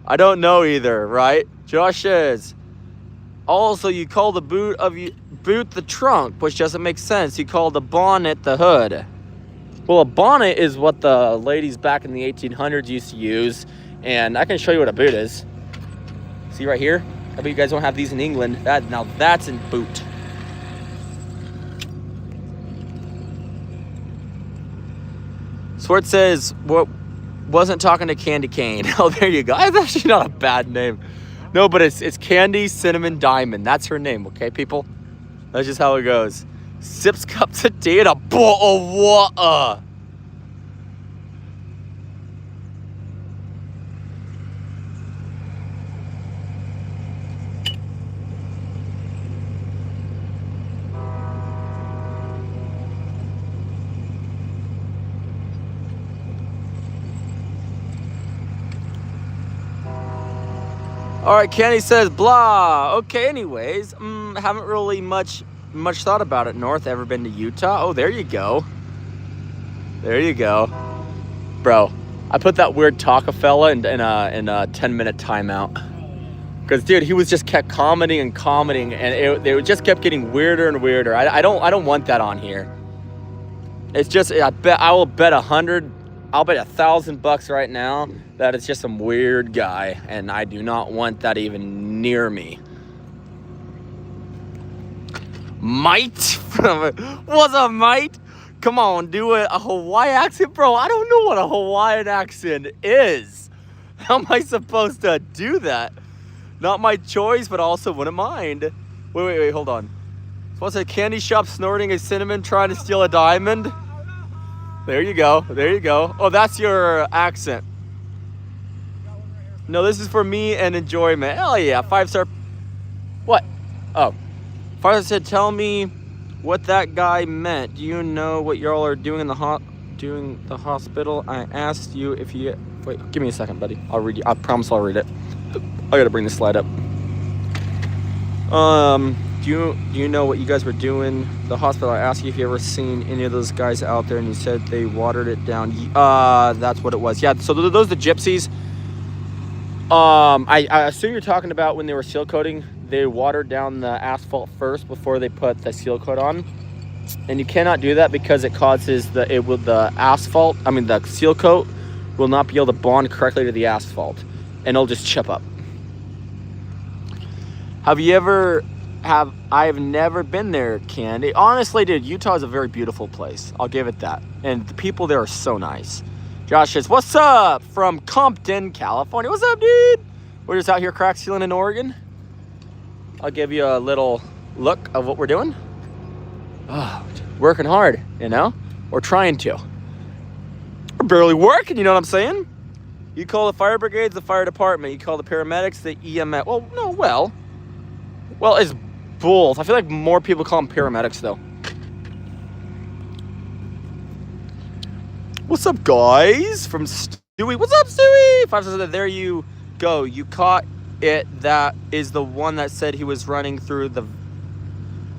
I don't know either, right? Josh says, also you call the boot the trunk, which doesn't make sense. You call the bonnet the hood. Well, a bonnet is what the ladies back in the 1800s used to use, and I can show you what a boot is. See right here? I bet you guys don't have these in England. Now that's in boot. Swart says, what wasn't talking to Candy Cane. Oh, there you go. That's actually not a bad name. No, but it's Candy Cinnamon Diamond. That's her name, okay, people? That's just how it goes. Sips cups of tea and a bowl of water. All right, Kenny says, blah. Okay, anyways, haven't really much thought about it. North, ever been to Utah? Oh, there you go. There you go. Bro, I put that weird taco fella in a 10-minute timeout. Because, dude, he was just kept commenting, and it just kept getting weirder and weirder. I don't want that on here. It's just, I will bet $1,000 right now that it's just some weird guy, and I do not want that even near me. Mate? What's up, mate? Come on, do a Hawaii accent? Bro, I don't know what a Hawaiian accent is. How am I supposed to do that? Not my choice, but also wouldn't mind. Wait, hold on. What's a candy shop snorting a cinnamon trying to steal a diamond? There you go. Oh, that's your accent. No, this is for me and enjoyment. Hell yeah, 5-star. What? Oh. Father said, tell me what that guy meant. Do you know what y'all are doing in the hospital? I asked you if you... Wait, give me a second, buddy. I'll read you. I promise I'll read it. I gotta bring this slide up. Do you know what you guys were doing? The hospital, I asked you if you ever seen any of those guys out there, and you said they watered it down. That's what it was. Yeah, so those are the gypsies. I assume you're talking about when they were seal coating. They watered down the asphalt first before they put the seal coat on, and you cannot do that because it causes the seal coat will not be able to bond correctly to the asphalt, and it'll just chip up. I've never been there, Candy. Honestly, dude, Utah is a very beautiful place. I'll give it that, and the people there are so nice. Josh says, what's up from Compton, California? What's up, dude? We're just out here crack sealing in Oregon. I'll give you a little look of what we're doing. Oh, working hard, you know? We're trying to. We're barely working, you know what I'm saying? You call the fire brigades the fire department. You call the paramedics the EMS. Well, it's both. I feel like more people call them paramedics, though. What's up, guys? From Stewie. What's up, Stewie? 5 says, there you go. You caught it. That is the one that said he was running through the...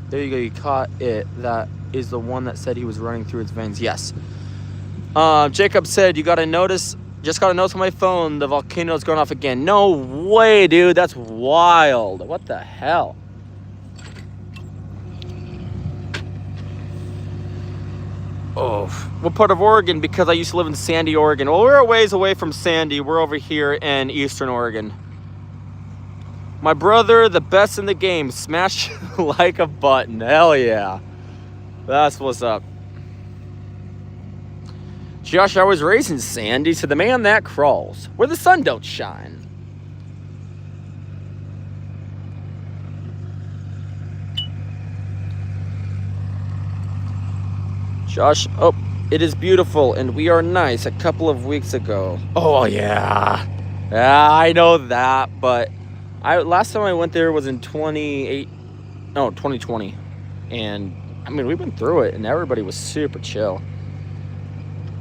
There you go. You caught it. That is the one that said he was running through its veins. Yes. Jacob said, just got a notice on my phone. The volcano's going off again. No way, dude. That's wild. What the hell? Oh, what part of Oregon? Because I used to live in Sandy, Oregon. Well, we're a ways away from Sandy. We're over here in Eastern Oregon. My brother, the best in the game. Smash like a button. Hell yeah. That's what's up. Josh, I was raised in Sandy, so the man that crawls where the sun don't shine. Josh, oh, it is beautiful, and we are nice a couple of weeks ago. Oh, yeah. Yeah, I know that, but last time I went there was in 2020. And, I mean, we went through it, and everybody was super chill.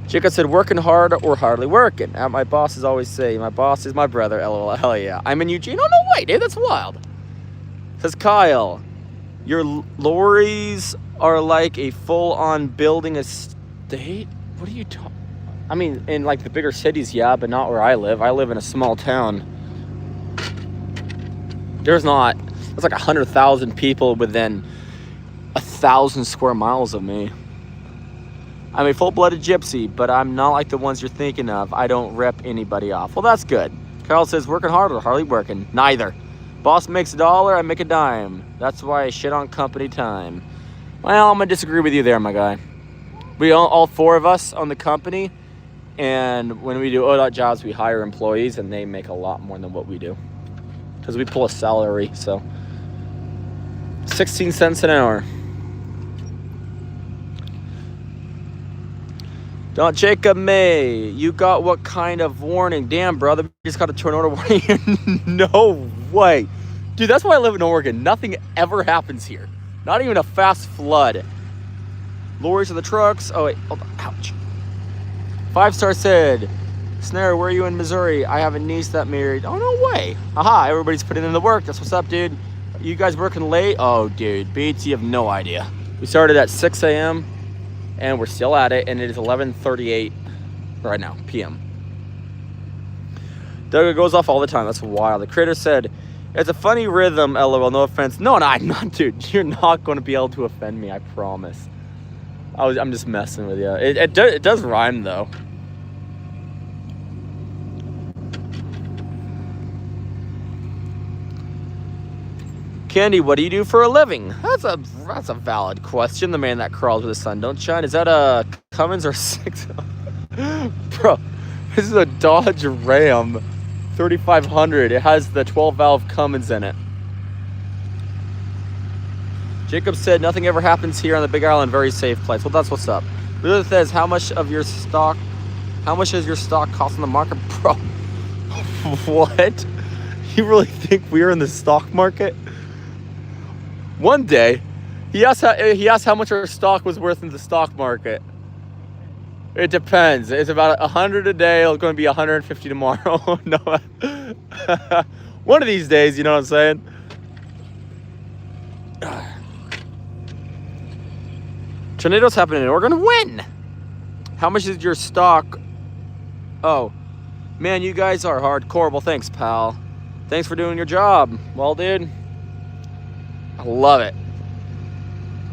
Jacob said, working hard or hardly working. My bosses always say, my boss is my brother, LOL. Hell yeah. I'm in Eugene. Oh, no way, dude. That's wild. Says Kyle. Your lorries are like a full-on building estate? What are you talking? I mean, in like the bigger cities, yeah, but not where I live. I live in a small town. There's like 100,000 people within 1,000 square miles of me. I'm a full-blooded gypsy, but I'm not like the ones you're thinking of. I don't rip anybody off. Well, that's good. Carol says, working hard or hardly working? Neither. Boss makes $1, I make a dime. That's why I shit on company time. Well, I'm gonna disagree with you there, my guy. We all 4 of us on the company, and when we do ODOT jobs, we hire employees, and they make a lot more than what we do. Because we pull a salary, so 16 cents an hour. Don't Jacob May, you got what kind of warning? Damn, brother, you just got a tornado warning here. No way. Dude, that's why I live in Oregon. Nothing ever happens here. Not even a fast flood. Lorries are the trucks. Oh, wait. Hold on. Ouch. 5-star said, Snare, where are you in Missouri? I have a niece that married. Oh, no way. Aha, everybody's putting in the work. That's what's up, dude. You guys working late? Oh, dude. Beats, you have no idea. We started at 6 a.m. and we're still at it, and it is 11:38 right now, p.m. Doug goes off all the time. That's wild. The creator said, it's a funny rhythm, LOL, no offense. No, I'm not, dude. You're not going to be able to offend me, I promise. I'm just messing with you. It does rhyme, though. Candy, what do you do for a living? That's a valid question. The man that crawls with the sun don't shine. Is that a Cummins or 6? Bro, this is a Dodge Ram 3500. It has the 12-valve Cummins in it. Jacob said nothing ever happens here on the Big Island. Very safe place. Well, that's what's up. Lilith says, how much is your stock cost on the market? Bro, what? You really think we're in the stock market? One day, he asked how much our stock was worth in the stock market. It depends. It's about 100 a day. It's going to be 150 tomorrow. No, one of these days, you know what I'm saying? Tornadoes happen in Oregon. When? How much is your stock? Oh, man, you guys are hardcore. Well, thanks, pal. Thanks for doing your job. Well, dude, I love it.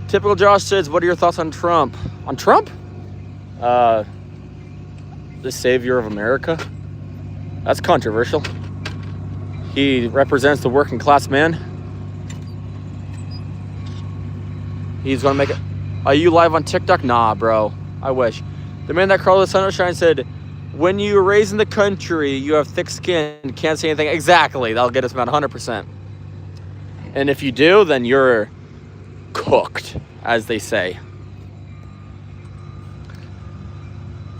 Typical Josh says, what are your thoughts on Trump? On Trump? The savior of America. That's controversial. He represents the working class man. He's gonna make it. Are you live on TikTok? Nah, bro. I wish. The man that crawled with sunshine said, when you were raised in the country, you have thick skin, can't say anything. Exactly. That'll get us about 100%. And if you do, then you're cooked, as they say.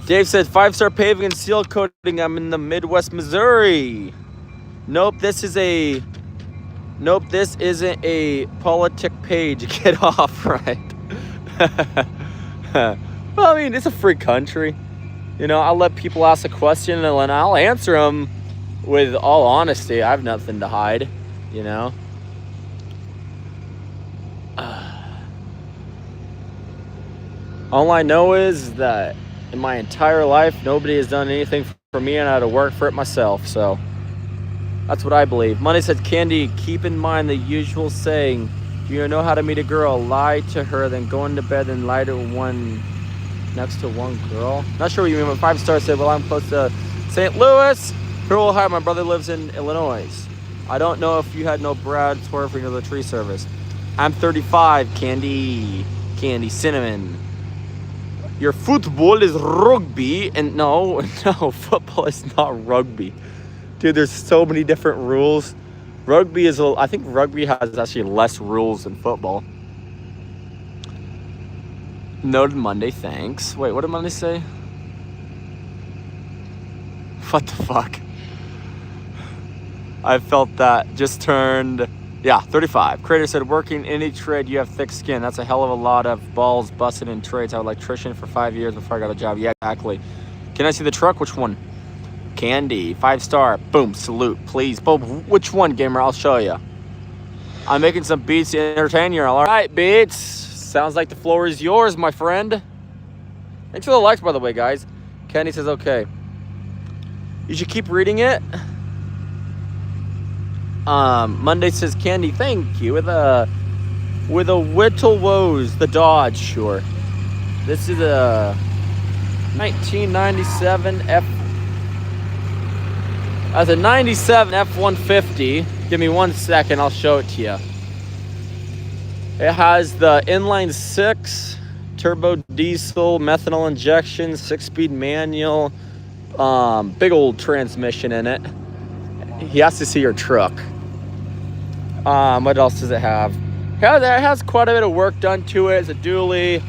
Dave said, 5-star paving and seal coating. I'm in the Midwest, Missouri. Nope, this isn't a politic page. Get off, right? Well, I mean, it's a free country. You know, I'll let people ask a question and then I'll answer them with all honesty. I have nothing to hide, you know? All I know is that in my entire life, nobody has done anything for me and I had to work for it myself, so that's what I believe. Money says, Candy, keep in mind the usual saying, you know how to meet a girl, lie to her, then go into bed and lie to one next to one girl. Not sure what you mean, but 5-star said, well, I'm close to St. Louis. Pearl, hi, my brother lives in Illinois. I don't know if you had no Brad swerving to the tree service. I'm 35, Candy Cinnamon. Your football is rugby, and no, football is not rugby. Dude, there's so many different rules. Rugby is, I think rugby has actually less rules than football. Noted Monday, thanks. Wait, what did Monday say? What the fuck? I felt that. Just turned, yeah, 35. Creator said, working any trade, you have thick skin. That's a hell of a lot of balls busted in trades. I was an electrician for 5 years before I got a job. Yeah, exactly. Can I see the truck? Which one? Candy, 5-star. Boom, salute, please. Boom, which one, gamer? I'll show you. I'm making some beats to entertain you. All right, beats. Sounds like the floor is yours, my friend. Thanks for the likes, by the way, guys. Kenny says okay. You should keep reading it. Monday says Candy, thank you. With a Whittle Woes, the Dodge, sure. This is a 1997 That's a 97 F-150. Give me 1 second, I'll show it to you. It has the inline 6 turbo diesel methanol injection, 6-speed manual, big old transmission in it. He has to see your truck. What else does it have? Yeah, it has quite a bit of work done to it. It's a dually.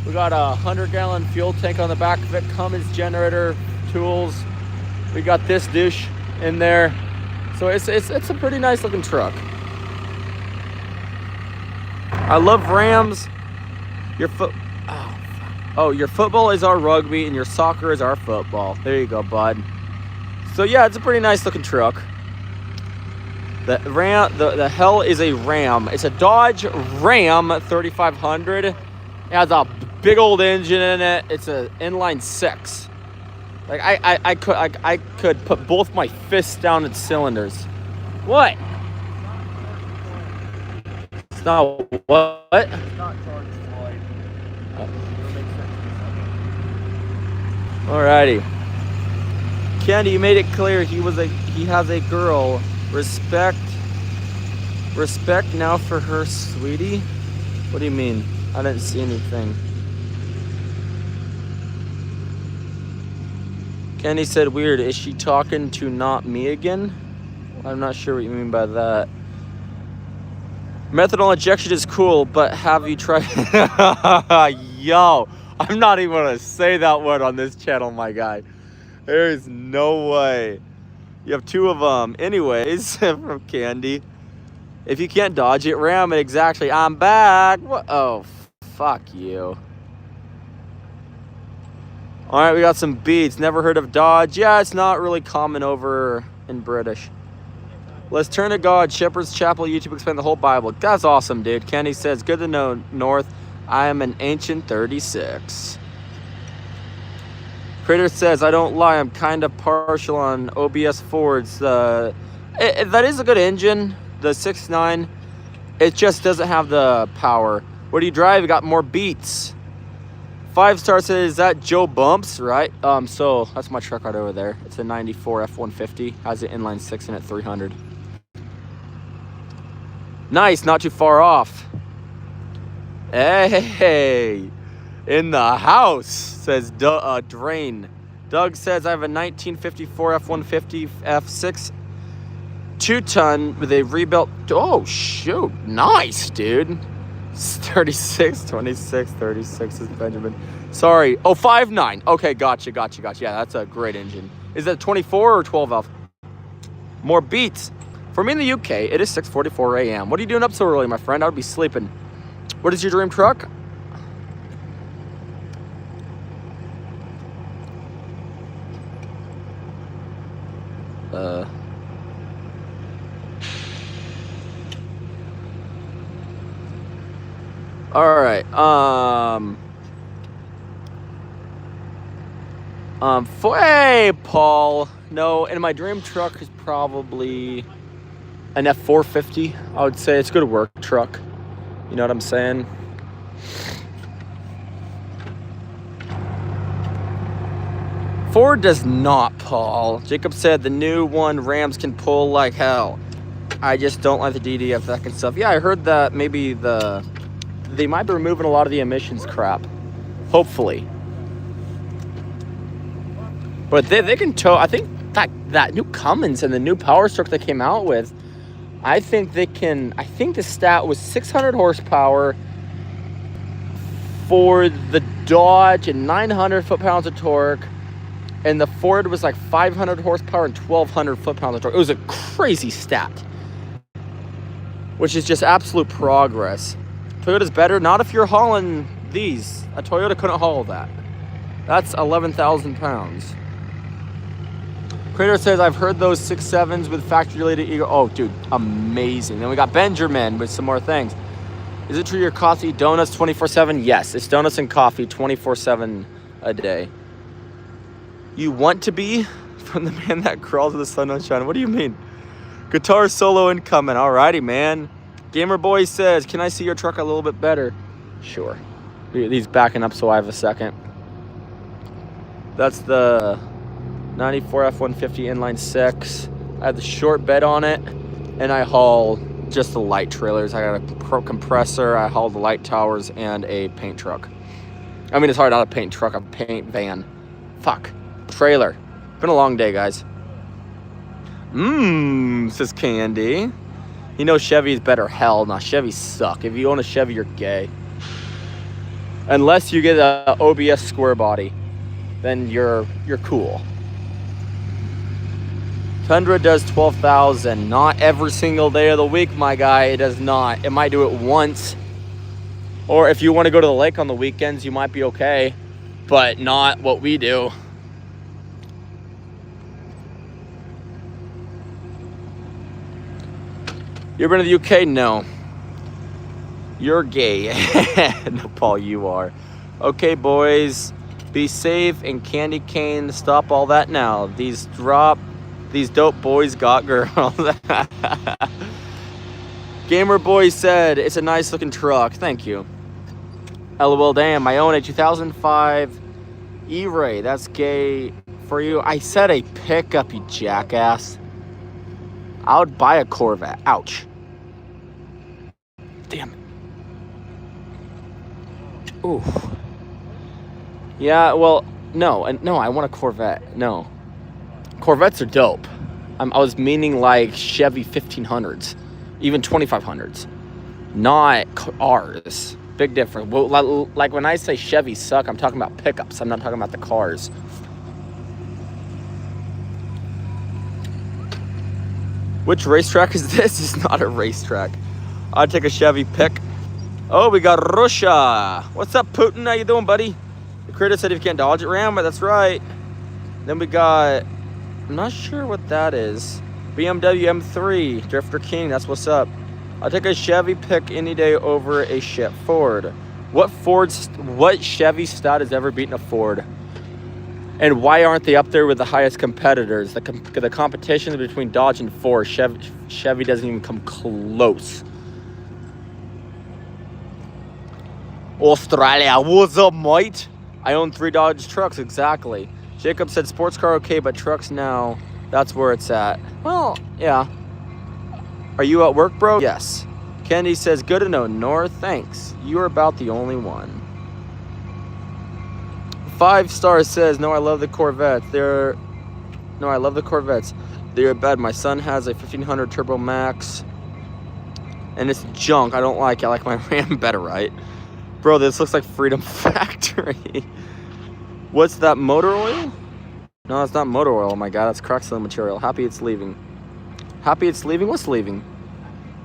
We got a 100-gallon fuel tank on the back of it, Cummins generator, tools. We got this douche in there. So it's a pretty nice looking truck. I love Rams. Your football is our rugby and your soccer is our football. There you go, bud. So yeah, it's a pretty nice looking truck. The hell is a Ram. It's a Dodge Ram 3500. It has a big old engine in it. It's an inline 6. Like I could put both my fists down its cylinders. What? It's not what? It's not charged, Floyd. Alrighty. Candy, you made it clear he has a girl. Respect now for her, sweetie. What do you mean? I didn't see anything. Kenny said weird. Is she talking to not me again? I'm not sure what you mean by that. Methanol injection is cool, but have you tried? Yo, I'm not even gonna say that word on this channel, my guy. There is no way. You have 2 of them. Anyways, from Candy. If you can't dodge it, ram it. Exactly. I'm back. What? Oh, fuck you. All right, we got some beats. Never heard of Dodge. Yeah, it's not really common over in British. Let's turn to God. Shepherd's Chapel YouTube explain the whole Bible. That's awesome, dude. Kenny says, good to know, North. I am an ancient 36. Critter says, I don't lie. I'm kind of partial on OBS Fords. That is a good engine, the 6.9. It just doesn't have the power. What do you drive? You got more beats. 5-star says, is that Joe Bumps, right? So that's my truck right over there. It's a 94 F-150. Has an inline 6 in it, 300. Nice, not too far off. Hey, in the house, says Drain. Doug says, I have a 1954 F-150 F6 2-ton with a rebuilt. Oh, shoot. Nice, dude. 36, 26, 36 is Benjamin. Sorry. Oh, 5.9. Okay, gotcha. Yeah, that's a great engine. Is that 24 or 12 F? More beats. For me in the UK, it is 6:44 a.m. What are you doing up so early, my friend? I would be sleeping. What is your dream truck? All right. Hey, Paul. No, and my dream truck is probably an F450. I would say it's a good work truck. You know what I'm saying? Ford does not, Paul. Jacob said the new one Rams can pull like hell. I just don't like the DDF, that kind of stuff. Yeah, I heard that maybe they might be removing a lot of the emissions crap. Hopefully. But they can tow. I think that new Cummins and the new Power Stroke they came out with, I think they can. I think the stat was 600 horsepower for the Dodge and 900 foot-pounds of torque. And the Ford was like 500 horsepower and 1,200 foot-pounds of torque. It was a crazy stat. Which is just absolute progress. Toyota's better. Not if you're hauling these. A Toyota couldn't haul that. That's 11,000 pounds. Critter says, I've heard those 6.7s with factory-related ego. Oh, dude, amazing. Then we got Benjamin with some more things. Is it true your coffee donuts 24/7? Yes, it's donuts and coffee 24/7 a day. You want to be from the man that crawls with the sun don't shine. What do you mean? Guitar solo incoming. Alrighty, man. Gamer Boy says, can I see your truck a little bit better? Sure. He's backing up so I have a second. That's the 94 F-150 inline 6. I have the short bed on it, and I haul just the light trailers. I got a compressor, I haul the light towers, and a paint truck. I mean, it's hard, not a paint truck, a paint van. Fuck. Trailer. Been a long day, guys. Says Candy. You know Chevy's better. Hell, nah, Chevys suck. If you own a Chevy, you're gay. Unless you get a OBS square body, then you're cool. Tundra does 12,000. Not every single day of the week, my guy. It does not. It might do it once. Or if you want to go to the lake on the weekends, you might be okay. But not what we do. You ever been to the UK? No. You're gay. No, Paul, you are. Okay, boys. Be safe and candy cane. Stop all that now. These dope boys got girls. Gamer Boy said, it's a nice looking truck. Thank you. LOL, damn. I own a 2005 E-Ray. That's gay for you. I said a pickup, you jackass. I would buy a Corvette. Ouch. Damn. Ooh. Yeah, well, no, I want a Corvette. No. Corvettes are dope. I was meaning like Chevy 1500s, even 2500s, not cars. Big difference. Well, like when I say Chevy suck, I'm talking about pickups. I'm not talking about the cars. Which racetrack is this? It's not a racetrack. I'd take a Chevy pick. Oh, we got Russia. What's up, Putin? How you doing, buddy? The critter said if you can't dodge it, ram, but that's right. Then we got, I'm not sure what that is. BMW M3, Drifter King, that's what's up. I'll take a Chevy pick any day over a shit Ford. What Chevy stud has ever beaten a Ford? And why aren't they up there with the highest competitors? The competition between Dodge and Ford, Chevy doesn't even come close. Australia, what's up, mate? I own 3 Dodge trucks, exactly. Jacob said sports car okay, but trucks now, that's where it's at. Well, yeah. Are you at work, bro? Yes. Candy says, good to know, Nor, thanks. You're about the only one. 5 stars says, no, I love the Corvettes. I love the Corvettes. They're bad. My son has a 1500 Turbo Max, and it's junk. I don't like it. I like my Ram better, right? Bro, this looks like Freedom Factory. What's that, motor oil? No, it's not motor oil. Oh my god, that's crack sealing material. Happy it's leaving. Happy it's leaving? What's leaving?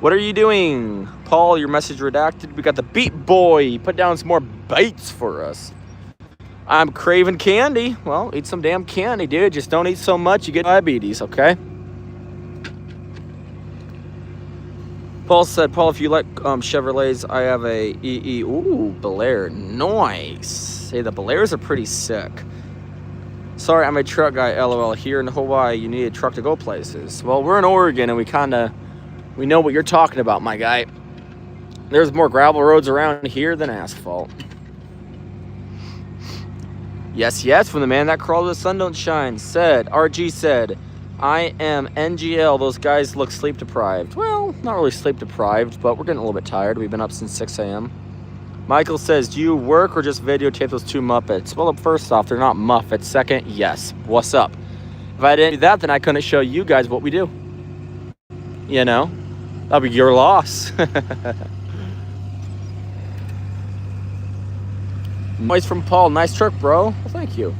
What are you doing? Paul, your message redacted. We got the Beat Boy. He put down some more baits for us. I'm craving candy. Well, eat some damn candy, dude. Just don't eat so much, you get diabetes, okay? Paul said, Paul, if you like Chevrolets, I have a EE. Ooh, Belair. Nice. Hey, the Belairs are pretty sick. Sorry, I'm a truck guy, LOL. Here in Hawaii, you need a truck to go places. Well, we're in Oregon, and we know what you're talking about, my guy. There's more gravel roads around here than asphalt. Yes, yes, from the man that crawled with the sun don't shine. RG said, I am NGL. Those guys look sleep deprived. Well, not really sleep deprived, but we're getting a little bit tired. We've been up since 6 a.m. Michael says, do you work or just videotape those 2 Muppets? Well, first off, they're not Muppets. Second, yes. What's up? If I didn't do that, then I couldn't show you guys what we do. You know? That'd be your loss. Noise from Paul. Nice truck, bro. Well, thank you.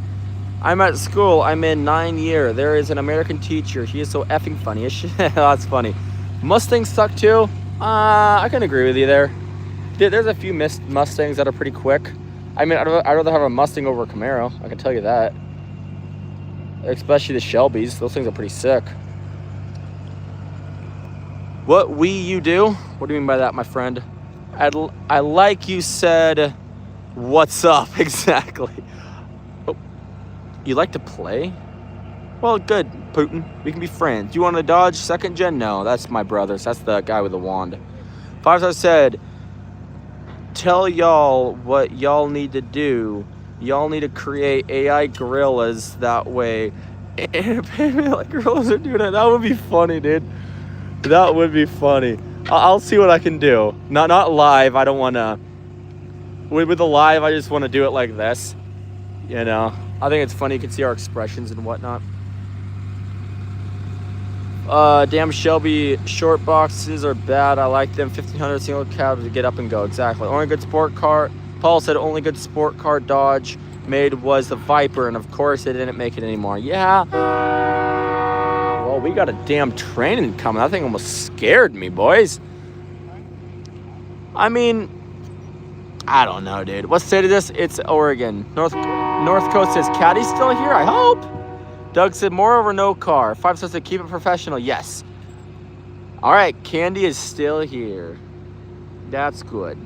I'm at school. I'm in 9th year. There is an American teacher. He is so effing funny. That's funny. Mustangs suck too. I can agree with you there. Dude, there's a few Mustangs that are pretty quick. I mean, I'd rather have a Mustang over a Camaro. I can tell you that. especially the Shelbys. Those things are pretty sick. What you do? What do you mean by that, my friend? I like you said, what's up, exactly. Oh, you like to play? Well, good, Putin. We can be friends. You want to dodge second gen? No, that's my brother's. That's the guy with the wand. 5-star said, tell y'all what y'all need to do. Y'all need to create AI gorillas that way. Like gorillas are doing it. That would be funny, dude. That would be funny. I'll see what I can do. Not live. I don't want to. With the live, I just want to do it like this. You know. I think it's funny. You can see our expressions and whatnot. Damn Shelby short boxes are bad. I like them. 1500 single cabs to get up and go. Exactly. Only good sport car. Paul said only good sport car Dodge made was the Viper, and of course they didn't make it anymore. Yeah. Well, we got a damn train coming. That thing almost scared me, boys. I mean, I don't know, dude. What state is this? It's Oregon. North Coast says Caddy's still here. I hope. Doug said, moreover, no car. 5 says to keep it professional. Yes. All right, Candy is still here. That's good.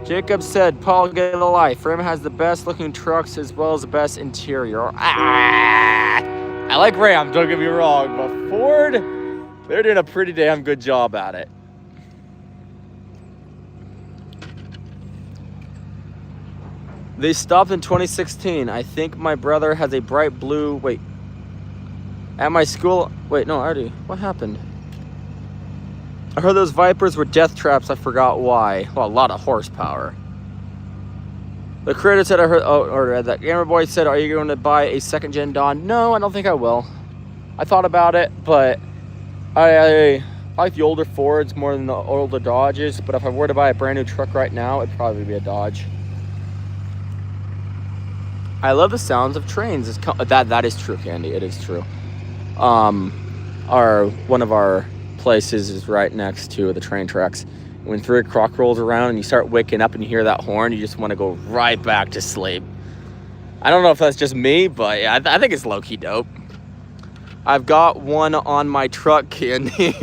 Jacob said, Paul, get a life. Ram has the best looking trucks as well as the best interior. I like Ram, don't get me wrong, but Ford, they're doing a pretty damn good job at it. They stopped in 2016. I think my brother has a bright blue. Wait. At my school. Wait, no, already. What happened? I heard those Vipers were death traps. I forgot why. Well, a lot of horsepower. The creator said I heard. Oh, or that gamer boy said, "Are you going to buy a second gen Dawn?" No, I don't think I will. I thought about it, but I like the older Fords more than the older Dodges. But if I were to buy a brand new truck right now, it'd probably be a Dodge. I love the sounds of trains. That is true, Candy. It is true. One of our places is right next to the train tracks. When 3 o'clock rolls around and you start waking up and you hear that horn, you just want to go right back to sleep. I don't know if that's just me, but yeah, I think it's low-key dope. I've got one on my truck, Candy.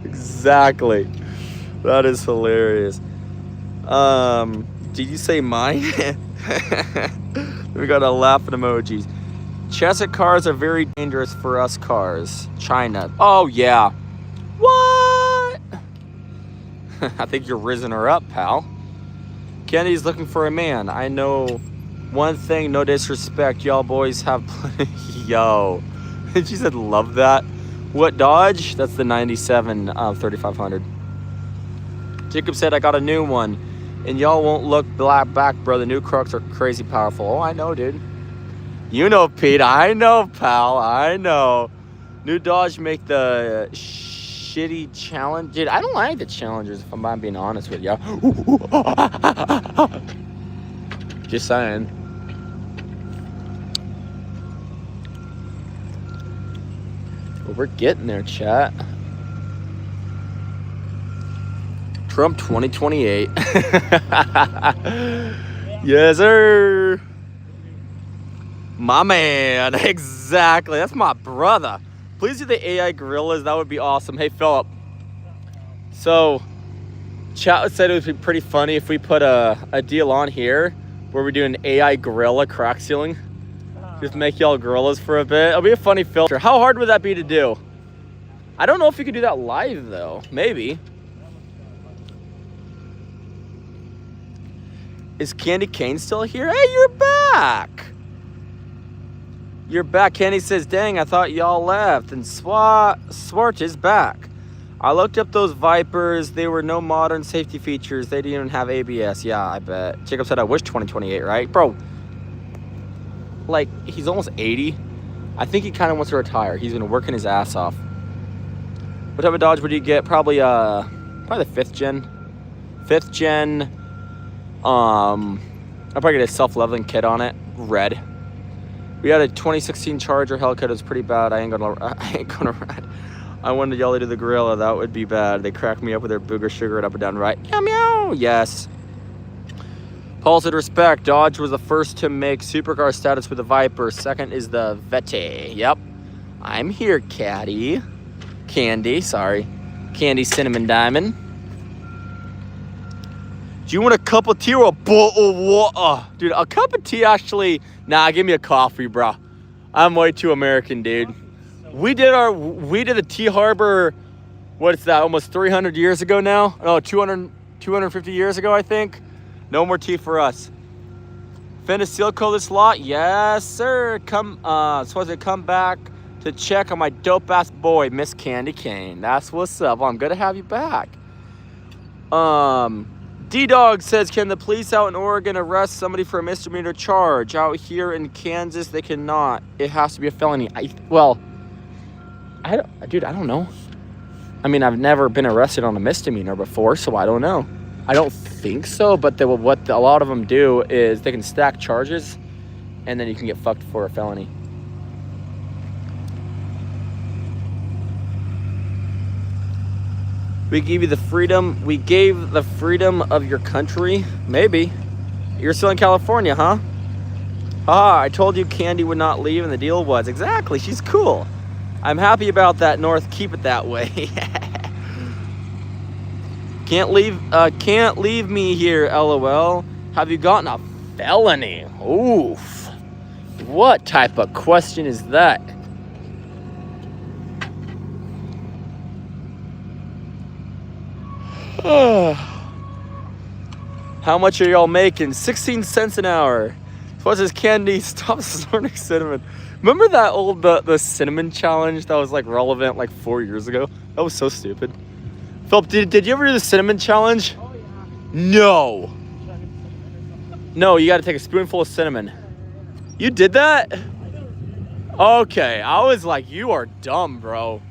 Exactly. That is hilarious. Did you say mine? We got a laughing emojis. Chassis cars are very dangerous for us cars. China. Oh, yeah. What? I think you're risen her up, pal. Kennedy's looking for a man. I know one thing, no disrespect. Y'all boys have plenty. Yo. She said, love that. What Dodge? That's the 97 3500. Jacob said, I got a new one. And y'all won't look back, bro. The new Crocs are crazy powerful. Oh, I know, dude. You know, Pete. I know, pal. I know. New Dodge make the shitty challenge. Dude, I don't like the Challengers, if I'm being honest with you. Just saying. Well, we're getting there, chat. Trump 2028. Yes, sir. My man. Exactly. That's my brother. Please do the AI gorillas. That would be awesome. Hey, Philip. So, chat said it would be pretty funny if we put a deal on here where we do an AI gorilla crack sealing. Just make y'all gorillas for a bit. It'll be a funny filter. How hard would that be to do? I don't know if you could do that live, though. Maybe. Is Candy Cane still here? Hey, you're back! You're back. Candy says, dang, I thought y'all left. And Swart is back. I looked up those Vipers. They were no modern safety features. They didn't even have ABS. Yeah, I bet. Jacob said, I wish 2028, right? Bro, like, he's almost 80. I think he kind of wants to retire. He's been working his ass off. What type of Dodge would you get? Probably the 5th gen. 5th gen. I'll probably get a self-leveling kit on it. Red. We had a 2016 Charger Hellcat. It was pretty bad. I ain't gonna ride. I wanted y'all to do the gorilla. That would be bad. They crack me up with their booger sugar and up and down right. Meow meow. Yes. Paul said respect. Dodge was the first to make supercar status with the Viper. Second is the Vette. Yep. I'm here, Caddy. Candy, sorry. Candy Cinnamon Diamond. Do you want a cup of tea or a bottle of water? Dude, a cup of tea actually... Nah, give me a coffee, bro. I'm way too American, dude. We did the Tea Harbor, what's that, almost 300 years ago now? No, 250 years ago, I think. No more tea for us. Finna seal coat this lot? Yes, sir. Supposed to come back to check on my dope-ass boy, Miss Candy Cane. That's what's up. Well, I'm good to have you back. D-Dog says, can the police out in Oregon arrest somebody for a misdemeanor charge? Out here in Kansas, they cannot. It has to be a felony. I don't know. I mean, I've never been arrested on a misdemeanor before, so I don't know. I don't think so, but a lot of them do is they can stack charges, and then you can get fucked for a felony. We gave the freedom of your country. Maybe. You're still in California, huh? I told you Candy would not leave, and the deal was. Exactly, she's cool. I'm happy about that, North. Keep it that way. Can't leave me here, LOL. Have you gotten a felony? Oof. What type of question is that? How much are y'all making? 16 cents an hour. What's this Candy? Stop snorting cinnamon. Remember that old the cinnamon challenge that was like relevant like 4 years ago? That was so stupid. Philip, did you ever do the cinnamon challenge? Oh, yeah. No, you got to take a spoonful of cinnamon. You did that? Okay, I was like, you are dumb, bro.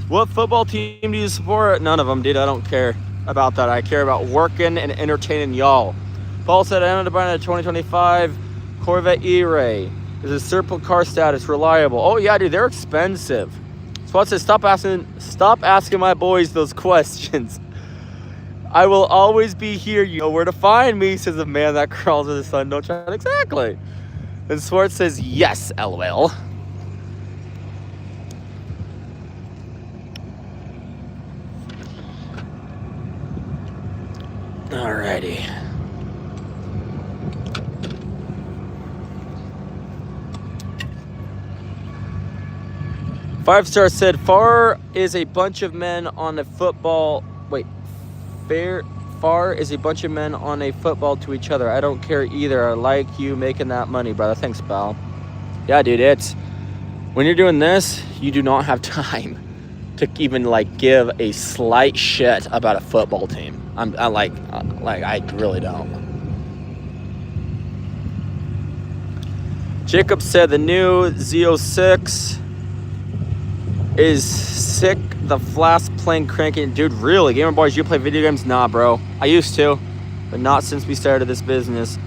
What football team do you support? None of them, dude. I don't care about that. I care about working and entertaining y'all. Paul said, I ended up buying a 2025 Corvette E-Ray. Is it surplus car status reliable? Oh yeah, dude, they're expensive. Spot says, stop asking my boys those questions. I will always be here. You know where to find me, says the man that crawls with the sun. Don't try it. Exactly. And Swartz says, yes, LOL. Alrighty. Five Star said, far is a bunch of men on a football. Wait, far is a bunch of men on a football to each other. I don't care either. I like you making that money, brother. Thanks, pal. Yeah, dude, it's when you're doing this, you do not have time to even like give a slight shit about a football team. I really don't. Jacob said the new Z06 is sick. The flask playing cranking. Dude, really? Gamer Boys, you play video games? Nah, bro. I used to, but not since we started this business.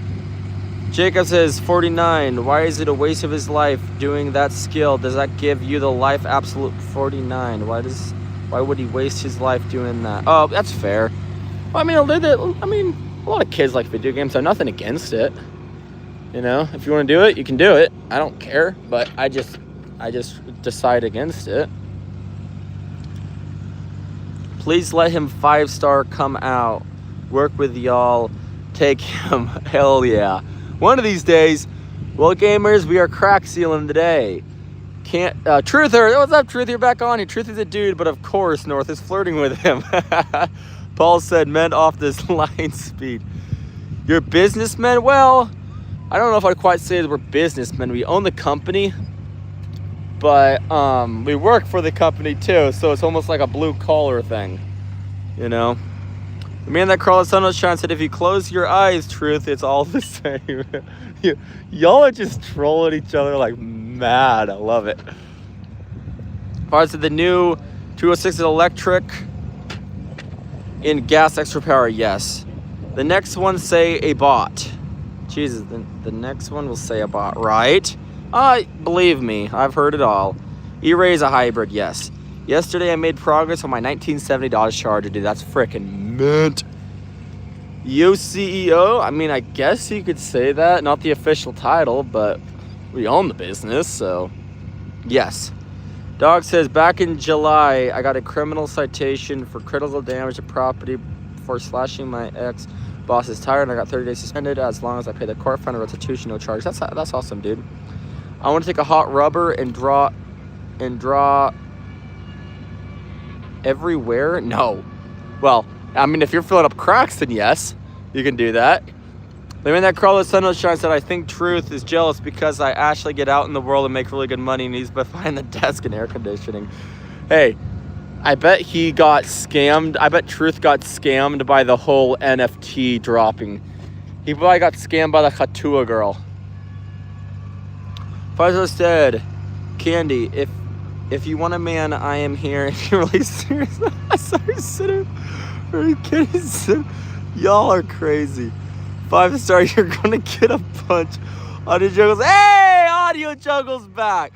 Jacob says 49. Why is it a waste of his life doing that skill? Does that give you the life absolute 49? Why would he waste his life doing that? Oh, that's fair. Well, a lot of kids like video games. So nothing against it. You know, if you want to do it, you can do it. I don't care, but I just decide against it. Please let him 5-star come out. Work with y'all. Take him. Hell yeah. One of these days, well, gamers, we are crack sealing today. Truther, what's up, Truth? You're back on here. Truth is a dude, but of course, North is flirting with him. Paul said, men off this line speed. You're businessmen? Well, I don't know if I'd quite say that we're businessmen. We own the company, but we work for the company too, so it's almost like a blue collar thing, you know? The man that crawled sun shine said, if you close your eyes, Truth, it's all the same. Y'all are just trolling each other like mad. I love it. Parts of the new 206 is electric in gas extra power, yes. The next one say a bot. Jesus, the next one will say a bot, right? Believe me, I've heard it all. E-Ray is a hybrid, yes. Yesterday I made progress on my 1970 Dodge Charger, dude. That's freaking mint. Yo CEO, I mean, I guess you could say that. Not the official title, but we own the business, so yes. Dog says, back in July, I got a criminal citation for critical damage to property for slashing my ex-boss's tire, and I got 30 days suspended as long as I pay the court fine or restitution, no charge. That's awesome, dude. I want to take a hot rubber and draw everywhere. No. Well, I mean, if you're filling up cracks, then yes, you can do that. Living that Carlos Sunshine said, I think Truth is jealous because I actually get out in the world and make really good money, and he's behind the desk in air conditioning. Hey, I bet he got scammed. I bet Truth got scammed by the whole NFT dropping. He probably got scammed by the Katua girl. Pfizer said, Candy, if you want a man, I am here. If you're really serious, sorry, Sinner. Are you kidding? Y'all are crazy. 5-star, you're gonna get a punch. Audio Jungle's, hey! Audio Jungle's back.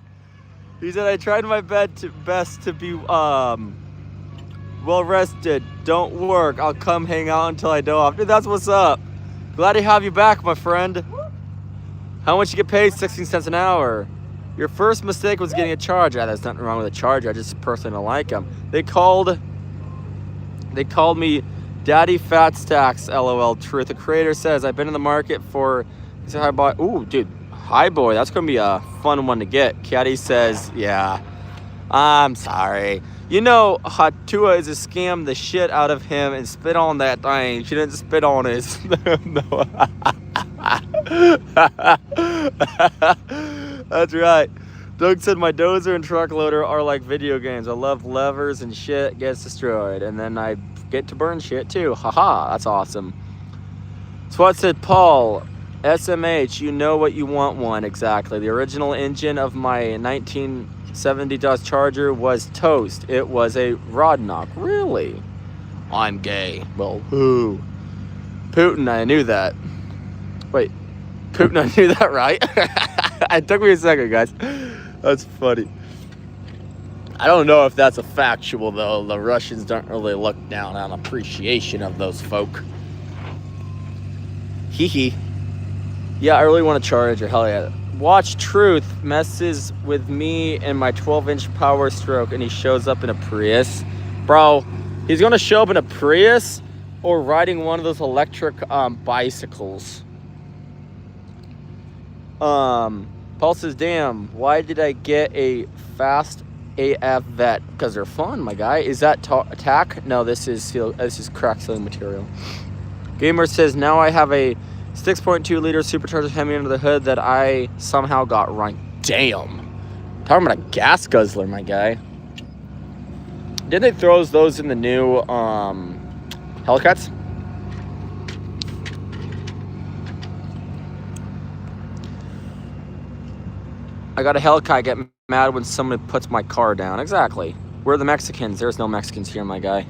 He said, I tried my best to be well rested. Don't work. I'll come hang out until I doze off. Dude, that's what's up. Glad to have you back, my friend. How much you get paid? 16 cents an hour. Your first mistake was getting a charger. There's nothing wrong with a charger. I just personally don't like them. They called me Daddy Fat Stacks, LOL. Truth. The creator says, I've been in the market for, he said, hi boy. Ooh, dude, hi boy. That's going to be a fun one to get. Caddy says, yeah, I'm sorry. You know, Hatua is a scam the shit out of him and spit on that thing. She didn't spit on his. No. That's right. Doug said, my dozer and truck loader are like video games. I love levers and shit gets destroyed. And then I get to burn shit too. Haha, that's awesome. Swat said, Paul, SMH, you know what you want one. Exactly. The original engine of my 1970 Dodge Charger was toast. It was a rod knock. Really? I'm gay. Well, who? Putin, I knew that. Wait, Putin, I knew that, right? It took me a second, guys. That's funny. I don't know if that's a factual, though. The Russians don't really look down on appreciation of those folk. Hee hee. Yeah, I really want a Charger. Hell yeah. Watch Truth messes with me and my 12-inch Power Stroke, and he shows up in a Prius. Bro, he's going to show up in a Prius or riding one of those electric bicycles. Paul says, damn, why did I get a fast AF vet? Because they're fun, my guy. Is that attack? No, this is crack sealing material. Gamer says, now I have a 6.2 liter supercharged Hemi under the hood that I somehow got right. Damn. Talking about a gas guzzler, my guy. Didn't they throw those in the new Hellcats? I got a Hellcat. I get mad when someone puts my car down. Exactly. We're the Mexicans. There's no Mexicans here, my guy.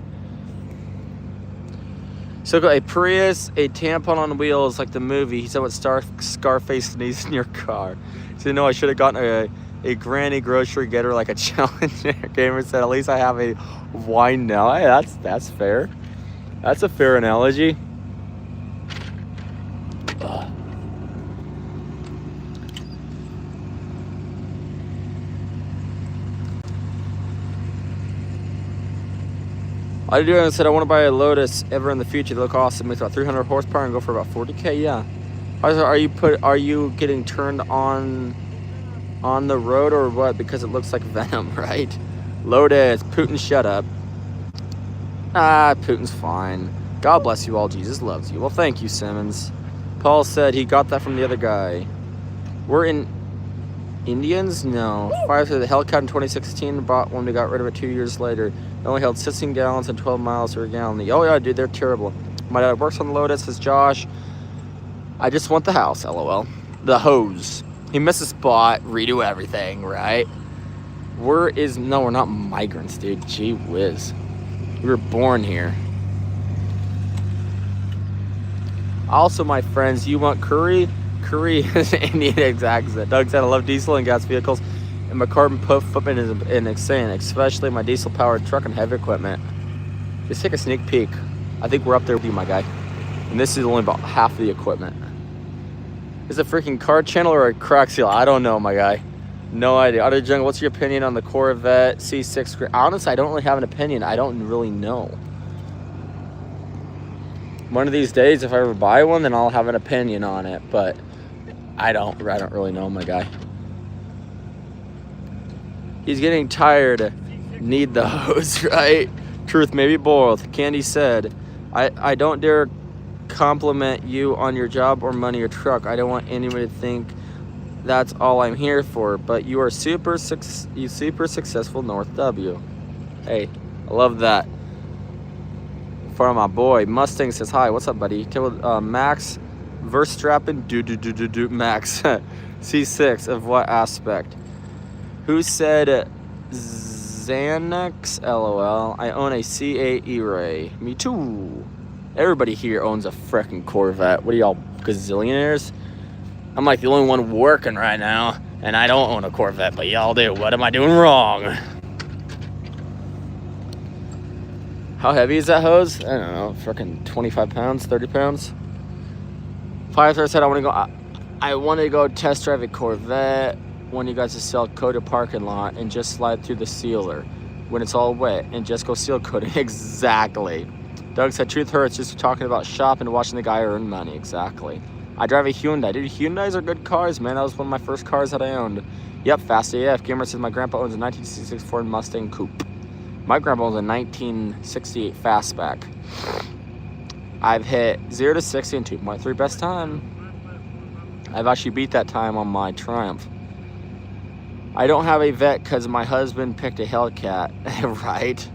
So a Prius, a tampon on wheels, like the movie. He said, what Scarface needs in your car. He said, no, I should have gotten a granny grocery getter like a Challenger. Gamer said, at least I have a wine now. Hey, that's fair. That's a fair analogy. Ugh. I do. I said I want to buy a Lotus ever in the future. They look awesome. It's about 300 horsepower and go for about 40K. Yeah. Are you getting turned on the road or what? Because it looks like Venom, right? Lotus. Putin, shut up. Putin's fine. God bless you all. Jesus loves you. Well, thank you, Simmons. Paul said he got that from the other guy. We're in Indians? No. Fire to the Hellcat in 2016. Bought one. We got rid of it 2 years later. It only held 16 gallons and 12 miles per gallon. Oh, yeah, dude, they're terrible. My dad works on the Lotus, says Josh. I just want the house, LOL. The hose. He missed a spot, redo everything, right? No, we're not migrants, dude. Gee whiz. We were born here. Also, my friends, you want curry? Curry is Indian accent. Doug said, I love diesel and gas vehicles. and my carbon footprint is insane, especially my diesel-powered truck and heavy equipment. Just take a sneak peek. I think we're up there with you, my guy. And this is only about half of the equipment. Is it a freaking car channel or a crack seal? I don't know, my guy. No idea. Auto Jungle, what's your opinion on the Corvette C6? Honestly, I don't really have an opinion. I don't really know. One of these days, if I ever buy one, then I'll have an opinion on it. But I don't really know, my guy. He's getting tired. Need the hose, right? Truth, maybe both. Candy said, I don't dare compliment you on your job or money or truck. I don't want anyone to think that's all I'm here for. But you are super successful, North W. Hey, I love that. For my boy Mustang says hi. What's up, buddy? Max Verstappen Max C6 of what aspect? Who said Xanax? LOL. I own a C8 E-Ray. Me too. Everybody here owns a frickin' Corvette. What are y'all, gazillionaires? I'm like the only one working right now, and I don't own a Corvette, but y'all do. What am I doing wrong? How heavy is that hose? I don't know, frickin' 25 pounds, 30 pounds? Firestar said I want to go test drive a Corvette when you guys sell coat a parking lot and just slide through the sealer when it's all wet and just go seal coating. Exactly. Doug said truth hurts just talking about shopping and watching the guy earn money. Exactly. I drive a Hyundai. Dude, Hyundais are good cars, man. That was one of my first cars that I owned. Yep, fast AF. Gamer says my grandpa owns a 1966 Ford Mustang Coupe. My grandpa owns a 1968 Fastback. I've hit 0 to 60 in 2.3 best time. I've actually beat that time on my Triumph. I don't have a vet because my husband picked a Hellcat, right?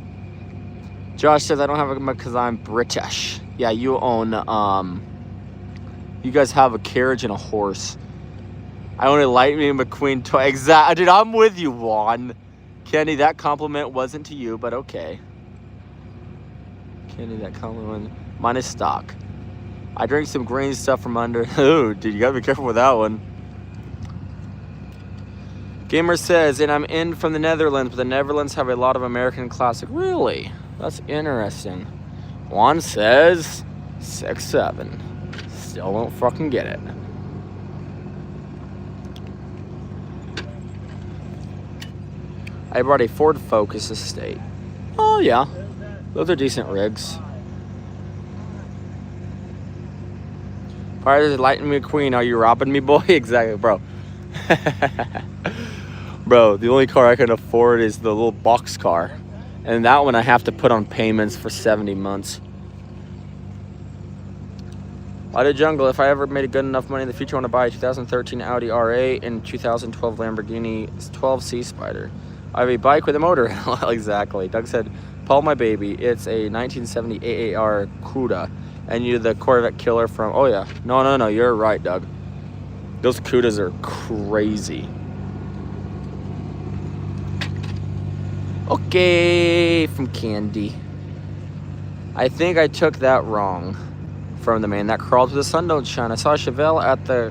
Josh says I don't have a because I'm British. Yeah, you own, you guys have a carriage and a horse. I own a Lightning McQueen toy. Exactly, dude, I'm with you, Juan. Kenny, that compliment wasn't to you, but okay. Kenny, that compliment, mine is stock. I drink some green stuff from under. Oh, dude, you gotta be careful with that one. Gamer says, and I'm in from the Netherlands, but the Netherlands have a lot of American classic. Really? That's interesting. Juan says 6'7". Still don't fucking get it. I brought a Ford Focus Estate. Oh yeah, those are decent rigs. Prior to Lightning McQueen, are you robbing me, boy? Exactly, bro. Bro, the only car I can afford is the little box car. And that one I have to put on payments for 70 months. Auto Jungle, if I ever made good enough money in the future, I want to buy a 2013 Audi R8 and 2012 Lamborghini 12C Spider. I have a bike with a motor. Exactly. Doug said, Paul, my baby, it's a 1970 AAR Cuda. And you're the Corvette killer from... Oh, yeah. No, you're right, Doug. Those Cudas are crazy. Okay, from Candy. I think I took that wrong from the man that crawled to the sun don't shine. I saw Chevelle at the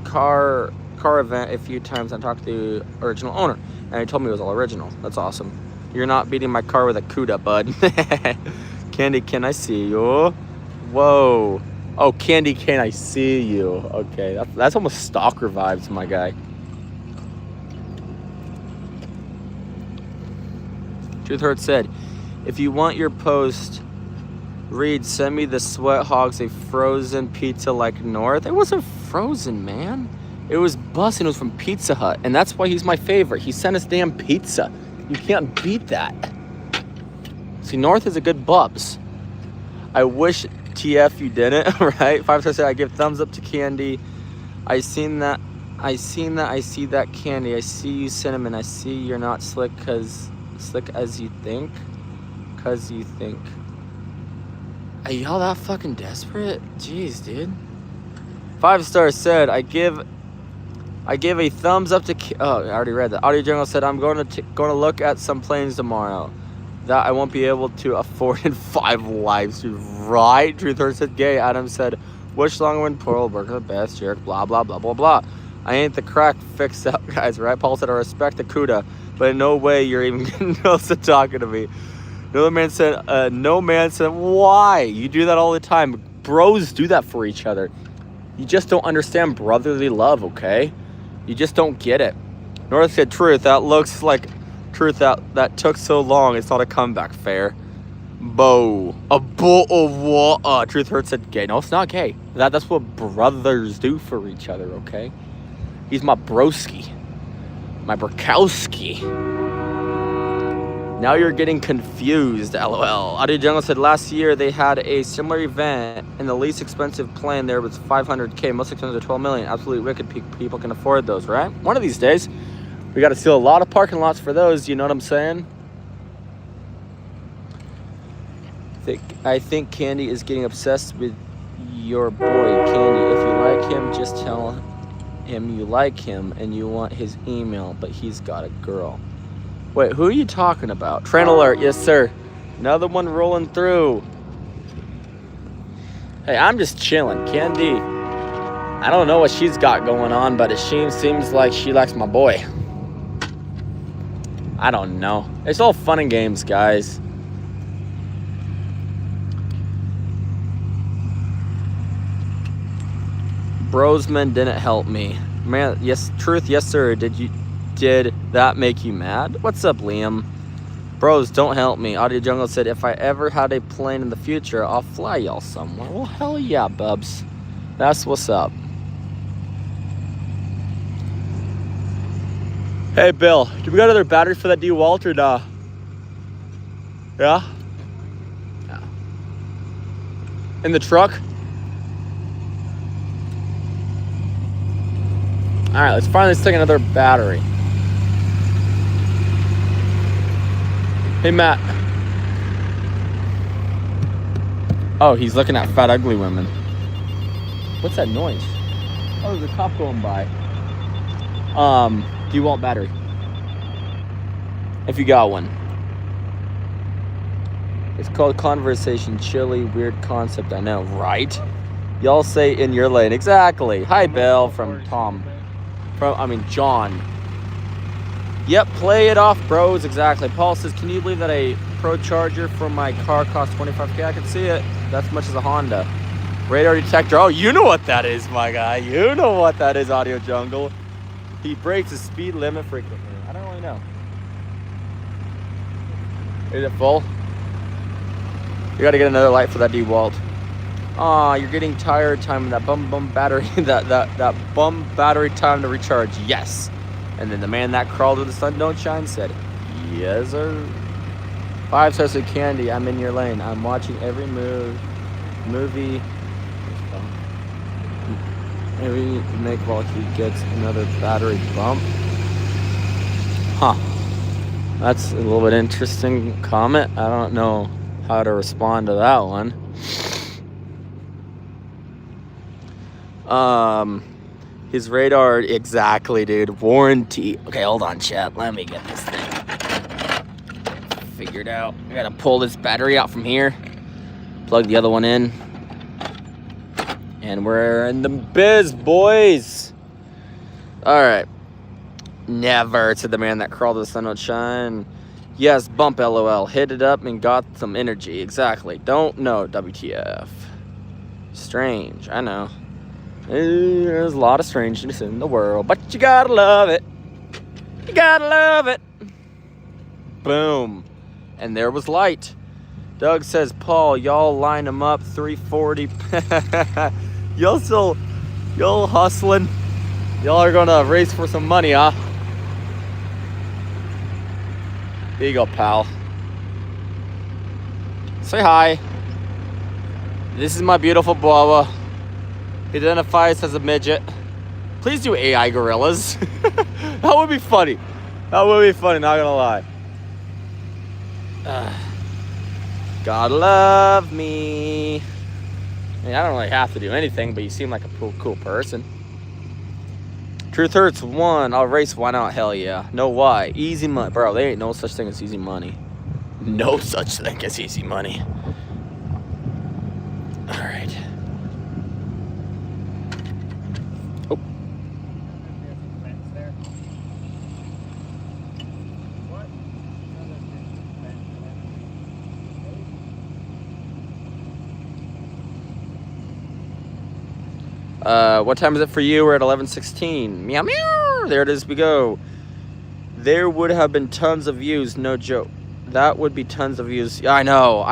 car event a few times and talked to the original owner. And he told me it was all original. That's awesome. You're not beating my car with a Cuda, bud. Candy, can I see you? Whoa. Oh, Candy, can I see you? Okay, that's almost stalker vibes, my guy. Truth Hurt said, if you want your post, read, send me the Sweat Hogs a frozen pizza like North. It wasn't frozen, man. It was bussin'. It was from Pizza Hut. And that's why he's my favorite. He sent us damn pizza. You can't beat that. See, North is a good Bubs. I wish TF you didn't, right? 5-star said, I give thumbs up to Candy. I see that Candy. I see you, Cinnamon. I see you're not slick as you think. Are y'all that fucking desperate? Jeez, dude. 5-star said, I give a thumbs up to... Oh, I already read that. Audio Jungle said, I'm going to look at some planes tomorrow that I won't be able to afford in 5 lives. Dude, right? Truth Hurt said, gay. Adam said, Wish Longwind, Pearl, Burger, the best, jerk, blah, blah, blah, blah, blah. I ain't the crack fixed up guys, right? Paul said, I respect the CUDA, but in no way you're even getting close to talking to me. No man said, why? You do that all the time. Bros do that for each other. You just don't understand brotherly love, okay? You just don't get it. North said, truth, that looks like truth that took so long. It's not a comeback, fair. Bo. A bull of what? Truth hurts said gay. No, it's not gay. That's what brothers do for each other, okay? He's my broski. My Brokowski. Now you're getting confused, LOL. Audio Jungle said last year they had a similar event and the least expensive plane there was 500K. Most expensive are 12 million. Absolutely wicked people can afford those, right? One of these days, we got to steal a lot of parking lots for those. You know what I'm saying? I think Candy is getting obsessed with your boy, Candy. If you like him, just tell him you like him and you want his email, but he's got a girl. Wait, who are you talking about? Train alert, yes sir. Another one rolling through. Hey, I'm just chilling. Candy, I don't know what she's got going on, but it seems like she likes my boy. I don't know. It's all fun and games, guys. Brosman didn't help me. Man, yes, truth, yes sir. Did that make you mad? What's up, Liam? Bros, don't help me. Audio Jungle said, if I ever had a plane in the future, I'll fly y'all somewhere. Well, hell yeah, bubs. That's what's up. Hey, Bill, do we got another battery for that DeWalt or nah? Yeah? Yeah. In the truck? All right, let's finally stick another battery. Hey, Matt. Oh, he's looking at fat, ugly women. What's that noise? Oh, there's a cop going by. Do you want battery? If you got one. It's called conversation. Chilly, weird concept, I know, right? Y'all say in your lane. Exactly. Hi, Bill, from Tom. John. Yep, play it off, bros. Exactly. Paul says, can you believe that a Pro Charger for my car costs $25K? I can see it. That's much as a Honda. Radar detector. Oh, you know what that is, my guy. You know what that is, Audio Jungle. He breaks the speed limit frequently. I don't really know. Is it full? You gotta get another light for that DeWalt. Aw, you're getting tired time that bum battery, that bum battery time to recharge. Yes. And then the man that crawled where the sun don't shine said, yes, sir. 5 stars of Candy, I'm in your lane. I'm watching every movie. Maybe make while he gets another battery bump. Huh. That's a little bit interesting comment. I don't know how to respond to that one. His radar, exactly, dude. Warranty. Okay, hold on, chat. Let me get this thing figured out. I gotta pull this battery out from here, plug the other one in, and we're in the biz, boys. All right. Never, said the man that crawled to the sun would shine. Yes, bump, LOL. Hit it up and got some energy. Exactly. Don't know, WTF. Strange, I know. There's a lot of strangeness in the world, but you gotta love it. You gotta love it. Boom. And there was light. Doug says, Paul, y'all line them up, 340. Y'all hustling. Y'all are gonna race for some money, huh? Here you go, pal. Say hi. This is my beautiful Boa. He identifies as a midget. Please do AI gorillas. That would be funny. That would be funny, not gonna lie. Gotta love me. I mean, I don't really have to do anything, but you seem like a cool person. Truth hurts 1. I'll race. Why not? Hell yeah. No, why? Easy money. Bro, there ain't no such thing as easy money. No such thing as easy money. All right. Oh. What time is it for you? We're at 11:16. Meow meow. There it is. We go. There would have been tons of views. No joke. That would be tons of views. Yeah, I know.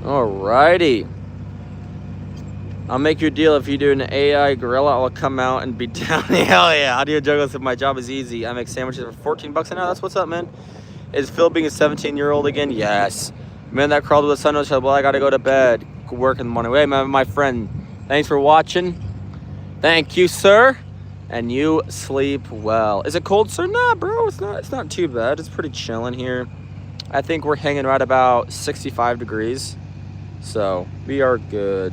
Alrighty. I'll make you a deal if you do an AI gorilla. I'll come out and be down. Hell yeah. Audio juggles if my job is easy. I make sandwiches for 14 bucks an hour. That's what's up, man. Is Phil being a 17-year-old again? Yes. Man that crawled with the sun said, well, I gotta go to bed. Work in the morning. Wait, my friend. Thanks for watching. Thank you, sir. And you sleep well. Is it cold, sir? Nah, bro. It's not too bad. It's pretty chilling here. I think we're hanging right about 65 degrees. So we are good.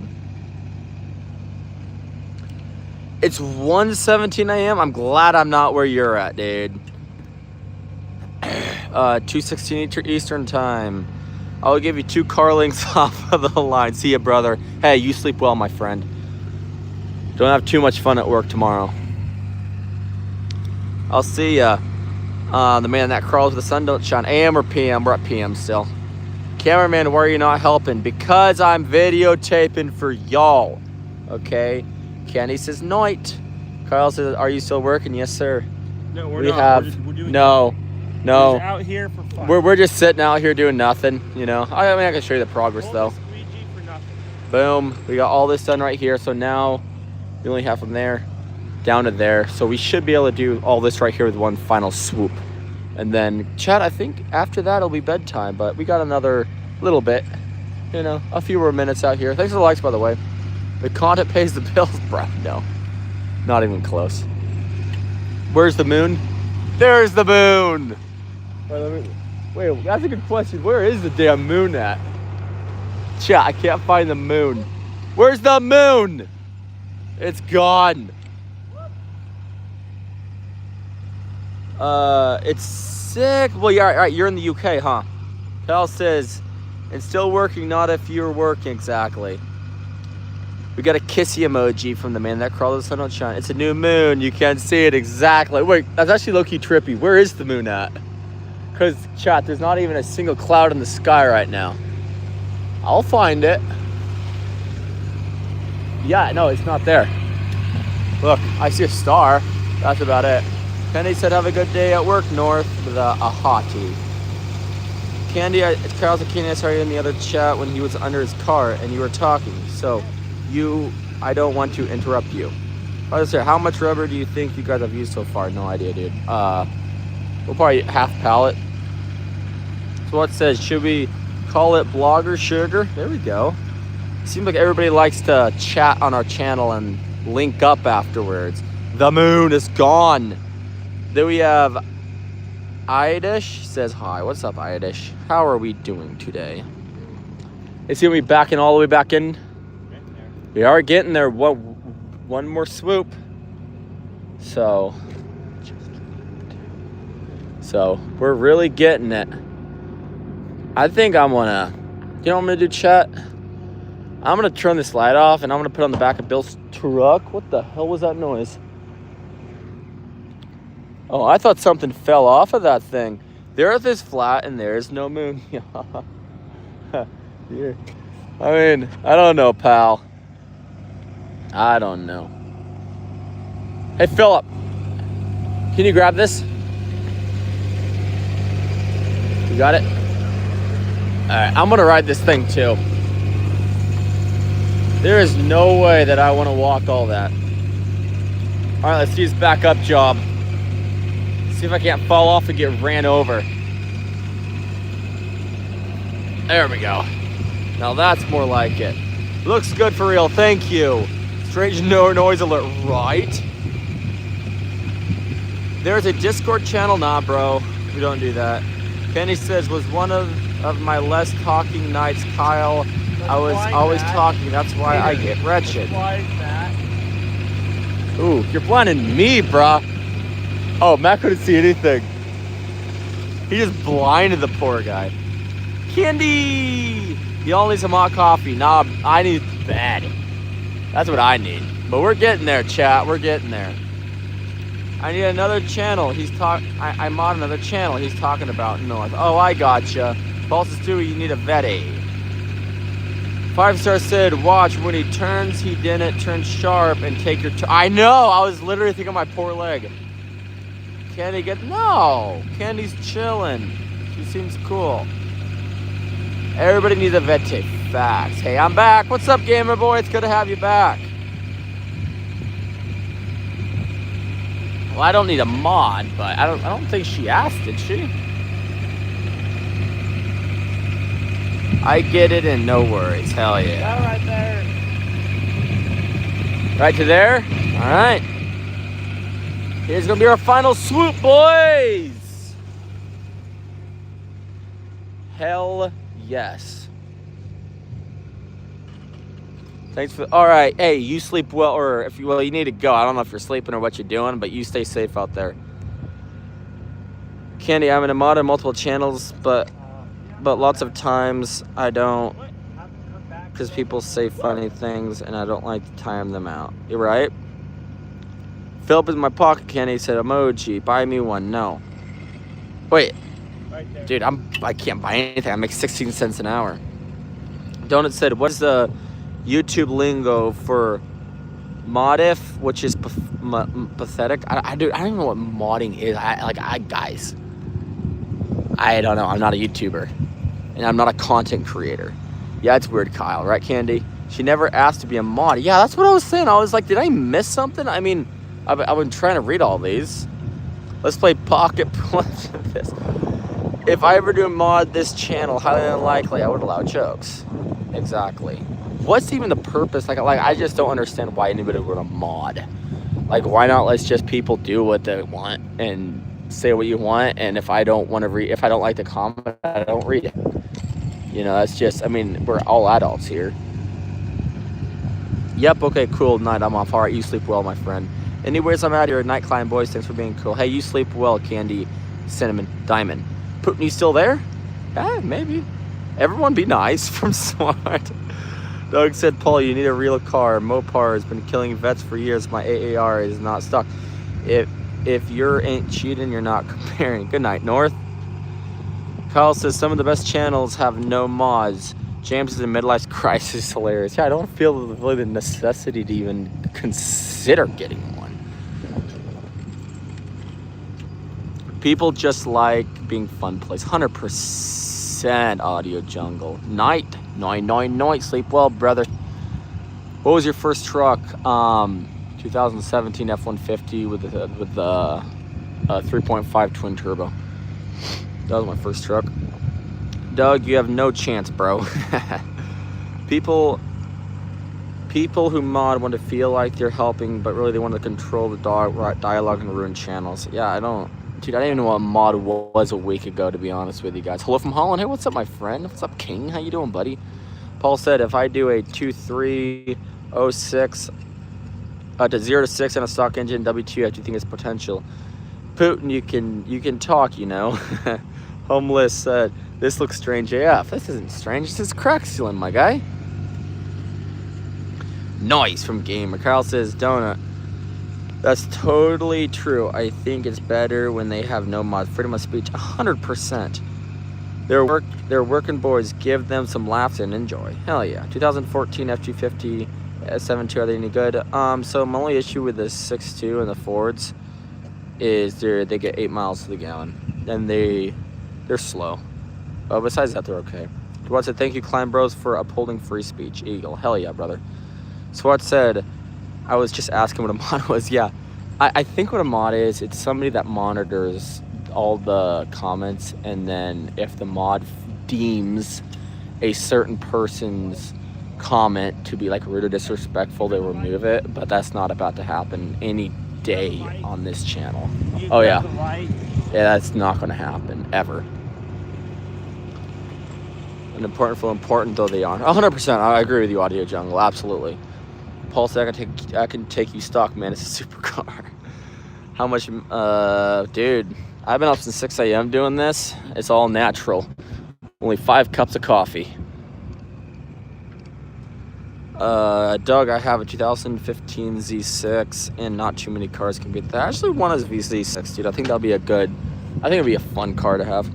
It's 1:17 a.m. I'm glad I'm not where you're at, dude. 2:16 Eastern time. I'll give you 2 car links off of the line. See ya, brother. Hey, you sleep well, my friend. Don't have too much fun at work tomorrow. I'll see ya. The man that crawls with the sun don't shine. AM or PM? We're at PM still. Cameraman, why are you not helping? Because I'm videotaping for y'all. Okay? Candy says, night. Kyle says, are you still working? Yes, sir. No, we're we not. have We're doing no. We're just out here for fun. We're just sitting out here doing nothing, you know. I mean, I can show you the progress though. Squeegee for nothing. Boom. We got all this done right here. So now we only have from there down to there. So we should be able to do all this right here with one final swoop. And then, Chad, I think after that it'll be bedtime. But we got another little bit, you know, a few more minutes out here. Thanks for the likes, by the way. The content pays the bills, bro. No, not even close. Where's the moon? There's the moon. Wait, that's a good question. Where is the damn moon at? Chat, I can't find the moon. Where's the moon? It's gone. It's sick. Well, yeah, all right, you're in the UK, huh? Cal says, it's still working, not if you're working. Exactly. We got a kissy emoji from the man that crawled the sun don't shine. It's a new moon. You can't see it exactly. Wait, that's actually low-key trippy. Where is the moon at? Because, chat, there's not even a single cloud in the sky right now. I'll find it. Yeah, no, it's not there. Look, I see a star. That's about it. Penny said, have a good day at work, North, with a hottie. Candy, Carl's a Candy, I saw you in the other chat when he was under his car and you were talking. So, I don't want to interrupt you. I was say, how much rubber do you think you guys have used so far? No idea, dude. We'll probably half pallet. So what says, should we call it Blogger Sugar? There we go. Seems like everybody likes to chat on our channel and link up afterwards. The moon is gone. Then we have Idish says hi. What's up, Idish? How are we doing today? Is he gonna be backing all the way back in? We are getting there. One more swoop. So we're really getting it. I think I'm gonna, you know what I'm gonna do, chat? I'm gonna turn this light off and I'm gonna put on the back of Bill's truck. What the hell was that noise? Oh, I thought something fell off of that thing. The earth is flat and there is no moon. I mean, I don't know, pal. I don't know. Hey, Philip. Can you grab this? You got it? Alright, I'm gonna ride this thing too. There is no way that I want to walk all that. Alright, let's do this backup job. See if I can't fall off and get ran over. There we go. Now that's more like it. Looks good for real, thank you. Strange noise alert, right? There's a Discord channel? Nah, bro. We don't do that. Kenny says, was one of my less talking nights, Kyle. I was always talking, that's why I get wretched. Ooh, you're blinding me, bruh. Oh, Matt couldn't see anything. He just blinded the poor guy. Candy! Y'all need some hot coffee. Nah, I need bad. That's what I need. But we're getting there, chat. We're getting there. I need another channel. I mod another channel. He's talking about North. Oh, I gotcha. Pulses 2, you need a Vette. 5-star said, watch when he turns, he didn't turn sharp and take your I know, I was literally thinking my poor leg. Candy no, Candy's chilling. She seems cool. Everybody needs a Vette. Facts. Hey, I'm back. What's up, gamer boy? It's good to have you back. Well, I don't need a mod, but I don't think she asked, did she? I get it and no worries. Hell yeah. Go right there. Right to there? Alright. Here's gonna be our final swoop, boys! Hell yes. Thanks for alright, hey, you sleep well, or if you you need to go. I don't know if you're sleeping or what you're doing, but you stay safe out there. Candy, I'm in a mod on multiple channels, but lots of times I don't, because people say funny things and I don't like to time them out. You're right. Philip is in my pocket. Kenny said emoji. Buy me one. No. Wait. Right Dude, I can't buy anything. I make 16 cents an hour. Donut said, what is the YouTube lingo for modif, which is pathetic? I don't even know what modding is. Guys, I don't know. I'm not a YouTuber. And I'm not a content creator. Yeah, it's weird, Kyle. Right, Candy? She never asked to be a mod. Yeah, that's what I was saying. I was like, did I miss something? I mean, I've been trying to read all these. Let's play Pocket Plus of this. If I ever do a mod this channel, highly unlikely I would allow jokes. Exactly. What's even the purpose? Like I just don't understand why anybody would a mod. Like, why not let's just people do what they want and say what you want, and if I don't want to read, if I don't like the comment, I don't read it. You know, that's just, I mean, we're all adults here. Yep, okay, cool, night, I'm off. All right, you sleep well, my friend. Anyways, I'm out here at night, KleinBros, thanks for being cool. Hey, you sleep well, Candy, Cinnamon, Diamond. Putin, you still there? Yeah, maybe. Everyone be nice from Smart. Doug said, Paul, you need a real car. Mopar has been killing vets for years. My AAR is not stuck. If you're ain't cheating, you're not comparing. Good night, North. Kyle says some of the best channels have no mods. James is in midlife crisis. Hilarious. Yeah, I don't feel really the necessity to even consider getting one. People just like being fun place. 100% audio jungle. Night. Night. Sleep well, brother. What was your first truck? 2017 F-150 with the 3.5 twin turbo. That was my first truck. Doug, you have no chance, bro. People who mod want to feel like they're helping, but really they want to control the dialogue and ruin channels. Yeah, I don't even know what mod was a week ago, to be honest with you guys. Hello from Holland. Hey, what's up, my friend? What's up, King? How you doing, buddy? Paul said, if I do a 2306 to 0 to 6 on a stock engine W2, do you think it's potential? Putin, you can talk, you know. Homeless said, this looks strange AF. This isn't strange. This is crack sealing, my guy. Noise from Gamer. Carl says, Donut. That's totally true. I think it's better when they have no mod. Freedom of speech, 100%. They're working boys. Give them some laughs and enjoy. Hell yeah. 2014 F250 S72. Are they any good? So my only issue with the 6.2 and the Fords is they get 8 miles to the gallon, and they're slow. But besides that, they're okay. Swat said, thank you, KleinBros, for upholding free speech. Eagle. Hell yeah, brother. Swat said, I was just asking what a mod was. Yeah, I think what a mod is, it's somebody that monitors all the comments, and then if the mod deems a certain person's comment to be like rude or disrespectful, they remove it. But that's not about to happen any day on this channel. Oh yeah. Yeah, that's not going to happen ever. And important though they are. 100%. I agree with you, Audio Jungle. Absolutely. Paul said I can take you stock, man. It's a supercar. How much? Dude, I've been up since 6 a.m. doing this. It's all natural. Only 5 cups of coffee. Doug, I have a 2015 Z6, and not too many cars can beat that. I actually want a Z6, dude. I think that'll be it'd be a fun car to have.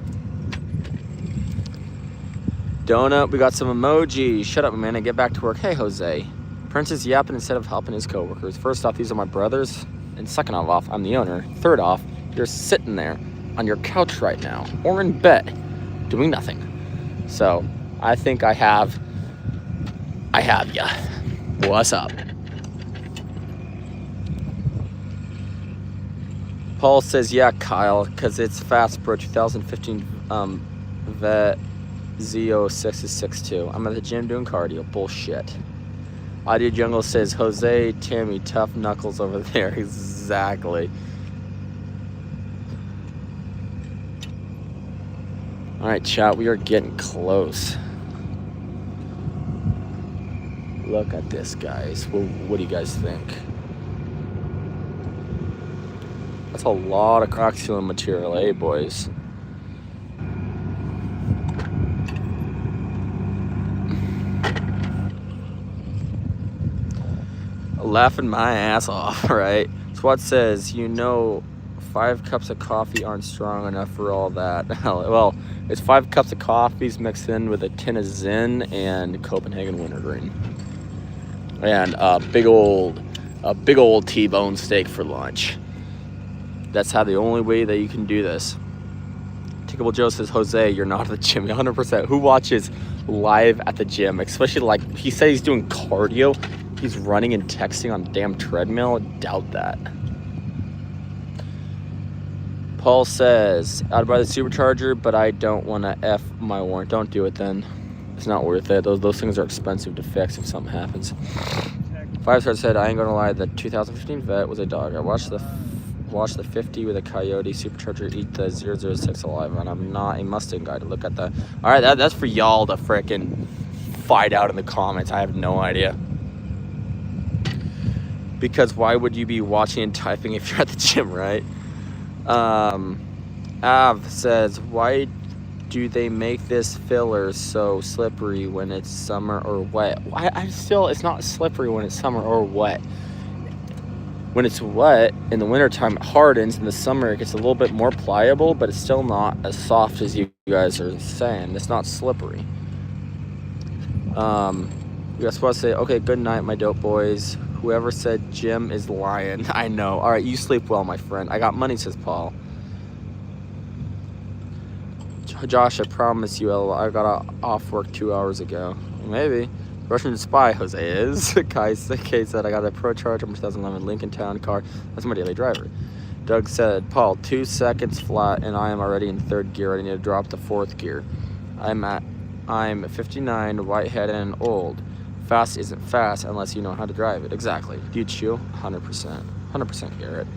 Donut, we got some emojis. Shut up, man, and get back to work. Hey, Jose. Prince is yapping instead of helping his coworkers. First off, these are my brothers, and second off, I'm the owner. Third off, you're sitting there on your couch right now, or in bed, doing nothing. So, I think I have ya. What's up? Paul says, yeah, Kyle, because it's fast, bro. 2015 Vet Z06 is 6'2". I'm at the gym doing cardio. Bullshit. Audio Jungle says, Jose, Tammy, tough knuckles over there. Exactly. All right, chat, we are getting close. Look at this, guys. What do you guys think? That's a lot of crack sealing material, eh, boys? Laughing my ass off, right? Swat says, 5 cups of coffee aren't strong enough for all that. Well, it's 5 cups of coffees mixed in with a tin of Zin and Copenhagen wintergreen. And a big old T-bone steak for lunch. That's the only way that you can do this. Tickable Joe says, Jose, you're not at the gym. 100%. Who watches live at the gym? Especially, like, he said he's doing cardio. He's running and texting on a damn treadmill. Doubt that. Paul says, I'd buy the supercharger, but I don't want to F my warrant. Don't do it then. It's not worth it. Those things are expensive to fix if something happens. 5-star said, I ain't gonna lie, the 2015 Vet was a dog. I watched the 50 with a Coyote supercharger eat the 006 alive, and I'm not a Mustang guy to look at that. All right, that's for y'all to frickin' fight out in the comments. I have no idea. Because why would you be watching and typing if you're at the gym, right? Av says, why do they make this filler so slippery when it's summer or wet? It's not slippery when it's summer or wet. When it's wet in the wintertime, it hardens. In the summer, it gets a little bit more pliable, but it's still not as soft as you guys are saying. It's not slippery. You guys supposed to say, okay, good night, my dope boys. Whoever said Jim is lying. I know. All right, you sleep well, my friend. I got money, says Paul. Josh, I promise you, I got off work 2 hours ago. Maybe. Russian spy, Jose is. Kai said, I got a Pro Charger from 2011 Lincoln Town car. That's my daily driver. Doug said, Paul, 2 seconds flat, and I am already in 3rd gear. I need to drop the 4th gear. I'm 59, white-headed, and old. Fast isn't fast unless you know how to drive it. Exactly. Do you chew? 100%. 100% Garrett.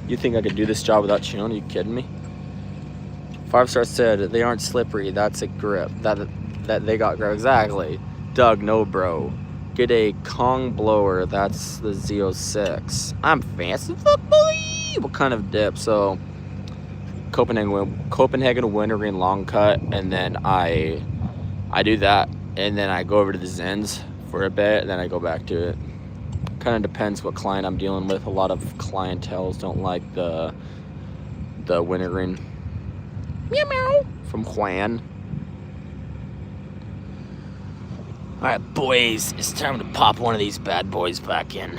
You think I could do this job without chewing? Are you kidding me? 5-star said, they aren't slippery. That's a grip. That they got grip. Exactly. Doug, no, bro. Get a Kong blower. That's the Z06. I'm fancy, fuck boy. What kind of dip? So, Copenhagen wintergreen long cut, and then I do that, and then I go over to the Zins for a bit, and then I go back to it. Kind of depends what client I'm dealing with. A lot of clienteles don't like the wintergreen. Meow meow from Juan. All right, boys, it's time to pop one of these bad boys back in.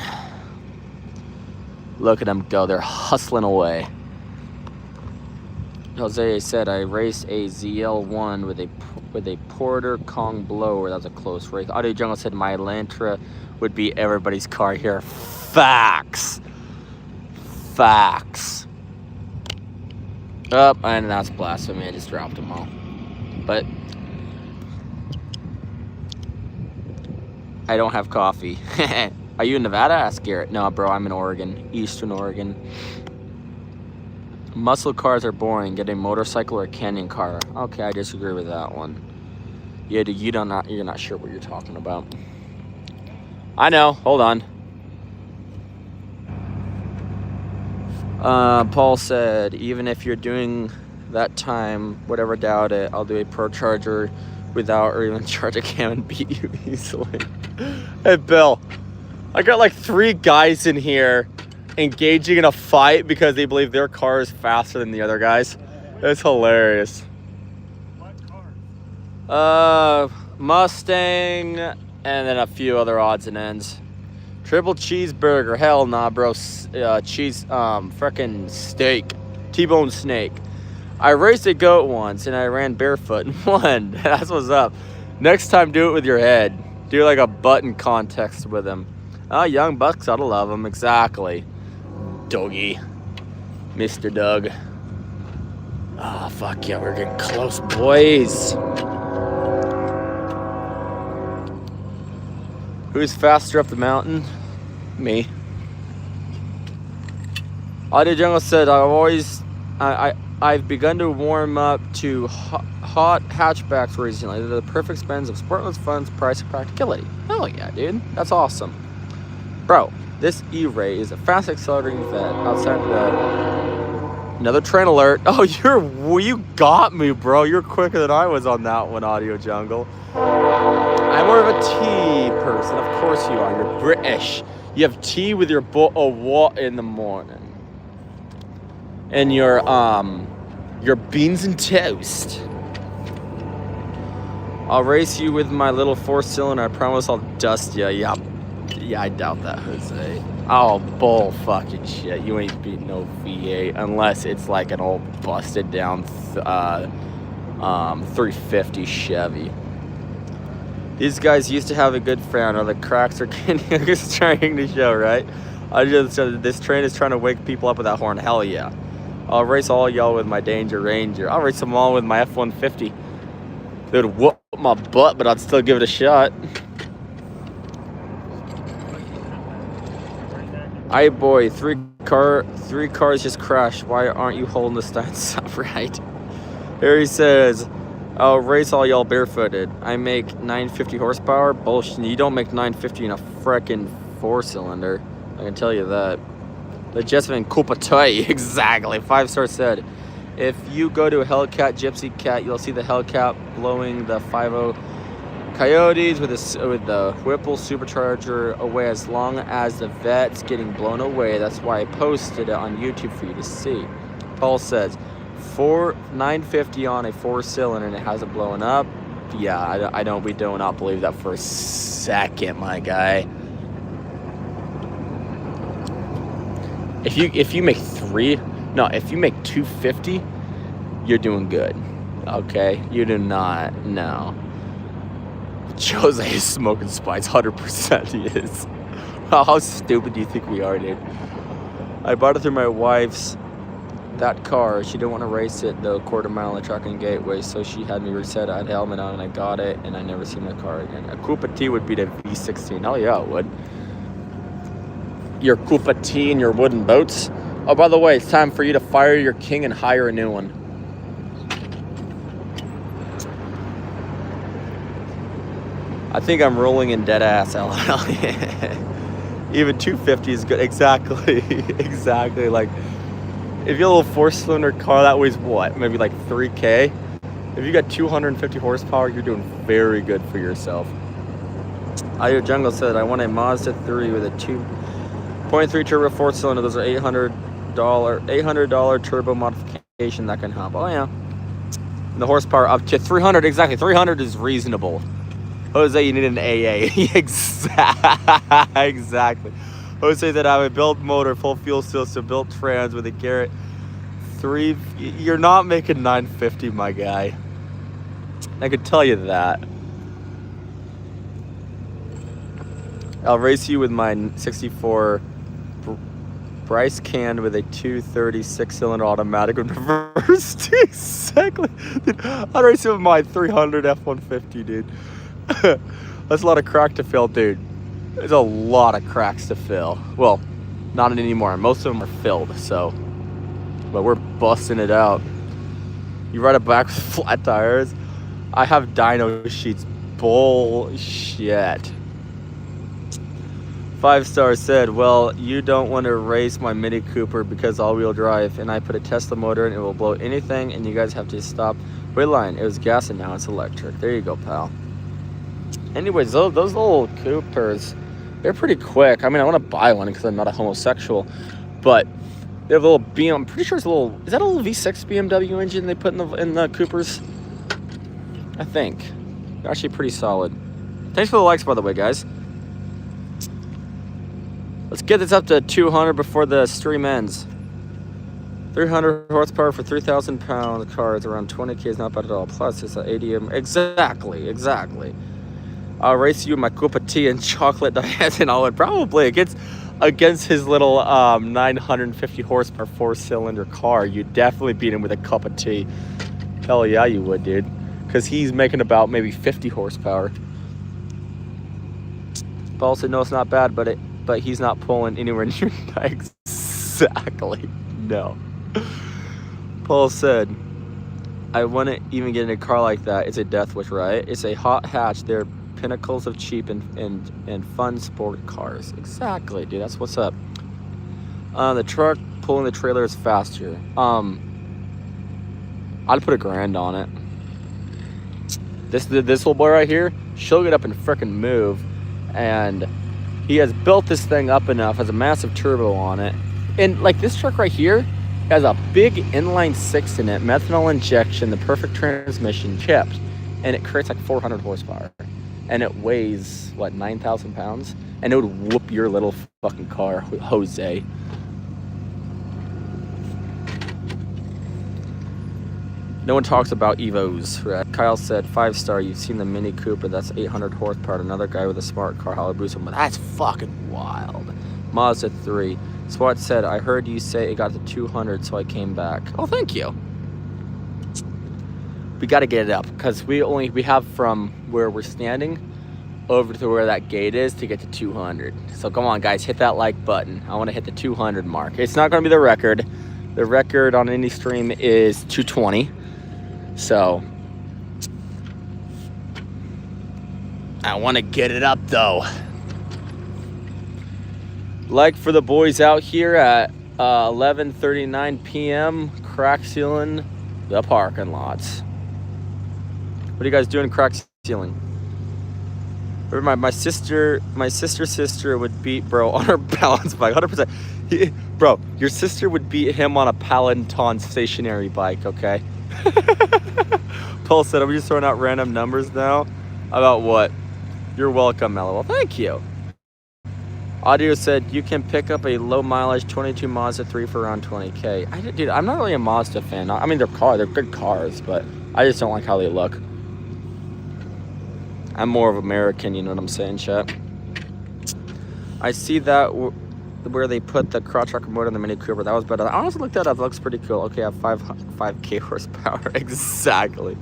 Look at them go. They're hustling away. Jose said, I raced a ZL1 with a Porter Kong blower. That was a close race. Audio Jungle said, my Elantra would be everybody's car here. Facts. Facts. Oh, and that's blasphemy. I just dropped them all. But I don't have coffee. Are you in Nevada? Asked Garrett. No, bro, I'm in Oregon. Eastern Oregon. Muscle cars are boring. Get a motorcycle or a canyon car. Okay, I disagree with that one. Yeah, you're not sure what you're talking about. I know. Hold on. Paul said, even if you're doing that time, whatever, doubt it. I'll do a Pro Charger without or even charge a cam and beat you easily. Hey, Bill, I got like 3 guys in here engaging in a fight because they believe their car is faster than the other guys. It's hilarious. What car? Mustang, and then a few other odds and ends. Triple cheeseburger, hell nah, bro. Cheese, frickin' steak, T-bone snake. I raced a goat once and I ran barefoot and won. That's what's up. Next time, do it with your head. Do like a button contest with him. Oh, young bucks ought to love him. Exactly. Doggy. Mr. Doug. Oh, fuck yeah, we're getting close, boys. Who's faster up the mountain? Me. Audio Jungle said, I've begun to warm up to hot hatchbacks recently. They're the perfect spends of sportless funds, price, and practicality. Hell yeah, dude. That's awesome. Bro, this E-Ray is a fast accelerating vet outside of the... Another train alert. Oh, you got me, bro. You're quicker than I was on that one, Audio Jungle. I'm more of a tea person. Of course you are. You're British. You have tea with your bowl of water in the morning. And your beans and toast. I'll race you with my little 4-cylinder. I promise I'll dust you. Yeah, I doubt that, Jose. Oh, bull fucking shit. You ain't beating no V8 unless it's like an old busted down 350 Chevy. These guys used to have a good friend, or the cracks are getting trying to show, right? This train is trying to wake people up with that horn. Hell yeah. I'll race all y'all with my Danger Ranger. I'll race them all with my F-150. They would whoop my butt, but I'd still give it a shot. Aye boy, three cars just crashed. Why aren't you holding the stance up right? Harry says, I'll race all y'all barefooted. I make 950 horsepower. Bullshit. You don't make 950 in a frickin' 4-cylinder. I can tell you that. The Jessamine Kupatoi, exactly. 5-star said, if you go to a Hellcat Gypsy Cat, you'll see the Hellcat blowing the 5.0 Coyotes with the Whipple supercharger away as long as the vet's getting blown away. That's why I posted it on YouTube for you to see. Paul says, 950 on a 4-cylinder and it hasn't blown up. Yeah, we do not believe that for a second, my guy. If you make 250, you're doing good. Okay, you do not. No. Jose is smoking spice. 100% he is. How stupid do you think we are, dude? I bought it through my wife's that car. She didn't want to race it the quarter mile on the trucking gateway, so she had me reset. I had helmet on and I got it, and I never seen my car again. A Coupe T would beat a V16. Hell yeah, it would. Your Coupe T and your wooden boats. Oh, by the way, it's time for you to fire your king and hire a new one. I think I'm rolling in dead ass, LL. Even 250 is good. Exactly. Exactly. Like, if you have a little 4-cylinder car that weighs what? Maybe like 3K? If you got 250 horsepower, you're doing very good for yourself. Audio Jungle said, I want a Mazda 3 with a 2.3 turbo 4-cylinder. Those are $800 turbo modification that can help. Oh, yeah. And the horsepower up to 300. Exactly. 300 is reasonable. Jose, you need an AA. Exactly. Jose said, I have a built motor, full fuel system, built trans with a Garrett 3. You're not making 950, my guy. I could tell you that. I'll race you with my 64 Bryce can with a 236 cylinder automatic with reverse. Exactly. Dude, I'll race you with my 300 F-150, dude. That's a lot of crack to fill, dude. There's a lot of cracks to fill. Well, not anymore. Most of them are filled, so. But we're busting it out. You ride it back with flat tires. I have dyno sheets. Bullshit. 5-star said, well, you don't want to race my Mini Cooper because all-wheel drive, and I put a Tesla motor in, it will blow anything, and you guys have to stop Wait, line. It was gas and now it's electric. There you go, pal. Anyways, those little Coopers, they're pretty quick. I mean, I want to buy one because I'm not a homosexual, but they have a little BM. I'm pretty sure it's a little. Is that a little V6 BMW engine they put in the Coopers? I think. They're actually pretty solid. Thanks for the likes, by the way, guys. Let's get this up to 200 before the stream ends. 300 horsepower for 3,000 pound car is around 20K is not bad at all. Plus, it's an ADM. Exactly. I'll race you in my cup of tea and chocolate diet, and I would probably against his little 950 horsepower 4-cylinder car. You'd definitely beat him with a cup of tea. Hell yeah, you would, dude. Because he's making about maybe 50 horsepower. Paul said, no, it's not bad, but he's not pulling anywhere near exactly. No. Paul said, I wouldn't even get in a car like that. It's a death wish, right? It's a hot hatch. They're pinnacles of cheap and fun sport cars. Exactly, dude. That's what's up. The truck pulling the trailer is faster. I'd put $1,000 on it. This little boy right here, she'll get up and frickin' move. And he has built this thing up enough, has a massive turbo on it. And like this truck right here has a big inline 6 in it, methanol injection, the perfect transmission, chipped, and it creates like 400 horsepower. And it weighs, what, 9,000 pounds? And it would whoop your little fucking car, Jose. No one talks about Evos, right? Kyle said, 5-star, you've seen the Mini Cooper, that's 800 horsepower. Another guy with a smart car, Hayabusa, but that's fucking wild. Mazda 3. Swat said, I heard you say it got to 200, so I came back. Oh, thank you. We got to get it up because we have from where we're standing over to where that gate is to get to 200. So come on, guys, hit that like button. I want to hit the 200 mark. It's not going to be the record. The record on any stream is 220. So I want to get it up though. Like for the boys out here at 11:39 p.m. crack sealing the parking lots. What are you guys doing crack sealing? My sister would beat bro on her balance bike 100%. Bro, your sister would beat him on a Peloton stationary bike, okay? Paul said, are we just throwing out random numbers now? About what? You're welcome, LOL. Thank you. Audio said, you can pick up a low mileage 22 Mazda 3 for around 20K. Dude, I'm not really a Mazda fan. I mean, they're good cars, but I just don't like how they look. I'm more of American, you know what I'm saying, chat? I see that where they put the crotch rocker motor on the Mini Cooper. That was better. I honestly looked that up. It looks pretty cool. Okay, I have 5K horsepower. Exactly.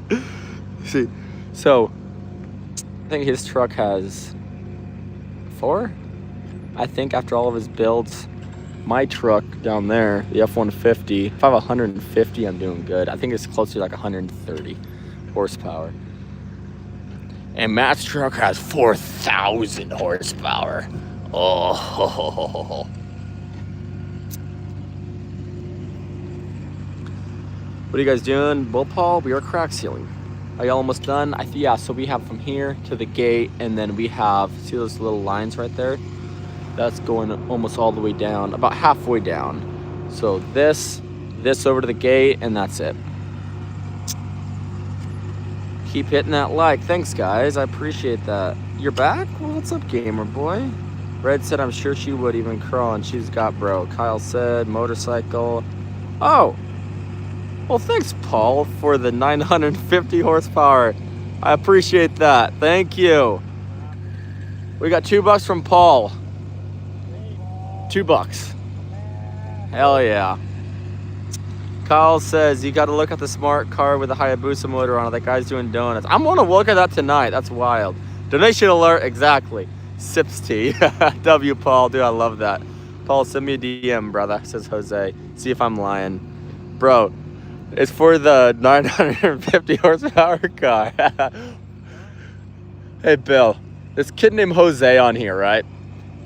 See, so I think his truck has 4. I think after all of his builds, my truck down there, the F-150, if I have 150, I'm doing good. I think it's closer to like 130 horsepower. And Matt's truck has 4,000 horsepower. Oh. What are you guys doing? Well, Paul, we are crack sealing. Are you almost done? Yeah, so we have from here to the gate, and then we have, see those little lines right there? That's going almost all the way down, about halfway down. So this over to the gate, and that's it. Keep hitting that like. Thanks, guys. I appreciate that. You're back? Well, what's up, gamer boy? Red said, I'm sure she would even crawl, and she's got bro. Kyle said, motorcycle. Oh. Well, thanks, Paul, for the 950 horsepower. I appreciate that. Thank you. We got $2 from Paul. $2. Hell yeah. Kyle says, you got to look at the smart car with the Hayabusa motor on it. That guy's doing donuts. I'm going to look at that tonight. That's wild. Donation alert. Exactly. Sips tea. W, Paul. Dude, I love that. Paul, send me a DM, brother, says Jose. See if I'm lying. Bro, it's for the 950 horsepower car. Hey, Bill. This kid named Jose on here, right?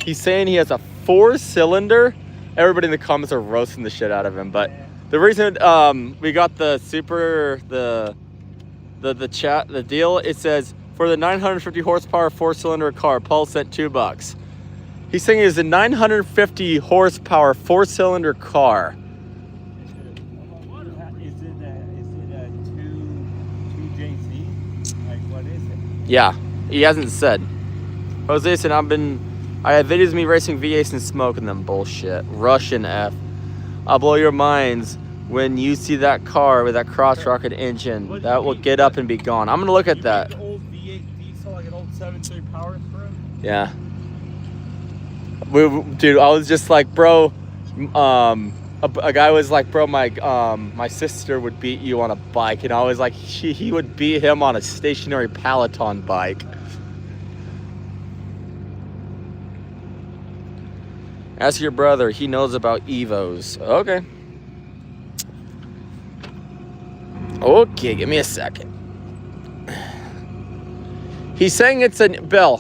He's saying he has a 4-cylinder. Everybody in the comments are roasting the shit out of him, but the reason we got the the deal. It says for the 950 horsepower 4-cylinder car, Paul sent $2. He's saying it's a 950 horsepower 4-cylinder car. Is it a 2JZ? Like, what is it? Yeah, he hasn't said. Jose said I have videos of me racing V8s and smoking them. Bullshit. Russian F. I'll blow your minds when you see that car with that cross rocket engine. That will get up and be gone. I'm gonna look at that. An old V8 diesel, like an old 7.3 power stroke. Yeah. Dude, I was just like, bro. A guy was like, bro, my sister would beat you on a bike, and I was like, he would beat him on a stationary Peloton bike. Ask your brother, he knows about Evos. Okay. Okay, give me a second. He's saying it's an Bill.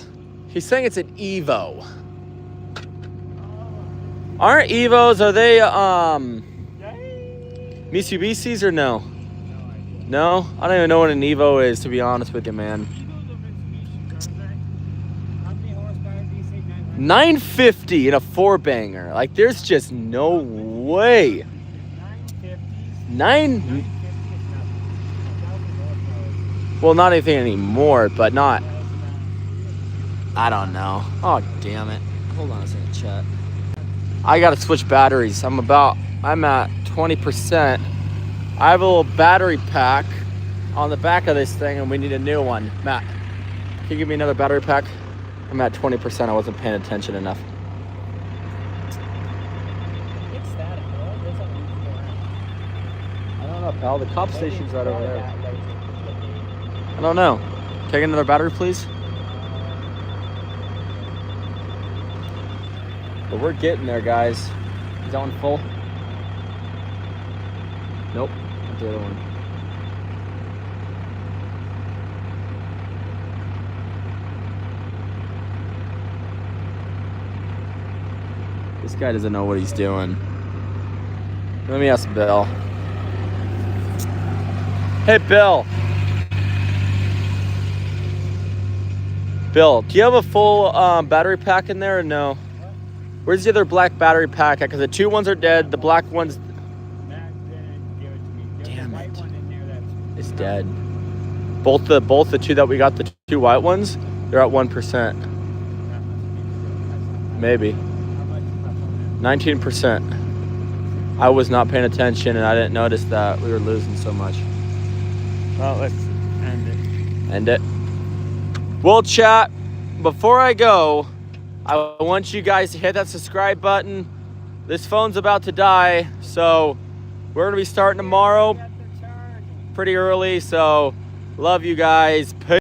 He's saying it's an Evo. Aren't Evos, are they Mitsubishis or no? No? I don't even know what an Evo is, to be honest with you, man. 950 in a 4-banger. Like, there's just no way. 9. Well, not anything anymore, but not. I don't know. Oh, damn it. Hold on a second, chat. I gotta switch batteries. I'm at 20%. I have a little battery pack on the back of this thing, and we need a new one. Matt, can you give me another battery pack? I'm at 20%. I wasn't paying attention enough. I don't know, pal. The cop station's right over there. I don't know. Can I get another battery, please? But we're getting there, guys. Is that one full? Nope. Not the other one. This guy doesn't know what he's doing. Let me ask Bill. Hey, Bill. Bill, do you have a full battery pack in there or no? Where's the other black battery pack? Because the 2 ones are dead. The black one's... Damn it. It's dead. Both the 2 that we got, the 2 white ones, they're at 1%. Maybe. 19%. I was not paying attention and I didn't notice that we were losing so much. Well, let's end it. End it. Well, chat, before I go, I want you guys to hit that subscribe button. This phone's about to die, so we're going to be starting tomorrow pretty early, so love you guys. Peace.